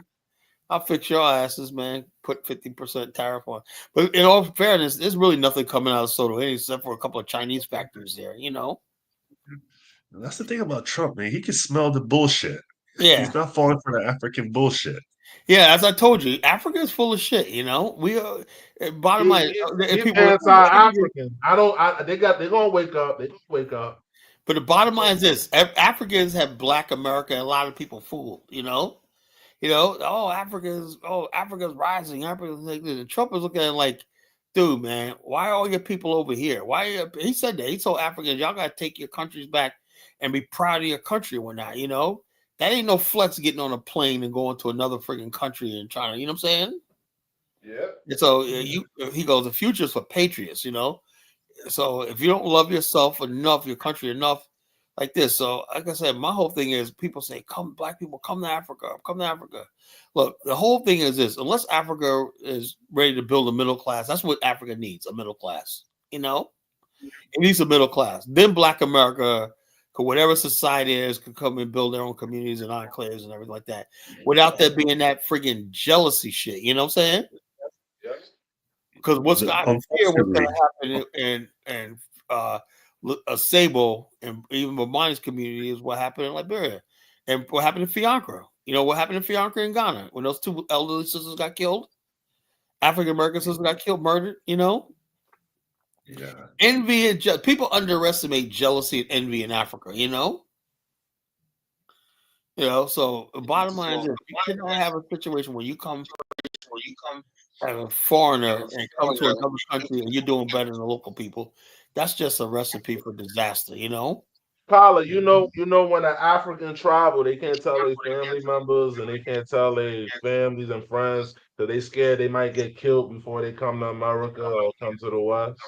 I'll fix your asses, man. Put 50% tariff on. But in all fairness, there's really nothing coming out of Lesotho except for a couple of Chinese factories there, you know. That's the thing about Trump, man. He can smell the bullshit. Yeah. He's not falling for the African bullshit. Yeah, as I told you, Africa is full of shit. You know, we are. Bottom line, people anti-African. They're gonna wake up. They wake up. But the bottom line is this: Africans have Black America, and a lot of people fooled. You know, oh, Africa's rising. Africa's like this. And Trump is looking at it like, dude, man, why are all your people over here? Why? He said that. He told Africans, y'all got to take your countries back and be proud of your country or not. You know. That ain't no flex getting on a plane and going to another freaking country and trying to, you know what I'm saying? Yeah. And so he goes, the future is for patriots, you know? So if you don't love yourself enough, your country enough, like this. So like I said, my whole thing is people say, black people, come to Africa, come to Africa. Look, the whole thing is this: unless Africa is ready to build a middle class, that's what Africa needs, a middle class, you know? It needs a middle class. Then Black America, whatever society is, could come and build their own communities and enclaves and everything like that, without there being that friggin' jealousy shit. You know what I'm saying? Because what's going to happen in Sable and even Mamani's community is what happened in Liberia, and what happened in Fiancra. You know what happened in Fiancra in Ghana when those two elderly sisters got killed, African American sisters got killed, murdered. You know. Yeah. Envy and people underestimate jealousy and envy in Africa, you know? So the bottom line is, you cannot have a situation where you come as a foreigner and come to another country and you're doing better than the local people. That's just a recipe for disaster, you know? Carla, you know, when an African travel, they can't tell their family members and they can't tell their families and friends because they scared they might get killed before they come to America or come to the West.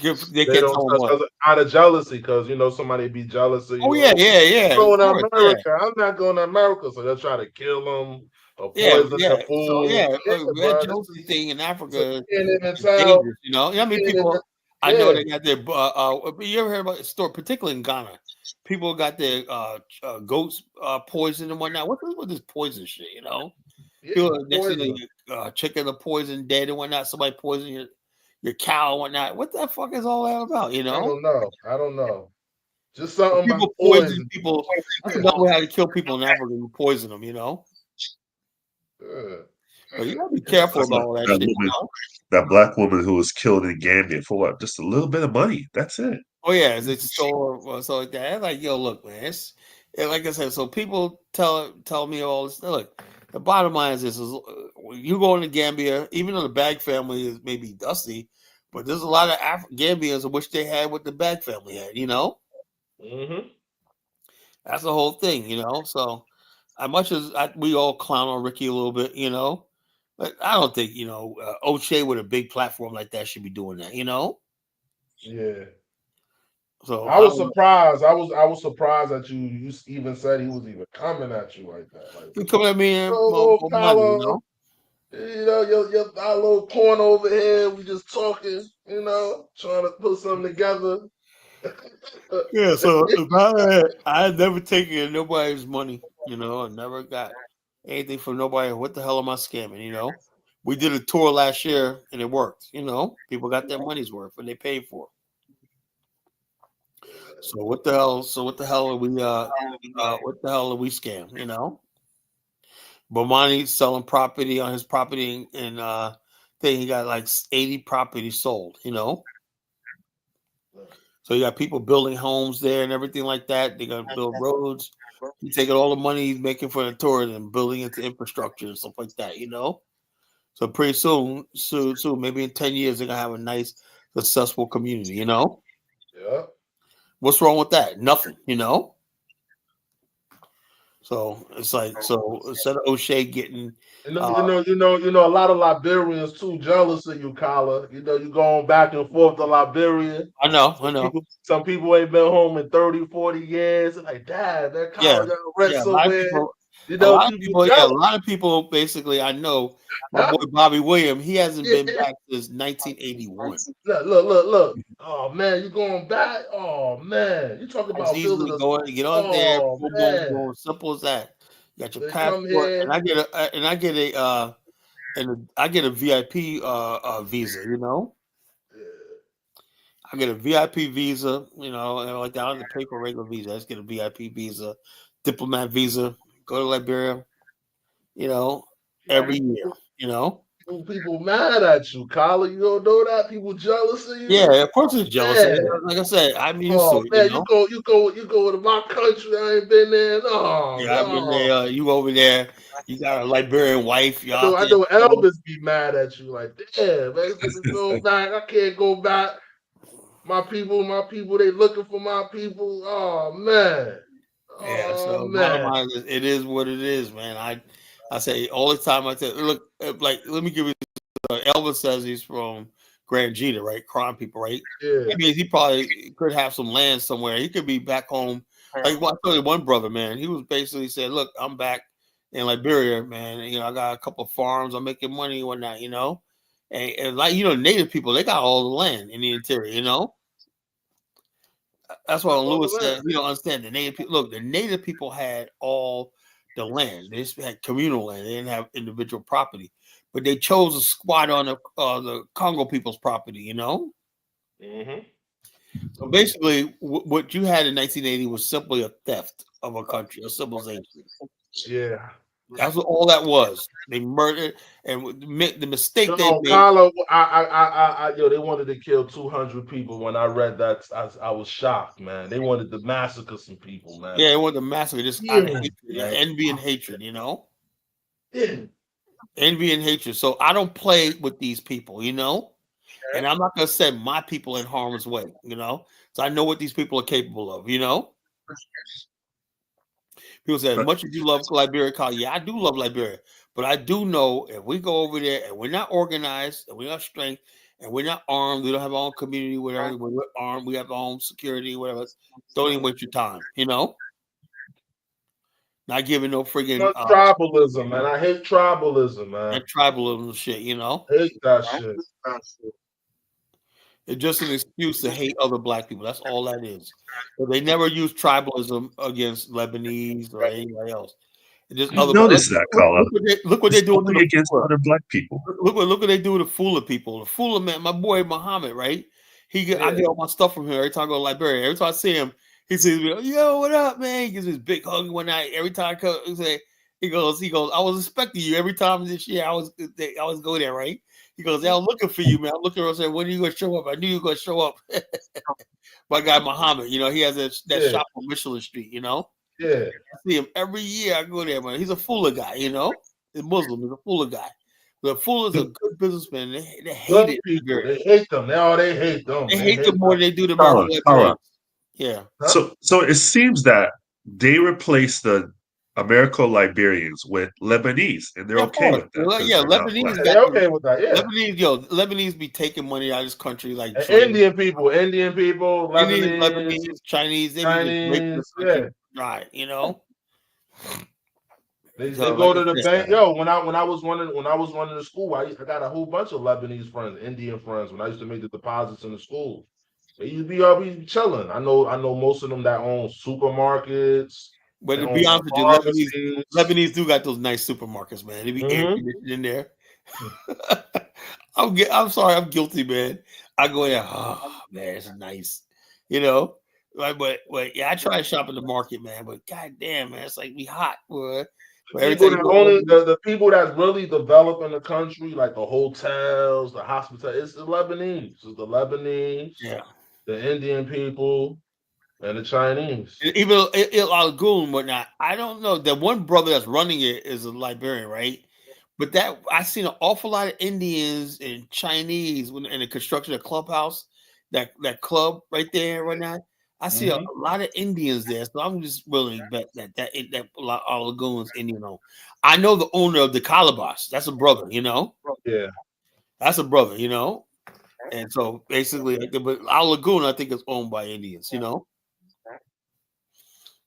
They They can't don't tell them what. out of jealousy because somebody be jealous of you. Oh yeah, yeah. Going to Of course, America, I'm not going to America, so they'll try to kill them or yeah, poison yeah. their So food. yeah, Bro, that jealousy thing in so Africa you can't even is tell. dangerous. You know, I mean, You can't people. even- I know yeah. they got their. You ever heard about the story, particularly in Ghana? People got their goats poisoned and whatnot. What's with this poison shit? You know, Yeah, people next thing poison. chicken are poisoned, dead and whatnot. Somebody poisoned your cow and whatnot. What the fuck is all that about? You know, I don't know. Just something people about poison people. That's about how to kill people in Africa. You poison them. You know. But you gotta be careful about all that shit. You know? That black woman who was killed in Gambia for what? Just a little bit of money. That's it. Oh yeah, they stole or something like that. Like, yo, look, man, like I said. So people tell me all this. Look, the bottom line is this: when you go into Gambia, even though the Bag family is maybe dusty, but there's a lot of Gambians of which they had what the Bag family had. You know, that's the whole thing. You know, so as much as we all clown on Ricky a little bit, you know. But I don't think, O'Shea with a big platform like that should be doing that, you know? Yeah. So I was surprised. I was surprised that you even said he was even coming at you like that. Like, you coming at me and Carla, you know? Your our little corner over here, we just talking, trying to put something together. Yeah, so I had never taken nobody's money, you know, I never got anything from nobody. What the hell am I scamming, you know? We did a tour last year and it worked, you know. People got their money's worth and they paid for it. So what the hell? What the hell are we? What the hell are we scam? You know, Bomani selling property on his property and thing. He got like 80 properties sold. You know, so you got people building homes there and everything like that. They're gonna build roads. He's taking all the money he's making for the tourism and building into infrastructure and stuff like that. You know, so pretty soon, maybe in 10 years, they're gonna have a nice, successful community. You know. Yeah. What's wrong with that? Nothing, you know? So it's like, instead of O'Shea getting a lot of Liberians too jealous of you, Carla. You going back and forth to Liberia. I know. Some people ain't been home in 30, 40 years. Like, Dad, that Carla got rent somewhere. A lot of people basically, I know my boy Bobby William, he hasn't been back since 1981. Look. Oh man, you going back? Oh man. You talking about easily building get on there, boom, simple as that. You got your passport, and I get a VIP visa, you know. I get a VIP visa, you know, and like that. I don't have to pay for a regular visa. I just get a VIP visa, diplomat visa, go to Liberia, you know, every year, you know. People mad at you, Carla. You don't know that? People jealous of you? Yeah, of course it's jealous. Yeah. Like I said, I'm used to it. Man, you know? you go to my country. I ain't been there. No, yeah, I've been there. You over there. You got a Liberian wife. I know Elvis be mad at you. Like, damn, man, go back. I can't go back. My people, they looking for my people. Oh man. Yeah, so bottom line is, it is what it is, man. I say all the time. I say, look, like, let me give you. Elvis says he's from Grand Gita, right? Crime people, right? Yeah. I mean, he probably could have some land somewhere. He could be back home. Like, I told you, one brother, man, he was basically said, "Look, I'm back in Liberia, man. You know, I got a couple of farms. I'm making money and whatnot. You know, and like Native people, they got all the land in the interior. You know." That's what Lewis said. You don't understand the Native people. Look, the Native people had all the land. They just had communal land. They didn't have individual property, but they chose to squat on the Congo people's property. You know. Mm-hmm. So basically, what you had in 1980 was simply a theft of a country, a civilization. Yeah. That's what all that was. They murdered, and the mistake they made. Carlo, they wanted to kill 200 people. When I read that, I was shocked, man. They wanted to massacre some people, man. Yeah, they wanted to massacre just out of hatred, envy and hatred, you know. Yeah. Envy and hatred. So I don't play with these people, you know, and I'm not gonna send my people in harm's way, you know. So I know what these people are capable of, you know. People say, as much as you love Liberia, Carl, yeah, I do love Liberia. But I do know if we go over there and we're not organized and we're not strength and we're not armed, we don't have our own community, whatever, we're armed, we have our own security, whatever. Don't even waste your time, you know? Not giving no friggin' tribalism, man. I hate tribalism, man. That tribalism shit, you know? I hate that shit. It's just an excuse to hate other black people. That's all that is. But they never use tribalism against Lebanese or anybody else. Just you notice that, Carla. Look what they're doing to against other black people. Look what they do to Fula people. The Fula man, my boy Muhammad, right? I get all my stuff from him every time I go to Liberia. Every time I see him, he says, "Yo, what up, man?" He gives me this big hug one night. Every time I come, he goes, I was expecting you every time this year. I was go there, right? He goes, "Yeah, I'm looking for you, man. I'm looking around saying, when are you gonna show up?" I knew you were gonna show up. My guy Muhammad, you know, he has that shop on Michelin Street, you know. Yeah, I see him every year. I go there, man. He's a Fula guy, you know. He's Muslim. He's a Fula guy. The Fula is a good businessman. They hate it. They hate them. They hate them. They hate them more than they do the American. Yeah. So it seems that they replaced the Americo-Liberians with Lebanese, and they're okay with that. Well, yeah, Lebanese. They're okay with that. Yeah. Lebanese be taking money out of this country like Indian people, Lebanese, Chinese, right? You know. They go to the bank. Yo, when I was running the school, I got a whole bunch of Lebanese friends, Indian friends. When I used to make the deposits in the school, they used to be chilling. I know most of them that own supermarkets. But to be honest with you, Lebanese do got those nice supermarkets, man. They be air conditioned in there. I'm sorry, I'm guilty, man. I go there, oh man, it's nice, you know. Like, but yeah, I try to shop at the market, man. But goddamn, man, it's like we hot, boy. The people that's really developing the country, like the hotels, the hospitals, it's the Lebanese. It's the Lebanese, the Indian people, and the Chinese. Even Il Goon, whatnot. I don't know. The one brother that's running it is a Liberian, right? But that I've seen an awful lot of Indians and Chinese in the construction of Clubhouse, that club right there right now. I see a lot of Indians there, so I'm just willing to bet that Lagoon's Indian owned. I know the owner of the Calabash. That's a brother, you know. Yeah, that's a brother, you know. And so basically, but our Lagoon, I think, is owned by Indians, you know.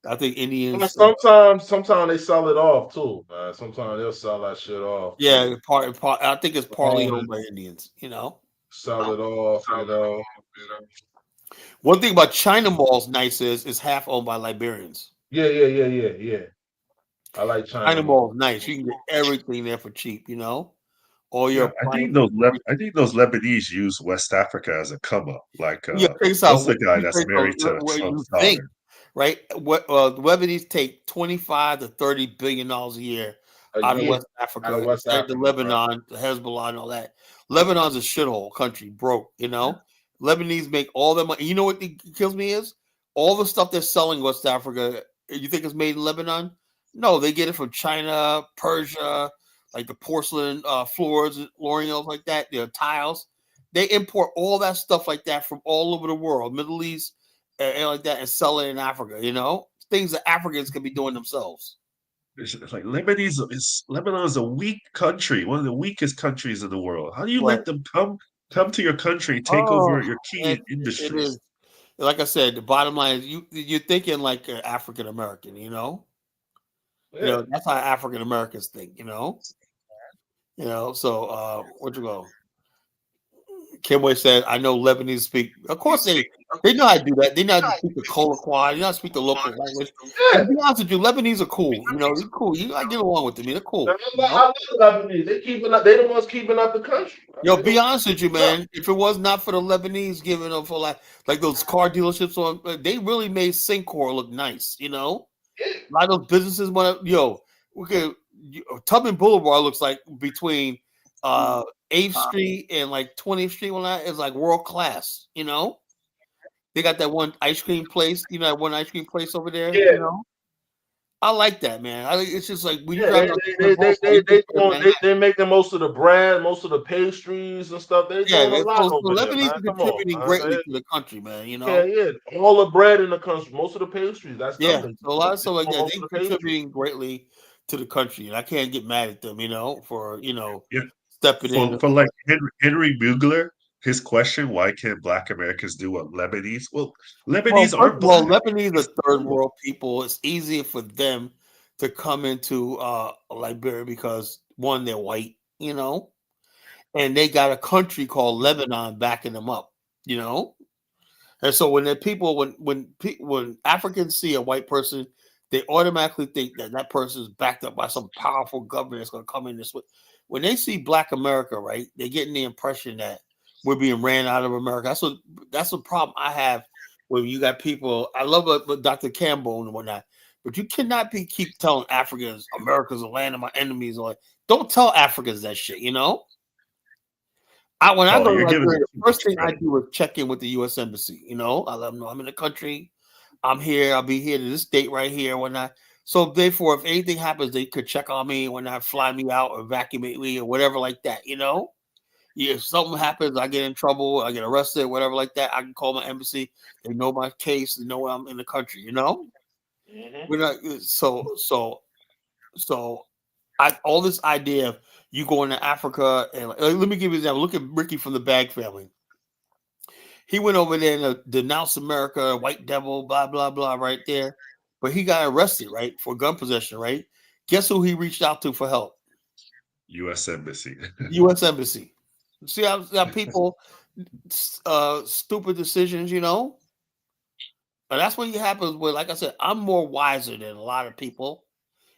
I think Indians. Sometimes they sell it off too. Sometimes they'll sell that shit off. Yeah, part. I think it's partly owned by Indians, you know. Sell it off, you know. One thing about China Mall's nice is half owned by Liberians. Yeah. I like China. China Mall's nice. You can get everything there for cheap, you know. All your I think those Lebanese use West Africa as a come up. Like what's the guy that's married to Trump's daughter? Right? What the Lebanese take $25 to $30 billion a year out of West Africa, the Lebanon, the Hezbollah, and all that. Lebanon's a shithole country, broke, you know. Lebanese make all their money. You know what kills me is all the stuff they're selling West Africa. You think it's made in Lebanon? No, they get it from China, Persia, like the porcelain floors, L'Oreal, like that. The tiles. They import all that stuff like that from all over the world, Middle East, and like that, and sell it in Africa. You know, things that Africans can be doing themselves. It's like Lebanon is a weak country, one of the weakest countries in the world. How do you let them come to your country, take over your key industries? Like I said, the bottom line is you're thinking like an African American, you know. Yeah. You know, that's how African Americans think, you know. So where'd you go? Kimway said, I know Lebanese speak. Of course they know how to do that. They know how to speak the Kolakwa. They know how to speak the local language. Yeah. To be honest with you, Lebanese are cool. You know, they're cool. I get along with them. They're cool. I love Lebanese. They're the ones keeping up the country. Yo, be honest with you, man. If it was not for the Lebanese giving up for like those car dealerships they really made Syncor look nice. You know, a lot of those businesses Tubman Boulevard looks like between 8th Street and like 20th Street is like world class, you know. They got that one ice cream place, that one ice cream place over there, you know. I like that, man. It's just like when you Yeah, drive they making most of the bread, most of the pastries and stuff. They yeah, doing a lot so over there, Lebanese man. are Come on, contributing man. greatly to the country, man. You Yeah, know, yeah. All the bread in the country, most of the pastries, that's them. yeah. So a lot of stuff like that, Most they of the pastries. contributing greatly to the country, and I can't get mad at them, for Yeah. stepping in. For like Henry Mugler, his question, why can't Black Americans do what Lebanese? Well, Well, Lebanese first aren't of all, black. Lebanese It's are third cool. world people. It's easier for them to come into Liberia because one, they're white, and they got a country called Lebanon backing them up, And so when the people, when Africans see a white person, they automatically think that person is backed up by some powerful government that's going to come in this way. When they see Black America, right, they're getting the impression that we're being ran out of America. That's a problem I have when you got people. I love what Dr. Campbell and whatnot, but you cannot keep telling Africans America's the land of my enemies. Or don't tell Africans that shit. When I Oh, go to you're giving Liberia, them the too first much thing I credit. do is check in with the U.S. Embassy. I let them know I'm in the country. I'm here. I'll be here to this date right here. Whatnot. So therefore, if anything happens, they could check on me when I fly me out or evacuate me or whatever like that. If something happens, I get in trouble, I get arrested, whatever like that. I can call my embassy. They know my case. They know I'm in the country. Mm-hmm. We're not so. All this idea of you going to Africa and let me give you an example. Look at Ricky from the Bag family. He went over there to denounce America, white devil, blah, blah, blah, right there. But he got arrested, right, for gun possession, right? Guess who he reached out to for help? U.S. Embassy. U.S. Embassy. See how people, stupid decisions, And that's what happens with, like I said, I'm more wiser than a lot of people,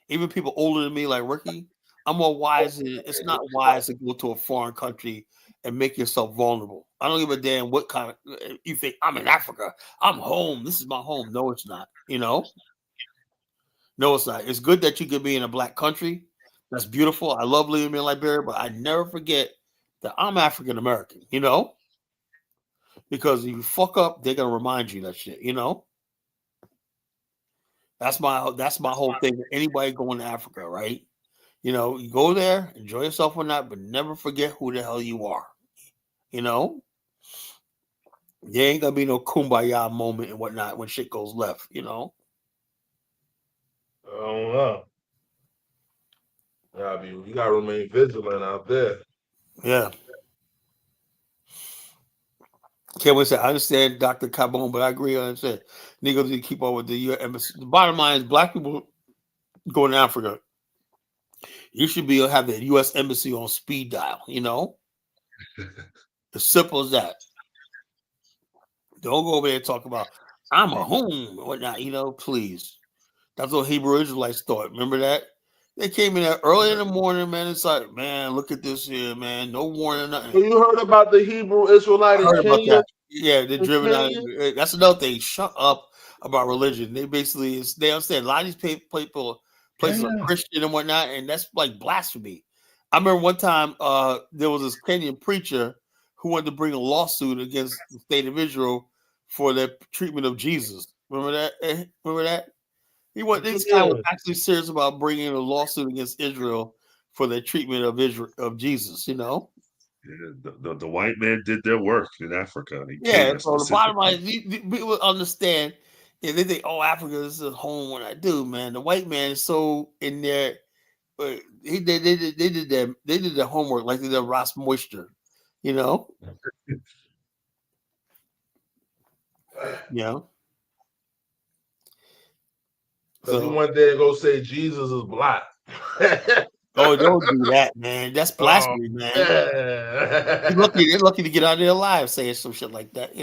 even people older than me, like Ricky. I'm more wise. It's not wise to go to a foreign country and make yourself vulnerable. I don't give a damn what kind of you think. I'm in Africa. I'm home. This is my home. No, it's not. No, it's not. It's good that you can be in a Black country. That's beautiful. I love living in Liberia, but I never forget that I'm African American. Because if you fuck up, they're gonna remind you that shit. That's my whole thing. Anybody going to Africa, right? You go there, enjoy yourself or not, but never forget who the hell you are. There ain't gonna be no kumbaya moment and whatnot when shit goes left. I don't know. You gotta remain vigilant out there. Yeah. Can't wait to say I understand Dr. Cabon, but I agree on that. Niggas need to keep up with the U.S. Embassy. The bottom line is Black people going to Africa. You should have the U.S. Embassy on speed dial. As simple as that. Don't go over there and talk about I'm a home or whatnot. Please. That's what Hebrew Israelites thought. Remember that? They came in there early in the morning, man. It's like, man, look at this here, man. No warning, nothing. You heard about the Hebrew Israelite in Kenya? That. Yeah, they're driven out. That's another thing. Shut up about religion. They basically they understand a lot of these people places are Christian and whatnot, and that's like blasphemy. I remember one time there was this Kenyan preacher who wanted to bring a lawsuit against the state of Israel for their treatment of Jesus. Remember that? Remember that? This guy was actually serious about bringing a lawsuit against Israel for their treatment of Jesus. Yeah, the white man did their work in Africa. So the bottom line is people understand. They think, oh, Africa is a home. When I do, man, the white man is so in there. They did their homework like they did Ross Moisture. Yeah. Because he went there to go say Jesus is Black. Oh, don't do that, man. That's blasphemy, man. They're lucky to get out of there alive saying some shit like that,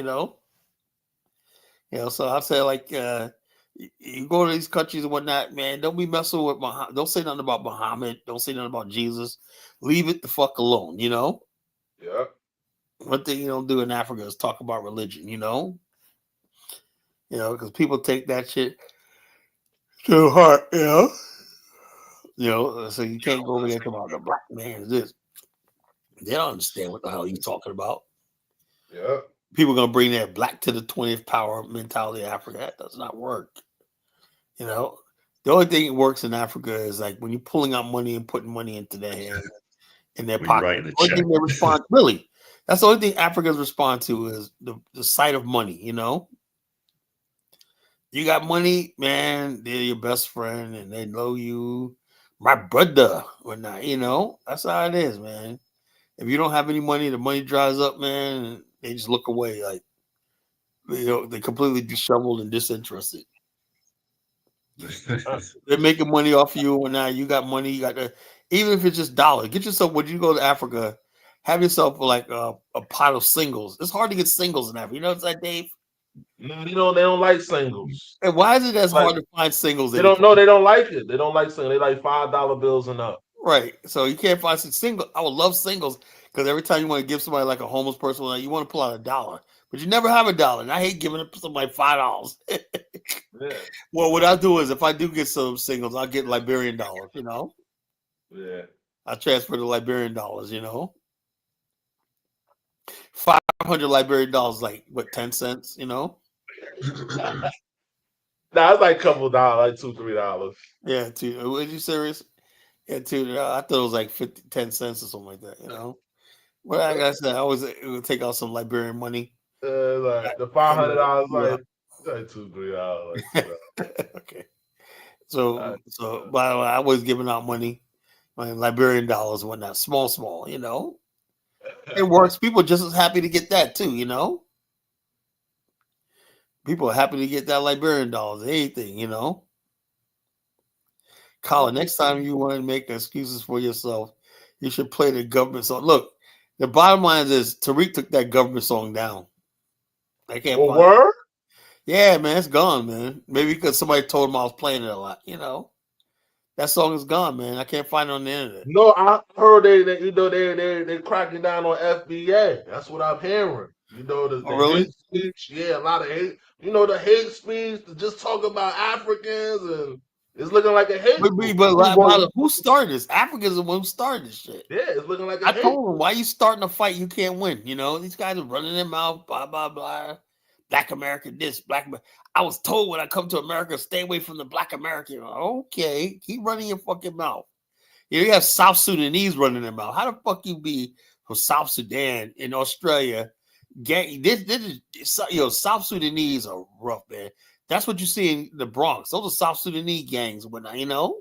so I say, like, you go to these countries and whatnot, man, don't be messing with Muhammad. Don't say nothing about Muhammad. Don't say nothing about Jesus. Leave it the fuck alone, Yeah. One thing you don't do in Africa is talk about religion, because people take that shit to heart, so you can't go over there and talk about the Black man is this. They don't understand what the hell you're talking about. Yeah. People are going to bring their Black to the 20th power mentality of Africa. That does not work. The only thing that works in Africa is like when you're pulling out money and putting money into their hand, in their When you're pocket. writing a The only check. thing they respond really. That's the only thing Africans respond to is the sight of money. You know, you got money, man. They're your best friend, and they know you, my brother, or not. You know, that's how it is, man. If you don't have any money, the money dries up, man. And they just look away, like they're completely disheveled and disinterested. They're making money off you, and now you got money. You got to, even if it's just dollars, get yourself. When you go to Africa, have yourself like a pot of singles. It's hard to get singles in Africa. You know what's that, Dave? No, they don't like singles. And why is it as Like, hard to find singles? They don't know. They don't like it. They don't like singles. They like $5 bills and up. Right. So you can't find some single. I would love singles because every time you want to give somebody like a homeless person, like, you want to pull out $1, but you never have $1. And I hate giving somebody $5. Yeah. Well, what I do is if I do get some singles, I'll get Liberian dollars. You know. Yeah. I transfer the Liberian dollars. You know. 500 Liberian dollars, like what, 10 cents? You know. Nah, it's like a couple dollars, like $2, $3. Yeah. Was you serious? Yeah, I thought it was like 10 cents or something like that. You know. But like I said, I always would take out some Liberian money. Like the $500, like $2, $3. Okay. So, by the way, I was giving out money, like Liberian dollars and whatnot, small, you know. It works. People are just as happy to get that too, you know. People are happy to get that Liberian dollars, anything, you know. Colin, next time you want to make excuses for yourself, you should play the government song. Look, the bottom line is Tariq took that government song down. I can't find word? it. Yeah, man, it's gone, man. Maybe because somebody told him I was playing it a lot, you know. That song is gone, man. I can't find it on the internet. No, I heard they cracking down on FBA. That's what I'm hearing. You know, the really? hate speech. Yeah, a lot of hate. You know, the hate speech to just talk about Africans, and it's looking like a hate. But who started this? Africans are the one who started this shit. Yeah, it's looking like a hate. I told them, why you starting a fight you can't win? You know, these guys are running their mouth, blah, blah, blah. Black American this, Black American. I was told when I come to America, stay away from the Black American. Okay, keep running your fucking mouth. You have South Sudanese running their mouth. How the fuck you be from South Sudan in Australia? This is, South Sudanese are rough, man. That's what you see in the Bronx. Those are South Sudanese gangs and whatnot, you know?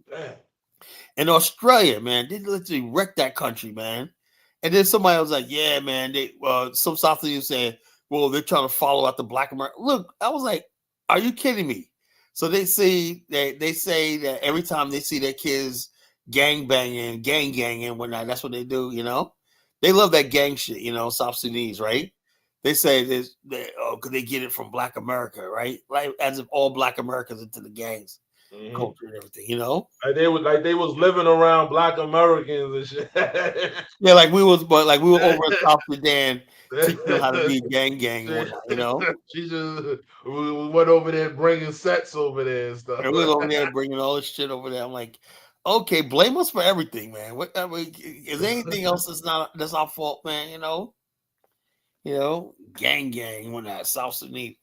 Damn. In Australia, man, they literally wrecked that country, man. And then somebody was like, yeah, man, some South Sudanese saying, well, they're trying to follow out the Black American. Look, I was like, are you kidding me? So they say that every time they see their kids gang banging, gang and whatnot, that's what they do, you know? They love that gang shit, you know, South Sudanese, right? They say this, because they get it from Black America, right? Like as if all Black Americans into the gangs, culture and everything, you know? They was living around Black Americans and shit. Yeah, like we were over in South Sudan teaching them how to be gang and whatnot, you know? We went over there bringing sets over there and stuff. And we were over there bringing all this shit over there. I'm like, okay, blame us for everything, man. Is there anything else that's our fault, man? You know, gang when that South Sudanese,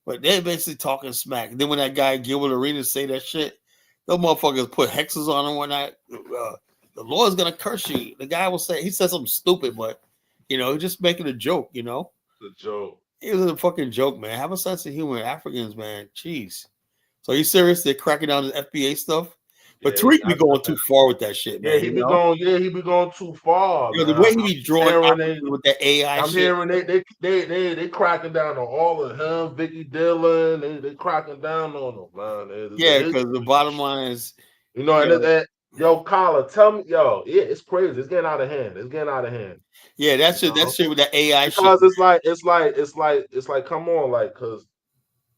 but they're basically talking smack. Then when that guy Gilbert Arenas say that shit, those motherfuckers put hexes on him when that the Lord's gonna curse you. The guy will say he said something stupid, but you know, he's just making a joke. You know, the joke. It was a fucking joke, man. Have a sense of humor, Africans, man. Jeez. So are you serious? They're cracking down the FBA stuff. But Tariq be going too far with that shit, man. Yeah, he be going too far. You know, the way he be drawing with that AI I'm shit. hearing they cracking down on all of him, Vicky Dillon. They cracking down on them, man. Yeah, because the bottom line is, you know, and yo, Collar, tell me, yo, it's crazy. It's getting out of hand. Yeah, that shit with that AI because shit. It's like, come on, like, because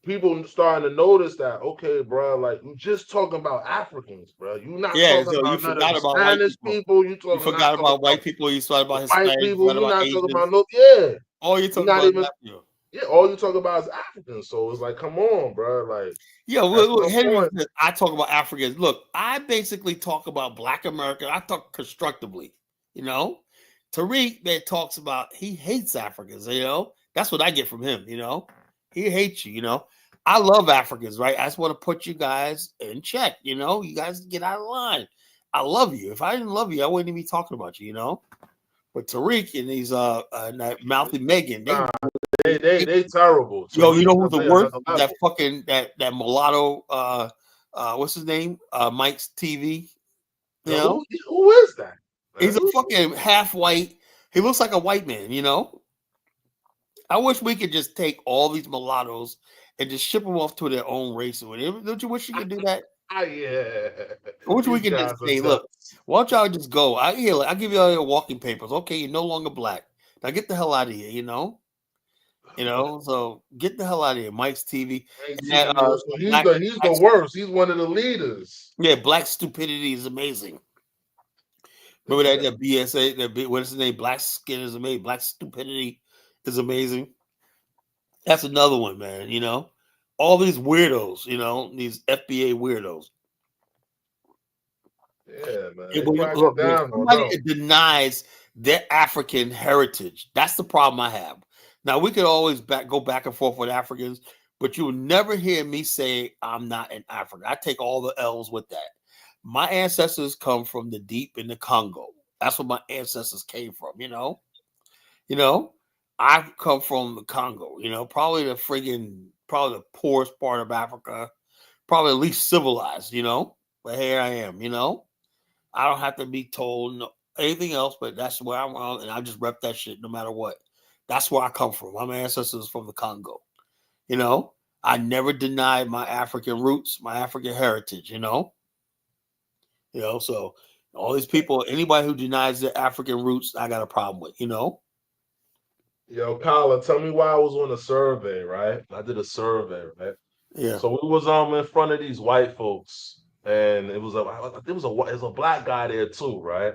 people starting to notice that, okay, bro, like, you just talking about Africans, bro. You not talking about none of Spanish people. You forgot about white people. You talking about white people. You're not Asians. talking about yeah. All you talking about yeah, all you talk about is Africans. So it's like, come on, bro. Like, yeah, look, Henry says, I talk about Africans. Look, I basically talk about Black America. I talk constructively, you know. Tariq, man, talks about he hates Africans, you know. That's what I get from him, you know. He hates you, you know. I love Africans, right? I just want to put you guys in check. You know, you guys get out of line. I love you. If I didn't love you, I wouldn't even be talking about you. You know. But Tariq and these that mouthy Megan, they terrible. Yo, you Tariq, know who's the they worst? another That level. fucking that mulatto what's his name? Mike's TV. You know? Who is that? He's a fucking half white. He looks like a white man, you know? I wish we could just take all these mulattoes and just ship them off to their own race. Don't you wish you could do that? Yeah. I wish we These could guys just are say, look, why don't y'all just go? I'll give you all your walking papers. Okay, you're no longer black. Now get the hell out of here, you know? You know, so get the hell out of here. Mike's TV. And that, so he's the worst. He's one of the leaders. Yeah, Black Stupidity is amazing. Remember that BSA, what is his name? Black Skin is amazing. Black Stupidity is amazing. That's another one, man. You know, all these weirdos, you know, these FBA weirdos. Yeah, man. If somebody denies their African heritage, that's the problem I have. Now, we could always go back and forth with Africans, but you will never hear me say I'm not an African. I take all the L's with that. My ancestors come from the deep in the Congo. That's where my ancestors came from, you know? You know, I come from the Congo, you know, probably the poorest part of Africa, probably the least civilized, you know? But here I am, you know? I don't have to be told anything else, but that's where I'm on, and I just rep that shit no matter what. That's where I come from. My ancestors from the Congo. You know, I never denied my African roots, my African heritage, you know? You know, so all these people, anybody who denies their African roots, I got a problem with, you know? Yo, Kyla, tell me why I was on a survey, right? I did a survey, right? Yeah. So we was in front of these white folks, and it was a black guy there too, right?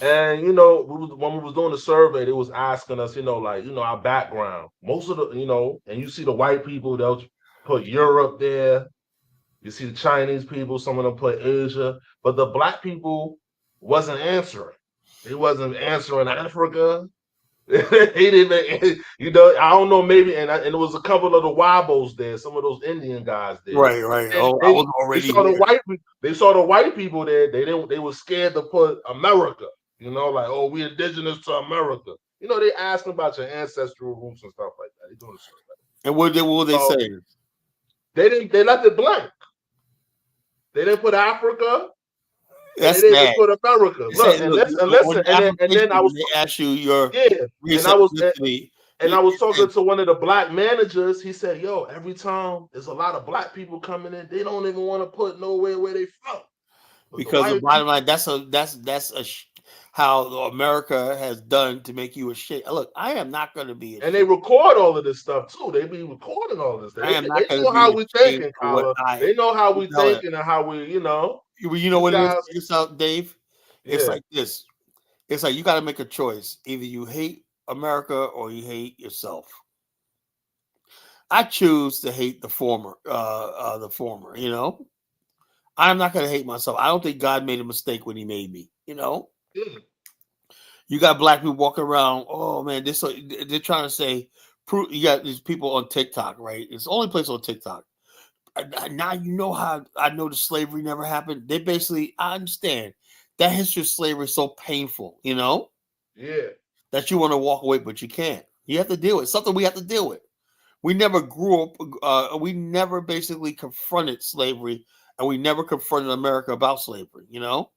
And you know, when we was doing the survey, they was asking us, you know, like, you know, our background. Most of the, you know, and you see the white people, they'll put Europe there. You see the Chinese people, some of them put Asia, but the black people wasn't answering. They wasn't answering Africa. He didn't, you know, I don't know, maybe, and it was a couple of the Wabos there, some of those Indian guys there. Right. Oh, I was already they saw the white people there. They were scared to put America. You know, like, oh, we indigenous to America. You know, they asking about your ancestral roots and stuff like that. They doing stuff like that. And what were they saying? They left it blank. They didn't put Africa. That's they bad. didn't put America. Look, and listen, and then I was they asked you your and I was talking to one of the black managers. He said, "Yo, every time there's a lot of black people coming in, they don't even want to put nowhere where they from." Because the bottom line, that's how America has done to make you a shit. Look, I am not going to be. And they record all of this stuff too. They be recording all this. They know how we thinking, Kyla. They know how we thinking and how we, you know. You know what it is, Dave? It's like this. It's like you got to make a choice. Either you hate America or you hate yourself. I choose to hate the former. You know. I'm not going to hate myself. I don't think God made a mistake when he made me, you know? Yeah. You got black people walking around. Oh, man, they're trying to say, you got these people on TikTok, right? It's the only place on TikTok. Now you know how I know the slavery never happened. They basically, I understand that history of slavery is so painful, you know? Yeah. That you want to walk away, but you can't. You have to deal with it. Something we have to deal with. We never grew up, we never basically confronted slavery. And we never confronted America about slavery, you know?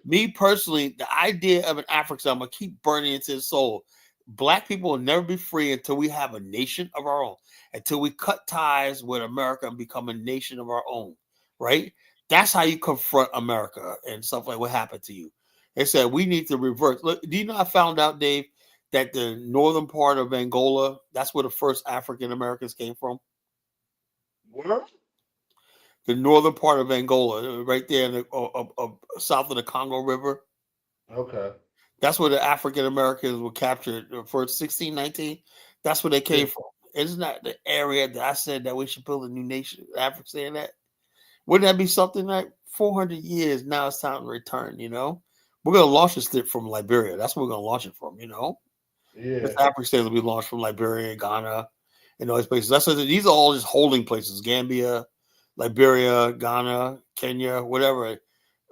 Me personally, the idea of an African, I'm going to keep burning into his soul. Black people will never be free until we have a nation of our own, until we cut ties with America and become a nation of our own, right? That's how you confront America and stuff like what happened to you. They said we need to reverse. Look, do you know I found out, Dave, that the northern part of Angola, that's where the first African Americans came from? What? The northern part of Angola, right there in the south of the Congo River. Okay. That's where the African Americans were captured for 1619. That's where they came from. Isn't that the area that I said that we should build a new nation? Africa saying that? Wouldn't that be something like 400 years? Now it's time to return, you know? We're going to launch this from Liberia. That's where we're going to launch it from, you know? Yeah. This African state will be launched from Liberia, Ghana, in those places. These are all just holding places: Gambia, Liberia, Ghana, Kenya, whatever. As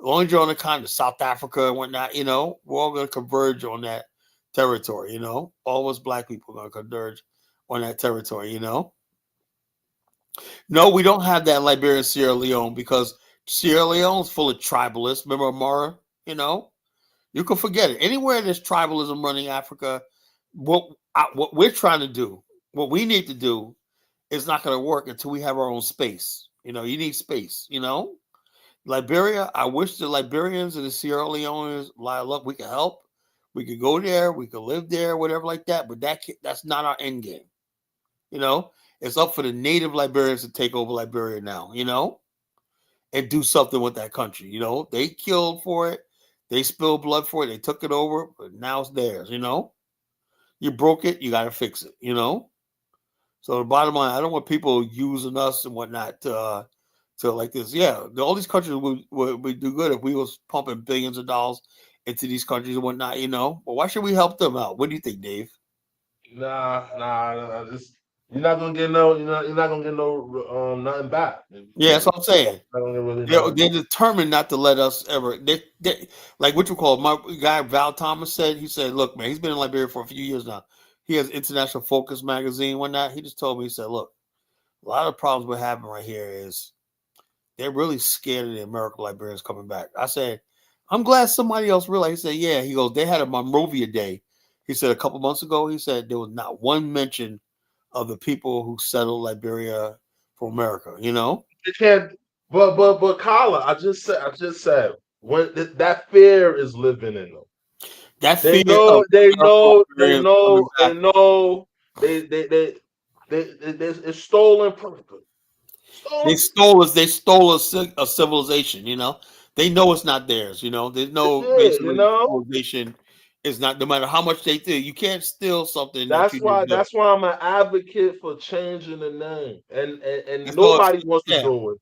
long as you're on the continent, South Africa and whatnot, we're all going to converge on that territory. All us black people are going to converge on that territory. No, we don't have that in Liberia and Sierra Leone because Sierra Leone is full of tribalists. Remember Amara? You can forget it. Anywhere there's tribalism running Africa, what we're trying to do, what we need to do, is not going to work until we have our own space. You need space. Liberia. I wish the Liberians and the Sierra Leoneans, look, we can help. We could go there. We could live there, whatever like that. But that's not our end game. It's up for the native Liberians to take over Liberia now. And do something with that country. They killed for it. They spilled blood for it. They took it over, but now it's theirs. You broke it. You got to fix it. So the bottom line, I don't want people using us and whatnot to like this. Yeah, all these countries would do good if we was pumping billions of dollars into these countries and whatnot. But why should we help them out? What do you think, Dave? Nah. You're not gonna get no. You're not gonna get no nothing back. Yeah, that's what I'm saying. Really They're determined not to let us ever. They like what you call my guy Val Thomas said. He said, "Look, man, he's been in Liberia for a few years now. He has International Focus magazine, whatnot. He just told me, he said, look, a lot of the problems we're having right here is they're really scared of the American Liberians coming back." I said, I'm glad somebody else realized. He said, yeah. He goes, they had a Monrovia Day. He said a couple months ago. He said there was not one mention of the people who settled Liberia for America. They can't. But Carla, I just said when that fear is living in them. That They fear know. It's stolen property. They stole us. They stole a civilization. They know it's not theirs. There's no basically civilization. It's not. No matter how much they do, you can't steal something. That's why I'm an advocate for changing the name, and nobody wants to do it.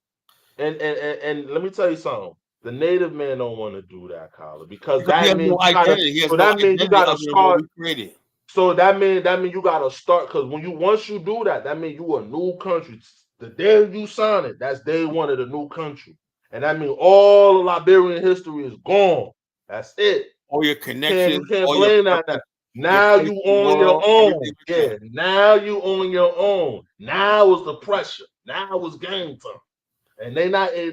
And let me tell you something. The native man don't want to do that, Carla, because that means you gotta start. So that means you gotta start, because once you do that, that means you a new country. The day you sign it, that's day one of the new country, and that means all Liberian history is gone. That's it. All your connections. You can't blame that. Now you own your own. Yeah. Now you own your own. Now is the pressure. Now is game time. And they're not able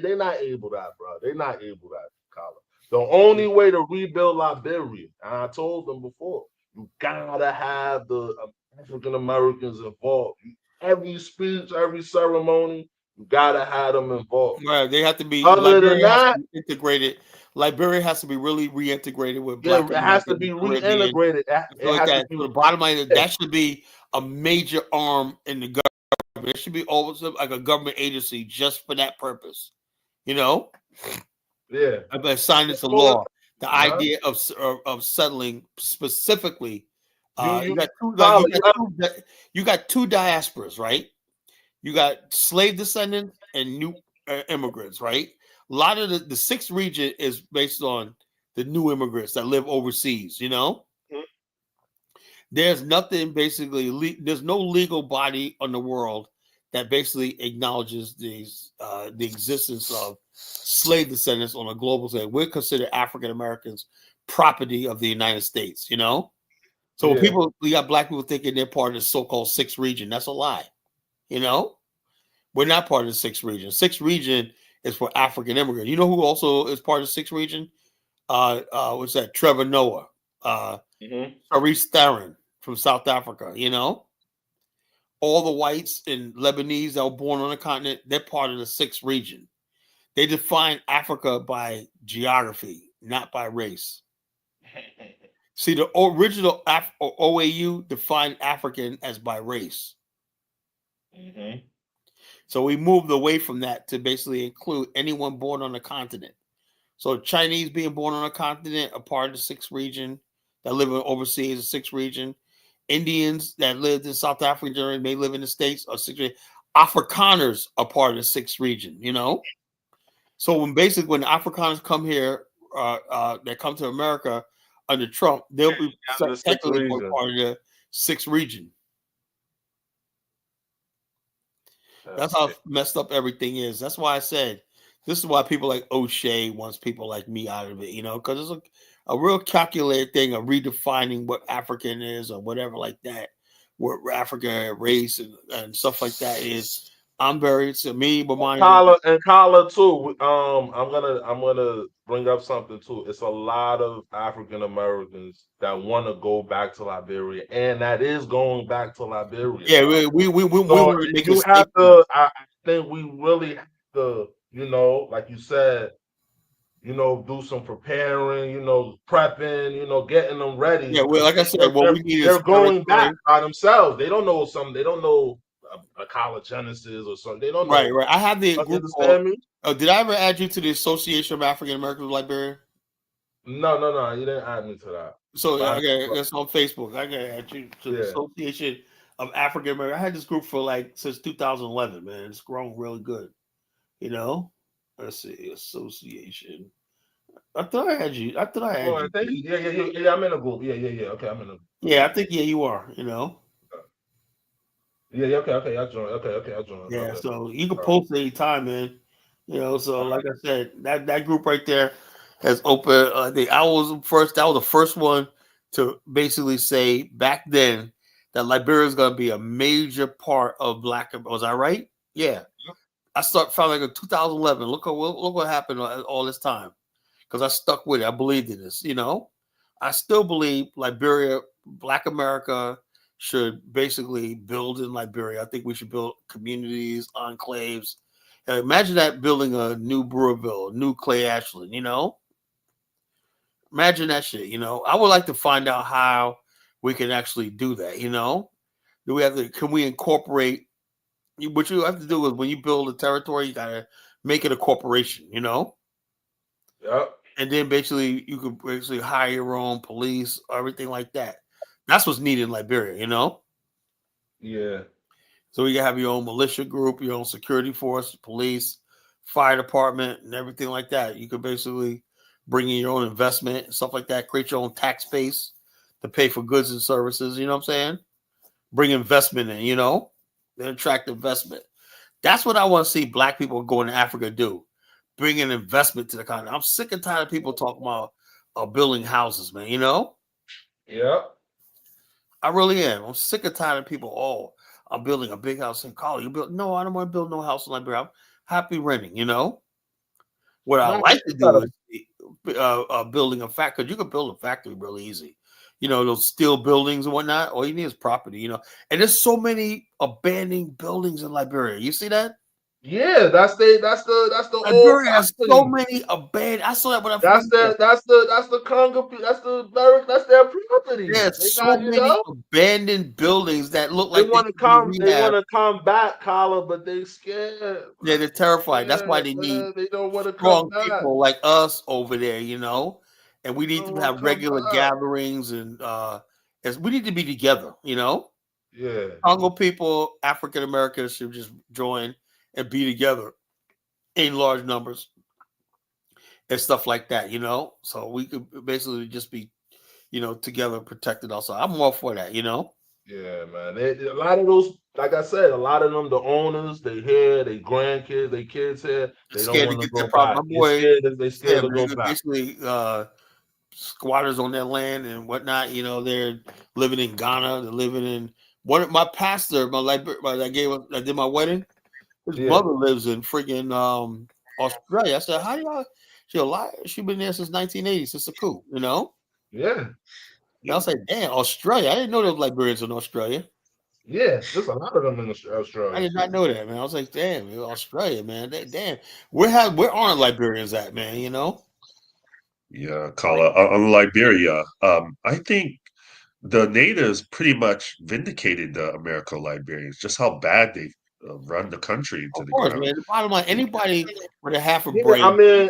to that, bro. They're not able to that, Carla. The only way to rebuild Liberia, and I told them before, you gotta have the African Americans involved. Every speech, every ceremony, you gotta have them involved. Right, they have to be. Other than that, integrated. Liberia has to be really reintegrated with Black Americans. It has to be reintegrated. The bottom line, that should be a major arm in the government. It should be always like a government agency just for that purpose. Yeah. I've been signed into law. The idea of settling specifically. You got two diasporas, right? You got slave descendants and new immigrants, right? A lot of the sixth region is based on the new immigrants that live overseas. There's nothing basically. There's no legal body in the world that basically acknowledges the existence of slave descendants on a global scale. We're considered African Americans property of the United States. So when we got Black people thinking they're part of the so-called sixth region. That's a lie. We're not part of the sixth region. Sixth region is for African immigrants. You know who also is part of the sixth region? What's that? Trevor Noah, Tariq Theron from South Africa. All the whites and Lebanese that were born on the continent, they're part of the sixth region. They define Africa by geography, not by race. See, the original OAU defined African as by race. So we moved away from that to basically include anyone born on the continent. So Chinese being born on a continent are part of the sixth region, that live overseas, the sixth region. Indians that lived in South Africa may live in the States are sixth region. Afrikaners are part of the sixth region, So when the Afrikaners come here, they come to America under Trump, they'll be technically part of the sixth region. That's how messed up everything is. That's why I said this is why people like O'Shea wants people like me out of it, you know, because it's a real calculated thing of redefining what African is or whatever like that, what African race and stuff like that is. I'm very to me, but mine Kala too. I'm gonna bring up something too. It's a lot of African Americans that want to go back to Liberia, and that is going back to Liberia. Yeah, we so want to make you have to. I think we really have to, you know, like you said, you know, do some preparing, you know, prepping, you know, getting them ready. Yeah, well, like I said, what we need is they're going back by themselves. They don't know something. They don't know a college genesis or something. They don't know. Right. I have the group. Understand me? Did I ever add you to the Association of African Americans of Liberia? No. You didn't add me to that. So okay, it's on Facebook. I got to add you to the Association of African Americans. I had this group for like since 2011. Man, it's grown really good. You know, let's see, Association. I thought I had you. I thought I had you. Yeah. I'm in a group. Yeah. Okay, I'm in a group. Yeah, I think you are. You know. Yeah. Okay. I joined. Okay. I joined. Yeah. So you can post anytime, man. You know. So like I said, that group right there has opened. I was the first one to basically say back then that Liberia is going to be a major part of Black. Was I right? Yeah. I found like in 2011. Look what happened all this time. Because I stuck with it. I believed in this, you know. I still believe Liberia, Black America should basically build in Liberia. I think we should build communities, enclaves. And imagine that building a new Brewerville, new Clay Ashland, you know. Imagine that shit, you know. I would like to find out how we can actually do that, you know. Can we incorporate what you have to do is when you build a territory, you gotta make it a corporation, you know. Yep. And then basically you could basically hire your own police, everything like that. That's what's needed in Liberia, you know? Yeah. So you can have your own militia group, your own security force, police, fire department, and everything like that. You could basically bring in your own investment and stuff like that, create your own tax base to pay for goods and services, you know what I'm saying? Bring investment in, you know? Then attract investment. That's what I want to see Black people going to Africa do. Bring an investment to the continent. I'm sick and tired of people talking about building houses, man. You know? Yeah. I really am. I'm sick and tired of people. I'm building a big house in college. No, I don't want to build no house in Liberia. I'm happy renting. You know? What I like to do is building a factory. Because you can build a factory really easy. You know, those steel buildings and whatnot. All you need is property. You know, and there's so many abandoned buildings in Liberia. You see that? Yeah, that's the Liberia has so many abandoned. I saw that when I that's the Congo. That's their property. There's so many abandoned buildings that look like they want to come back, Kala, but they scared. Yeah, they're terrified. That's why they need they don't want to strong come back. people like us over there, you know. And we need to have regular gatherings and as we need to be together, you know. Yeah, Congo people, African Americans should just join and be together in large numbers and stuff like that, you know. So we could basically just be, you know, together, protected. Also, I'm all for that, you know. Yeah, man. A lot of those, like I said, a lot of them, the owners, they here, they grandkids, they kids here, they don't want to go back. They scared to go back. Basically, squatters on their land and whatnot. You know, they're living in Ghana. They're living in my pastor, I did my wedding. His mother lives in freaking Australia. I said, how do y'all? She's alive. She's been there since 1980, since the coup, you know? Yeah. I was like, damn, Australia. I didn't know there was Liberians in Australia. Yeah, there's a lot of them in Australia. I did not know that, man. I was like, damn, Australia, man. Damn. Where aren't Liberians at, man, you know? Yeah, Kala, on Liberia, I think the natives pretty much vindicated the Americo-Liberians, just how bad they run the country to the ground. Man. The bottom line, anybody with a half a brain.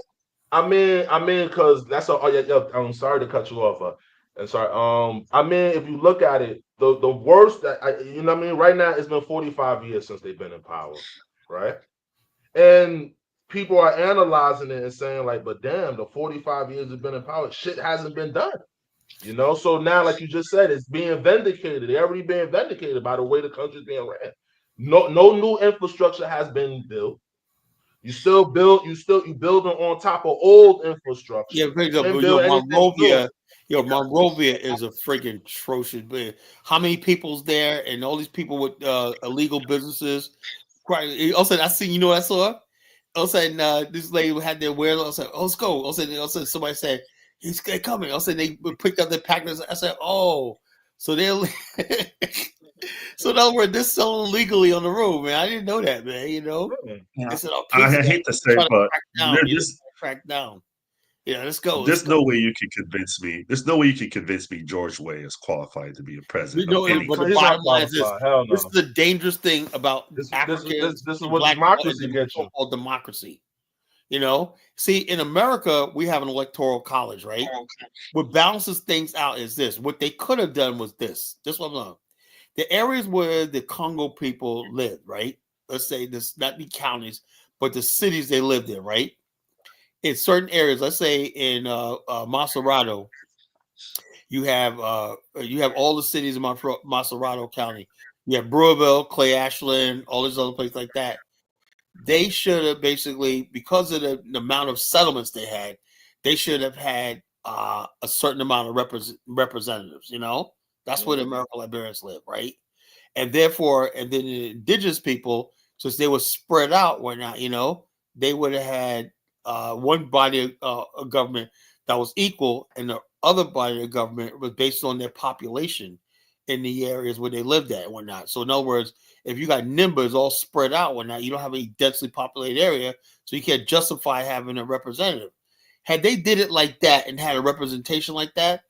I mean, because that's I'm sorry to cut you off. I'm sorry. I mean, if you look at it, the worst that you know what I mean. Right now, it's been 45 years since they've been in power, right? And people are analyzing it and saying like, but damn, the 45 years have been in power, shit hasn't been done. You know, so now, like you just said, it's being vindicated. They're already being vindicated by the way the country's being ran. No new infrastructure has been built. You building on top of old infrastructure. Yeah, for example, Build anything new. Monrovia is a freaking atrocious. But how many people's there, and all these people with illegal businesses? Right. Also, I seen. You know what I saw? All of a sudden, this lady had their wares. I said, "Oh, let's go." All of a sudden, somebody said, "He's coming." All of a sudden, they picked up their packages. I said, "Oh, so they're." So in other words, they're selling legally on the road, man. I didn't know that, man. You know, Yeah. I said, "Oh, I kids hate to say, but crack down." Yeah, let's go. There's no way you can convince me. There's no way you can convince me George Way is qualified to be a president of any but the country. bottom line is this: Hell no. this is the dangerous thing about This Africans. is what democracy gets you. So-called democracy. You know, see, in America, we have an electoral college, right? What balances things out is this: what they could have done was this. This one, the areas where the Congo people live, right? Let's say this, not the counties, but the cities they lived in, right? In certain areas, let's say in Macerado, you have all the cities in Macerado County. You have Brewerville, Clay Ashland, all these other places like that. They should have basically, because of the amount of settlements they had, they should have had a certain amount of representatives. You know, that's where the American Liberians live, right? And therefore, and then the indigenous people, since they were spread out, whatnot, you know, they would have had one body of government that was equal, and the other body of government was based on their population in the areas where they lived at and whatnot. So in other words, if you got numbers all spread out whatnot, you don't have a densely populated area, so you can't justify having a representative. Had they did it like that and had a representation like that,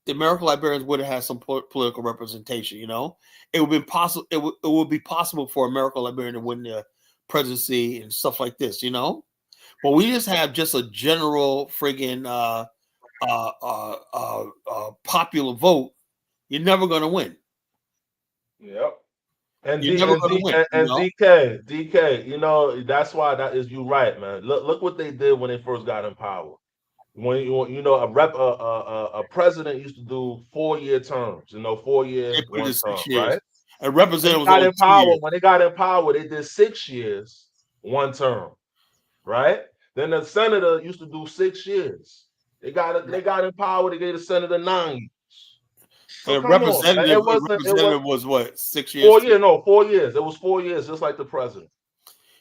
the American Liberians would have had some political representation. You know, it would be possible. It would be possible for American Liberian to win the presidency and stuff like this. You know, but we just have just a general friggin' popular vote. You're never going to win. Yep. And You're never going to win. And DK, you know, that's why that is you right, man. Look what they did when they first got in power. When you know a president used to do 4-year terms, you know, 4-year, 1 term, right? A representative got in power. When they got in power, they did 6 years, 1 term, right? Then the senator used to do 6 years. They got in power. They gave the senator 9 years. So representative was what, 6 years? 4 years, no, 4 years. It was 4 years, just like the president.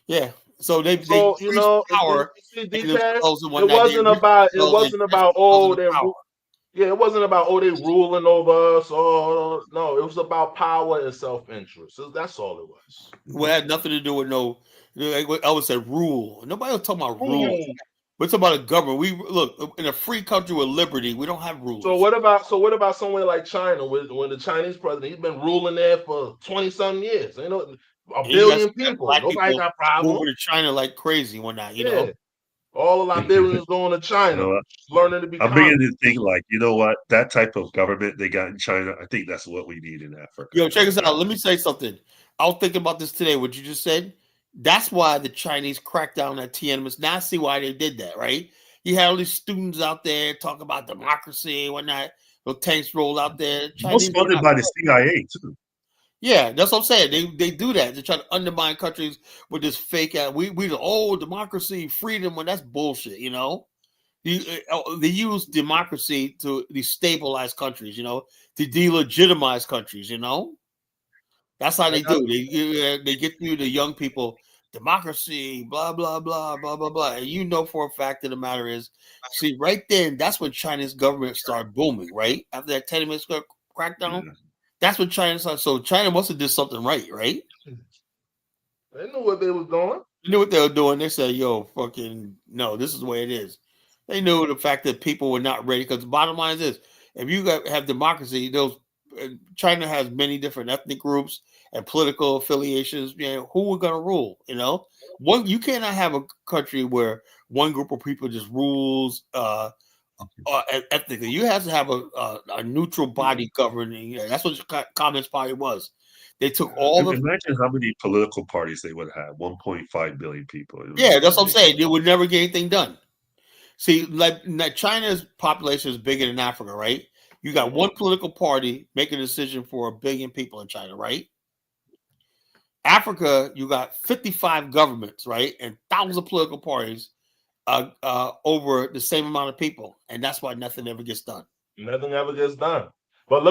Yeah. So they you know, power. It wasn't about they ruling over us. Oh no, it was about power and self-interest. So that's all it was. Well, it had nothing to do with I would say rule. Nobody was talking about rule. We're talking about a government. We look in a free country with liberty. We don't have rules. So what about somewhere like China, when the Chinese president, he's been ruling there for 20-something years? You know, a billion people. Nobody got problems. Moving to China like crazy one night, you know. All the Liberians going to China, learning to be. I'm beginning to think like, you know what, that type of government they got in China, I think that's what we need in Africa. Yo, check this out. Let me say something. I was thinking about this today. What you just said. That's why the Chinese cracked down at Tiananmen. Now I see why they did that, right? You had all these students out there talking about democracy and whatnot. Little tanks rolled out there. Most funded by the CIA too. Yeah, that's what I'm saying. They do that. They try to undermine countries with this fake we democracy, freedom, when that's bullshit, you know. They use democracy to destabilize countries, you know, to delegitimize countries, you know. That's how they do. They get through the young people, democracy, blah, blah, blah, blah, blah, blah. And you know for a fact that the matter is, see, right then, that's when China's government started booming, right? After that Tiananmen Square crackdown. Yeah. That's what China started. So China must have did something right? They knew what they was doing. They knew what they were doing. They said, yo, fucking, no, this is the way it is. They knew the fact that people were not ready, because the bottom line is this. If you have democracy, China has many different ethnic groups and political affiliations. You know, who are going to rule? You know, you cannot have a country where one group of people just rules ethnically. You have to have a neutral body governing. You know, that's what the Communist Party was. They took all of. Imagine how many political parties they would have. 1.5 billion people. Yeah, that's what I'm saying. They would never get anything done. See, like China's population is bigger than Africa, right? You got one political party making a decision for 1 billion people in China, right? Africa, you got 55 governments, right, and thousands of political parties over the same amount of people, and that's why nothing ever gets done. Nothing ever gets done. But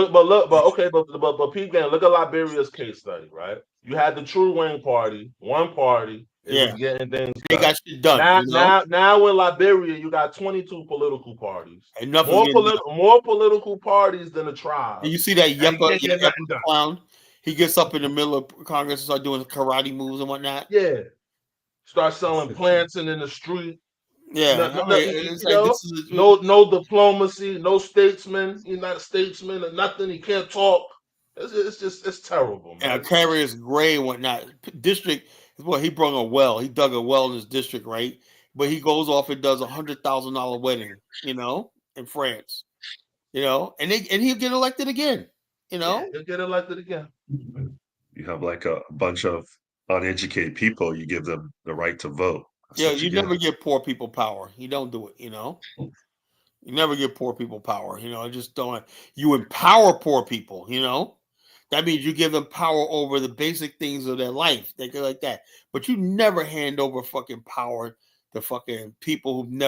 Pete, Dan, look at Liberia's case study, right? You had the True Wing Party, one party. It was getting things they got shit done. Now in Liberia, you got 22 political parties. And more political parties than a tribe. And you see that Yepa clown? He gets up in the middle of Congress and start doing karate moves and whatnot. Yeah. Start selling planting in the street. Yeah. No diplomacy, no statesman. He's not a statesman or nothing. He can't talk. It's terrible, man. Yeah, Carrier's Gray and whatnot. District, well, he brought a well. He dug a well in his district, right? But he goes off and does $100,000 wedding, in France. And he'll get elected again. He'll get elected again. You have like a bunch of uneducated people. You give them the right to vote. You never give poor people power. You don't do it. You never give poor people power. Just don't. You empower poor people. That means you give them power over the basic things of their life. They go like that. But you never hand over fucking power to fucking people who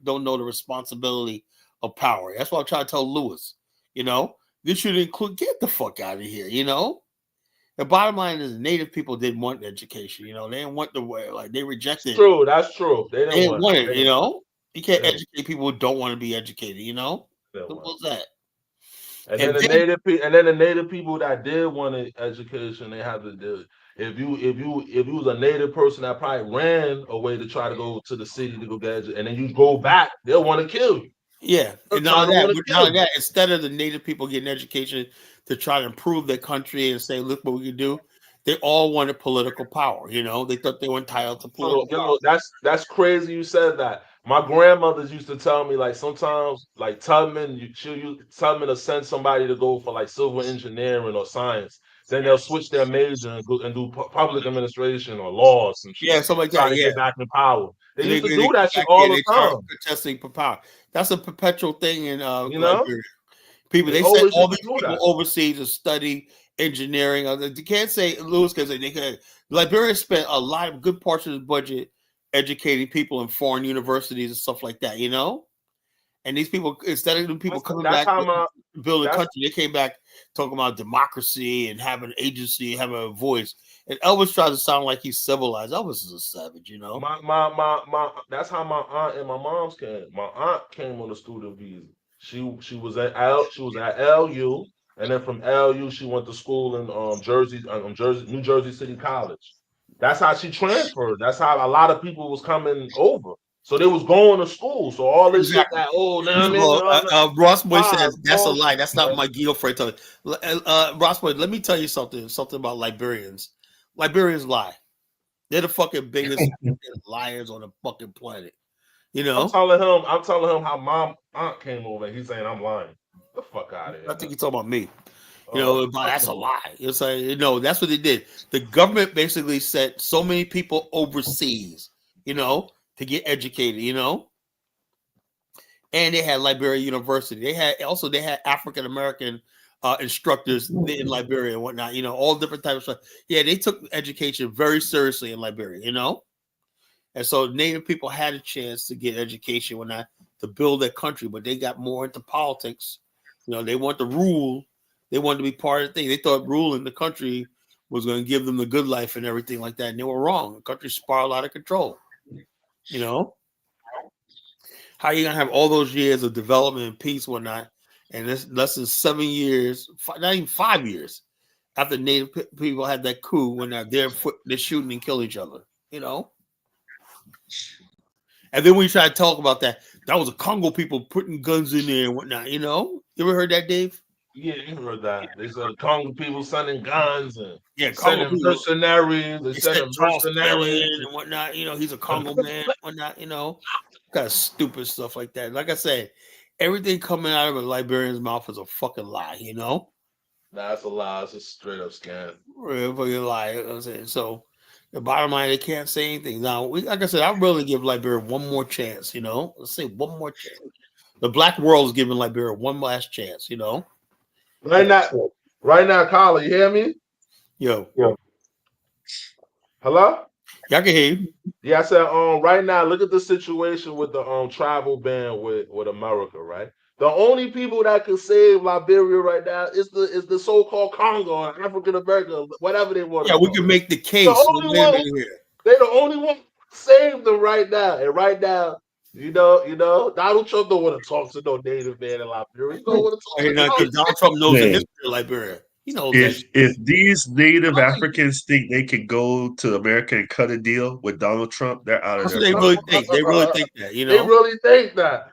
don't know the responsibility of power. That's what I'm trying to tell Lewis. This should include, get the fuck out of here, The bottom line is Native people didn't want education, they didn't want the way, like they rejected. That's true. They didn't want it, You can't educate people who don't want to be educated, What's that? And then the native people that did want an education, they have to do. If you was a native person that probably ran away to try to go to the city to go get educated, and then you go back, they'll want to kill you. Yeah, and not that. Instead of the native people getting education to try to improve their country and say, "Look what we can do," they all wanted political power. They thought they were entitled to political power. That's crazy. You said that. My grandmothers used to tell me, like, sometimes, like Tubman, Tubman will send somebody to go for like civil engineering or science. Then they'll switch their major and do public administration or laws and shit. Yeah, something like that. To get back in power. They used to do that shit all the time. Protesting for power. That's a perpetual thing in Liberia. People, they send all these people overseas to study engineering. You can't say Lewis because Liberia spent a lot of good parts of the budget educating people in foreign universities and stuff like that. And these people, instead of the people coming back to build a country, they came back talking about democracy and having an agency, having a voice. And Elvis tries to sound like he's civilized. Elvis is a savage, That's how my aunt and my mom's came. My aunt came on a student visa. She was at LU, and then from LU she went to school in New Jersey City College. That's how she transferred. That's how a lot of people was coming over. So they was going to school. So all this shit that Ross Boy says that's a lie. That's not my Guido Frey telling. Ross Boy, let me tell you something about Liberians. Liberians lie. They're the fucking biggest liars on the fucking planet. I'm telling him how my aunt came over and he's saying I'm lying. Get the fuck out of here. I think he's talking about me. That's a lie. It's like, that's what they did. The government basically sent so many people overseas, to get educated, and they had Liberia University. They had African American instructors in Liberia and whatnot, all different types of stuff. Yeah, they took education very seriously in Liberia, and so Native people had a chance to get education to build their country, but they got more into politics. They want to rule. They wanted to be part of the thing. They thought ruling the country was going to give them the good life and everything like that. And they were wrong. The country spiraled out of control. How are you going to have all those years of development and peace, whatnot, and it's less than 7 years, not even 5 years, after Native people had that coup when they're shooting and killing each other, And then we try to talk about that was a Congo people putting guns in there and whatnot, You ever heard that, Dave? Yeah, you heard that. They said Congo people sending guns and sending mercenaries. They sending mercenaries and whatnot. He's a Congo man, whatnot. Kind of stupid stuff like that. Like I said, everything coming out of a Liberian's mouth is a fucking lie. That's a lie. It's a straight up scam. Real fucking lie. I'm saying. So the bottom line, they can't say anything. Now, like I said, I really give Liberia one more chance. Let's say one more chance. The black world is giving Liberia one last chance. Right now, Carla, you hear me? Yo. Hello? Yeah, I can hear you. Yeah, I said, right now, look at the situation with the travel ban with America, right? The only people that can save Liberia right now is the so-called Congo or African America, whatever they want to Yeah, we call can it. make the The case. only Wait a one minute here. they're the only one who save them right now. And right now, Donald Trump don't want to talk to no native man in Liberia. He don't want to talk to Because no Donald Trump knows the Man, history of Liberia. He knows that. if these native Africans think they can go to America and cut a deal with Donald Trump, they're out of That's what their they mind. really think. They really think that, They really think that.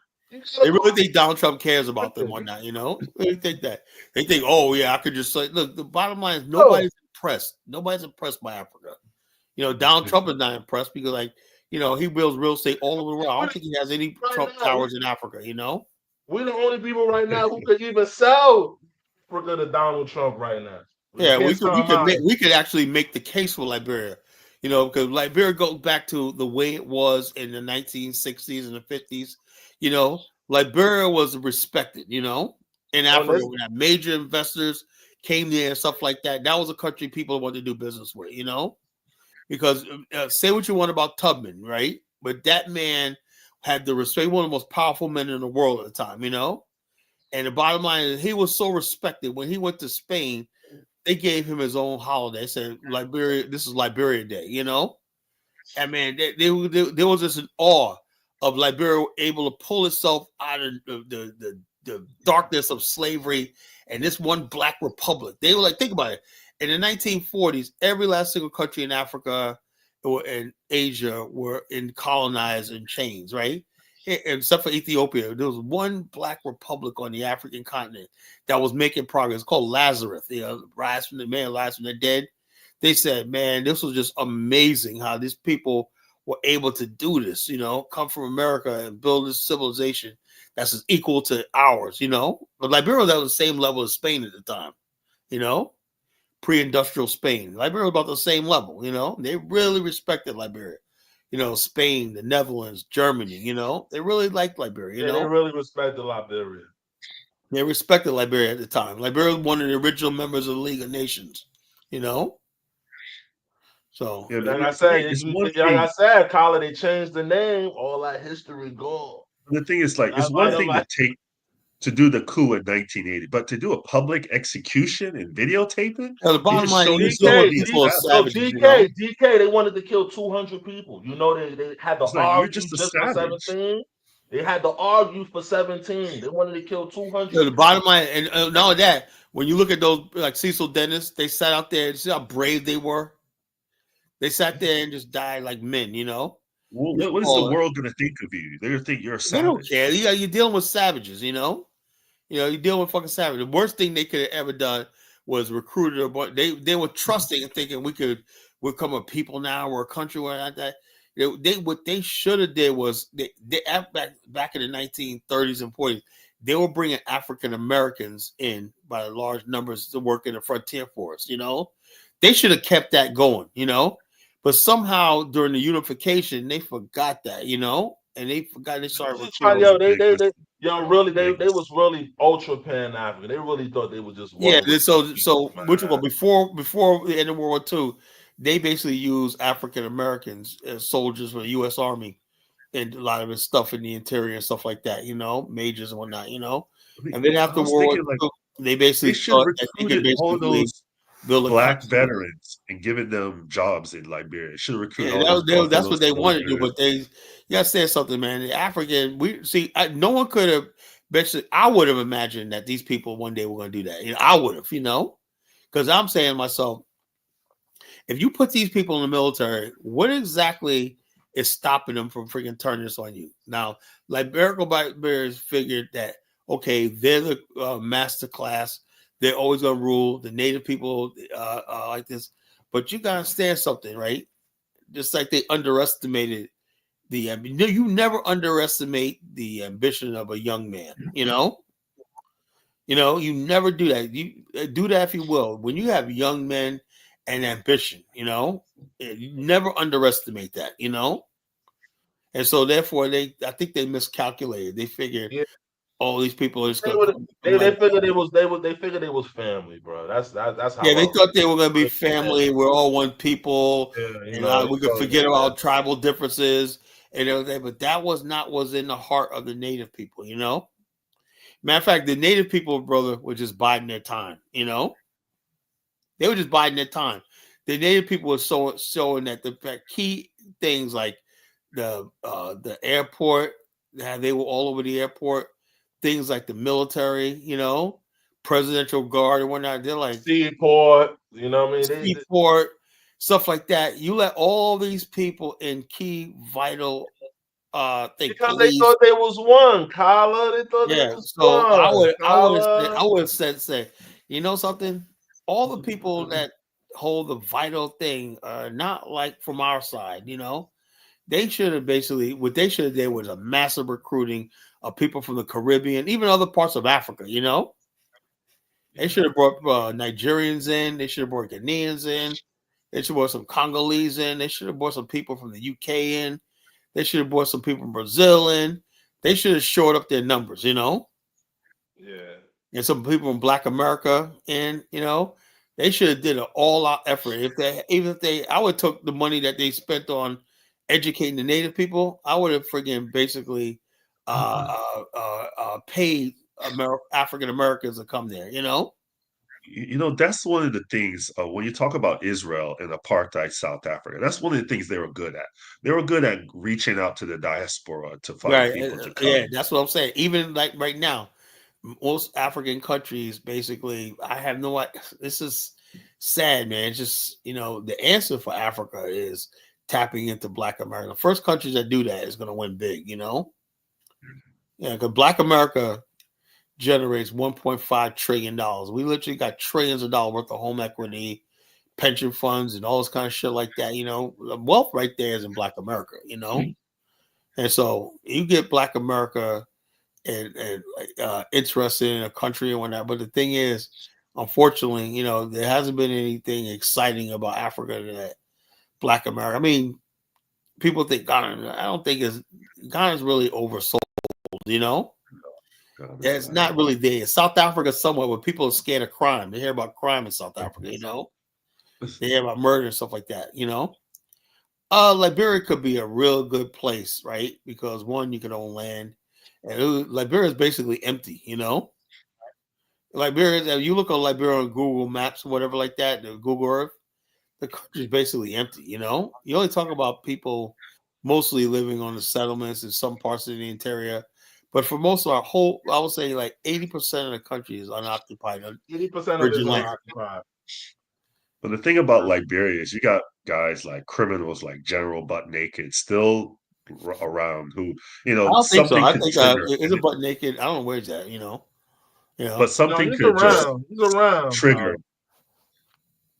They really think Donald Trump cares about them or not, They really think that. They think, oh, yeah, I could just say, look, the bottom line is nobody's impressed. Nobody's impressed by Africa. Donald Trump is not impressed because, he builds real estate all over the world. I don't think he has any Trump towers in Africa, We're the only people right now who could even sell Africa to Donald Trump right now. Yeah, we could actually make the case for Liberia, because Liberia goes back to the way it was in the 1960s and the 50s. Liberia was respected, in Africa. We had major investors came there and stuff like that. That was a country people wanted to do business with, because say what you want about Tubman, right? But that man had the respect, one of the most powerful men in the world at the time, And the bottom line is he was so respected. When he went to Spain, they gave him his own holiday. They said, Liberia, this is Liberia Day, And man, there was just an awe of Liberia able to pull itself out of the darkness of slavery and this one black republic. They were like, think about it. In the 1940s, every last single country in Africa or in Asia were colonized in chains, right? Except for Ethiopia, there was one black republic on the African continent that was making progress. It's called Lazarus. Rise from the dead. They said, man, this was just amazing how these people were able to do this, come from America and build this civilization that's equal to ours, But Liberia was at the same level as Spain at the time, pre-industrial Spain. Liberia was about the same level, They really respected Liberia. Spain, the Netherlands, Germany, they really liked Liberia, They really respected Liberia. They respected Liberia at the time. Liberia was one of the original members of the League of Nations, So, yeah, like I said, Colin, they changed the name, all that history gone. The thing is, it's one thing to do the coup in 1980, but to do a public execution and videotaping, the bottom line is DK, they wanted to kill 200 people. They had to argue just for 17. They had to argue for 17. They wanted to kill 200. The bottom line, and not only that, when you look at those like Cecil Dennis, they sat out there and see how brave they were. They sat there and just died like men, Well, what is the world going to think of you? They're going to think you're a savage. They don't care. You're dealing with savages, you're dealing with fucking savages. The worst thing they could have ever done was recruited a bunch. They were trusting and thinking we're become a people now, we're a country, or like that. What they should have did was they back in the 1930s and 40s, they were bringing African Americans in by large numbers to work in the frontier force. They should have kept that going, But somehow during the unification, they forgot that, and they forgot they started. They was really ultra Pan-African. They really thought they were just so which one before the end of World War II, they basically used African Americans as soldiers for the U.S. Army and a lot of his stuff in the interior and stuff like that, majors and whatnot, And then after World War II, they basically should recruit all those black veterans and giving them jobs in Liberia. Should recruit that's what they wanted to do, but you gotta say something, man. The African, no one could have. Basically, I would have imagined that these people one day were going to do that. I would have, because I'm saying to myself, if you put these people in the military, what exactly is stopping them from freaking turning this on you? Now, Liberians figured that, okay, they're the master class. They're always going to rule. The native people like this. But you got to understand something, right? Just like they underestimated you never underestimate the ambition of a young man, you never do that. You do that if you will. When you have young men and ambition, you never underestimate that, And so therefore I think they miscalculated. They figured all these people are just They gonna would. come from They like, figured they figured it was family, bro. That's yeah, how they I. thought they were gonna be Yeah, family. We're all one people, yeah, you and know, they we could thought it was forget family. about tribal differences and everything. But that was not what's in the heart of the native people. You know, matter of fact, the native people, brother, were just biding their time. You know, they were just biding their time. The native people were showing that the key things like the airport, they were all over the airport. Things like the military, you know, presidential guard and whatnot. They're like Seaport, you know what I mean? Seaport, stuff like that. You let all these people in key vital Because they police. thought they was one, Kyla. They thought they Yeah. was So one, Kyla. I would say, you know something? All the people that hold the vital thing are not like from our side, you know. They should have basically what they should have did was a massive recruiting of people from the Caribbean, even other parts of Africa, you know. They should have brought Nigerians in. They should have brought Ghanaians in. They should have brought some Congolese in. They should have brought some people from the UK in. They should have brought some people from Brazil in. They should have shored up their numbers, you know. Yeah. And some people from Black America in, you know. They should have did an all-out effort. I would took the money that they spent on educating the native people. I would have friggin' basically paid African Americans to come there, you know. You know, that's one of the things when you talk about Israel and apartheid South Africa, that's one of the things they were good at. They were good at reaching out to the diaspora to find Right. people to come. Yeah, that's what I'm saying. Even like right now, most African countries basically, I have no idea. This is sad, man. It's just, you know, the answer for Africa is tapping into Black America. The first countries that do that is going to win big, you know? Yeah, because Black America generates $1.5 trillion. We literally got trillions of dollars worth of home equity, pension funds, and all this kind of shit like that. You know, the wealth right there is in Black America, you know? And so you get Black America and interested in a country and whatnot. But the thing is, unfortunately, you know, there hasn't been anything exciting about Africa that Black America. I mean, people think Ghana. I don't think Ghana's really oversold. You know, it's not really there. South Africa somewhat, where people are scared of crime. They hear about crime in South Africa. You know, they hear about murder and stuff like that. You know, Liberia could be a real good place, right? Because one, you can own land. And Liberia is basically empty, you know. Liberia, you look on Liberia on Google Maps or whatever like that, the Google Earth, the country is basically empty, you know. You only talk about people mostly living on the settlements in some parts of the interior, but for most of our whole, I would say like 80% of the country is unoccupied. 80% of it is Virgin land. unoccupied. But the thing about Liberia is you got guys like criminals like General Butt Naked still around who, you I know, don't think so. something I could think trigger, it's a butt naked. I don't know where's that, you know. but No, something he's could just around. He's around, trigger.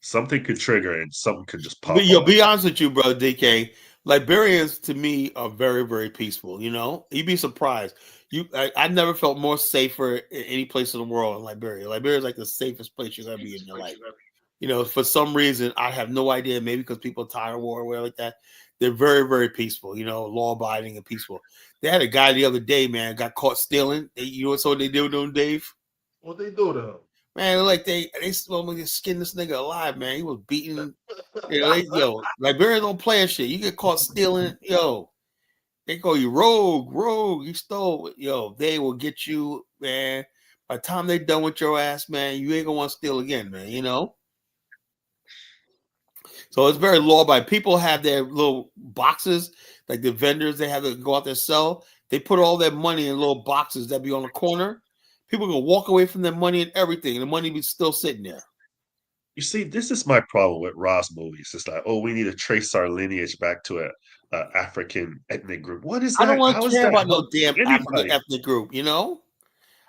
Something could trigger and something could just But pop yo, off. be honest with you, bro, DK. Liberians to me are very, very peaceful. You know, you'd be surprised. I never felt more safer in any place in the world in Liberia. Liberia is like the safest place you're gonna be in your life. You know, for some reason, I have no idea. Maybe because people are tired of war or whatever like that. They're very, very peaceful. You know, law abiding and peaceful. They had a guy the other day, man, got caught stealing. You know what they did with him, Dave? What they do to him? Man, like they skinned this nigga alive, man. He was beaten. You know, Liberians don't play that shit. You get caught stealing, yo, they call you rogue, you stole. Yo, they will get you, man. By the time they're done with your ass, man, you ain't gonna want to steal again, man, you know? So it's very law by people have their little boxes, like the vendors, they have to go out there sell. They put all their money in little boxes that be on the corner. People can walk away from their money and everything, and the money be still sitting there. You see, this is my problem with Ross movies. It's like, oh, we need to trace our lineage back to a African ethnic group. What is I don't that? want How to is care that about no helping damn African anybody? ethnic group, you know?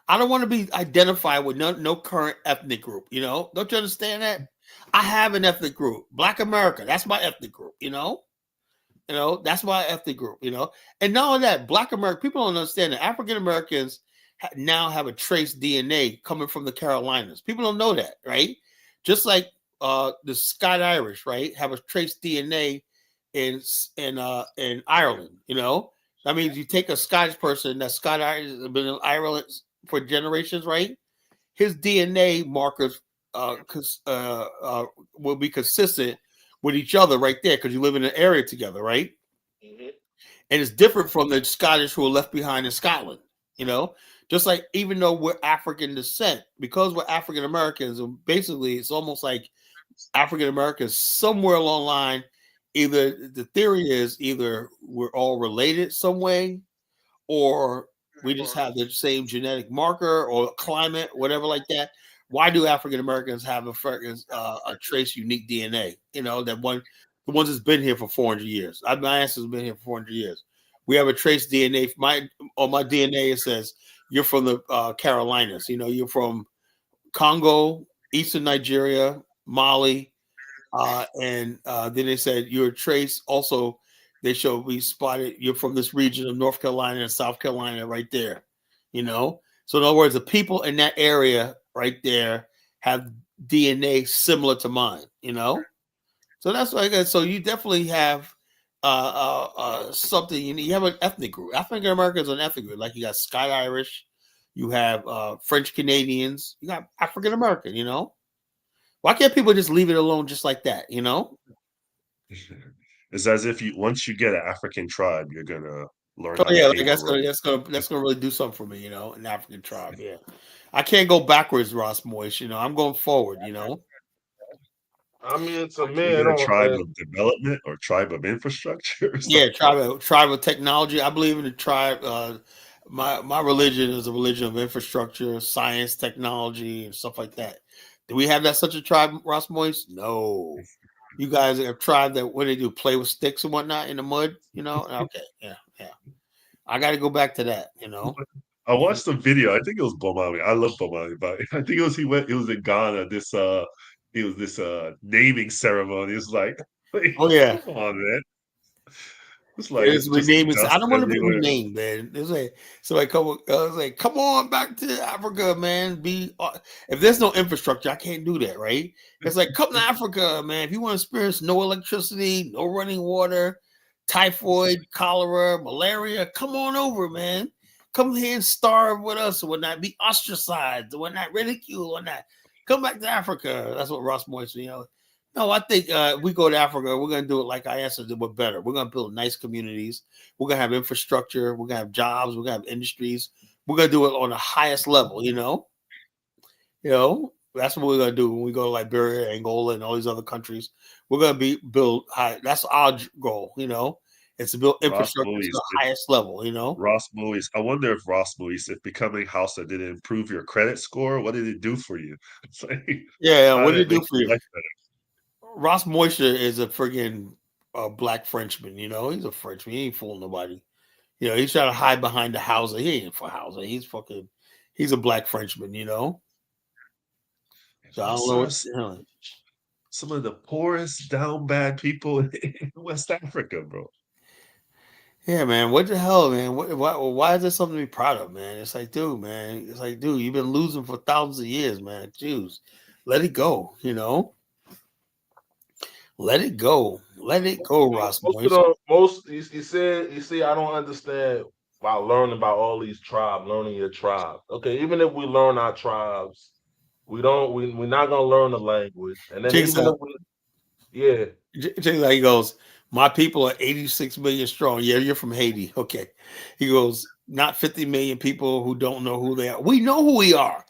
I don't want to be identified with no current ethnic group, you know? Don't you understand that? I have an ethnic group. Black America, that's my ethnic group, you know? You know, that's my ethnic group, you know? And not only that, Black American, people don't understand that African Americans now have a trace DNA coming from the Carolinas. People don't know that, right? Just like the Scott Irish, right, have a trace DNA in Ireland, you know? That means you take a Scottish person that's Scottish has been in Ireland for generations, right? His DNA markers will be consistent with each other right there because you live in an area together, right? Mhm. And it's different from the Scottish who are left behind in Scotland, you know? Just like even though we're African descent, because we're African Americans, basically it's almost like African Americans somewhere along the line, either the theory is either we're all related some way, or we just have the same genetic marker or climate, whatever like that. Why do African Americans have a trace unique DNA? You know, that one, the ones that's been here for 400 years. My ancestors have been here for 400 years. We have a trace DNA. On my DNA, it says you're from the Carolinas. You know, you're from Congo, Eastern Nigeria, Mali, and then they said you're a trace. Also, they showed we spotted you're from this region of North Carolina and South Carolina right there. You know, so in other words, the people in that area right there have DNA similar to mine. You know, so that's like so you definitely have something. You have an ethnic group. African Americans are an ethnic group. Like you got Sky Irish, you have French Canadians, you got African American. You know. Why can't people just leave it alone just like that? You know, It's as if once you get an African tribe, you're gonna learn oh how to yeah, hate like the that's gonna really do something for me. You know, an African tribe. Yeah, I can't go backwards, Ross Moist. You know, I'm going forward. You know. I mean, to me, Is it it a don't. tribe of development or tribe of infrastructure or Yeah, something? tribe of technology. I believe in the tribe. My religion is a religion of infrastructure, science, technology, and stuff like that. Do we have that such a tribe, Ross Moist? No. You guys have tried that what they do, play with sticks and whatnot in the mud, you know? Okay, yeah. I gotta go back to that, you know. I watched a video. I think it was Bomani. I love Bomani, but I think it was in Ghana. It was this naming ceremony. It's like Oh yeah. come on, man. It's like It's it's just renaming. I dust don't want to be everywhere. renamed, man. It's like somebody come on back to Africa, man. If there's no infrastructure, I can't do that, right? It's like come to Africa, man. If you want to experience no electricity, no running water, typhoid, cholera, malaria, come on over, man. Come here and starve with us or whatnot. Be ostracized or whatnot, ridiculed or not. Come back to Africa. That's what Ross Moise, you know. No, I think we go to Africa, we're going to do it like I asked us, but better. We're going to build nice communities. We're going to have infrastructure. We're going to have jobs. We're going to have industries. We're going to do it on the highest level, you know? You know, that's what we're going to do when we go to Liberia, Angola, and all these other countries. We're going to build high. That's our goal, you know? It's to build Ross infrastructure to Moise, the highest level, you know? Ross Moise. I wonder if Ross Moise, if becoming Hausa did it improve your credit score, what did it do for you? It's like, Yeah, how what did did it it do make for your you? life better? Ross Moisture is a friggin' black Frenchman, you know? He's a Frenchman. He ain't fooling nobody. You know, he's trying to hide behind the Hausa. He ain't for Hausa. He's a black Frenchman, you know? So I don't know what Hausa are some of the poorest, down bad people in West Africa, bro. yeah, man. What the hell, man? Why is there something to be proud of, man? It's like, dude, man. It's like, dude, you've been losing for thousands of years, man. Jews, let it go, you know? Let it go. Let it go, Ross Moise. You see, I don't understand about learning about all these tribes, learning your tribe. Okay, even if we learn our tribes, we're not gonna learn the language. And then Check this even if out. yeah. Check he goes, my people are 86 million strong. Yeah, you're from Haiti. Okay. He goes, not 50 million people who don't know who they are. We know who we are.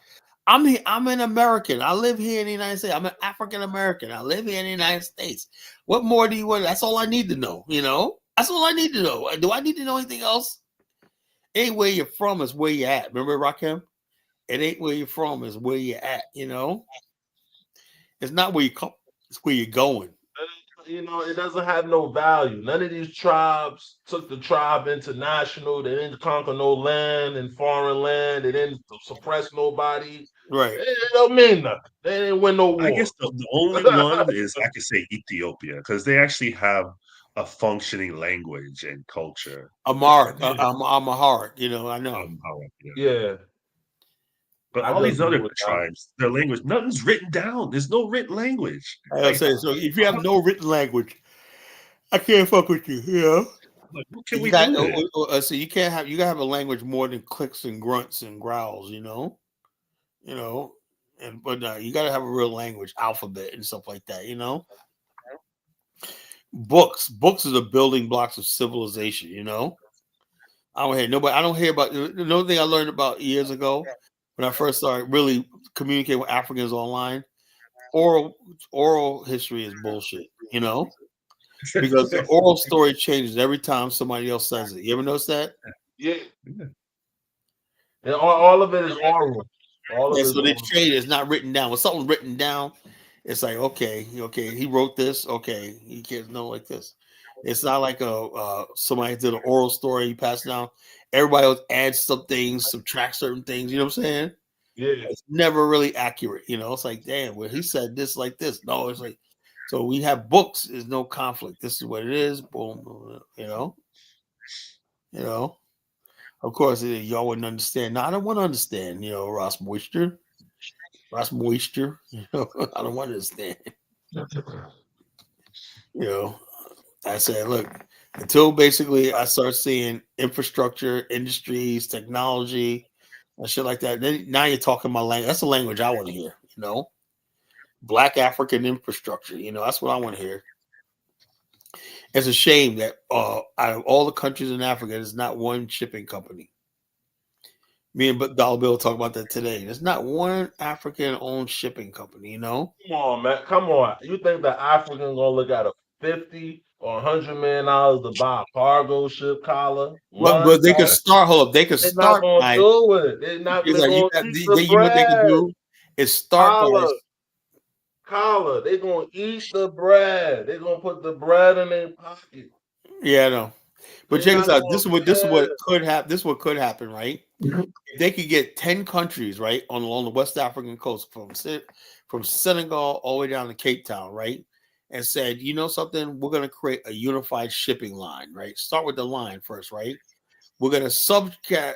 I'm an American. I live here in the United States. I'm an African American. I live here in the United States. What more do you want? That's all I need to know, you know? That's all I need to know. Do I need to know anything else? Ain't where you're from is where you're at. Remember, Rakim? It ain't where you're from, is where you're at, you know? It's not where you come, it's where you're going. You know, it doesn't have no value. None of these tribes took the tribe international. They didn't conquer no land and foreign land. They didn't suppress nobody. Right. It don't mean nothing. They didn't win no war. I guess the only one is I could say Ethiopia because they actually have a functioning language and culture. Amharic, you know, I know. Yeah. But I all just these other agree with that. tribes, their language, nothing's written down. There's no written language. I say so. If you have no written language, I can't fuck with you. You know. What can You we got do then? so you gotta have a language more than clicks and grunts and growls, you know, and but you gotta have a real language, alphabet and stuff like that, you know. Books are the building blocks of civilization, you know. I don't hear about another thing I learned about years ago when I first started really communicating with Africans online. Oral history is bullshit, you know, because the oral story changes every time somebody else says it. You ever notice that? Yeah. And all of it is oral. All of Yeah, it is so they oral. trade is not written down. When something's written down, it's like okay, he wrote this. Okay, he can't know like this. It's not like somebody did an oral story, you pass it down. Everybody else adds some things, subtract certain things. You know what I'm saying? Yeah. It's never really accurate. You know, it's like damn, well he said this like this. No, it's like so we have books. There's no conflict. This is what it is. Boom. Boom, you know. You know. Of course, y'all wouldn't understand. No, I don't want to understand. You know, Ross Moisture. You know, I don't want to understand. You know, I said, look, until basically I start seeing infrastructure, industries, technology, and shit like that. Then now you're talking my language. That's the language I want to hear. You know, Black African infrastructure. You know, that's what I want to hear. It's a shame that out of all the countries in Africa, there's not one shipping company. Me and Dollar Bill talk about that today. There's not one African-owned shipping company. You know. Come on, man. Come on. You think the African gonna look at a $50 or $100 million to buy a cargo ship collar? Well, One but they could time. start. Hold up. They could They're not start gonna by. do it. They're not. It's They're like gonna eat the you know what they could bread. do is start by. Collar. They're gonna eat the bread. They're gonna put the bread in their pocket. Yeah, I know. But They're check this not out. gonna This is what care. could happen. This is what could happen, right? If they could get 10 countries, right, along the West African coast from Senegal all the way down to Cape Town, right? And said, you know something, we're gonna create a unified shipping line, right? Start with the line first, right? We're gonna subcontract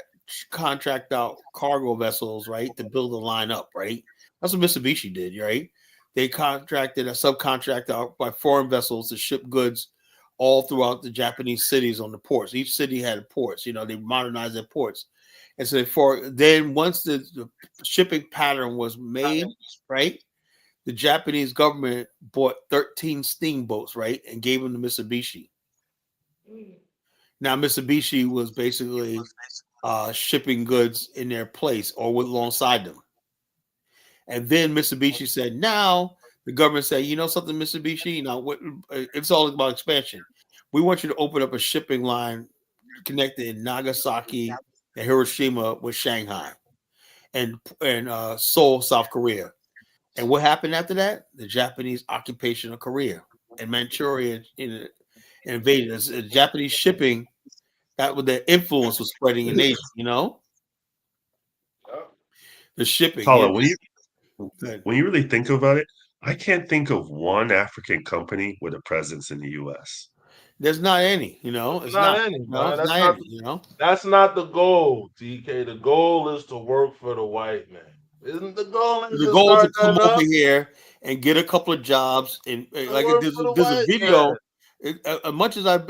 out cargo vessels, right, to build the line up, right? That's what Mitsubishi did, right? They contracted a subcontract out by foreign vessels to ship goods all throughout the Japanese cities on the ports. Each city had ports, you know, they modernized their ports. And so then once the shipping pattern was made, right, the Japanese government bought 13 steamboats, right, and gave them to Mitsubishi. Now Mitsubishi was basically shipping goods in their place or alongside them. And then Mitsubishi said, now the government said, you know something, Mitsubishi, you know, it's all about expansion. We want you to open up a shipping line connected in Nagasaki and Hiroshima with Shanghai and Seoul, South Korea. And what happened after that? The Japanese occupation of Korea and Manchuria invaded. Japanese shipping, that was the influence was spreading in Asia, you know? The shipping. Paula, when you really think about it, I can't think of one African company with a presence in the U.S. There's not any, you know. It's not any, no, man. it's That's not not. any, you know. That's not the goal, TK. The goal is to work for the white man. Isn't the goal The to goal is to start come that over up? here and get a couple of jobs and like Work for the there's a white video. man. As much as I'm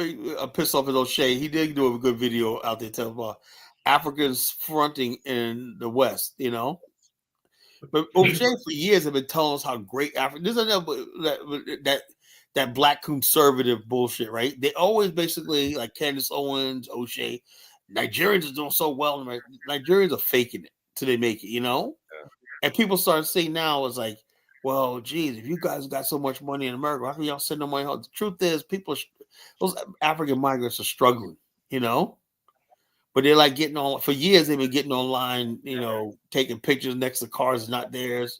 pissed off at O'Shea, he did do a good video out there telling about Africans fronting in the West, you know. But O'Shea for years have been telling us how great Africa. This is that black conservative bullshit, right? They always basically like Candace Owens, O'Shea, Nigerians are doing so well. Nigerians are faking it till they make it, you know. And people start saying now is like, well, geez, if you guys got so much money in America, how can y'all send no money home? The truth is, those African migrants are struggling, you know. But they're like getting on for years. They've been getting online, you know, taking pictures next to cars not theirs,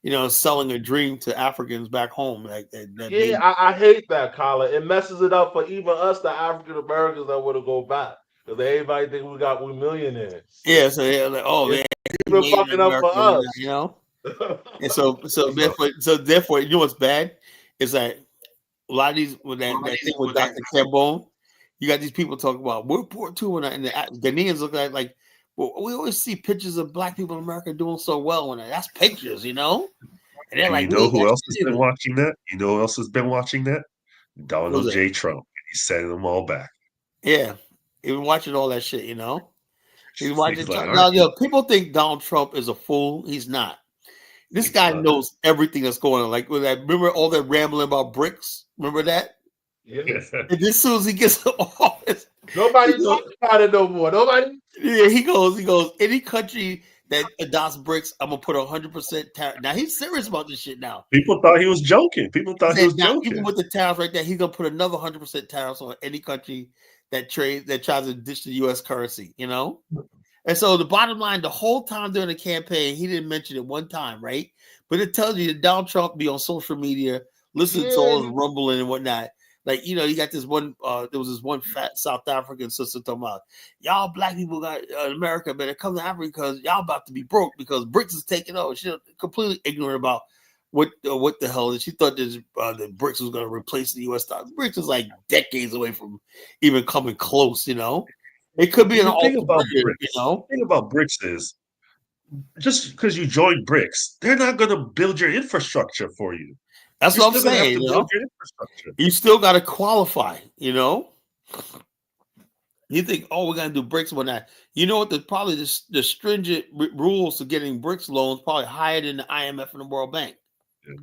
you know, selling a dream to Africans back home. Like Yeah, I hate that, Colin. It messes it up for even us, the African Americans that want to go back. Because everybody think we millionaires. Yeah, so they're like, oh man, We're fucking up for us. you know. And so therefore, you know what's bad is that a lot of these with that thing with Dr. Cambone, you got these people talking about we're poor too, and the Ghanaians look like well, we always see pictures of black people in America doing so well, and that's pictures, you know. And they're And like, you know who else has been watching that? You know who else has been watching that? Donald J. Trump. He's sending them all back. Yeah, he's been watching all that shit. He's watching. He's like, Now, aren't you? people think Donald Trump is a fool. He's not. This He's guy not. knows everything that's going on. Like, remember all that rambling about BRICS? Remember that? Yeah. And as soon as he gets to office, Nobody talks about it no more. Nobody. Yeah, he goes. Any country that adopts BRICS, I'm gonna put 100% tariff. Now he's serious about this shit now. People thought he was joking. People He thought he said was now, joking. even with the tariffs right there, he's gonna put another 100% tariffs on any country that tries to ditch the U.S. currency. And so the bottom line, the whole time during the campaign, he didn't mention it one time, right? But it tells you that Donald Trump be on social media, listening to all this rumbling and whatnot. Like, you got this one, there was this one fat South African sister talking about, y'all black people got America better come to Africa because y'all about to be broke because BRICS is taking over. She's completely ignorant about what the hell is. She thought that the BRICS was going to replace the U.S. dollar. BRICS is like decades away from even coming close, It could be an The thing about alternative, BRICS, the thing about BRICS is just because you join BRICS, they're not going to build your infrastructure for you. That's You're what I'm still gonna have saying. to build your infrastructure. You still got to qualify. You think, oh, we're gonna do BRICS or not? You know what? Probably the stringent rules to getting BRICS loans probably higher than the IMF and the World Bank. Yeah.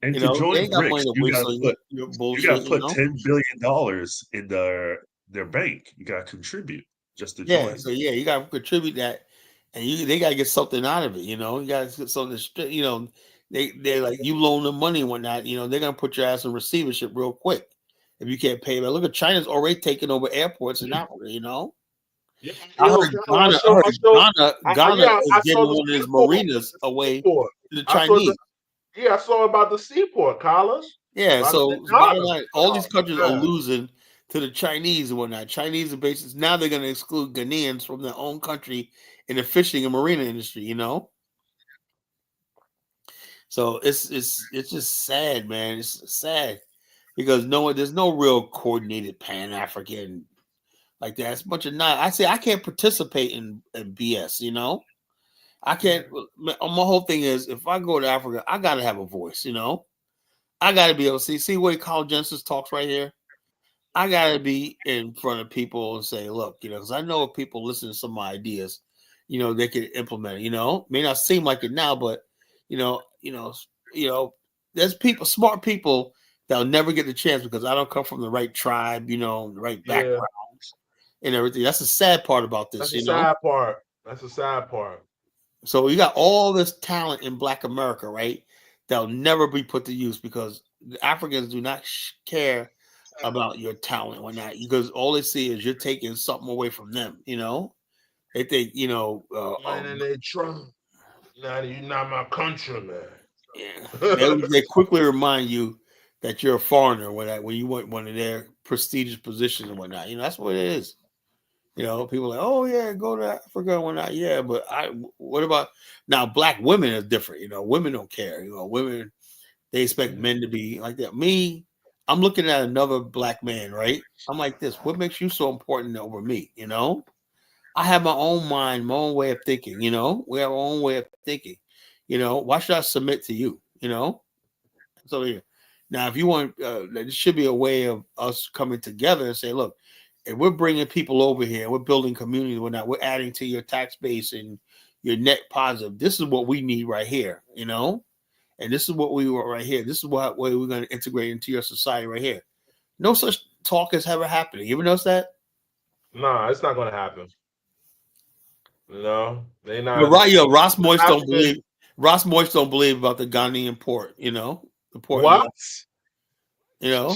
And You to know, join they ain't got money BRICS, to you waste gotta on put your bullshit. $10 billion in their bank. You gotta contribute just to Yeah. join. So yeah, you gotta contribute that, and they gotta get something out of it. You gotta get something. They're like, you loan them money and whatnot. They're gonna put your ass in receivership real quick if you can't pay. But look at China's already taking over airports in Africa. Yeah, I yo, heard Carl, Ghana is I giving saw the one of his seaport. marinas away to the I saw Chinese. I saw about the seaport, Carlos. Yeah, About so the bottom Ghana. line, all these countries are Yeah. losing to the Chinese and whatnot. Chinese are basically now they're going to exclude Ghanaians from their own country in the fishing and marina industry. So it's just sad, man. It's sad because there's no real coordinated Pan-African like that. It's a bunch of not. I say I can't participate in BS. I can't. My whole thing is if I go to Africa, I got to have a voice. I got to be able to see where Carl Jensen talks right here. I got to be in front of people and say, look, because I know if people listen to some of my ideas, they can implement it. May not seem like it now, but there's smart people that'll never get the chance because I don't come from the right tribe, the right background and everything. That's the sad part about this. That's the sad part. That's the sad part. So you got all this talent in Black America, right? That'll never be put to use because the Africans do not care about your talent or not because all they see is you're taking something away from them. They think and they Trump. You're not my countryman. Yeah, they quickly remind you that you're a foreigner when you want one of their prestigious positions and whatnot. That's what it is. People are like, oh yeah, go to Africa and whatnot. Yeah, but what about now? Black women are different. Women don't care. Women, they expect men to be like that. Me, I'm looking at another black man, right? I'm like this. What makes you so important over me? I have my own mind, my own way of thinking. We have our own way of thinking. Why should I submit to you? So yeah. Now, if you want, there should be a way of us coming together and say, look, if we're bringing people over here, we're building community, we're adding to your tax base and your net positive. This is what we need right here, and this is what we want right here. This is what way we're going to integrate into your society right here. No such talk has ever happened. You ever notice that? Nah, it's not going to happen. No, they not. Ross Moist don't believe. Ross Moist don't believe about the Ghanaian port. The port. What? Yo.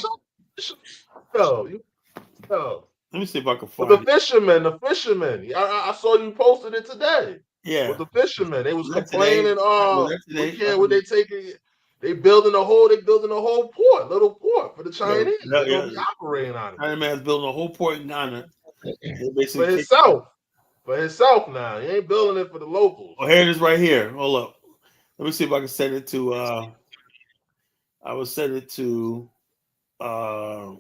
Let me see if I can find the fishermen. I saw you posted it today. Yeah. With the fishermen, they was complaining. Would they take it? They building a whole port, little port for the Chinese. They're gonna be operating on it. China man's building a whole port in Ghana. For himself. For himself now. He ain't building it for the locals. Oh, here it is right here. Hold up. Let me see if I can send it to I will send it to I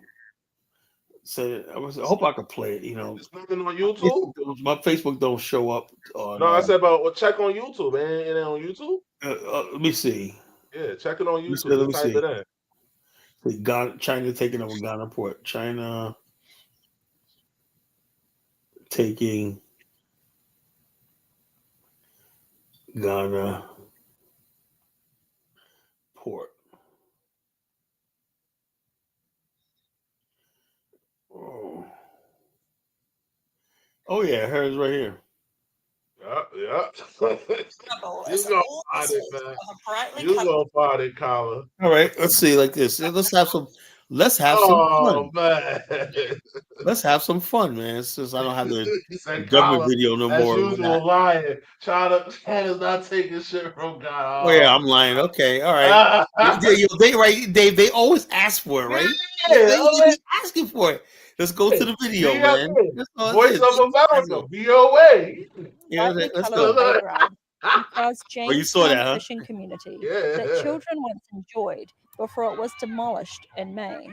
hope I can play it, It's nothing on YouTube. My Facebook don't show up on, I said check on YouTube. Ain't it on YouTube? Let me see. Yeah, check it on YouTube. Let me type see. It in. China taking over Ghana port. China. taking Ghana port. Oh yeah, hers right here. Yeah. You gonna find it, man. You gonna find it, Colin. All right, let's see like this. Let's have some Oh fun. man. Let's have some fun, man. Since I don't have the He said, government Colin, video no as more. usual, lying. China's not taking shit from God. Oh yeah, I'm lying. Okay, all right. They always ask for it, right? They be asking for it. Let's go to the video, man. Voice of America, VOA. Yeah, Brightly let's coloured go. background because You saw Jamestown that, huh? fishing community that children once enjoyed before it was demolished in May.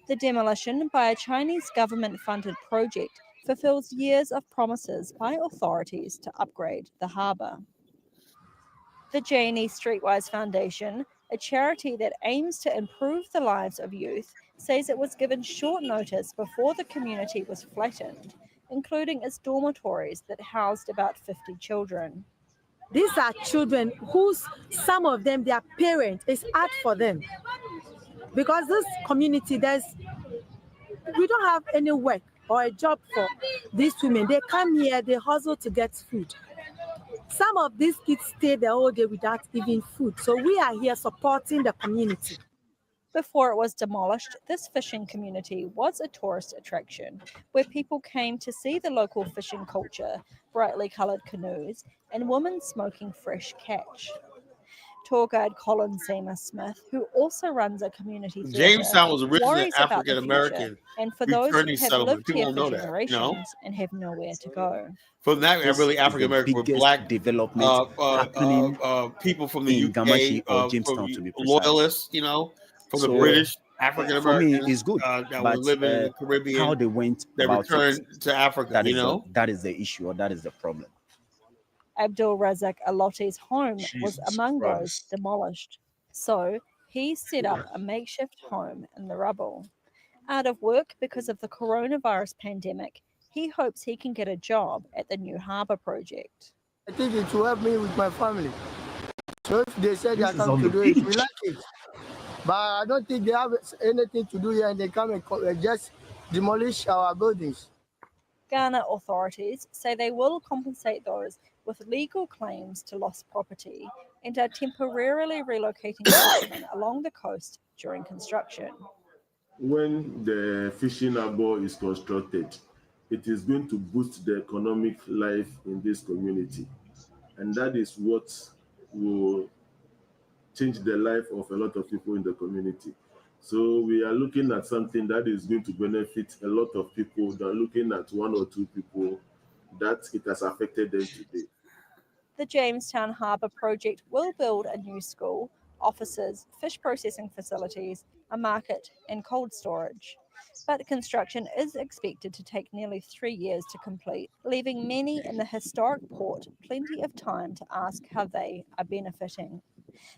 The demolition by a Chinese government-funded project fulfills years of promises by authorities to upgrade the harbour. The J&E Streetwise Foundation, a charity that aims to improve the lives of youth, says it was given short notice before the community was flattened, including its dormitories that housed about 50 children. These are children whose, some of them, their parents, it's hard for them. Because this community, we don't have any work or a job for these women. They come here, they hustle to get food. Some of these kids stay the whole day without even food. So we are here supporting the community. Before it was demolished, this fishing community was a tourist attraction where people came to see the local fishing culture, brightly coloured canoes, and women smoking fresh catch. Tour guide Colin Seymour Smith, who also runs a community theatre, Jamestown was originally worries about African the American future, and for those who returning have settlement. lived People here don't for know that, generations and have nowhere to go. From that, really African American were black development happening people from the in UK, Gamashi or Jamestown, to be precise. loyalists, from the British, African for me, Americans it's good. that But were living in the Caribbean. how they went they about returned it, to Africa. that is the issue, or that is the problem. Abdul Razak Alotti's home was Jesus among those Christ. demolished. So he set up a makeshift home in the rubble. Out of work because of the coronavirus pandemic, he hopes he can get a job at the new harbour project. I think it will help me with my family. So if they said they are coming to do it, we like it. But I don't think they have anything to do here and they come and just demolish our buildings. Ghana authorities say they will compensate those with legal claims to lost property and are temporarily relocating fishermen along the coast during construction. When the fishing harbour is constructed, it is going to boost the economic life in this community. And that is what will change the life of a lot of people in the community. So we are looking at something that is going to benefit a lot of people. They are looking at one or two people that it has affected them today. The Jamestown Harbour project will build a new school, offices, fish processing facilities, a market, and cold storage. But construction is expected to take nearly 3 years to complete, leaving many in the historic port plenty of time to ask how they are benefiting.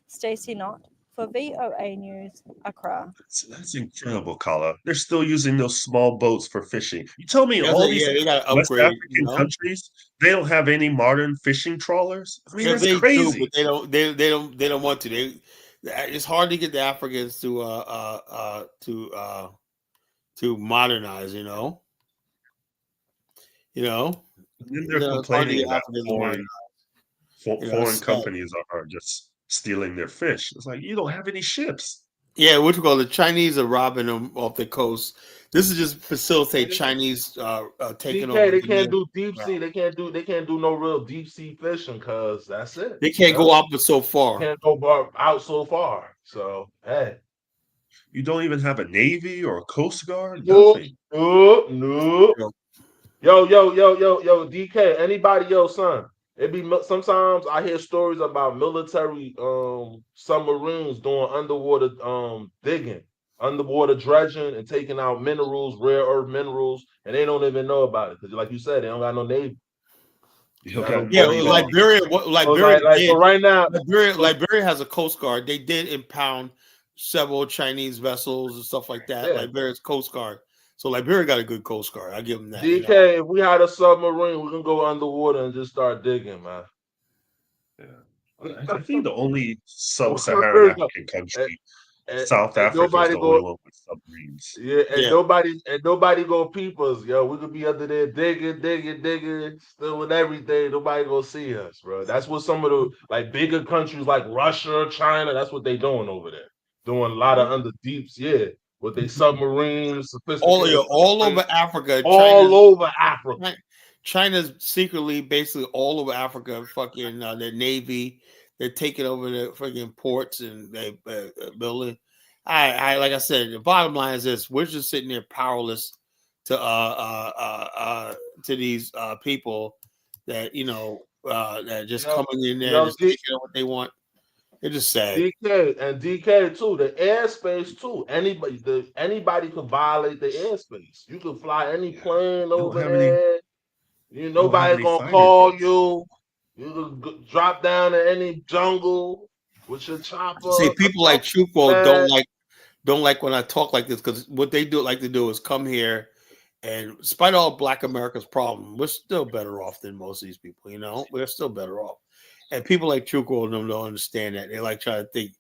Stacey Knott for VOA News, Accra. That's incredible, Kala. They're still using those small boats for fishing. You tell me Yeah, all they- these yeah, they gotta West upgrade, African countries, they don't have any modern fishing trawlers? I mean, Yeah, that's they crazy. do, but they don't want to. It's hard to get the Africans to modernize. And then they're it's hard to complaining get that Africans to modernize. foreign It's sad. companies are just stealing their fish. It's like, you don't have any ships. Yeah, what you call the Chinese are robbing them off the coast. This is just facilitate Chinese taking over. They can't do deep sea. They can't do no real deep sea fishing because that's it. They can't go out but so far. Can't go out so far. So hey, You don't even have a navy or a coast guard. no. Nothing. Yo, DK. Anybody else, son? It be sometimes I hear stories about military submarines doing underwater digging, underwater dredging, and taking out minerals, rare earth minerals, and they don't even know about it because, like you said, they don't got no navy. Liberia. So right now, Liberia has a coast guard. They did impound several Chinese vessels and stuff like that. Yeah. Liberia's coast guard. So Liberia got a good Coast Guard. I give them that. DK, if we had a submarine, we can go underwater and just start digging, man. Yeah. I think the only sub-Saharan African country, South Africa, is the only one with submarines. Yeah, and nobody go peep us, yo. We could be under there digging, stealing everything. Nobody gonna see us, bro. That's what some of the like bigger countries like Russia, China, that's what they doing over there. Doing a lot of under deeps, with they submarines, sophisticated all over Africa. Over Africa. China's secretly basically all over Africa, fucking their navy. They're taking over the fucking ports and they building. I like I said, the bottom line is this: we're just sitting there powerless to these people that that just coming in there and just taking what they want. It's just sad. DK too. The airspace too. Anybody could violate the airspace. You could fly any plane over there. Nobody gonna call you. You could drop down in any jungle with your chopper. See, people like Chukwu don't like when I talk like this, because what they like to do is come here, and despite all Black America's problem, we're still better off than most of these people. We're still better off. And people like Chukwu don't understand that. They like try to think,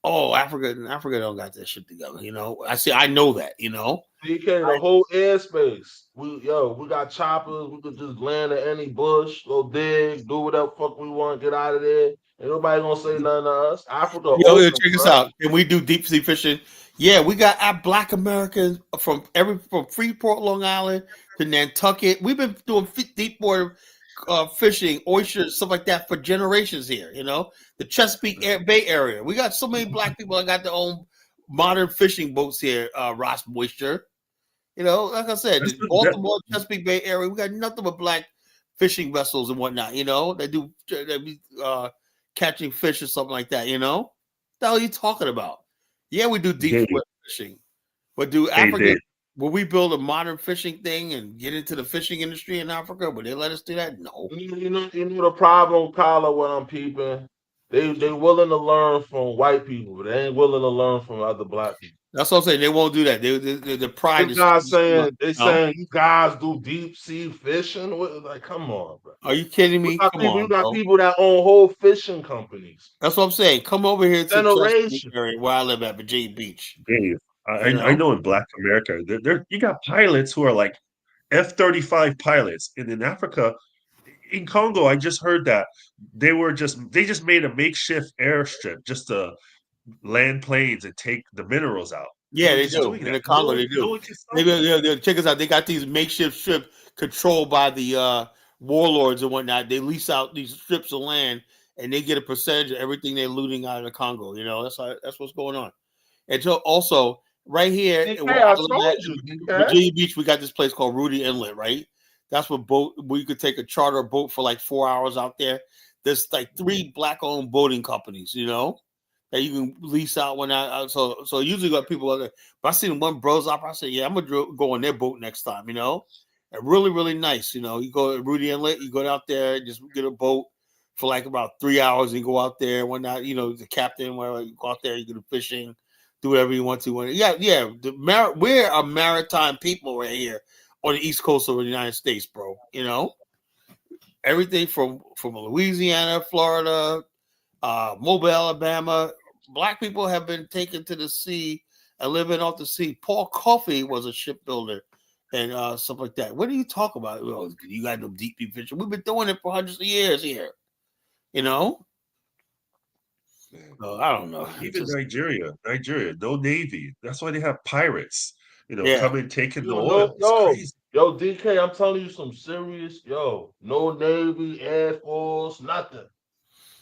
oh, Africa don't got that shit together. I know that. DK, the whole airspace. We got choppers. We could just land at any bush, go dig, do whatever fuck we want, get out of there. Ain't nobody gonna say nothing to us. Africa. Check us out. Can we do deep sea fishing? Yeah, we got our Black Americans from Freeport, Long Island to Nantucket. We've been doing deep water fishing, oysters, stuff like that for generations here. The Chesapeake Bay area. We got so many Black people that got their own modern fishing boats here. Ross Moisture. Like I said, the Baltimore, Chesapeake Bay area, we got nothing but Black fishing vessels and whatnot. They be catching fish or something like that. What the hell are you talking about? Yeah, we do deep water fishing, but do Africa? Will we build a modern fishing thing and get into the fishing industry in Africa? Would they let us do that? No. You know the problem, Carla, when I'm peeping, they willing to learn from white people, but they ain't willing to learn from other Black people. That's what I'm saying. They won't do that. The pride is saying you guys do deep sea fishing. Like, come on, bro. Are you kidding me? You got people that own whole fishing companies. That's what I'm saying. Come over here to the area where I live at Virginia Beach. Dave, I know in Black America, you got pilots who are like F-35 pilots, and in Africa, in Congo, I just heard that they just made a makeshift airstrip just to land planes and take the minerals out. Yeah, they do. In the Congo, they do. Check us out. They got these makeshift strips controlled by the warlords and whatnot. They lease out these strips of land, and they get a percentage of everything they're looting out of the Congo. That's what's going on. And so also right here in Virginia Beach, we got this place called Rudy Inlet, right? That's where you could take a charter boat for like 4 hours out there. There's like 3 Black-owned boating companies, that you can lease out when so usually got people out there. But I seen one bros opera. I said, yeah, I'm gonna go on their boat next time, and really, really nice. You go to Rudy Inlet, you go out there, just get a boat for like about 3 hours and go out there and whatnot. The captain, wherever you go out there, you go fishing, do whatever you want to. We're a maritime people right here on the East Coast of the United States, bro. Everything from Louisiana, Florida, Mobile, Alabama. Black people have been taken to the sea and living off the sea. Paul Coffey was a shipbuilder and stuff like that. What do you talk about? You got no deep fishing. We've been doing it for hundreds of years here. I don't know. Even Nigeria, no navy. That's why they have pirates. Coming taking the oil. Yo, DK, I'm telling you some serious. No navy, air force, nothing.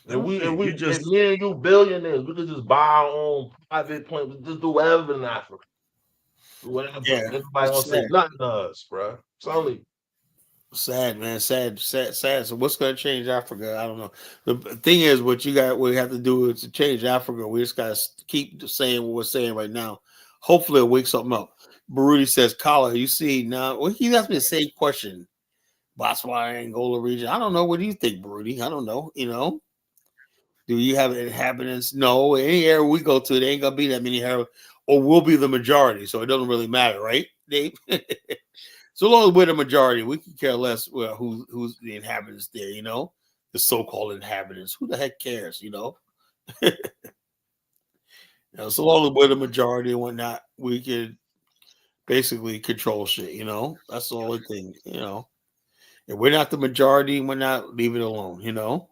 If me and you billionaires, we could just buy our own private plane. We just do whatever in Africa. Do whatever. Everybody gonna say nothing to us, bro. It's only sad, man. Sad. So what's gonna change Africa? I don't know. The thing is, what we have to do is to change Africa. We just gotta keep saying what we're saying right now. Hopefully, it'll wake something up. Baruti says, "Kala, you see now." Well, he asked me the same question. Botswana, Angola region. I don't know. What do you think, Baruti? I don't know. Do you have inhabitants? No. Any area we go to, there ain't gonna be that many or we'll be the majority. So it doesn't really matter, right, Dave? So long as we're the majority, we can care less who's the inhabitants there, you know, the so-called inhabitants. Who the heck cares, you know? You know, so long as we're the majority and whatnot, we can basically control shit, you know. That's the only thing, you know. If we're not the majority, we're not, leave it alone, you know.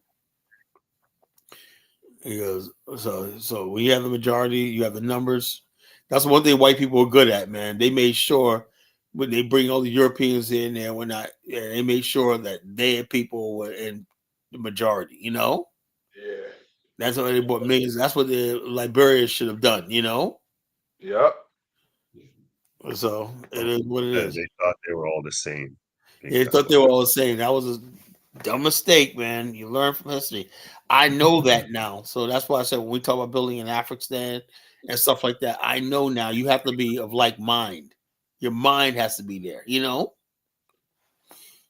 Because so when you have the majority, you have the numbers. That's one thing white people are good at, man. They made sure when they bring all the Europeans in there, we're not. Yeah, they made sure that their people were in the majority. You know, Yeah. that's what they brought millions. That's what the Liberians should have done. You know, Yep. so it is what it is. They thought they were all the same. They thought they were all the same. That was a dumb mistake, man. You learn from history. I know that now. So that's why I said when we talk about building an Afghanistan and stuff like that, I know now you have to be of like mind. Your mind has to be there, you know?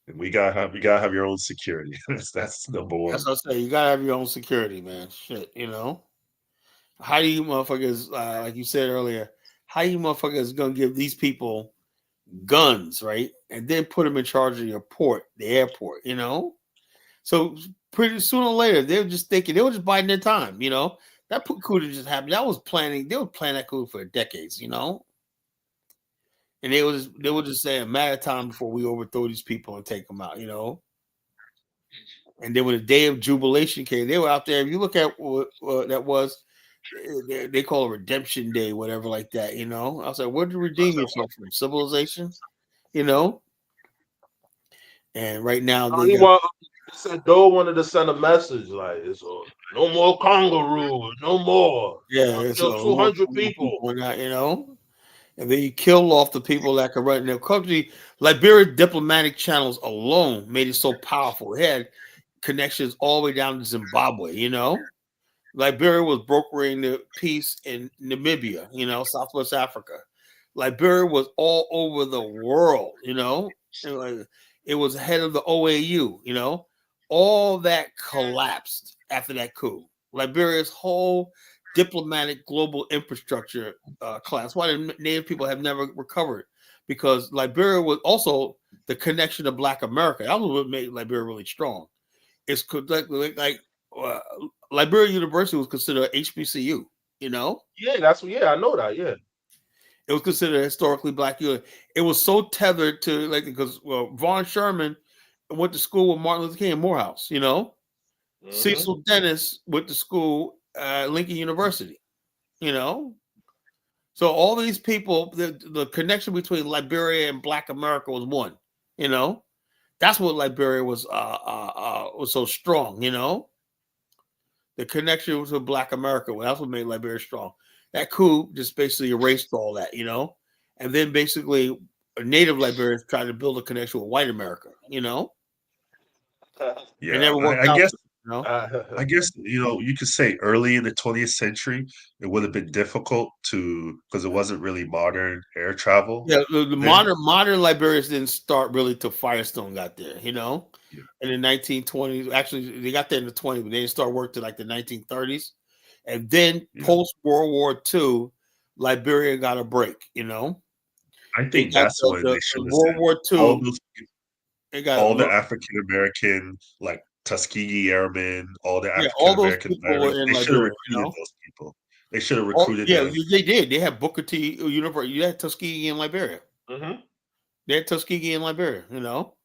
And we gotta have your own security. That's number one. That's what I say. You gotta have your own security, man. Shit, you know. How do you motherfuckers, like you said earlier, how you motherfuckers gonna give these people guns, right? And then put them in charge of your port, the airport, you know? So pretty sooner or later, they were just thinking, they were just biding their time, you know. That coup just happened. That was planning, they were planning that coup for decades, you know. And they were just saying a matter of time before we overthrow these people and take them out, you know. And then when the day of jubilation came, they were out there. If you look at what that was, they call it Redemption Day, whatever like that, you know. I was like, where did you redeem yourself from? Civilization, you know. And right now they said Doe wanted to send a message like it's no more Congo rule, no more. Yeah, Kill 200 people. Not, you know. And then you kill off the people that can run their country. Liberia's diplomatic channels alone made it so powerful. It had connections all the way down to Zimbabwe, you know. Liberia was brokering the peace in Namibia, you know, Southwest Africa. Liberia was all over the world, you know. It was head of the OAU, you know. All that collapsed after that coup. Liberia's whole diplomatic global infrastructure collapsed. Why the Native people have never recovered? Because Liberia was also the connection to Black America. That was what made Liberia really strong. It's like Liberia University was considered HBCU, you know? Yeah, I know that, yeah. It was considered historically Black unit. It was so tethered to, like, because, well, Vaughn Sherman went to school with Martin Luther King in Morehouse, you know? Mm-hmm. Cecil Dennis went to school at Lincoln University, you know? So all these people, the connection between Liberia and Black America was one, you know? That's what Liberia was so strong, you know? The connection to Black America, well, that's what made Liberia strong. That coup just basically erased all that, you know? And then basically Native Liberians tried to build a connection with white America, you know? Yeah, it never worked I out, guess, you know? I guess, you know, you could say early in the 20th century, it would have been difficult because it wasn't really modern air travel. Yeah, the modern Liberians didn't start really till Firestone got there, you know? Yeah. In the 1920s. Actually, they got there in the 20s, but they didn't start work till like the 1930s. And then post World War II, Liberia got a break, you know? I think that's when they should have World War II. All the African American, like Tuskegee Airmen, all the African American veterans, they should have recruited those people. They should have recruited them. They did. They had Booker T. University. You had Tuskegee in Liberia. Mm-hmm. They had Tuskegee in Liberia, you know.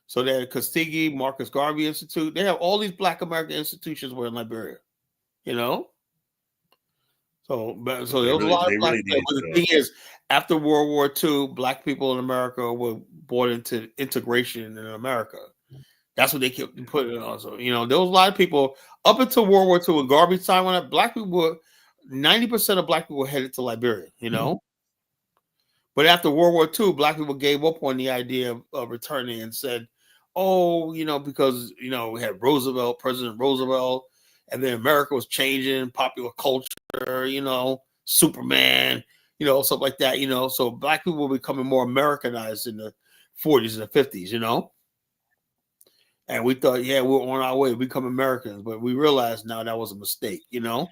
So they had Tuskegee, Marcus Garvey Institute. They have all these Black American institutions were in Liberia, you know. So there was a lot of Black people. But the thing is, after World War II, Black people in America were brought into integration in America. That's what they kept putting on. So, you know, there was a lot of people up until World War II, when Garvey's time went up, Black people were 90% of Black people were headed to Liberia, you know. Mm-hmm. But after World War II, Black people gave up on the idea of returning and said, oh, you know, because, you know, we had President Roosevelt, and then America was changing, popular culture, you know, Superman, you know, stuff like that, you know. So Black people were becoming more Americanized in the 40s and the 50s, you know. And we thought, yeah, we're on our way to become Americans. But we realized now that was a mistake, you know.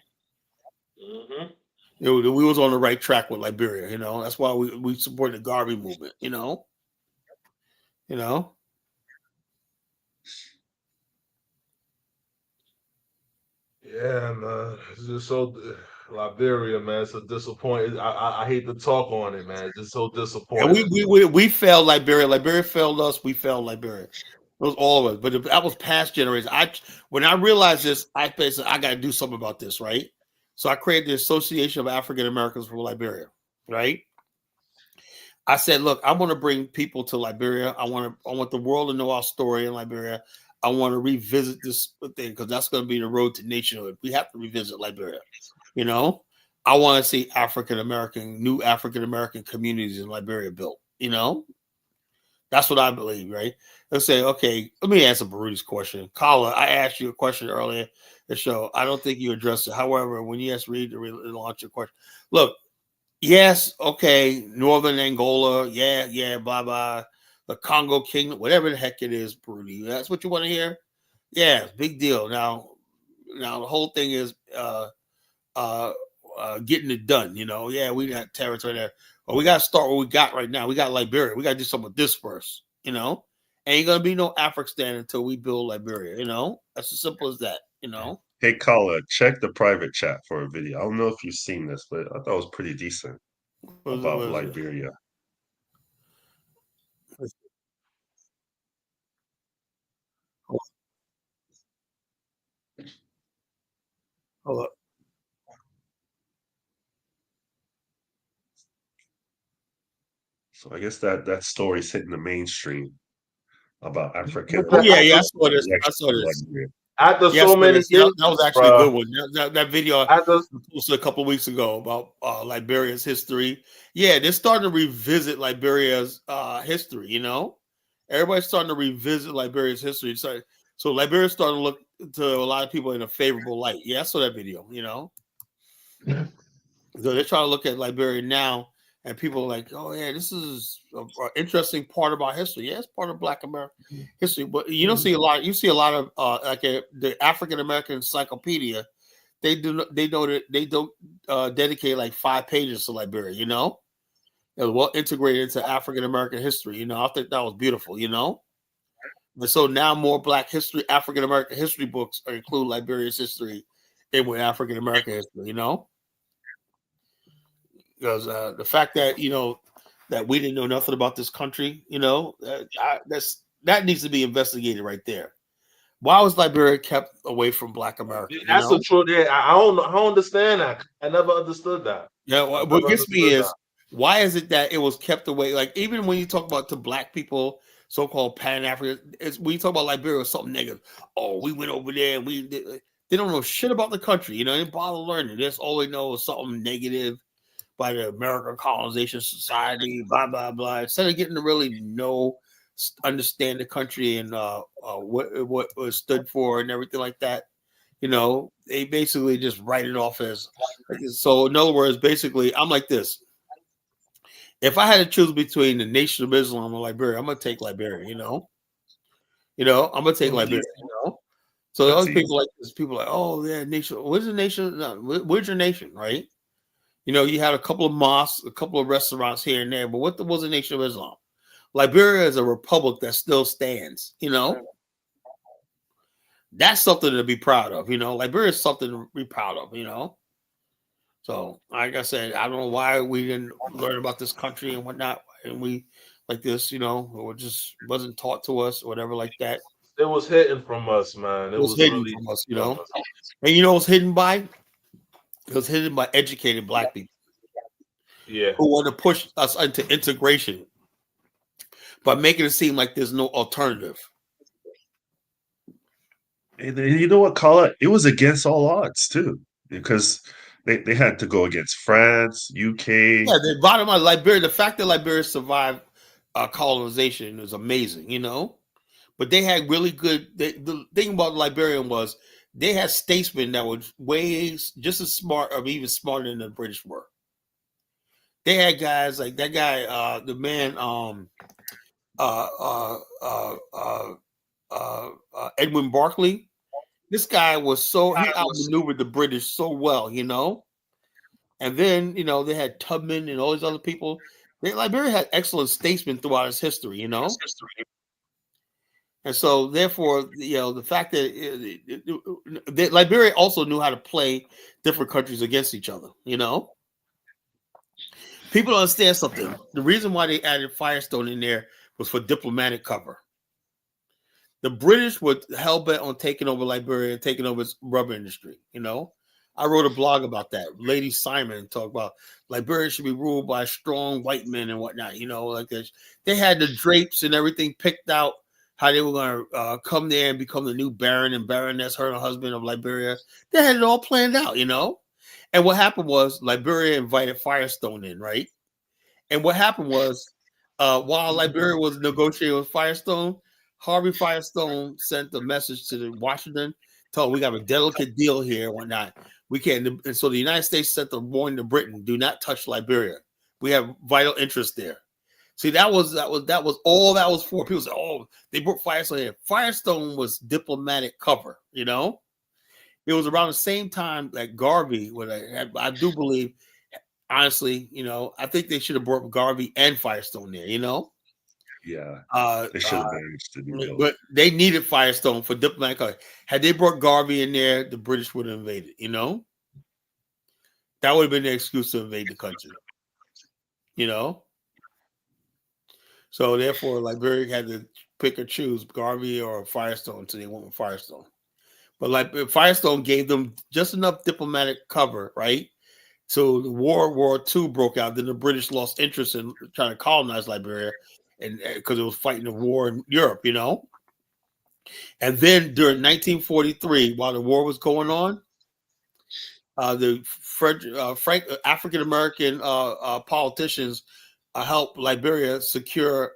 Mm-hmm. we was on the right track with Liberia. That's why we support the Garvey movement. You know. Yeah, man. It's just so Liberia, man. It's a disappointment. I hate to talk on it, man. It's just so And disappointing. we failed Liberia. Liberia failed us. We failed Liberia. It was all of us. But that was past generations. When I realized this, I basically I got to do something about this, right? So I created the Association of African Americans from Liberia, right? I said, look, I want to bring people to Liberia. I want the world to know our story in Liberia. I want to revisit this thing because that's going to be the road to nationhood. We have to revisit Liberia. I want to see new African American communities in Liberia built. That's what I believe, right? Let's say, okay, let me answer Baruti's question. Kala, I asked you a question earlier in the show. I don't think you addressed it. However, when you asked Reed to launch your question, look, yes, okay, Northern Angola, yeah, blah, blah, the Congo Kingdom, whatever the heck it is, Baruti. That's what you want to hear? Yeah, big deal. Now the whole thing is getting it done, Yeah, we got territory there. But we got to start what we got right now. We got Liberia. We got to do something with this first, Ain't going to be no African until we build Liberia, That's as simple as that, Hey, Kala, check the private chat for a video. I don't know if you've seen this, but I thought it was pretty decent about Liberia. Hold up. So I guess that story's hitting the mainstream about African. Oh, yeah, I saw this. After so many years, that was actually a good one. That video I posted a couple of weeks ago about Liberia's history. Yeah, they're starting to revisit Liberia's history. Everybody's starting to revisit Liberia's history. So Liberia's starting to look to a lot of people in a favorable light. Yeah, I saw that video. So they're trying to look at Liberia now, and people are like, "Oh yeah, this is an interesting part of our history." Yeah, it's part of Black American history, but you don't see a lot. You see a lot of the African American Encyclopedia. They don't dedicate like 5 pages to Liberia. It was well integrated into African American history. I think that was beautiful. And so now more Black history, African American history books include Liberia's history in with African American history. Because the fact that that we didn't know nothing about this country, that needs to be investigated right there. Why was Liberia kept away from Black America? That's the truth. Yeah, I don't understand that. I never understood that. Yeah, what gets me is why is it that it was kept away? Like even when you talk about to Black people, so-called Pan-African, when you talk about Liberia, it's something negative. Oh, we went over there and they don't know shit about the country. They didn't bother learning. That's all they know is something negative by the American Colonization Society, blah, blah, blah. Instead of getting to really understand the country and what it was stood for and everything like that, they basically just write it off as. So in other words, basically, I'm like this. If I had to choose between the Nation of Islam and Liberia, I'm going to take Liberia, I'm going to take Liberia, So the other people like this, people are like, oh, yeah, nation. Where's the nation? No, where's your nation, right? You had a couple of mosques, a couple of restaurants here and there, but what was the Nation of Islam? Liberia is a republic that still stands, That's something to be proud of, Liberia is something to be proud of, So, like I said, I don't know why we didn't learn about this country and whatnot, and we like this, or just wasn't taught to us or whatever like that. It was hidden from us, man. It was hidden really from us, And it was hidden by? It was hidden by educated Black people. Yeah. Who want to push us into integration by making it seem like there's no alternative. And you know what, Kala? It was against all odds too, because they had to go against France, UK. Yeah, the bottom line, Liberia. The fact that Liberia survived colonization is amazing, But they had really good. The thing about Liberian was they had statesmen that were just as smart, or even smarter than the British were. They had guys like that guy, the man, Edwin Barkley. This guy was he outmaneuvered the British so well, And then, you know, they had Tubman and all these other people. Liberia had excellent statesmen throughout its history, you know. And so, therefore, you know, the fact that Liberia also knew how to play different countries against each other, you know. People don't understand something. The reason why they added Firestone in there was for diplomatic cover. The British were hell-bent on taking over Liberia and taking over its rubber industry, you know. I wrote a blog about that. Lady Simon talked about Liberia should be ruled by strong white men and whatnot, you know, like this. They had the drapes and everything picked out, how they were going to come there and become the new Baron and Baroness, her and her husband of Liberia. They had it all planned out, you know. And what happened was Liberia invited Firestone in, right? And what happened was while Liberia was negotiating with Firestone, Harvey Firestone sent a message to Washington, told we got a delicate deal here and whatnot. We can't. And so the United States sent a warning to Britain: do not touch Liberia. We have vital interest there. See, that was all that was for. People say, "Oh, they brought Firestone in." Firestone was diplomatic cover. You know, it was around the same time that Garvey. What I do believe, honestly, you know, I think they should have brought Garvey and Firestone there. You know. Yeah, they should have managed to do But they needed Firestone for diplomatic cover. Had they brought Garvey in there, the British would have invaded. You know, that would have been the excuse to invade the country. You know. So therefore, Liberia had to pick or choose Garvey or Firestone, so they went with Firestone. But like Firestone gave them just enough diplomatic cover, right? So the World War II broke out. Then the British lost interest in trying to colonize Liberia, and because it was fighting a war in Europe, you know. And then during 1943, while the war was going on, the African American politicians helped Liberia secure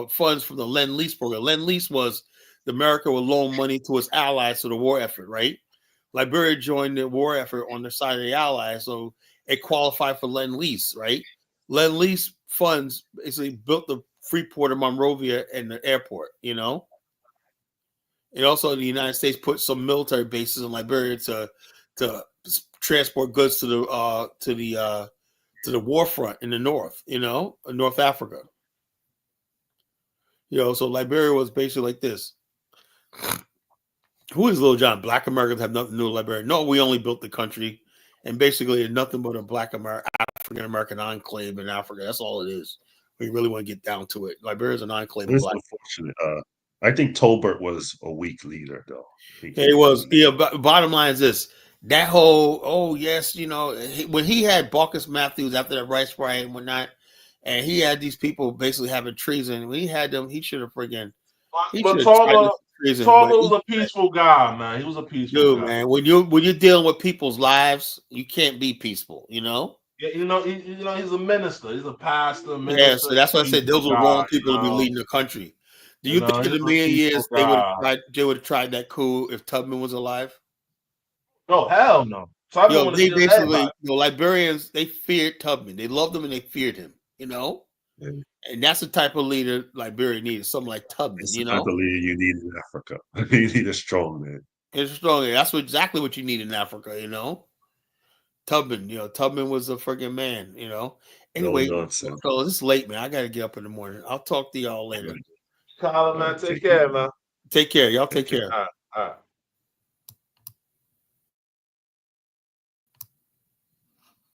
funds from the Lend-Lease program. Lend-Lease was America would loan money to its allies to the war effort, right? Liberia joined the war effort on the side of the allies, so it qualified for Lend-Lease, right? Lend-Lease funds basically built the Freeport of Monrovia and the airport, you know. And also the United States put some military bases in Liberia to transport goods to the war front in the north, you know, in North Africa. You know, so Liberia was basically like this. Who is Little John? Black Americans have nothing to do with Liberia. No, we only built the country, and basically it's nothing but a African American enclave in Africa. That's all it is. We really want to get down to it. Liberia is an enclave. It's unfortunate. I think Tolbert was a weak leader, though. It was. Yeah. Bottom line is this: that whole, oh yes, you know, when he had Marcus Matthews after that rice riot and whatnot, and he had these people basically having treason. When he had them, he should have friggin'. But Tolbert was a peaceful guy, man. He was a peaceful guy, man. When you're dealing with people's lives, you can't be peaceful, you know. Yeah, you know, he's a minister. He's a pastor. Minister, yeah, so that's why I said those were wrong people to be leading the country. Do you think in a million years they would have tried that coup if Tubman was alive? No, hell no. Tubman they basically, Liberians, they feared Tubman. They loved him and they feared him, you know? Yeah. And that's the type of leader Liberia needed, something like Tubman, It's you the know? type of leader you need in Africa. You need a strong man. It's strong. That's exactly what you need in Africa, you know? Tubman, you know, Tubman was a freaking man, you know? Anyway, fellas, it's late, man. I got to get up in the morning. I'll talk to y'all later. Colin, man, take care, man. Take care. Y'all take care. All right.